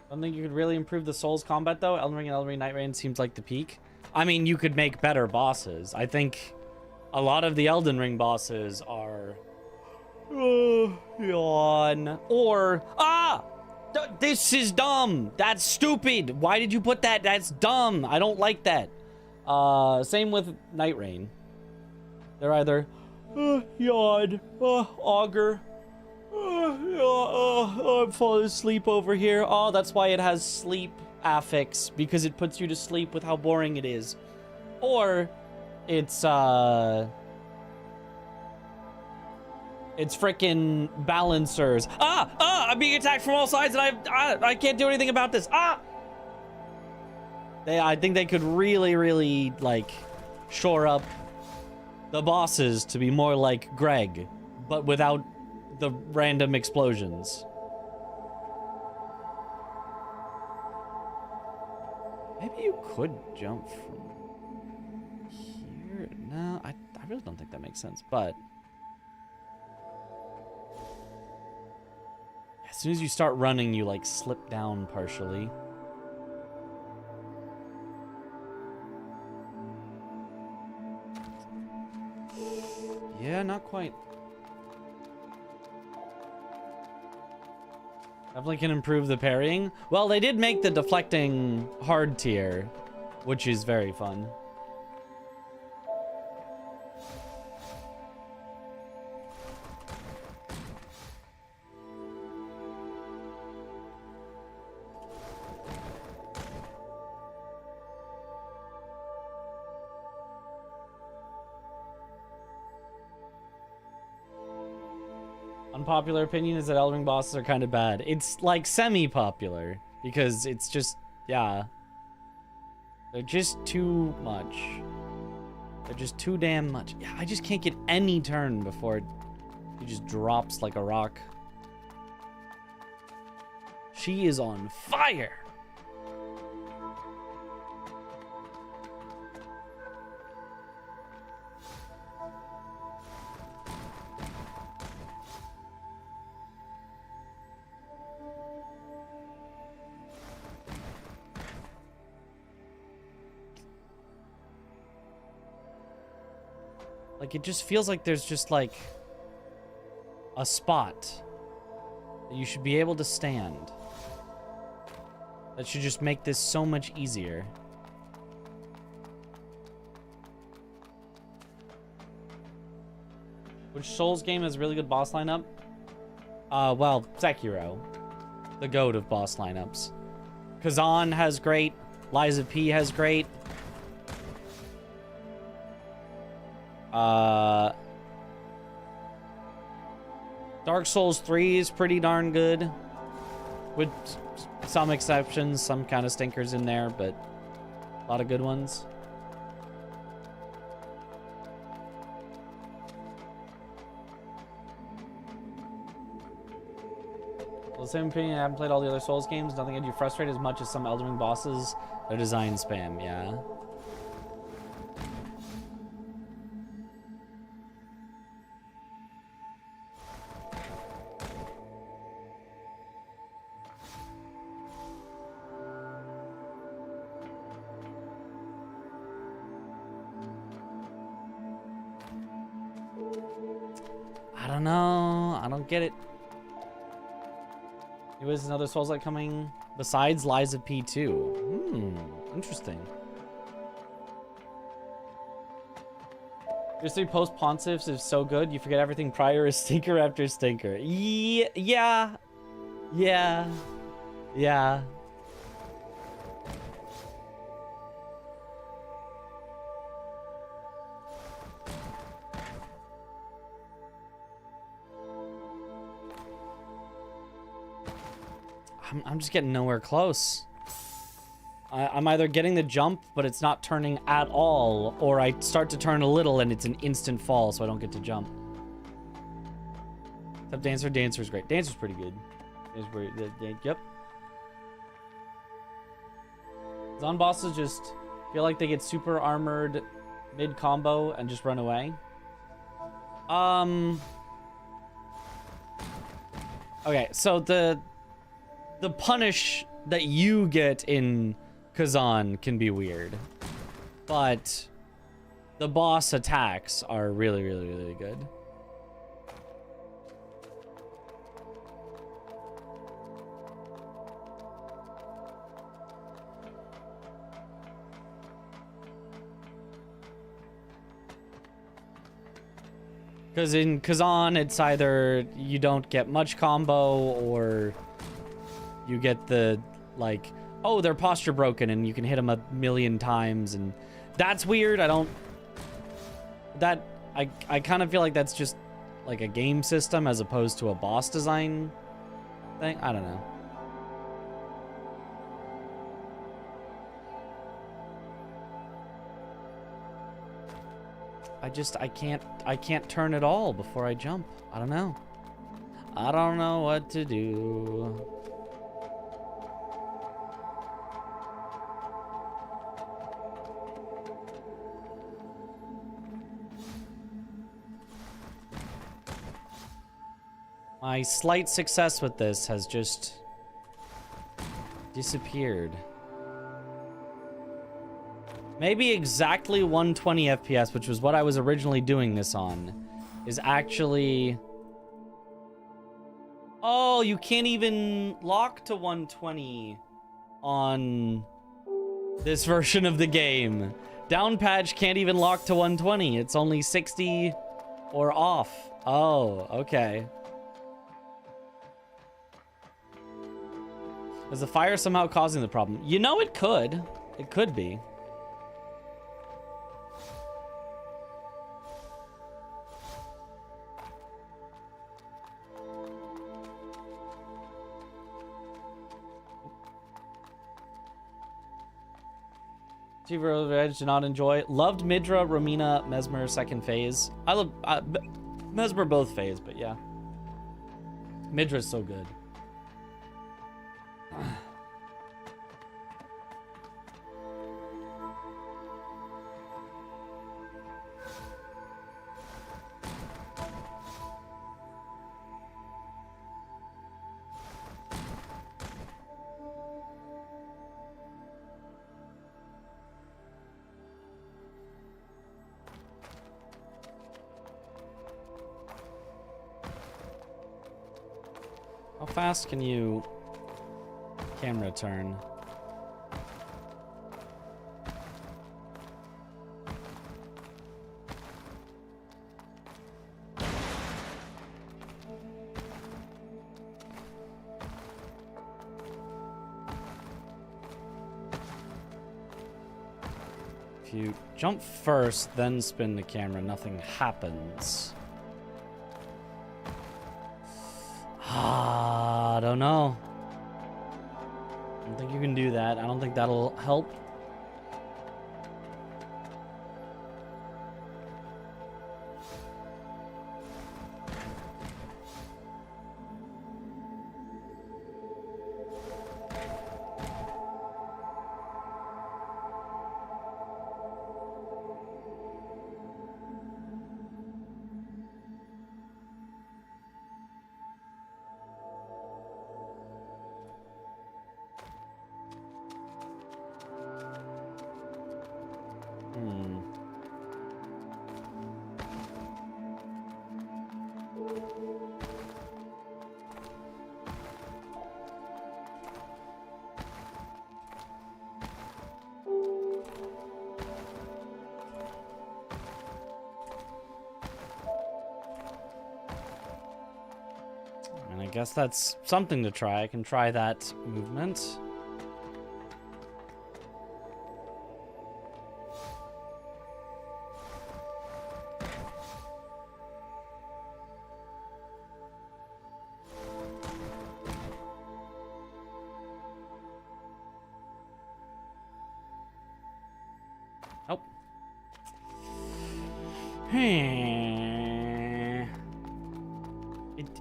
I don't think you could really improve the Souls combat though. Elden Ring and Elden Ring Night Rain seems like the peak. I mean, you could make better bosses. I think a lot of the Elden Ring bosses are... yawn. Or... this is dumb. That's stupid. Why did you put that? That's dumb. I don't like that. Same with Night Rain. They're either... yawn. Augur. I'm falling asleep over here. Oh, that's why it has sleep affix, because it puts you to sleep with how boring it is. Or it's frickin' balancers. I'm being attacked from all sides and I can't do anything about this. I think they could really like shore up the bosses to be more like Greg, but without the random explosions. Maybe you could jump from here. No, I really don't think that makes sense, but as soon as you start running, you like slip down partially. Yeah, not quite. Definitely can improve the parrying. Well, they did make the deflecting hard tier, which is very fun. Unpopular opinion is that Elden Ring bosses are kind of bad. It's like semi-popular because it's just, yeah. They're just too much. They're just too damn much. Yeah, I just can't get any turn before he just drops like a rock. She is on fire. Like, it just feels like there's just, like, a spot that you should be able to stand. That should just make this so much easier. Which Souls game has a really good boss lineup? Well, Sekiro. The GOAT of boss lineups. Kazan has great. Liza P has great. Dark Souls 3 is pretty darn good. With some exceptions, some kind of stinkers in there, but a lot of good ones. Well, the same opinion, I haven't played all the other Souls games. Nothing had you frustrated as much as some Elden Ring bosses. Their design spam, yeah. I don't know. I don't get it. Anyways, another Souls-like coming besides Lies of P2. Interesting. Seriously, post Pontiffs is so good, you forget everything prior is stinker after stinker. Yeah. I'm just getting nowhere close. I'm either getting the jump, but it's not turning at all, or I start to turn a little and it's an instant fall, so I don't get to jump. Except Dancer. Dancer's great. Dancer's pretty good. Yep. Zon bosses just feel like they get super armored mid-combo and just run away. Okay, so the punish that you get in Kazan can be weird, but the boss attacks are really, really, really good. Because in Kazan, it's either you don't get much combo or you get the, like, oh, their posture broken and you can hit them a million times, and that's weird. I kind of feel like that's just like a game system as opposed to a boss design thing. I don't know. I can't turn it all before I jump. I don't know. I don't know what to do. My slight success with this has just disappeared. Maybe exactly 120 FPS, which was what I was originally doing this on, is actually Oh, you can't even lock to 120 on this version of the game. Down patch can't even lock to 120. It's only 60 or off. Oh, okay. Is the fire somehow causing the problem? You know, it could. It could be. T-Road Edge did not enjoy. Loved Midra, Romina, Mesmer, second phase. I love Mesmer both phase, but yeah. Midra's so good. How fast can you camera turn? If you jump first, then spin the camera, nothing happens. I don't know. I don't think you can do that. I don't think that'll help. I guess that's something to try. I can try that movement. Oh.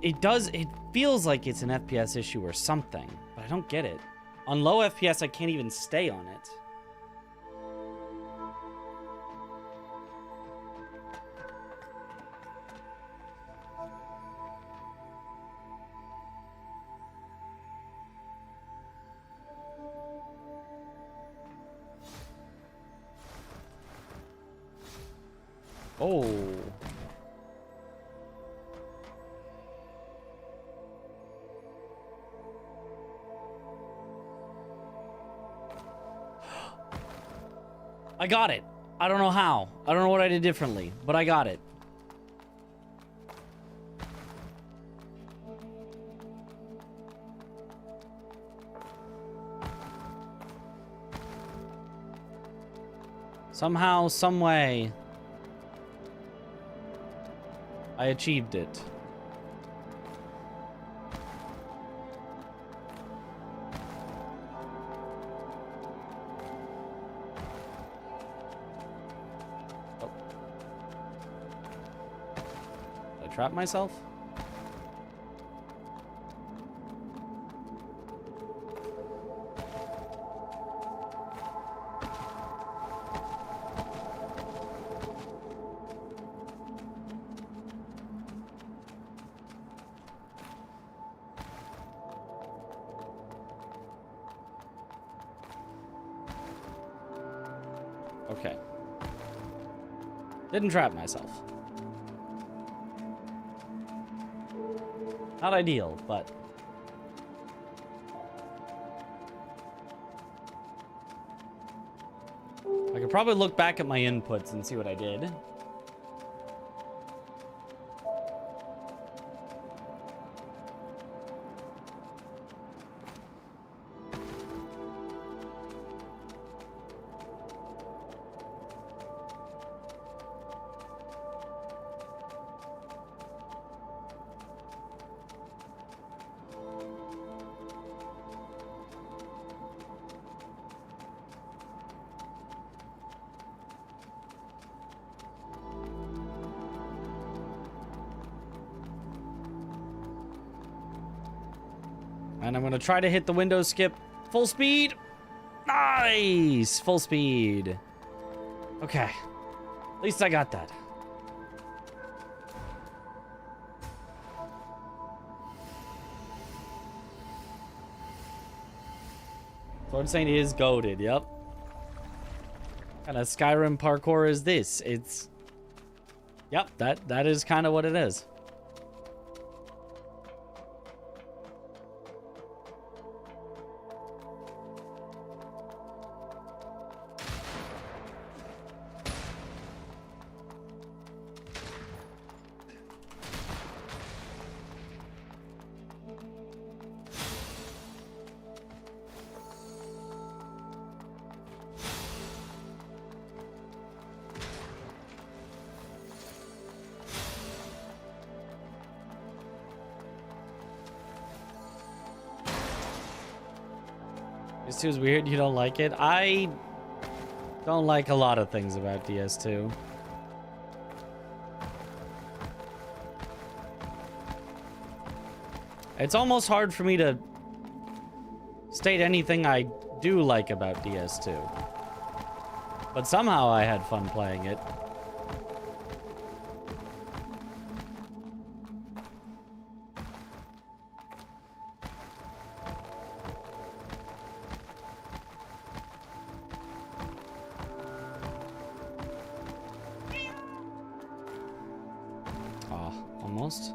It feels like it's an FPS issue or something, but I don't get it. On low FPS, I can't even stay on it. Oh. I got it. I don't know how. I don't know what I did differently, but I got it. Somehow, some way, I achieved it. Trap myself? Okay. Didn't trap myself. Not ideal, but... I could probably look back at my inputs and see what I did. And I'm going to try to hit the window skip. Full speed. Nice. Full speed. Okay. At least I got that. Sword Saint is goated. Yep. What kind of Skyrim parkour is this? It's... Yep, that is kind of what it is. DS2 is weird. You don't like it? I don't like a lot of things about DS2. It's almost hard for me to state anything I do like about DS2. But somehow I had fun playing it. Almost.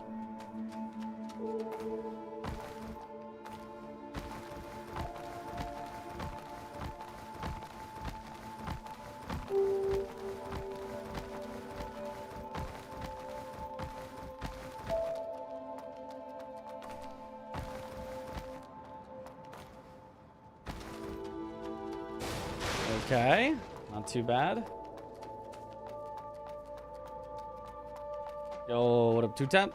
Okay, not too bad. Yo, what up, 2-tap?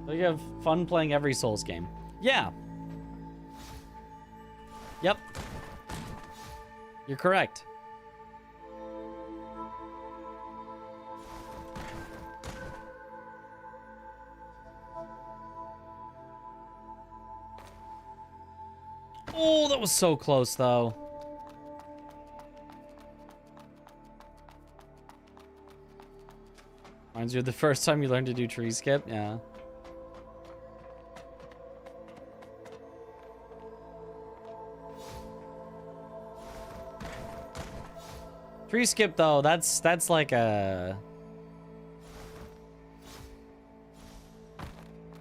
So you have fun playing every Souls game? Yeah. Yep. You're correct. Oh, that was so close, though. Reminds you of the first time you learned to do tree skip? Yeah. Tree skip, though, that's like a...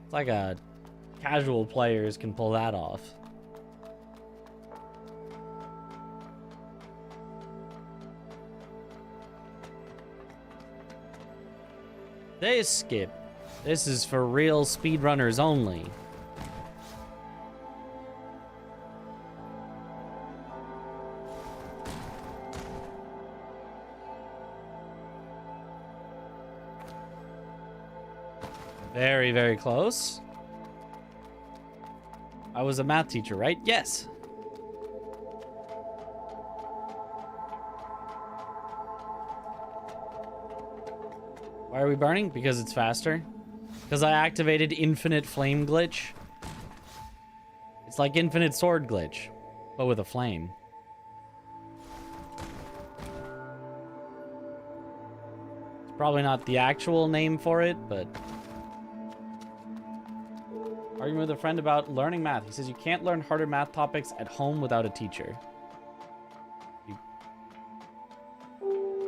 It's like a... Casual players can pull that off. This skip. This is for real speedrunners only. Very, very close. I was a math teacher, right? Yes. Why are we burning? Because it's faster. Because I activated infinite flame glitch. It's like infinite sword glitch, but with a flame. It's probably not the actual name for it, but... Arguing with a friend about learning math. He says you can't learn harder math topics at home without a teacher.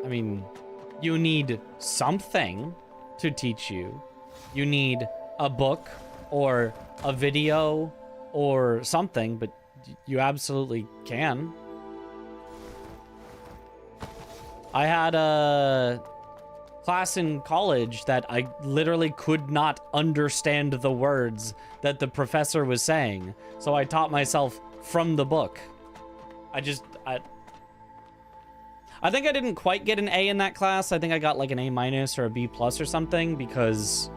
I mean, you need something to teach you. You need a book or a video or something, but you absolutely can. I had a class in college that I literally could not understand the words that the professor was saying, so I taught myself from the book. I think I didn't quite get an A in that class. I think I got like an A- or a B+ or something because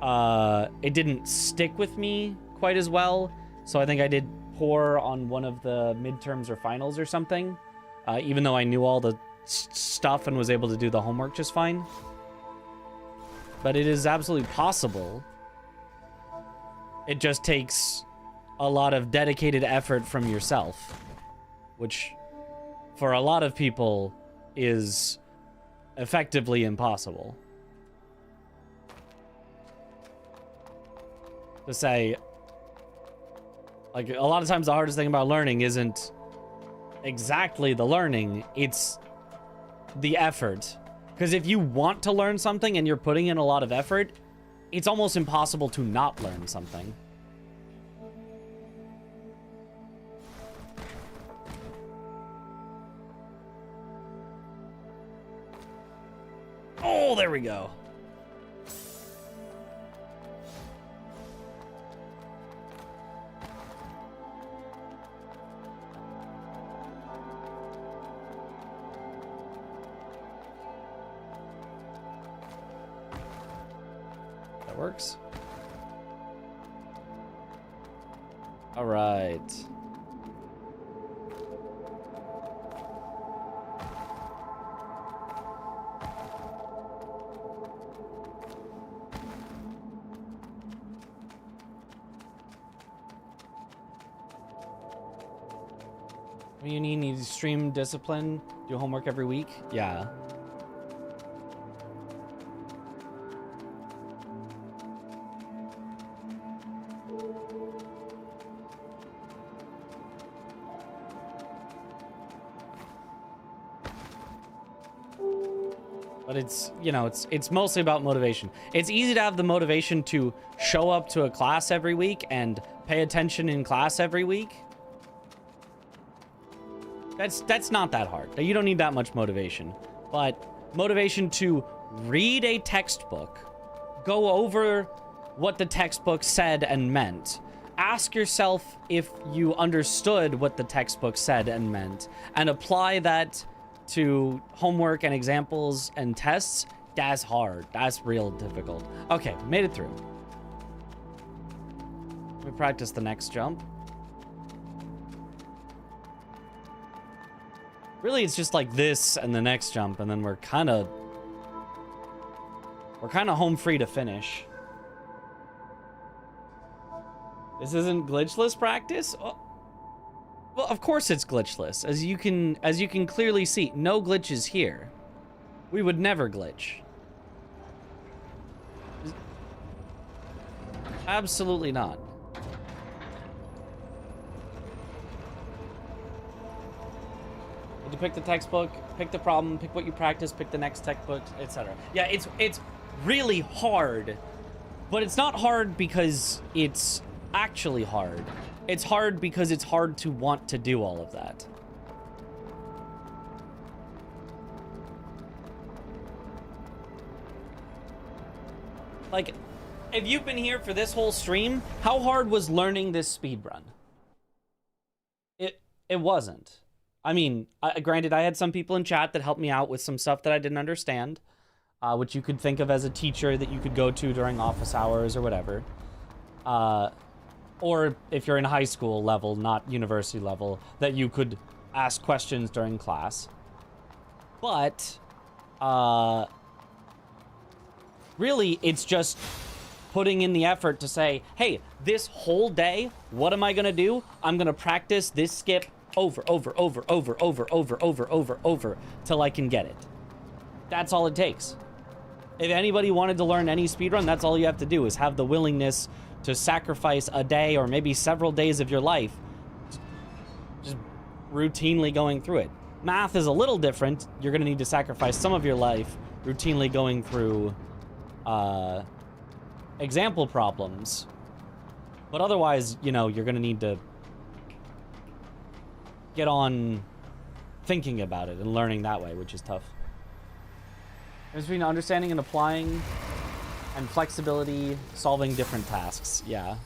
it didn't stick with me quite as well. So I think I did poor on one of the midterms or finals or something, even though I knew all the stuff and was able to do the homework just fine. But it is absolutely possible. It just takes a lot of dedicated effort from yourself, which for a lot of people is effectively impossible. To say, like, a lot of times the hardest thing about learning isn't exactly the learning, it's the effort. Because if you want to learn something and you're putting in a lot of effort, it's almost impossible to not learn something. Oh, there we go. That works. All right. You need stream discipline, do homework every week. Yeah. But it's, you know, it's mostly about motivation. It's easy to have the motivation to show up to a class every week and pay attention in class every week. That's not that hard. You don't need that much motivation. But motivation to read a textbook, go over what the textbook said and meant, ask yourself if you understood what the textbook said and meant, and apply that to homework and examples and tests. That's hard. That's real difficult. Okay, made it through. Let me practice the next jump. Really, it's just like this and the next jump, and then we're kind of home free to finish. This isn't glitchless practice? Oh. Well, of course it's glitchless. As you can clearly see, no glitches here. We would never glitch. Absolutely not. You pick the textbook, pick the problem, pick what you practice, pick the next textbook, etc. Yeah, it's really hard, but it's not hard because it's actually hard. It's hard because it's hard to want to do all of that. Like, if you've been here for this whole stream, how hard was learning this speedrun? It wasn't. I mean, granted, I had some people in chat that helped me out with some stuff that I didn't understand, which you could think of as a teacher that you could go to during office hours or whatever. Or if you're in high school level, not university level, that you could ask questions during class. But, really, it's just putting in the effort to say, hey, this whole day, what am I going to do? I'm going to practice this skip over till I can get it. That's all it takes. If anybody wanted to learn any speedrun, that's all you have to do, is have the willingness to sacrifice a day or maybe several days of your life just routinely going through it. Math is a little different. You're going to need to sacrifice some of your life routinely going through example problems. But otherwise, you know, you're going to need to get on thinking about it and learning that way, which is tough. There's between understanding and applying and flexibility, solving different tasks. Yeah.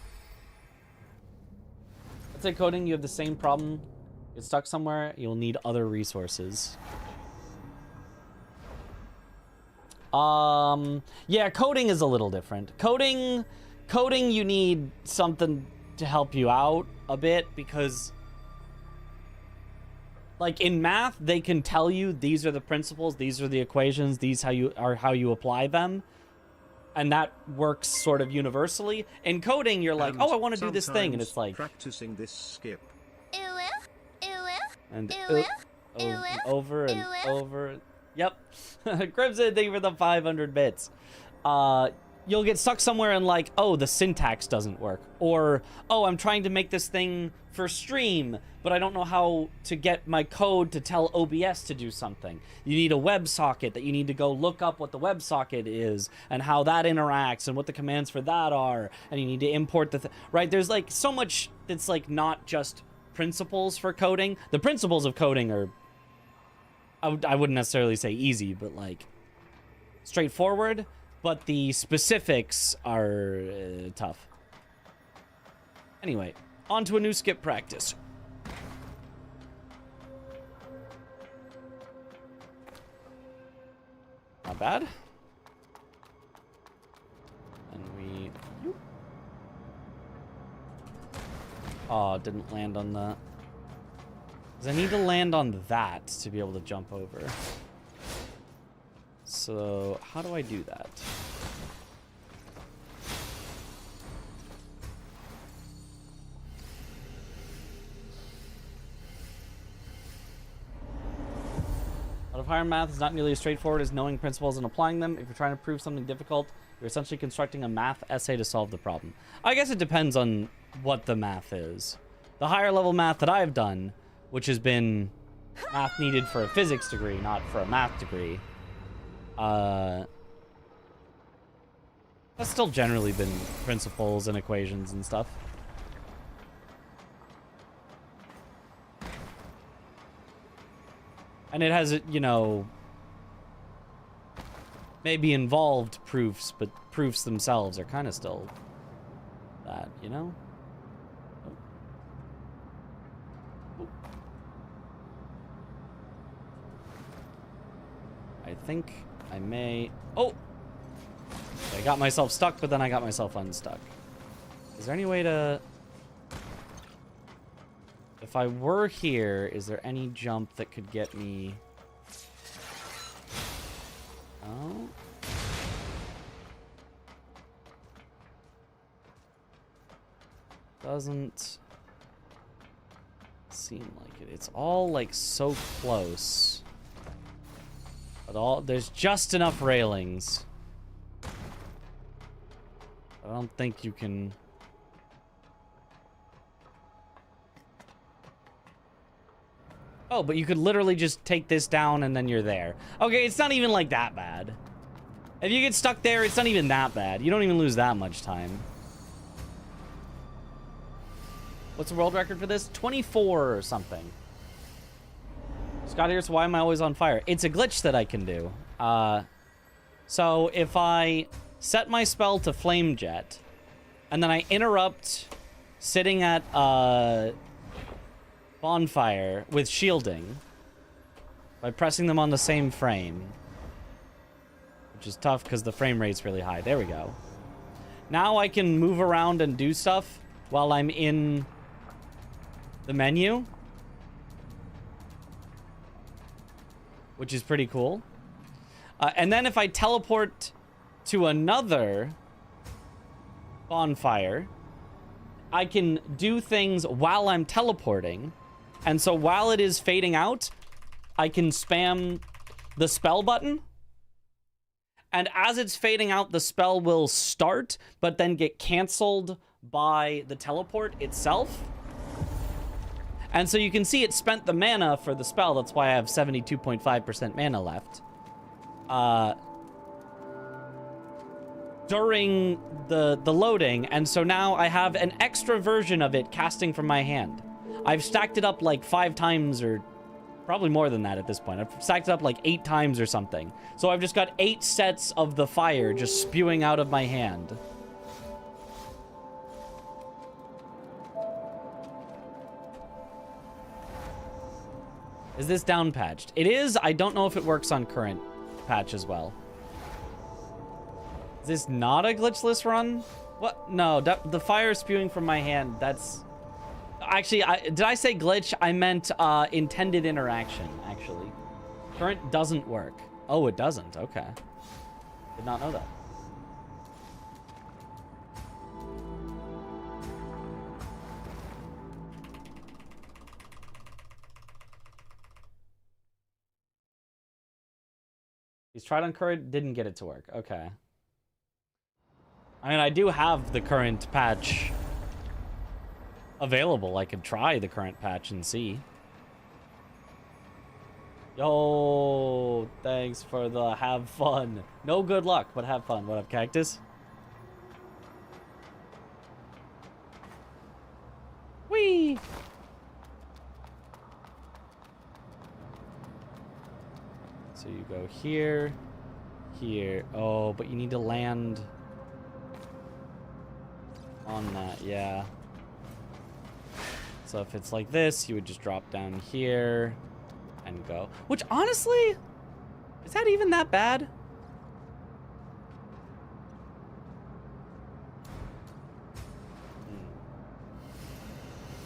Let's say coding, you have the same problem. Get stuck somewhere, you'll need other resources. Yeah, coding is a little different. Coding, you need something to help you out a bit because, like in math, they can tell you these are the principles, these are the equations, these how you apply them, and that works sort of universally. In coding, you're like, oh, I want to do this thing, and it's like practicing this skip. And over and over. Yep. Crimson, thank you for the 500 bits. You'll get stuck somewhere and like, oh, the syntax doesn't work. Or, oh, I'm trying to make this thing for stream, but I don't know how to get my code to tell OBS to do something. You need a WebSocket that you need to go look up what the WebSocket is and how that interacts and what the commands for that are. And you need to import right? There's like so much that's like not just principles for coding. The principles of coding are, I wouldn't necessarily say easy, but like straightforward, but the specifics are tough. Anyway, on to a new skip practice. Not bad. And we... Oh, didn't land on the... Because I need to land on that to be able to jump over. So, how do I do that? A lot of higher math is not nearly as straightforward as knowing principles and applying them. If you're trying to prove something difficult, you're essentially constructing a math essay to solve the problem. I guess it depends on what the math is. The higher level math that I've done, which has been math needed for a physics degree, not for a math degree, that's still generally been principles and equations and stuff. And it has, you know, maybe involved proofs, but proofs themselves are kind of still that, you know? I think I may... Oh! I got myself stuck, but then I got myself unstuck. Is there any way to... If I were here, is there any jump that could get me... Oh? Doesn't seem like it. It's all, like, so close. But there's just enough railings. I don't think you can... Oh, but you could literally just take this down and then you're there. Okay, it's not even like that bad. If you get stuck there, it's not even that bad. You don't even lose that much time. What's the world record for this? 24 or something. Scott here, so why am I always on fire? It's a glitch that I can do. So if I set my spell to Flame Jet, and then I interrupt sitting at bonfire with shielding by pressing them on the same frame, which is tough because the frame rate's really high. There we go. Now I can move around and do stuff while I'm in the menu, which is pretty cool. And then if I teleport to another bonfire, I can do things while I'm teleporting. And so while it is fading out, I can spam the spell button. And as it's fading out, the spell will start, but then get canceled by the teleport itself. And so you can see it spent the mana for the spell. That's why I have 72.5% mana left. During the loading, and so now I have an extra version of it casting from my hand. I've stacked it up like 5 times, or probably more than that at this point. I've stacked it up like 8 times or something. So I've just got 8 sets of the fire just spewing out of my hand. Is this down patched? It is. I don't know if it works on current patch as well. Is this not a glitchless run? What? No, the fire spewing from my hand, that's... Actually, did I say glitch? I meant intended interaction, actually. Current doesn't work. Oh, it doesn't. Okay. Did not know that. He's tried on current, didn't get it to work. Okay. I mean, I do have the current patch available. I could try the current patch and see. Yo, thanks for the have fun. No good luck, but have fun. What up, Cactus? Whee! So you go here, here. Oh, but you need to land on that, yeah. So if it's like this, you would just drop down here and go. Which, honestly, is that even that bad?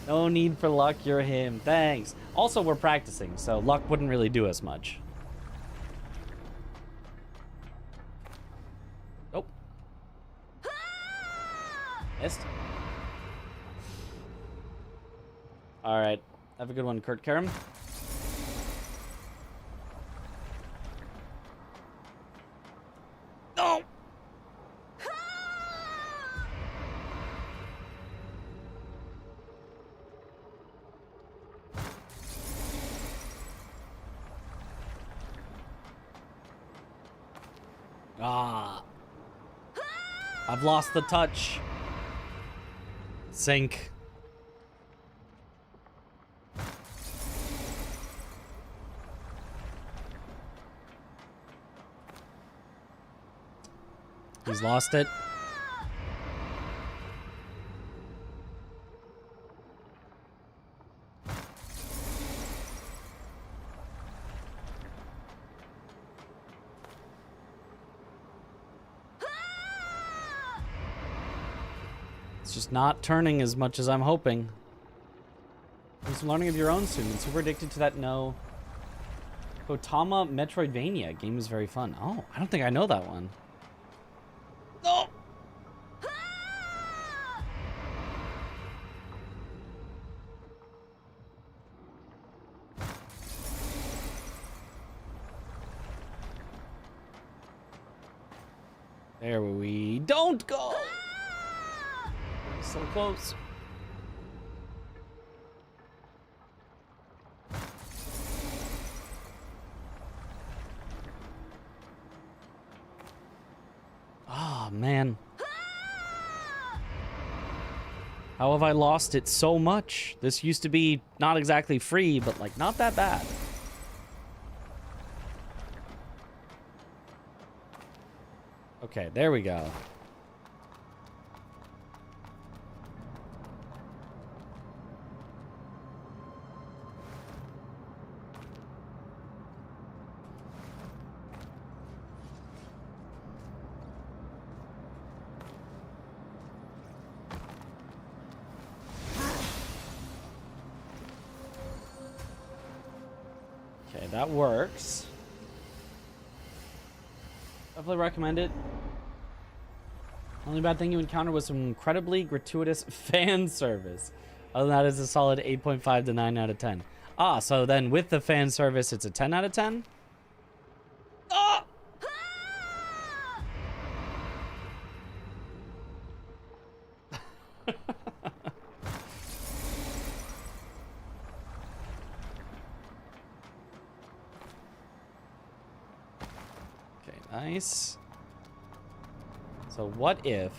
No need for luck, you're him. Thanks. Also, we're practicing, so luck wouldn't really do as much. Nope. Missed. All right. Have a good one, Kurt Karam. No! Ah. I've lost the touch. Sink. He's lost it. It's just not turning as much as I'm hoping. Do some learning of your own soon. I'm super addicted to that no. Kotama Metroidvania game is very fun. Oh, I don't think I know that one. No! There we don't go! So close. Oh, man. How have I lost it so much? This used to be not exactly free, but like not that bad. Okay, there we go. Okay, that works. Definitely recommend it. Only bad thing you encountered was some incredibly gratuitous fan service. Other than that, it's a solid 8.5 to 9 out of 10. Ah, so then with the fan service, it's a 10 out of 10? Ah! Nice. So what if...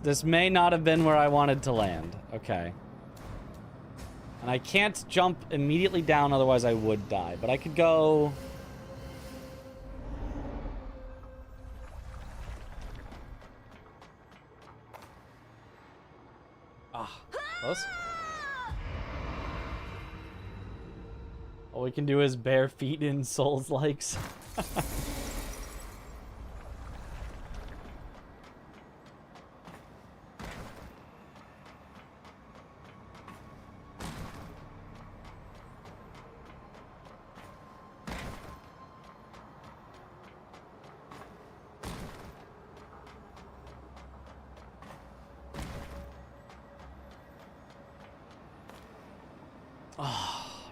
This may not have been where I wanted to land. Okay. And I can't jump immediately down, otherwise I would die. But I could go... Close. All we can do is bare feet in Souls likes.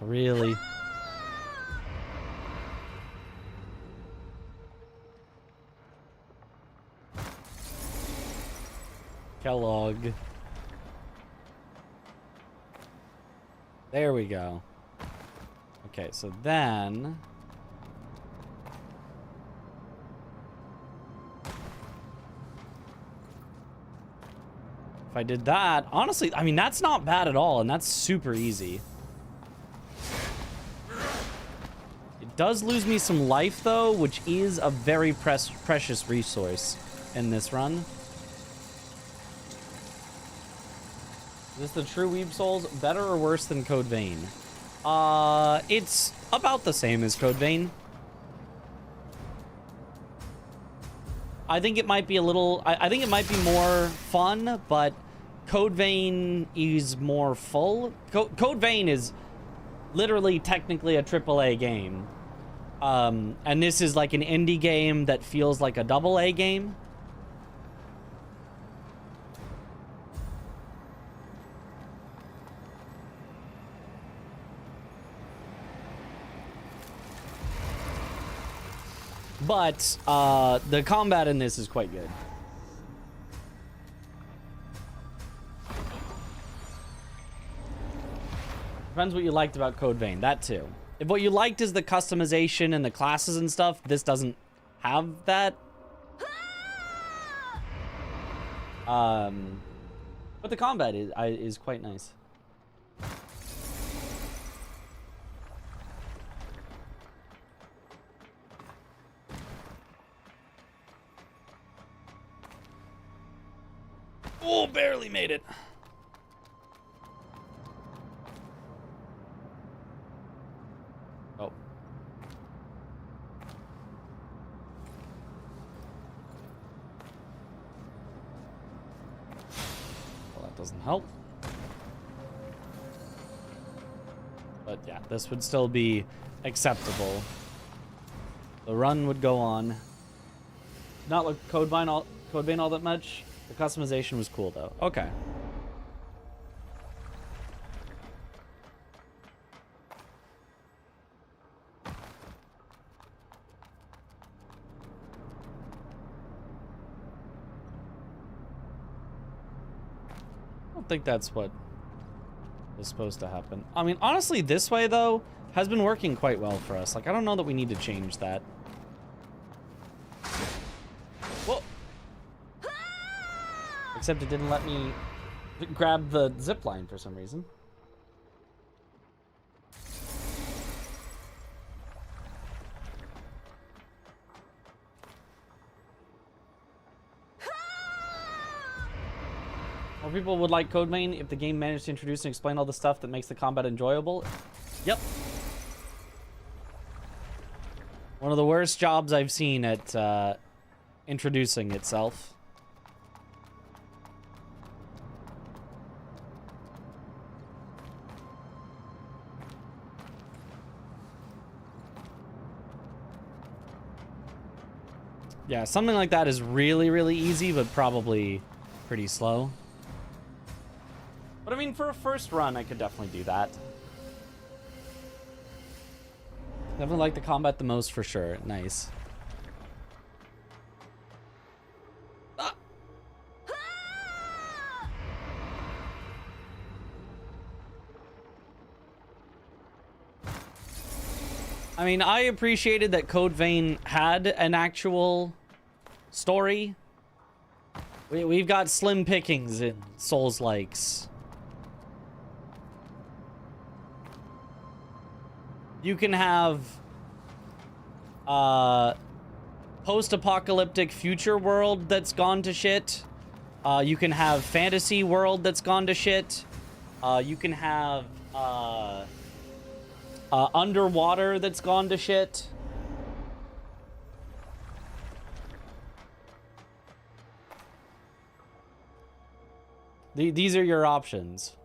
Really? Kellogg. There we go. Okay, so then... if I did that, honestly, I mean, that's not bad at all, and that's super easy. It does lose me some life, though, which is a very precious resource in this run. Is this the true Weeb Souls? Better or worse than Code Vein? It's about the same as Code Vein. I think it might be a little... I think it might be more fun, but Code Vein is more full. Code Vein is literally technically a AAA game. And this is like an indie game that feels like a AA game. But the combat in this is quite good. Depends what you liked about Code Vein. That too. If what you liked is the customization and the classes and stuff, this doesn't have that. But the combat is quite nice. Oh, barely made it. Oh. Well, that doesn't help. But yeah, this would still be acceptable. The run would go on. Not like Code Vein all that much. The customization was cool, though. Okay. I don't think that's what was supposed to happen. I mean, honestly, this way, though, has been working quite well for us. Like, I don't know that we need to change that. Whoa! Except it didn't let me grab the zip line for some reason. More people would like Code Vein if the game managed to introduce and explain all the stuff that makes the combat enjoyable. Yep. One of the worst jobs I've seen at introducing itself. Yeah, something like that is really, really easy, but probably pretty slow. But I mean, for a first run, I could definitely do that. Definitely like the combat the most for sure. Nice. Ah. I mean, I appreciated that Code Vein had an actual story. We've got slim pickings in Souls-likes. You can have post-apocalyptic future world that's gone to shit. You can have fantasy world that's gone to shit. You can have underwater that's gone to shit. These are your options.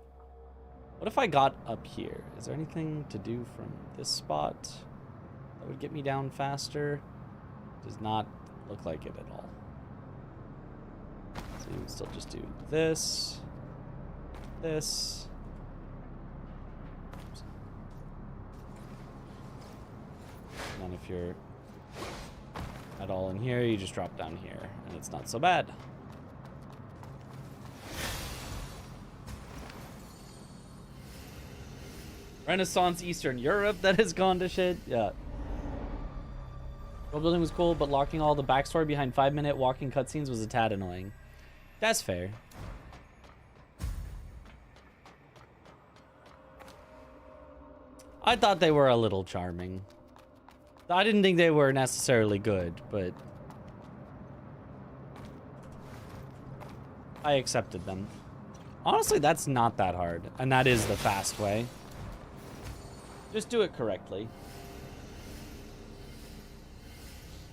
What if I got up here? Is there anything to do from this spot that would get me down faster? Does not look like it at all. So you would still just do this, this. And then if you're at all in here, you just drop down here, and it's not so bad. Renaissance Eastern Europe that has gone to shit. Yeah. World building was cool, but locking all the backstory behind 5-minute walking cutscenes was a tad annoying. That's fair. I thought they were a little charming. I didn't think they were necessarily good, but I accepted them. Honestly, that's not that hard, and that is the fast way. Just do it correctly.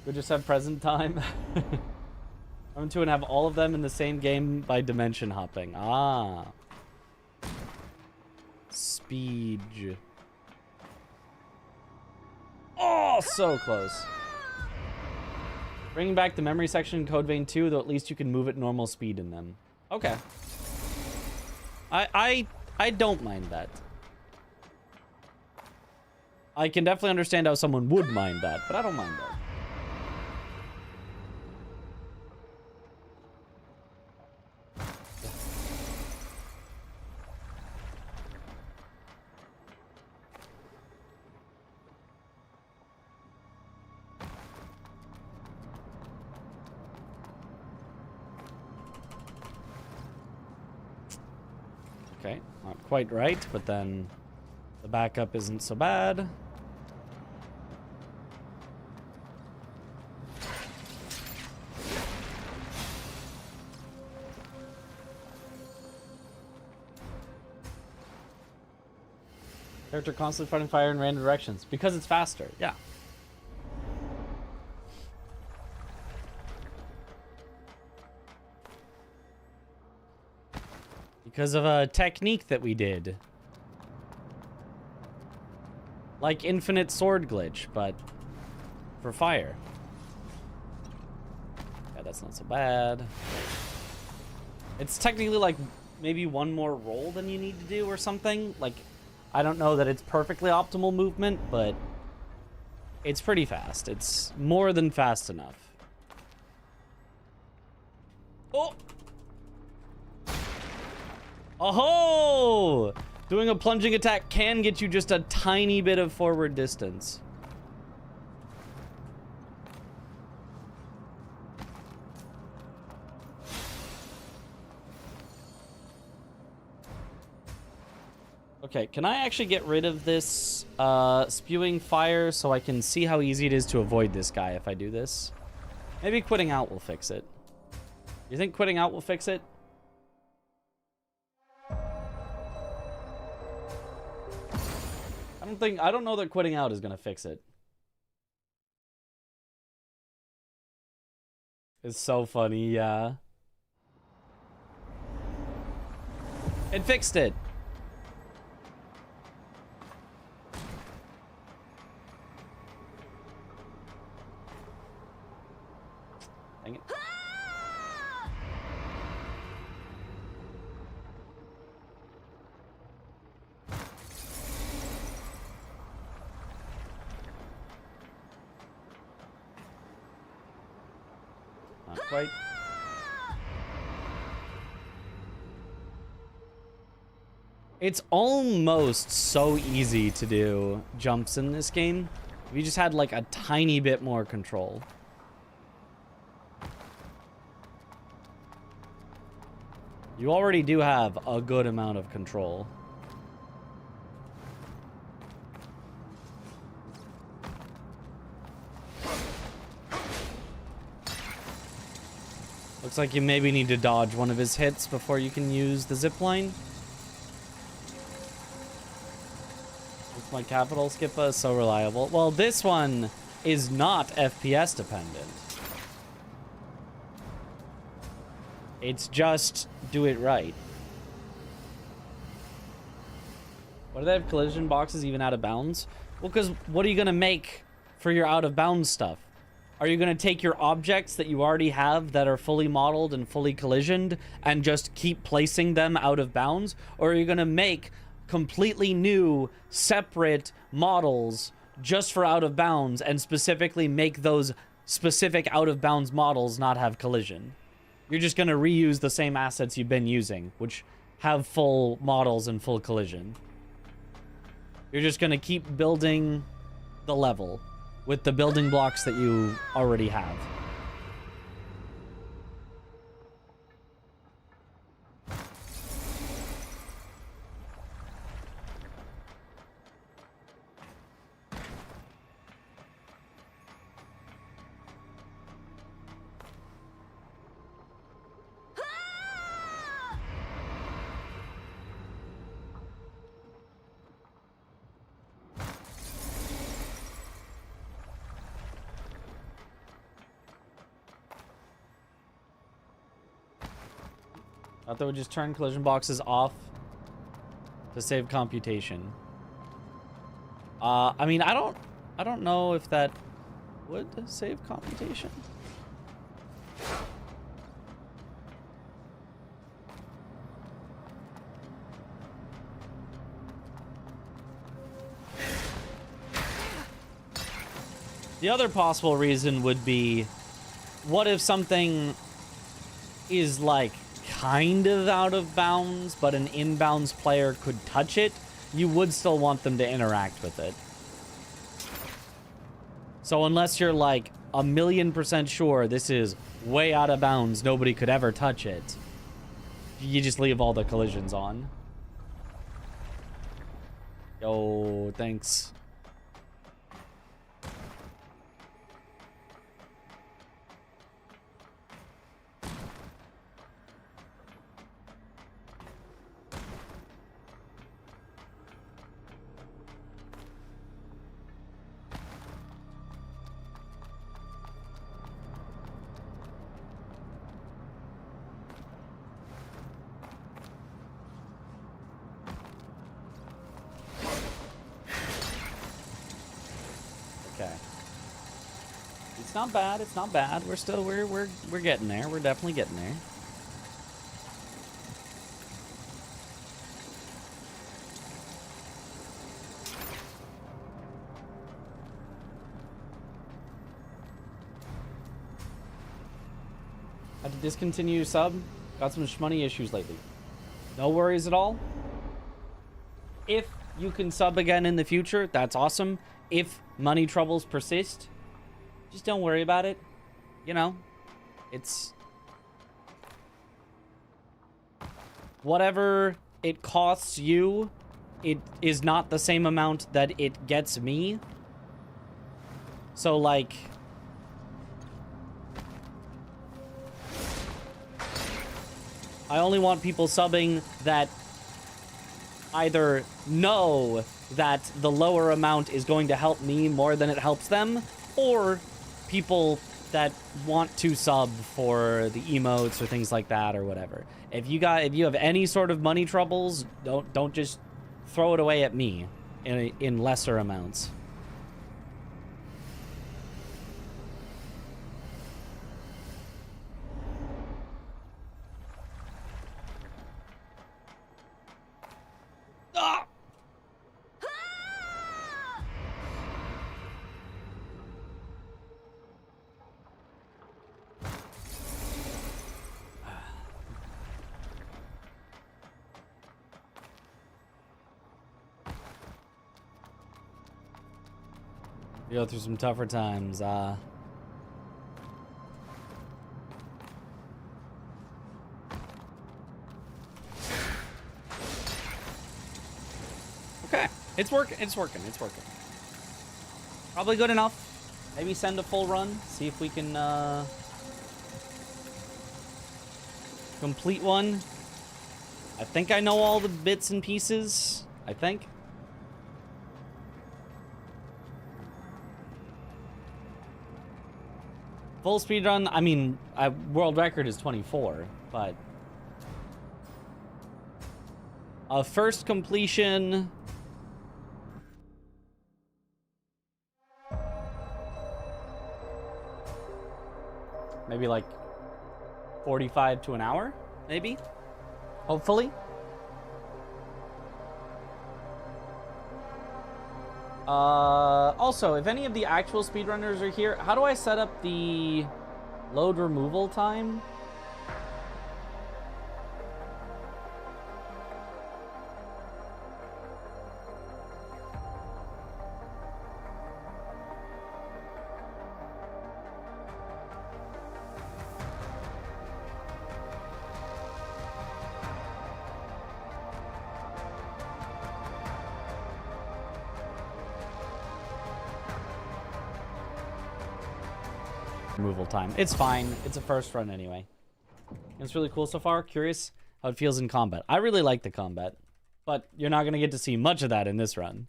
We'll just have present time. I'm to and have all of them in the same game by dimension hopping. Ah. Speed. Oh, so close. Bringing back the memory section in Code Vein 2, though at least you can move at normal speed in them. Okay. I don't mind that. I can definitely understand how someone would mind that, but I don't mind that. Okay, not quite right, but then the backup isn't so bad. Character constantly fighting fire in random directions because it's faster. Yeah. Because of a technique that we did. Like infinite sword glitch, but for fire. Yeah, that's not so bad. It's technically like maybe one more roll than you need to do or something. Like, I don't know that it's perfectly optimal movement, but it's pretty fast. It's more than fast enough. Oh! Oh! Doing a plunging attack can get you just a tiny bit of forward distance. Okay, can I actually get rid of this spewing fire so I can see how easy it is to avoid this guy if I do this? Maybe quitting out will fix it. You think quitting out will fix it? I don't know that quitting out is gonna fix it. It's so funny, yeah. It fixed it. Dang it. Not quite. It's almost so easy to do jumps in this game. If you just had like a tiny bit more control. You already do have a good amount of control. Looks like you maybe need to dodge one of his hits before you can use the zipline. It's my capital Skippa is so reliable. Well, this one is not FPS dependent. It's just do it right. Why do they have collision boxes even out of bounds? Well, because what are you going to make for your out of bounds stuff? Are you going to take your objects that you already have that are fully modeled and fully collisioned and just keep placing them out of bounds? Or are you going to make completely new, separate models just for out of bounds and specifically make those specific out of bounds models not have collision? You're just going to reuse the same assets you've been using, which have full models and full collision. You're just going to keep building the level with the building blocks that you already have. I thought they would just turn collision boxes off to save computation. I mean, I don't know if that would save computation. The other possible reason would be, what if something is like kind of out of bounds, but an inbounds player could touch it? You would still want them to interact with it. So unless you're like 1,000,000% sure this is way out of bounds, nobody could ever touch it, you just leave all the collisions on. Yo, thanks. It's not bad. It's not bad. We're still we're getting there. We're definitely getting there. Had to discontinue sub. Got some shmoney issues lately. No worries at all. If you can sub again in the future, that's awesome. If money troubles persist, just don't worry about it. You know, it's whatever it costs you, it is not the same amount that it gets me. So like, I only want people subbing that either know that the lower amount is going to help me more than it helps them, or people that want to sub for the emotes or things like that or whatever. If you have any sort of money troubles, don't just throw it away at me in lesser amounts. Ah! You go through some tougher times. Okay, it's working. It's working. It's working. Probably good enough. Maybe send a full run. See if we can complete one. I think I know all the bits and pieces. I think. Full speed run. I mean, world record is 24, but first completion. Maybe like 45 to an hour, maybe. Hopefully. Also, if any of the actual speedrunners are here, how do I set up the load removal time? Removal time. It's fine. It's a first run anyway. It's really cool so far. Curious how it feels in combat. I really like the combat, but you're not going to get to see much of that in this run.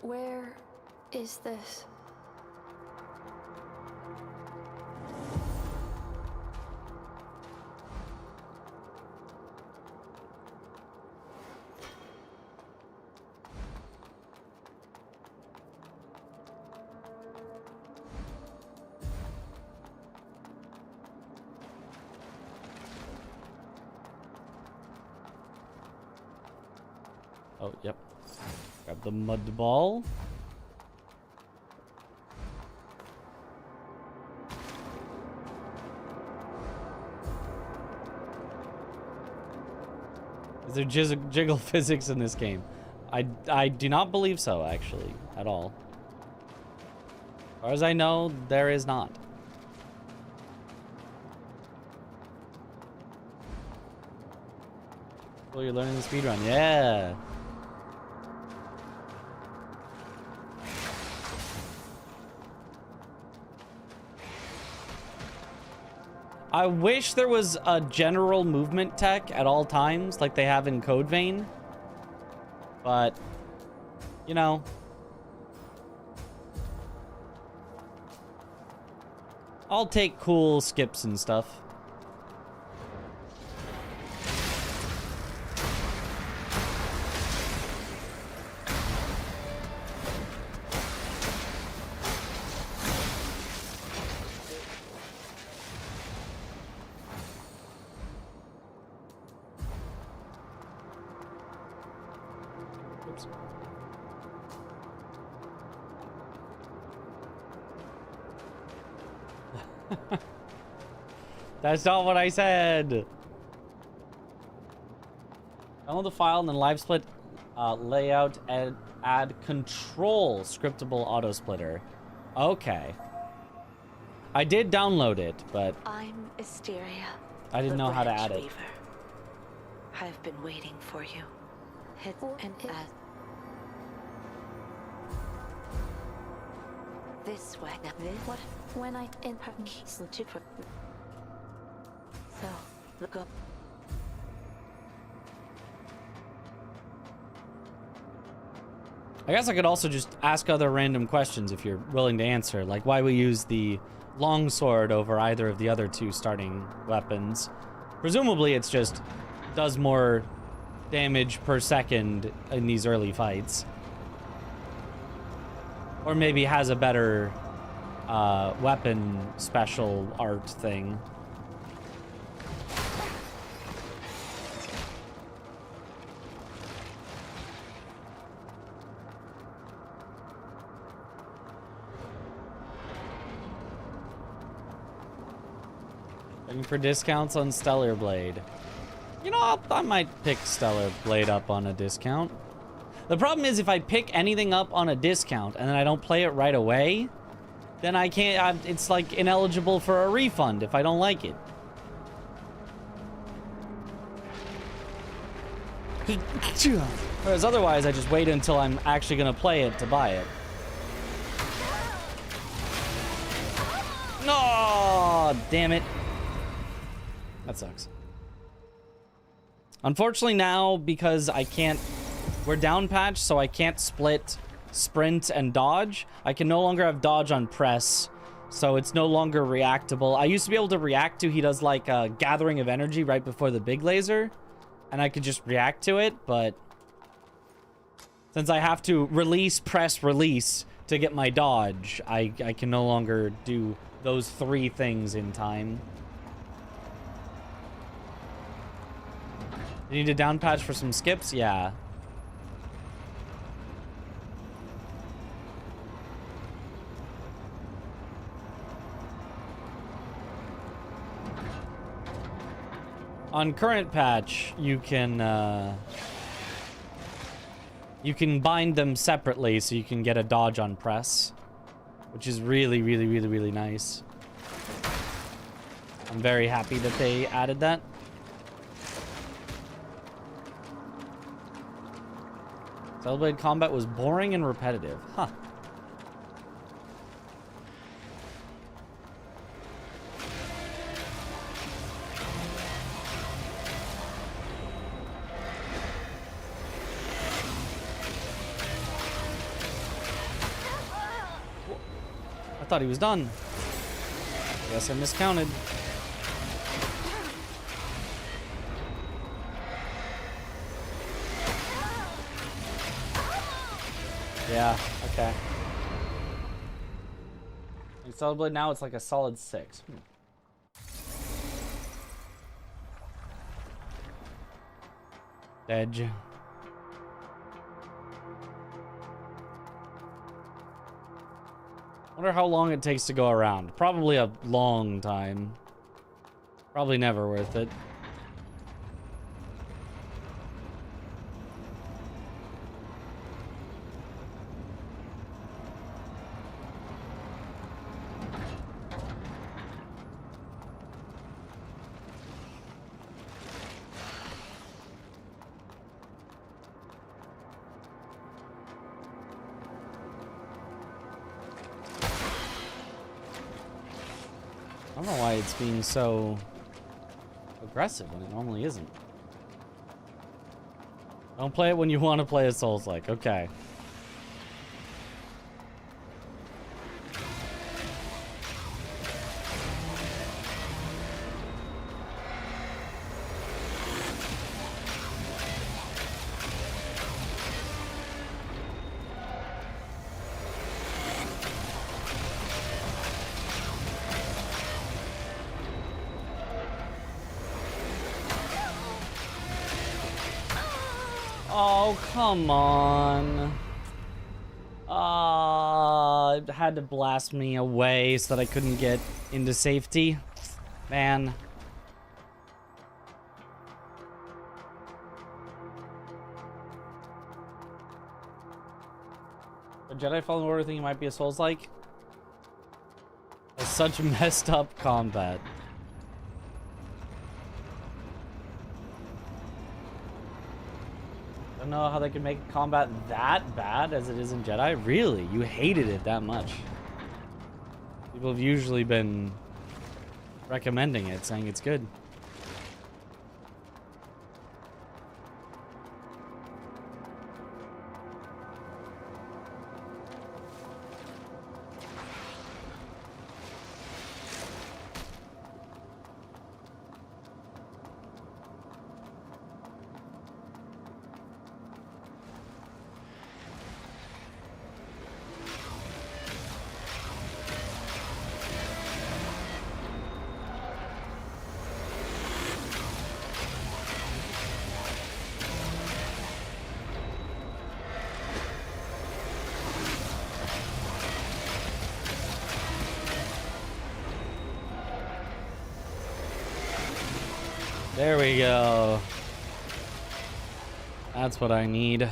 Where is this? Oh, yep. Grab the mud ball. Is there jiggle physics in this game? I do not believe so, actually, at all. As far as I know, there is not. Well, you're learning the speedrun. Yeah. I wish there was a general movement tech at all times, like they have in Code Vein. But, you know. I'll take cool skips and stuff. That's not what I said. Download the file and then live split layout and add control scriptable auto splitter. Okay. I did download it, but I'm Asteria. I didn't know how to add it. Weaver. I've been waiting for you. Hit and add. This way. Now this. What? When I in so look up. I guess I could also just ask other random questions if you're willing to answer, like why we use the longsword over either of the other two starting weapons. Presumably it's just does more damage per second in these early fights. Or maybe has a better weapon special art thing. Looking for discounts on Stellar Blade. You know, I might pick Stellar Blade up on a discount. The problem is if I pick anything up on a discount and then I don't play it right away, then I can't, it's like ineligible for a refund if I don't like it. Whereas otherwise I just wait until I'm actually gonna play it to buy it. No, damn it. That sucks. Unfortunately now, because I can't, we're down patched, so I can't split sprint and dodge. I can no longer have dodge on press, so it's no longer reactable. I used to be able to react to, he does like a gathering of energy right before the big laser, and I could just react to it, but since I have to release, press, release to get my dodge, I can no longer do those 3 things in time. You need a down patch for some skips? Yeah. On current patch, you can bind them separately so you can get a dodge on press, which is really, really, really, really nice. I'm very happy that they added that. Cellblade combat was boring and repetitive. Huh. I thought he was done. I guess I miscounted. Yeah, okay. In Cellblade now it's like a solid 6. Edge. Wonder how long it takes to go around. Probably a long time. Probably never worth it. I don't know why it's being so aggressive when it normally isn't. Don't play it when you want to play a Souls-like. Okay. Oh, come on. It had to blast me away so that I couldn't get into safety. Man. A Jedi Fallen Order thing might be a Souls-like? It's such messed up combat. I don't know how they could make combat that bad as it is in Jedi. Really? You hated it that much? People have usually been recommending it, saying it's good. There we go. That's what I need.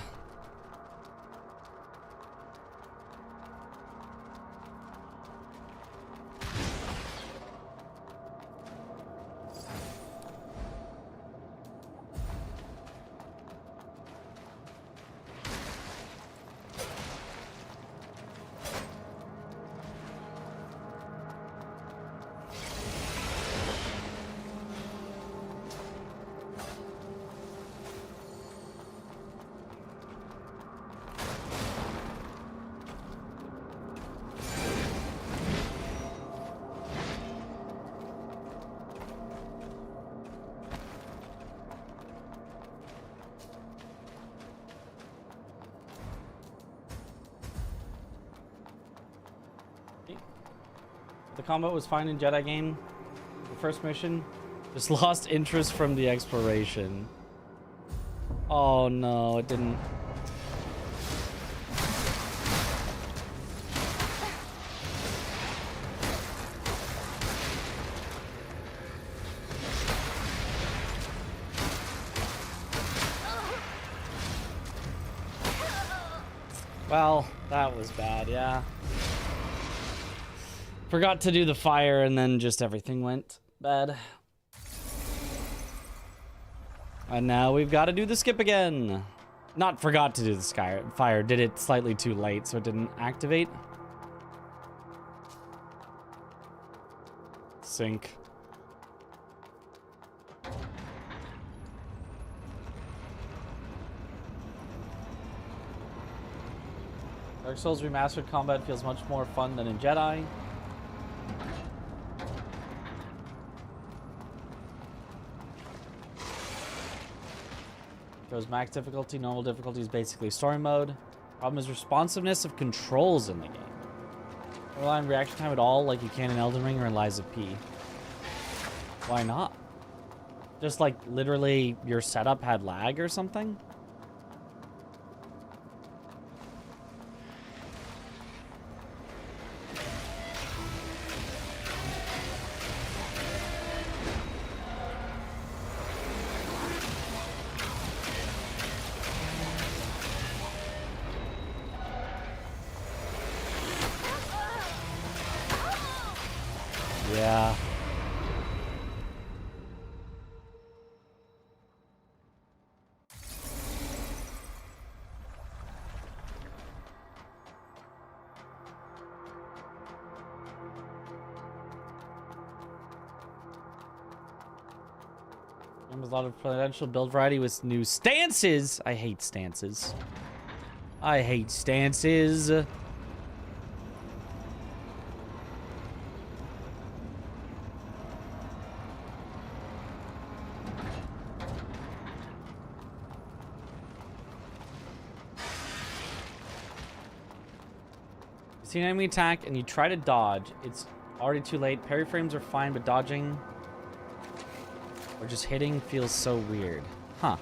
The combat was fine in Jedi game. The first mission just lost interest from the exploration. Oh no, it didn't. Well, that was bad, yeah. Forgot to do the fire and then just everything went bad. And now we've got to do the skip again. Not forgot to do the fire, did it slightly too late so it didn't activate. Sync. Dark Souls Remastered combat feels much more fun than in Jedi. Goes max difficulty, normal difficulty is basically story mode. Problem is responsiveness of controls in the game. Don't rely on reaction time at all like you can in Elden Ring or in Lies of P. Why not? Just like literally your setup had lag or something? Yeah. There's a lot of potential build variety with new stances. I hate stances. I hate stances. See an enemy attack and you try to dodge, it's already too late. Parry frames are fine, but dodging or just hitting feels so weird. Huh.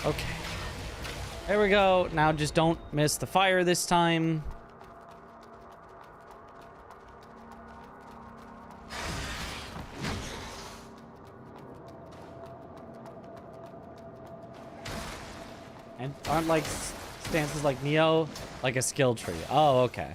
Okay. There we go. Now just don't miss the fire this time. And aren't like stances like Neo like a skill tree? Oh, okay.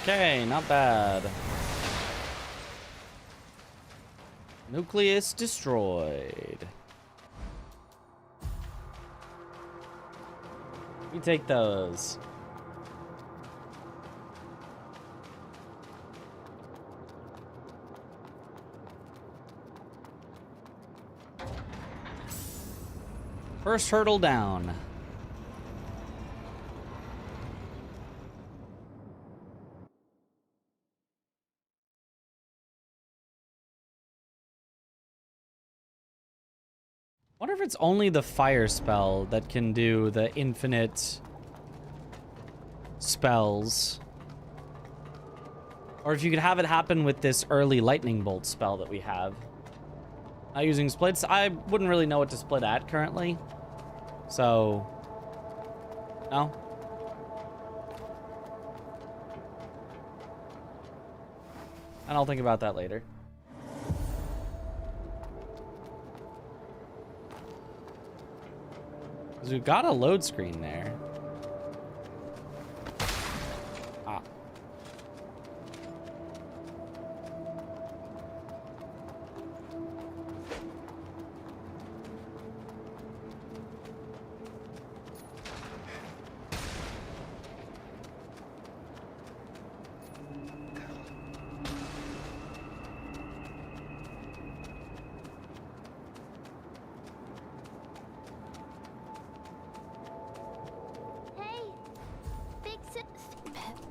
Okay, not bad. Nucleus destroyed. We take those. First hurdle down. Wonder if it's only the fire spell that can do the infinite spells. Or if you could have it happen with this early lightning bolt spell that we have. Not using splits. I wouldn't really know what to split at currently. So, no. And I'll think about that later. Because we've got a load screen there. Ah. Hey, big sis.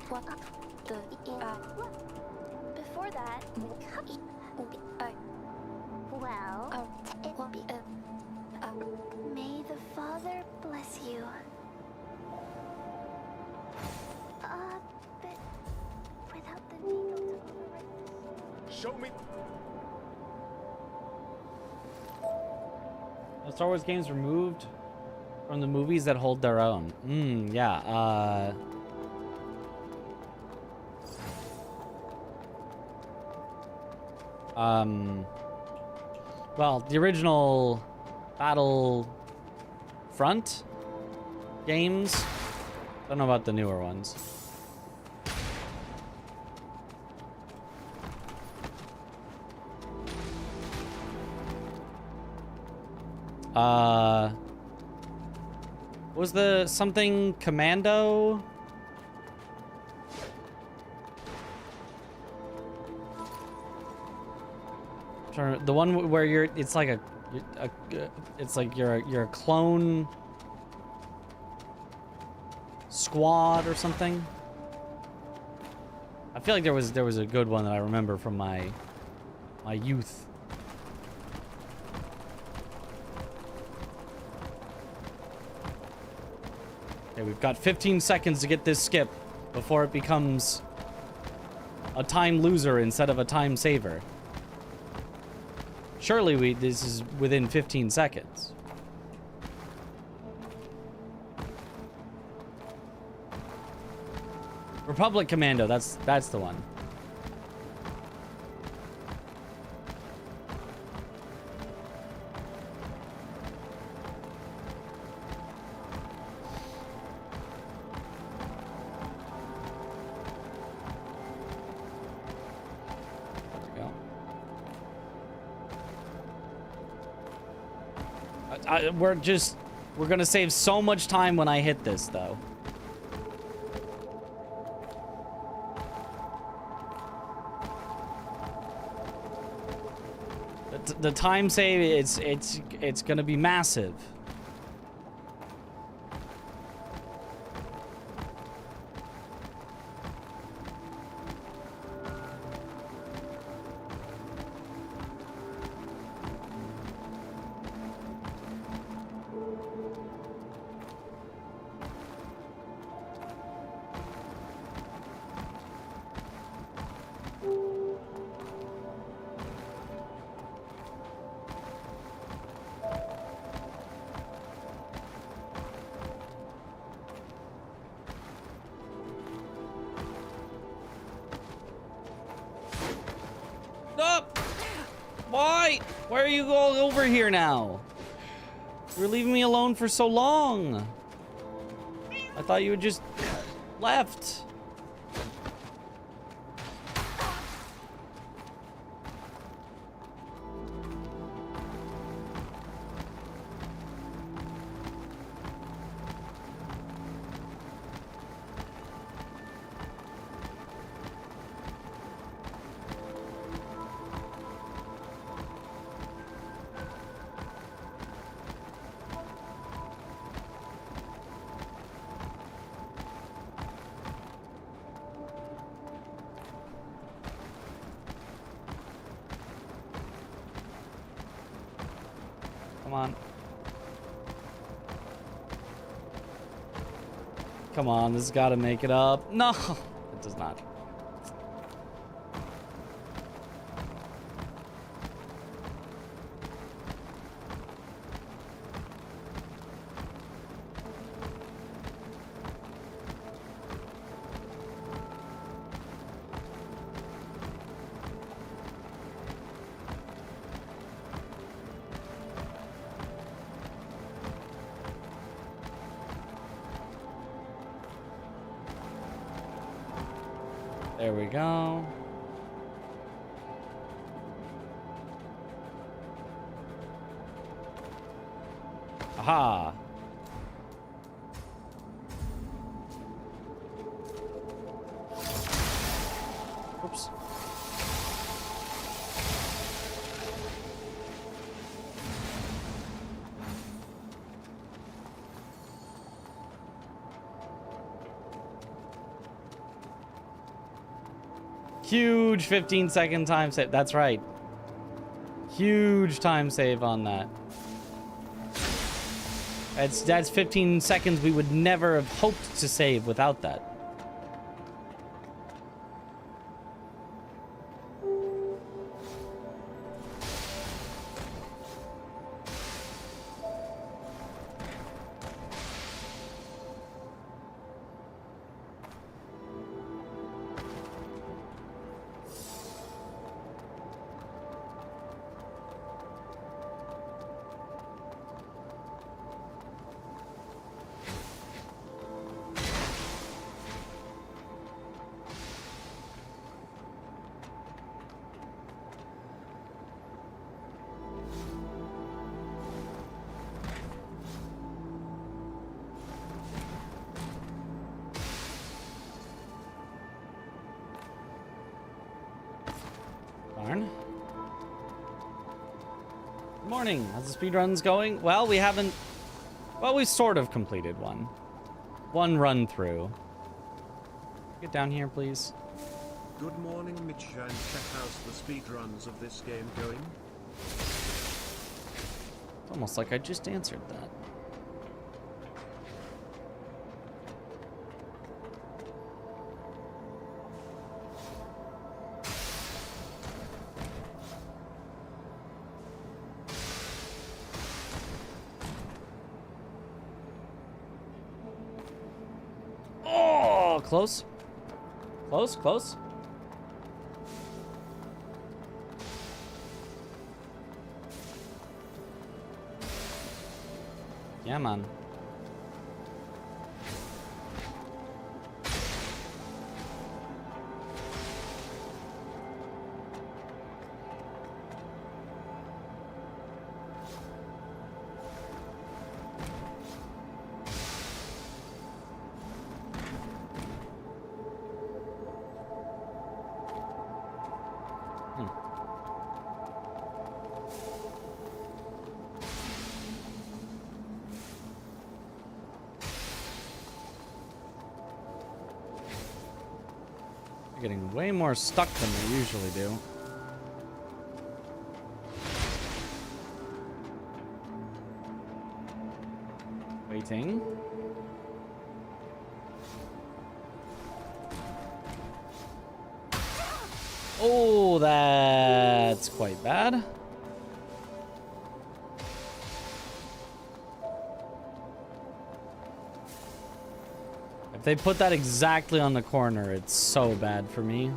What? The Before that, well, may the Father bless you. But without the needle to correct the Show me. Star Wars games removed from the movies that hold their own. Yeah. Well, the original Battlefront games. Don't know about the newer ones. Was the something Commando? The one where you're, it's like it's like you're a clone squad or something. I feel like there was a good one that I remember from my youth. Okay, we've got 15 seconds to get this skip before it becomes a time loser instead of a time saver. Surely this is within 15 seconds. Republic Commando, that's the one. We're gonna save so much time when I hit this, though. The time save, it's gonna be massive. Why? Why are you all over here now? You were leaving me alone for so long. I thought you had just left. Come on. Come on, this has got to make it up. No, it does not. There we go. Aha. Oops. Huge 15-second time save. That's right. Huge time save on that. That's 15 seconds we would never have hoped to save without that. Darn. Good morning. How's the speedruns going? Well, we haven't... Well, we sort of completed one. One run through. Get down here, please. Good morning, Mitch and Chet. How's the speedruns of this game going? It's almost like I just answered that. Oh, close. Close, close. Yeah, man. Getting way more stuck than they usually do. Waiting. Oh, that's quite bad. If they put that exactly on the corner, it's so bad for me.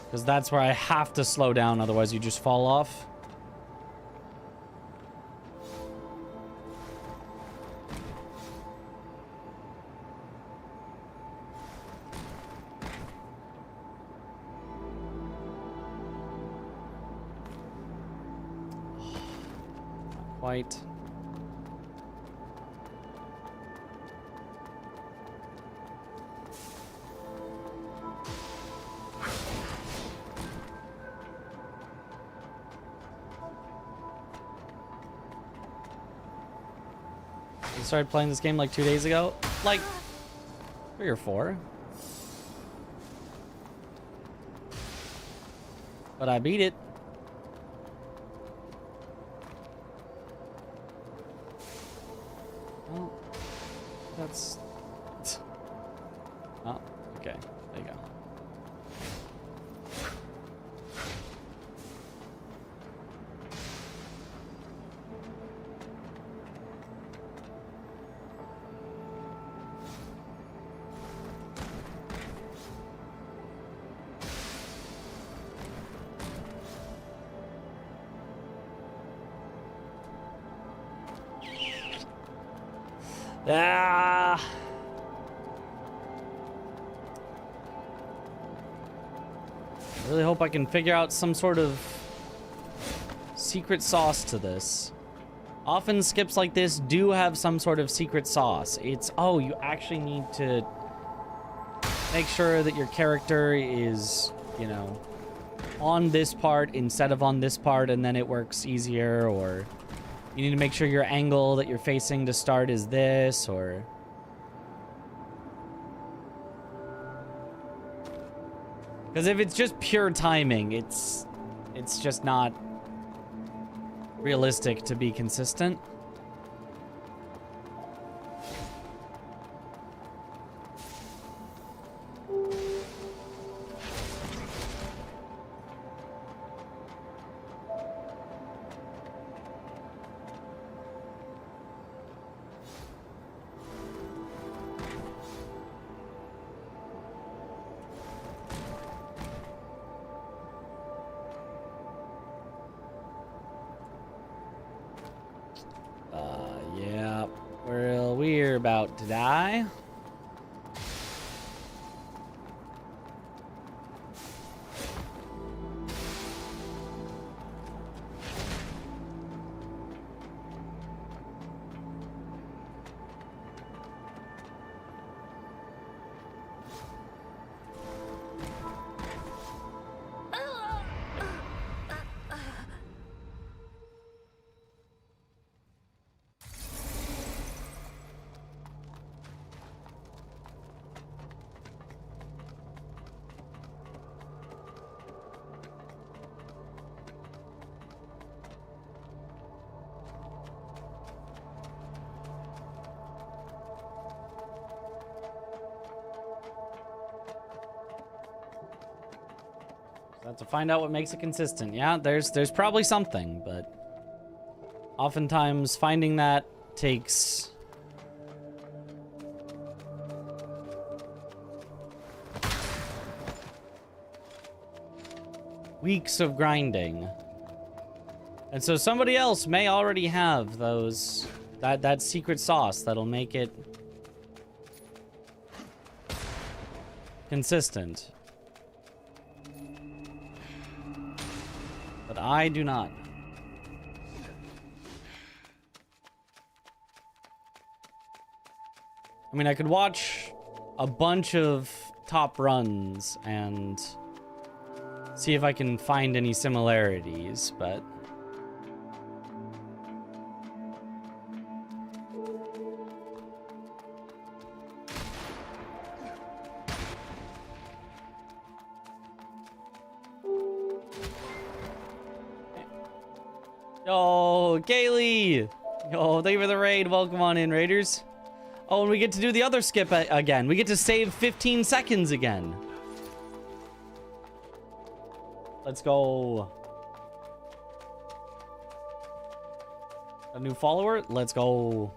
Because that's where I have to slow down, otherwise you just fall off. Quite. I started playing this game like 2 days ago, like 3 or 4. But I beat it. Oh, that's... Oh, okay. There you go. Ah! I really hope I can figure out some sort of secret sauce to this. Often skips like this do have some sort of secret sauce. It's, oh, you actually need to make sure that your character is, you know, on this part instead of on this part, and then it works easier, or you need to make sure your angle that you're facing to start is this, or... Because if it's just pure timing, it's just not realistic to be consistent. Yeah, we're about to die. Have to find out what makes it consistent. Yeah, there's probably something, but oftentimes finding that takes weeks of grinding. And so somebody else may already have those that secret sauce that'll make it consistent. But I do not. I mean, I could watch a bunch of top runs and see if I can find any similarities, but... Yo, Kaylee! Yo, thank you for the raid. Welcome on in, Raiders. Oh, and we get to do the other skip again. We get to save 15 seconds again. Let's go. A new follower? Let's go.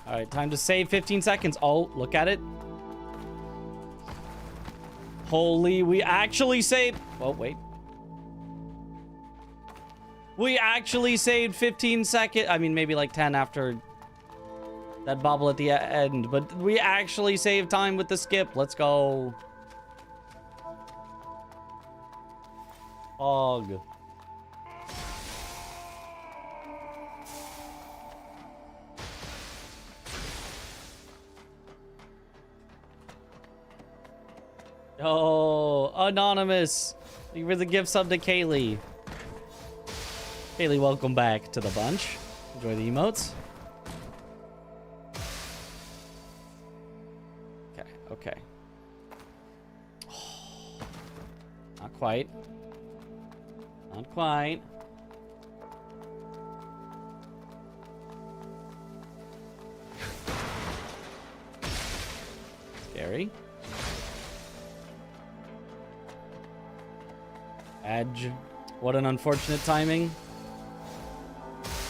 All right, time to save 15 seconds. Oh, look at it. Holy, we actually saved... Oh, wait. We actually saved 15 seconds. I mean, maybe like 10 after that bubble at the end. But we actually saved time with the skip. Let's go. Hog. Oh, anonymous. Thank you for the gift sub to Kaylee. Kaylee, welcome back to the bunch. Enjoy the emotes. Okay. Not quite. Not quite. Scary. Edge. What an unfortunate timing.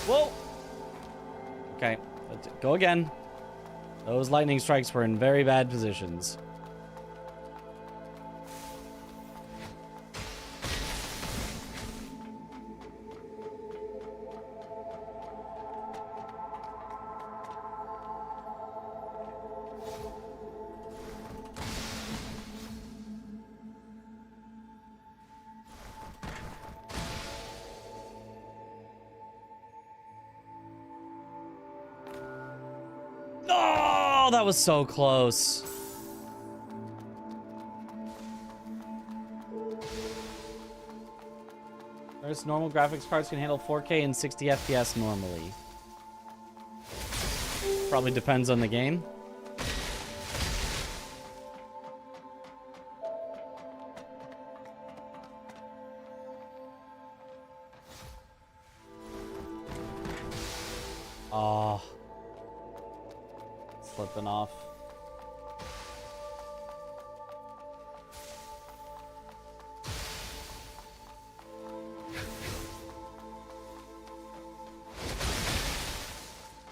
Whoa! Okay, let's go again. Those lightning strikes were in very bad positions. Oh, that was so close. There's normal graphics cards can handle 4K and 60 FPS normally. Probably depends on the game. Oh. Slipping off.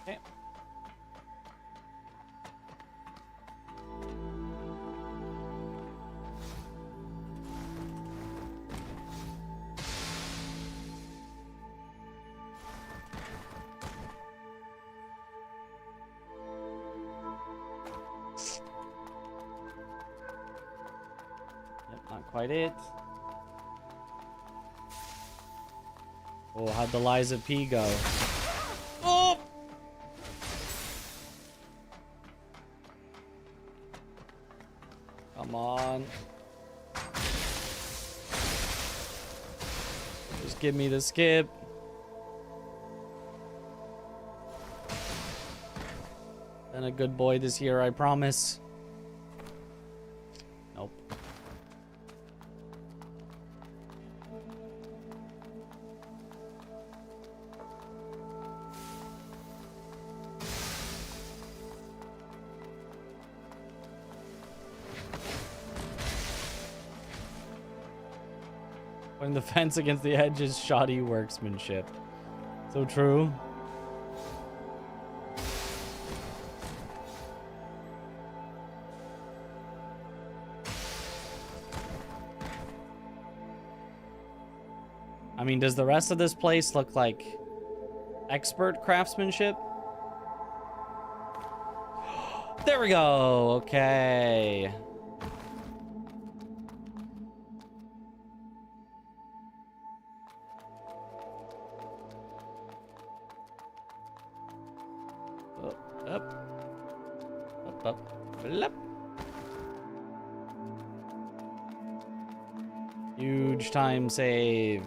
Okay. Not quite it. Oh, how'd the Liza P go? Oh! Come on. Just give me the skip. Been a good boy this year, I promise. Nope. Putting the fence against the edge is shoddy workmanship. So true. I mean, does the rest of this place look like expert craftsmanship? There we go. Okay. Huge time save.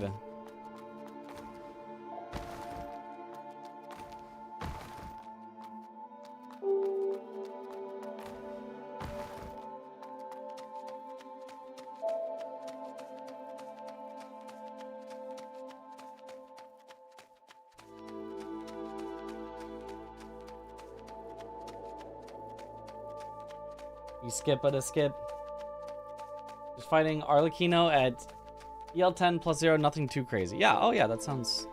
You skip at a skip. Just fighting Arlecchino at EL10 plus 0, nothing too crazy. Yeah, oh yeah, that sounds...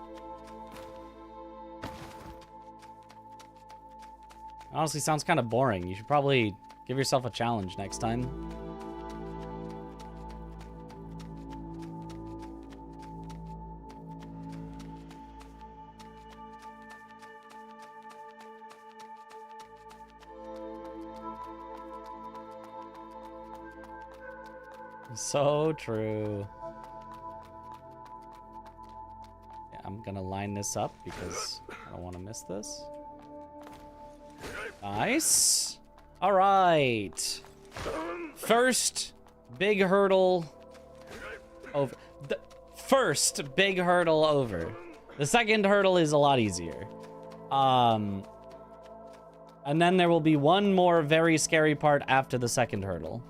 honestly sounds kind of boring. You should probably give yourself a challenge next time. So true. Yeah, I'm gonna line this up because I don't want to miss this. Nice. All right. First big hurdle over. The first big hurdle over. The second hurdle is a lot easier. I And then there will be one more very scary part after the second hurdle.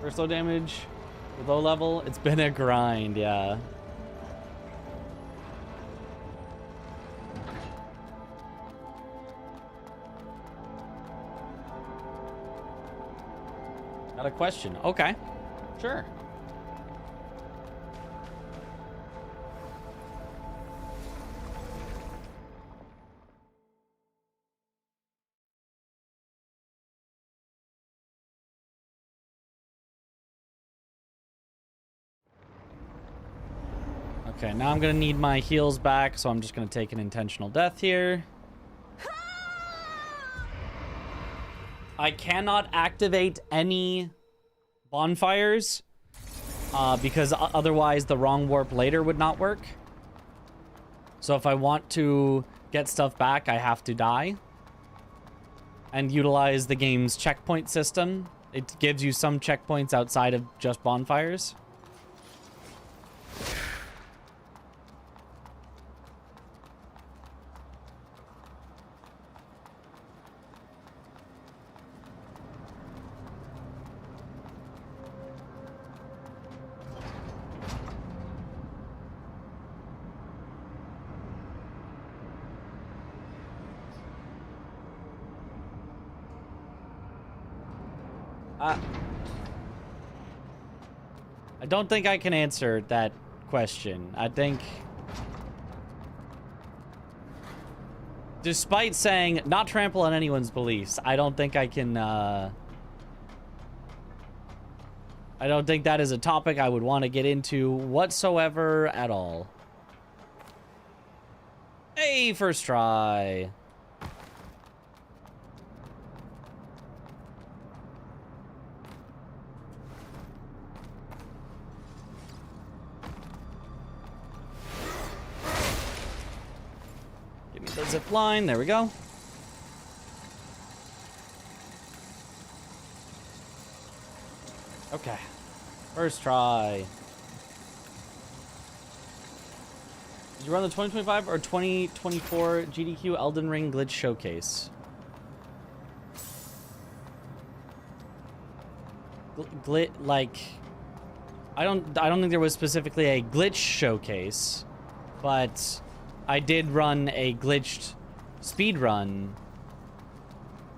First low damage with low level. It's been a grind, yeah. Got a question. Okay. Sure. Okay, now I'm gonna need my heals back, so I'm just gonna take an intentional death here. I cannot activate any bonfires because otherwise the wrong warp later would not work. So if I want to get stuff back, I have to die and utilize the game's checkpoint system. It gives you some checkpoints outside of just bonfires. I don't think I can answer that question. I think... Despite saying not trample on anyone's beliefs, I don't think I can, I don't think that is a topic I would want to get into whatsoever at all. Hey, first try. Give me the zip line. There we go. Okay. First try. Did you run the 2025 or 2024 GDQ Elden Ring Glitch Showcase? Like, I don't think there was specifically a glitch showcase, but I did run a glitched speed run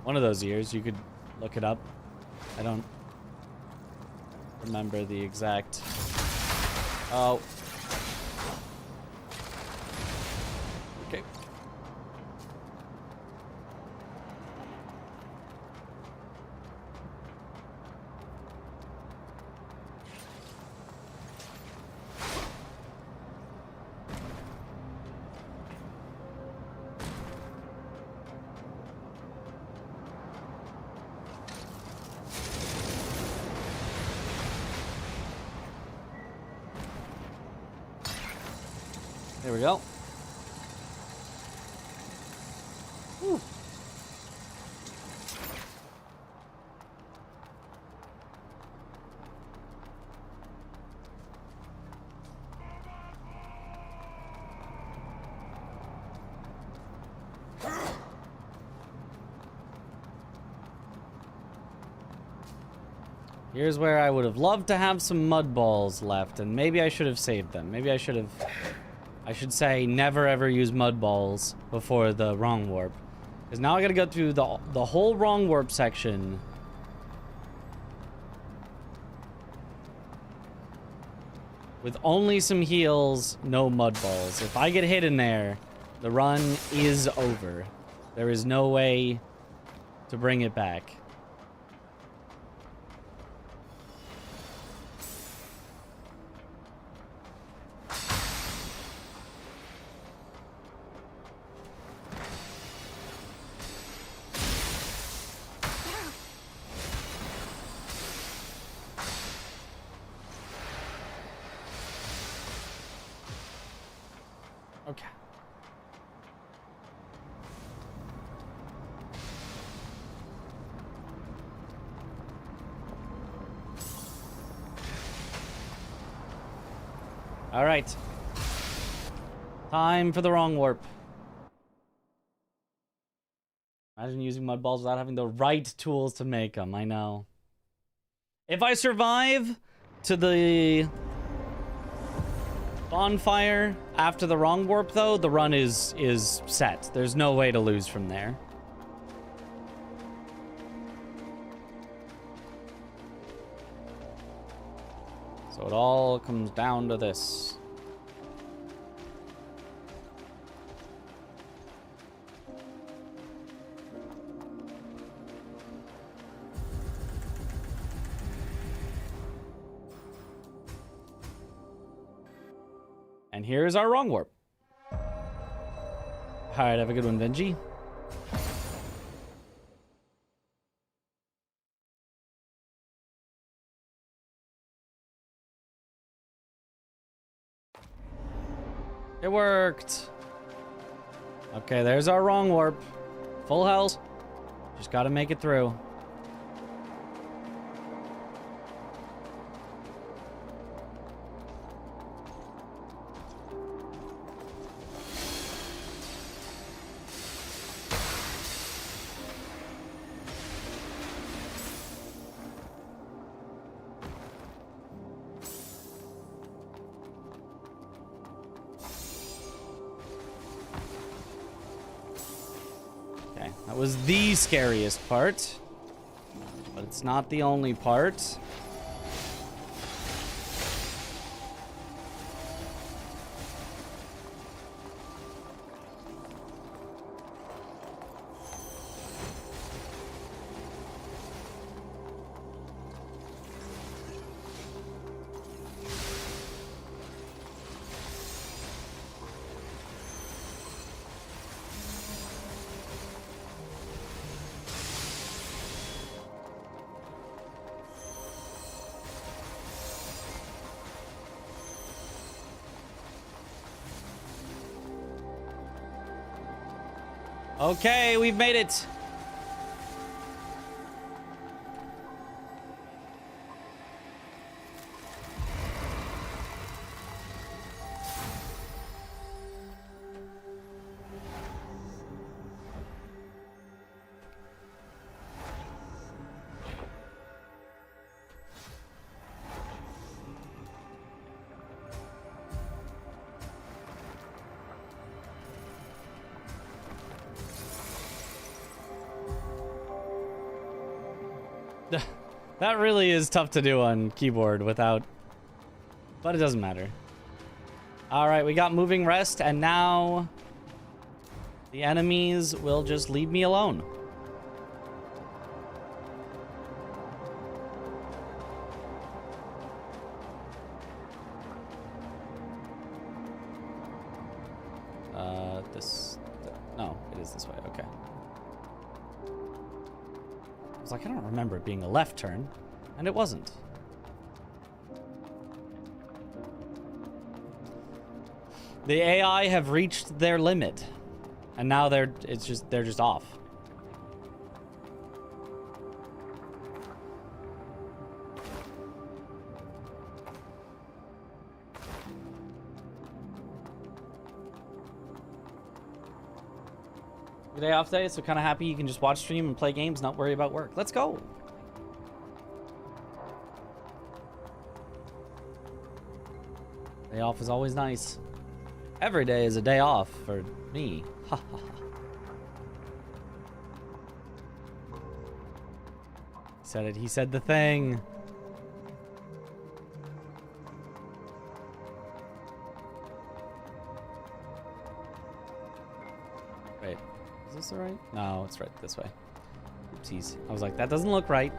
one of those years. You could look it up. I don't remember the exact... Oh. Okay. There we go. Whew. Here's where I would have loved to have some mud balls left, and maybe I should have saved them. Maybe I should have... I should say never ever use mud balls before the wrong warp. Because now I gotta go through the whole wrong warp section. With only some heals, no mud balls. If I get hit in there, the run is over. There is no way to bring it back. Okay. All right. Time for the wrong warp. Imagine using mud balls without having the right tools to make them. I know. If I survive to the bonfire after the wrong warp, though, the run is set. There's no way to lose from there. So it all comes down to this. And here's our wrong warp. All right, have a good one, Benji. It worked. Okay, there's our wrong warp. Full health. Just gotta make it through. That was the scariest part, but it's not the only part. Okay, we've made it. That really is tough to do on keyboard without, but it doesn't matter. All right, we got moving rest, and now the enemies will just leave me alone. No, it is this way. Okay. I was like, I don't remember it being a left turn, and it wasn't. The AI have reached their limit, and now they're just off. Day off day, so kind of happy you can just watch stream and play games, not worry about work. Let's go. Day off is always nice. Every day is a day off for me. Ha ha ha. Said it. He said the thing. Wait. Is this right? No, it's right this way. Oopsies. I was like, that doesn't look right.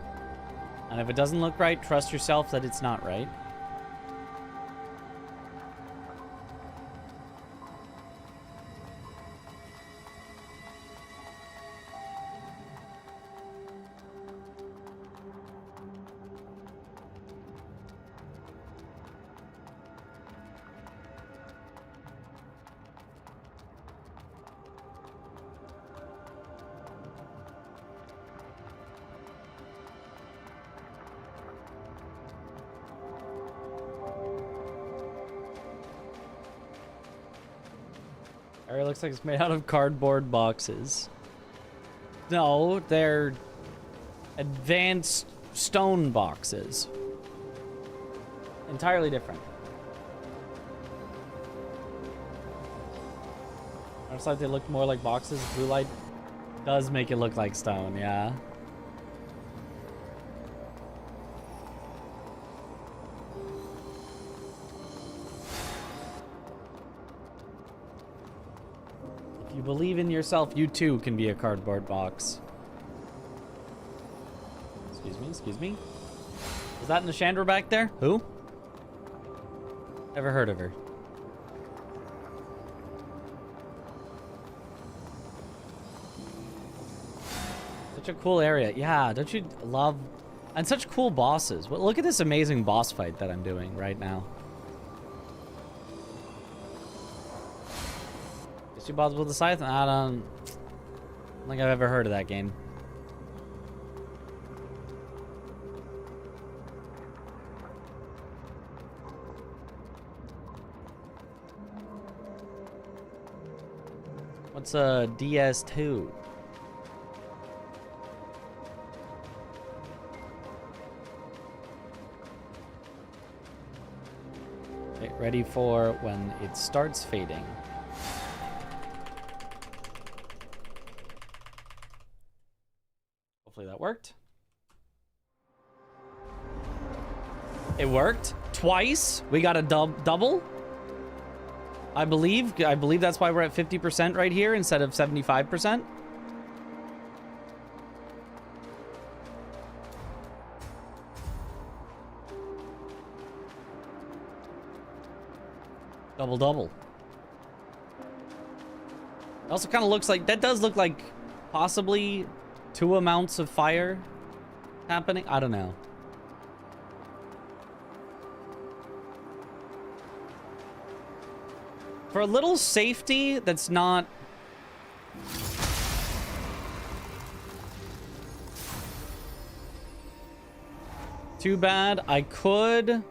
And if it doesn't look right, trust yourself that it's not right. Area looks like it's made out of cardboard boxes. No, they're advanced stone boxes. Entirely different. Looks like they look more like boxes. Blue light does make it look like stone, yeah. If you believe in yourself, you too can be a cardboard box. Excuse me, excuse me. Is that Nishandra back there? Who? Never heard of her. Such a cool area. Yeah, don't you love... And such cool bosses. Well, look at this amazing boss fight that I'm doing right now. Is she bothered with the scythe? I don't think I've ever heard of that game. What's a DS2? Get ready for when it starts fading. Hopefully that worked. It worked twice. We got a double. I believe that's why we're at 50% right here instead of 75%. Double. It also kind of looks like, that does look like possibly 2 amounts of fire happening. I don't know. For a little safety that's not... too bad, I could...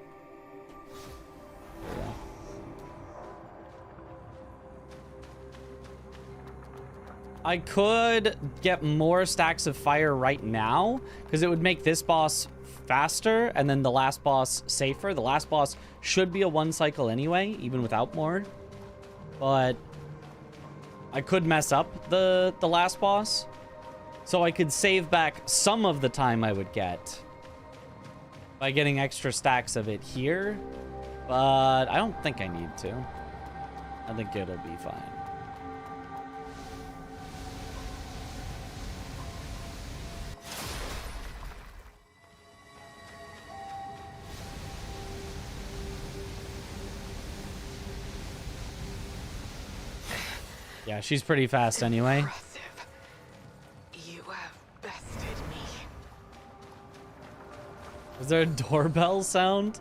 I could get more stacks of fire right now, because it would make this boss faster, and then the last boss safer. The last boss should be a 1 cycle anyway, even without more. But I could mess up the last boss. So I could save back some of the time I would get by getting extra stacks of it here. But I don't think I need to. I think it'll be fine. Yeah, she's pretty fast anyway. Impressive. You have bested me. Is there a doorbell sound?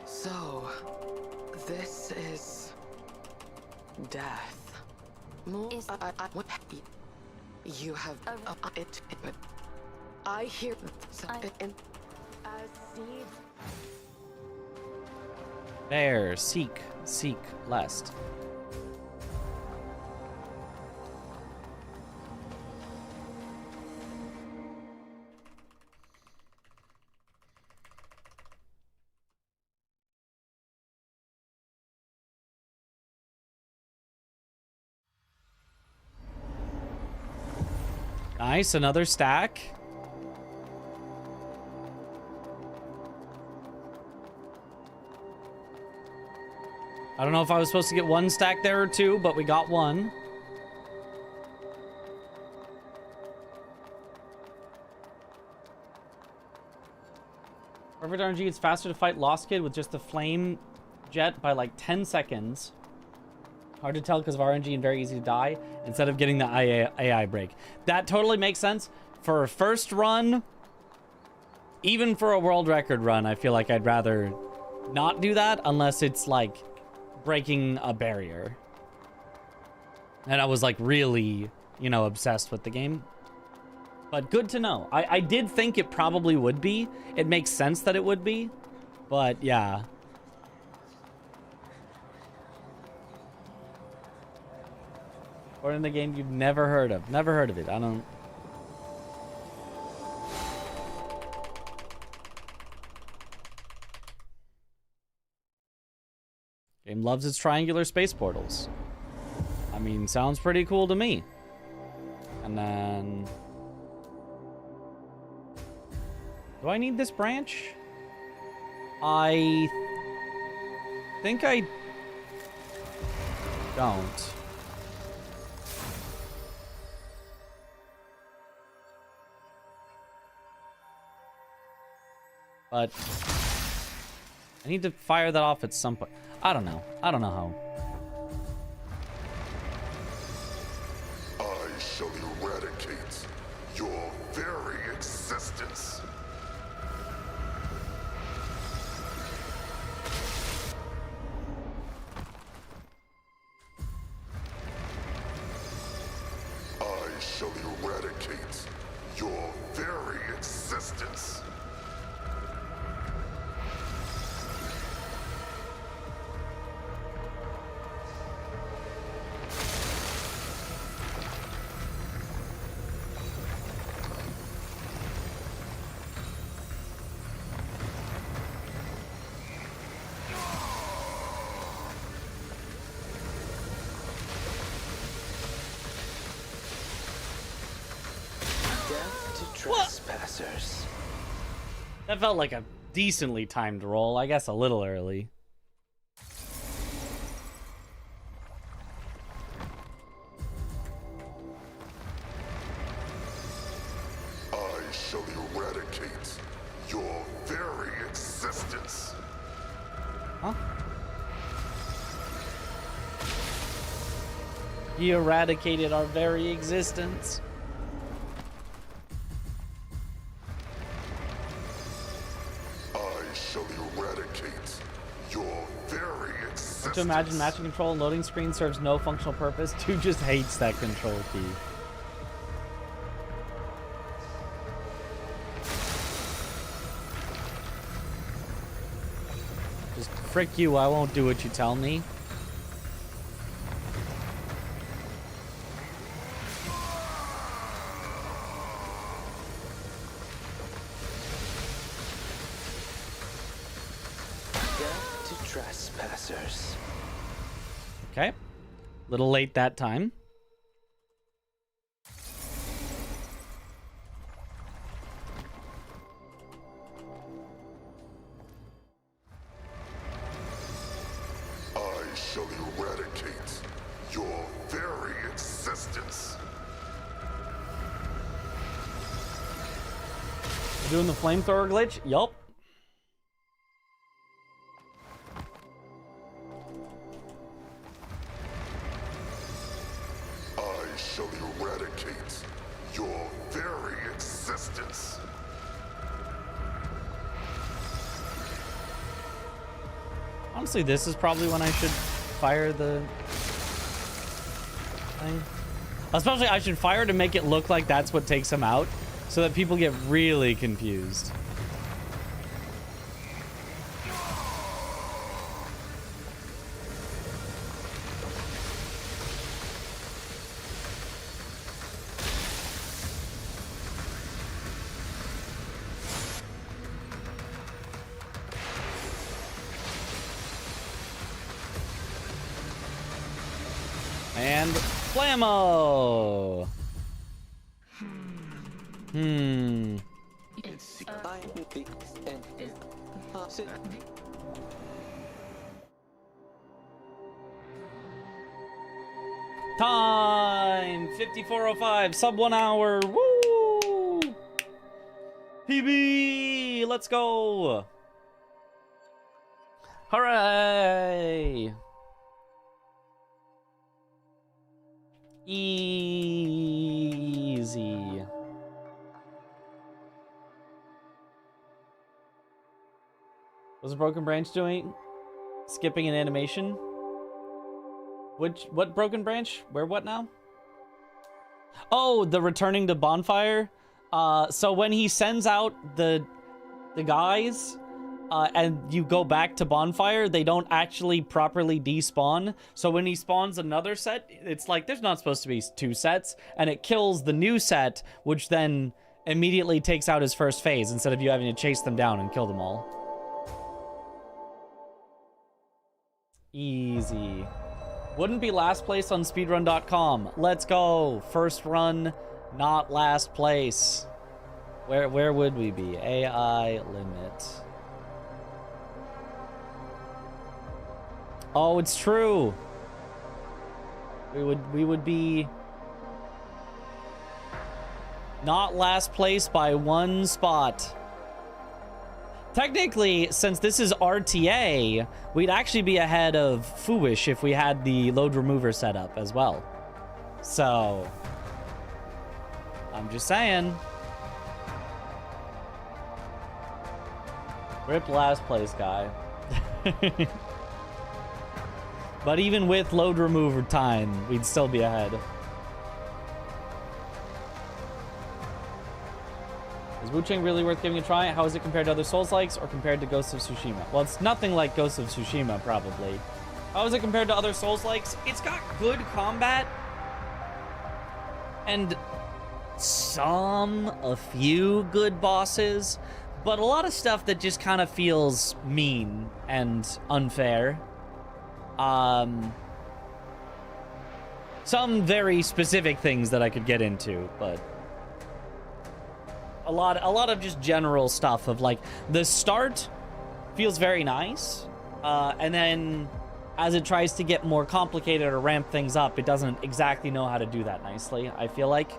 So, this is death. More. You have it, but I hear something as seeds. There, seek, lest. Nice, another stack. I don't know if I was supposed to get 1 stack there or 2, but we got 1. Perfect RNG, it's faster to fight Lost Kid with just the flame jet by like 10 seconds. Hard to tell because of RNG and very easy to die instead of getting the AI break. That totally makes sense. For a first run, even for a world record run, I feel like I'd rather not do that unless it's like breaking a barrier. And I was like really, you know, obsessed with the game. But good to know. I did think it probably would be. It makes sense that it would be. But yeah. Or in the game you've never heard of. Never heard of it. I don't... Game loves its triangular space portals. I mean, sounds pretty cool to me. And then... Do I need this branch? I think I don't. But I need to fire that off at some point. I don't know. I don't know how. I shall eradicate your very existence. I shall eradicate your very existence. Death to trespassers. That felt like a decently timed roll. I guess a little early. I shall eradicate your very existence. Huh? You eradicated our very existence. I shall eradicate your very existence. To imagine matching control and loading screen serves no functional purpose. Dude just hates that control key. Just frick you, I won't do what you tell me. Death to trespassers. Okay. Little late that time. I shall eradicate your very existence. Doing the flamethrower glitch? Yup. I shall eradicate your very existence. Honestly, this is probably when I should fire the thing. Especially, I should fire to make it look like that's what takes him out, so that people get really confused. And Flammo! Hmm. Time! 54:05, sub 1 hour. Woo! PB! Let's go! Hooray! Easy. What's a broken branch doing? Skipping an animation? What broken branch? Where what now? Oh, the returning to bonfire. So when he sends out the guys, and you go back to Bonfire, they don't actually properly despawn. So when he spawns another set, it's like there's not supposed to be 2 sets, and it kills the new set, which then immediately takes out his first phase instead of you having to chase them down and kill them all. Easy. Wouldn't be last place on speedrun.com. Let's go. First run, not last place. Where would we be? AI limit. Oh, it's true. We would be not last place by 1 spot. Technically, since this is RTA, we'd actually be ahead of Fooish if we had the load remover set up as well. So, I'm just saying. Rip last place, guy. But even with load remover time, we'd still be ahead. Is Wu-Chang really worth giving a try? How is it compared to other Souls-likes or compared to Ghost of Tsushima? Well, it's nothing like Ghost of Tsushima, probably. How is it compared to other Souls-likes? It's got good combat. And a few good bosses. But a lot of stuff that just kind of feels mean and unfair. Some very specific things that I could get into, but a lot of just general stuff of like the start feels very nice, and then as it tries to get more complicated or ramp things up, it doesn't exactly know how to do that nicely. I feel like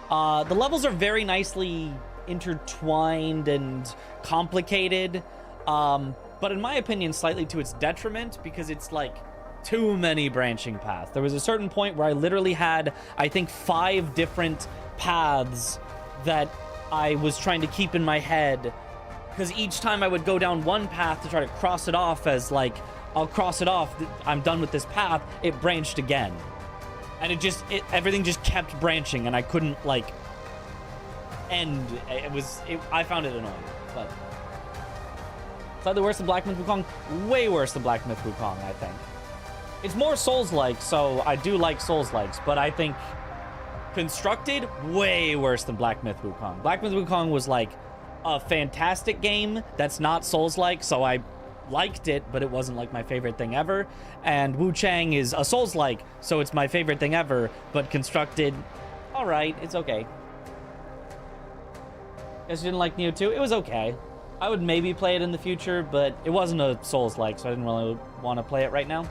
the levels are very nicely intertwined and complicated, but in my opinion, slightly to its detriment, because it's like too many branching paths. There was a certain point where I literally had, I think, 5 different paths that I was trying to keep in my head, because each time I would go down one path to try to cross it off as like, I'll cross it off, I'm done with this path, it branched again. And everything just kept branching, and I couldn't like end. I found it annoying, but slightly worse than Black Myth Wukong. Way worse than Black Myth Wukong, I think. It's more Souls-like, so I do like Souls-likes, but I think constructed, way worse than Black Myth Wukong. Black Myth Wukong was like a fantastic game that's not Souls-like, so I liked it, but it wasn't like my favorite thing ever. And Wu-Chang is a Souls-like, so it's my favorite thing ever, but constructed, all right, it's okay. Guess you didn't like Neo 2? It was okay. I would maybe play it in the future, but it wasn't a Souls-like, so I didn't really want to play it right now.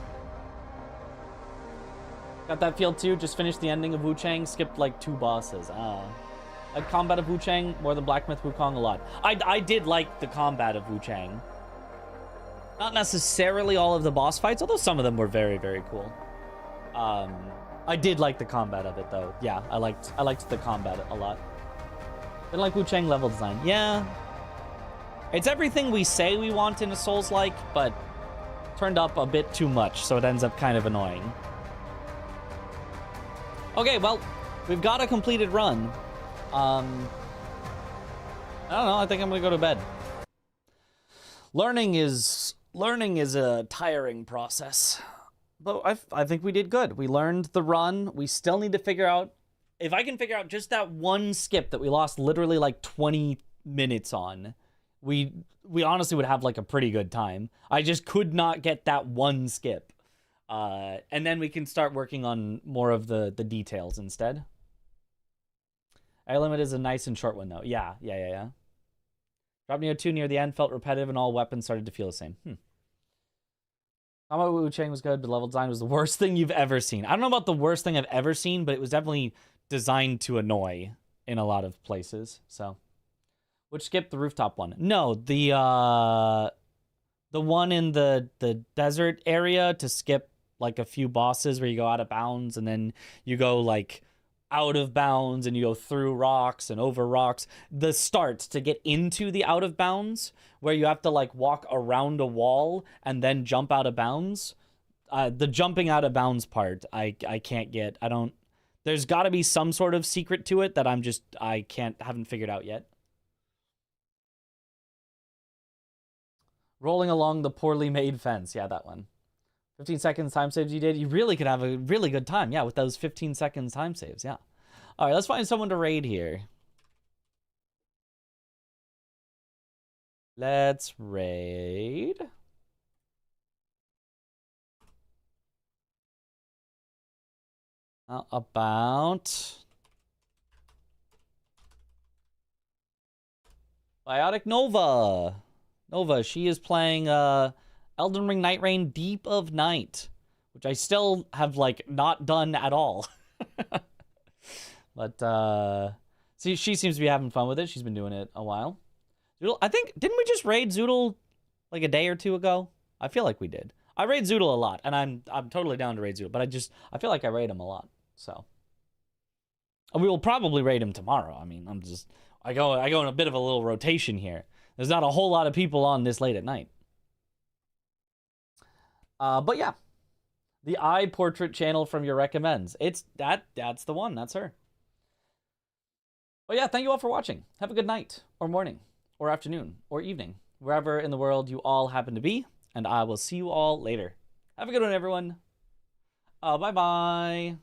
Got that feel too. Just finished the ending of Wu-Chang. Skipped like 2 bosses. Like combat of Wu-Chang more than Black Myth Wukong a lot. I did like the combat of Wu-Chang. Not necessarily all of the boss fights, although some of them were very, very cool. I did like the combat of it though. Yeah, I liked the combat a lot. Didn't like Wu-Chang level design. Yeah. It's everything we say we want in a Souls-like, but turned up a bit too much, so it ends up kind of annoying. Okay, well, we've got a completed run. I don't know, I think I'm gonna go to bed. Learning is a tiring process. But I think we did good. We learned the run. We still need to figure out, if I can figure out just that one skip that we lost literally like 20 minutes on, we honestly would have like a pretty good time. I just could not get that one skip. And then we can start working on more of the details instead. Air Limit is a nice and short one, though. Yeah. Drop Neo 2 near the end, felt repetitive, and all weapons started to feel the same. Combat with Wu-Chang was good, but level design was the worst thing you've ever seen. I don't know about the worst thing I've ever seen, but it was definitely designed to annoy in a lot of places. So, which skipped the rooftop one? No, the one in the desert area to skip like a few bosses where you go out of bounds and then you go like out of bounds and you go through rocks and over rocks. The start to get into the out of bounds where you have to like walk around a wall and then jump out of bounds. The jumping out of bounds part, I can't get. There's got to be some sort of secret to it that haven't figured out yet. Rolling along the poorly made fence. Yeah, that one. 15 seconds time saves you did. You really could have a really good time. Yeah, with those 15 seconds time saves. Yeah. All right, let's find someone to raid here. Let's raid. How about Biotic Nova? Nova, she is playing Elden Ring Night Rain Deep of Night, which I still have like not done at all. But see, she seems to be having fun with it. She's been doing it a while. Zoodle, I think, didn't we just raid Zoodle like a day or two ago? I feel like we did. I raid Zoodle a lot, and I'm totally down to raid Zoodle, but I feel like I raid him a lot. So we will probably raid him tomorrow. I mean, I go in a bit of a little rotation here. There's not a whole lot of people on this late at night. But yeah, the eye portrait channel from your recommends. That's the one. That's her. But yeah, thank you all for watching. Have a good night or morning or afternoon or evening, wherever in the world you all happen to be. And I will see you all later. Have a good one, everyone. Bye-bye.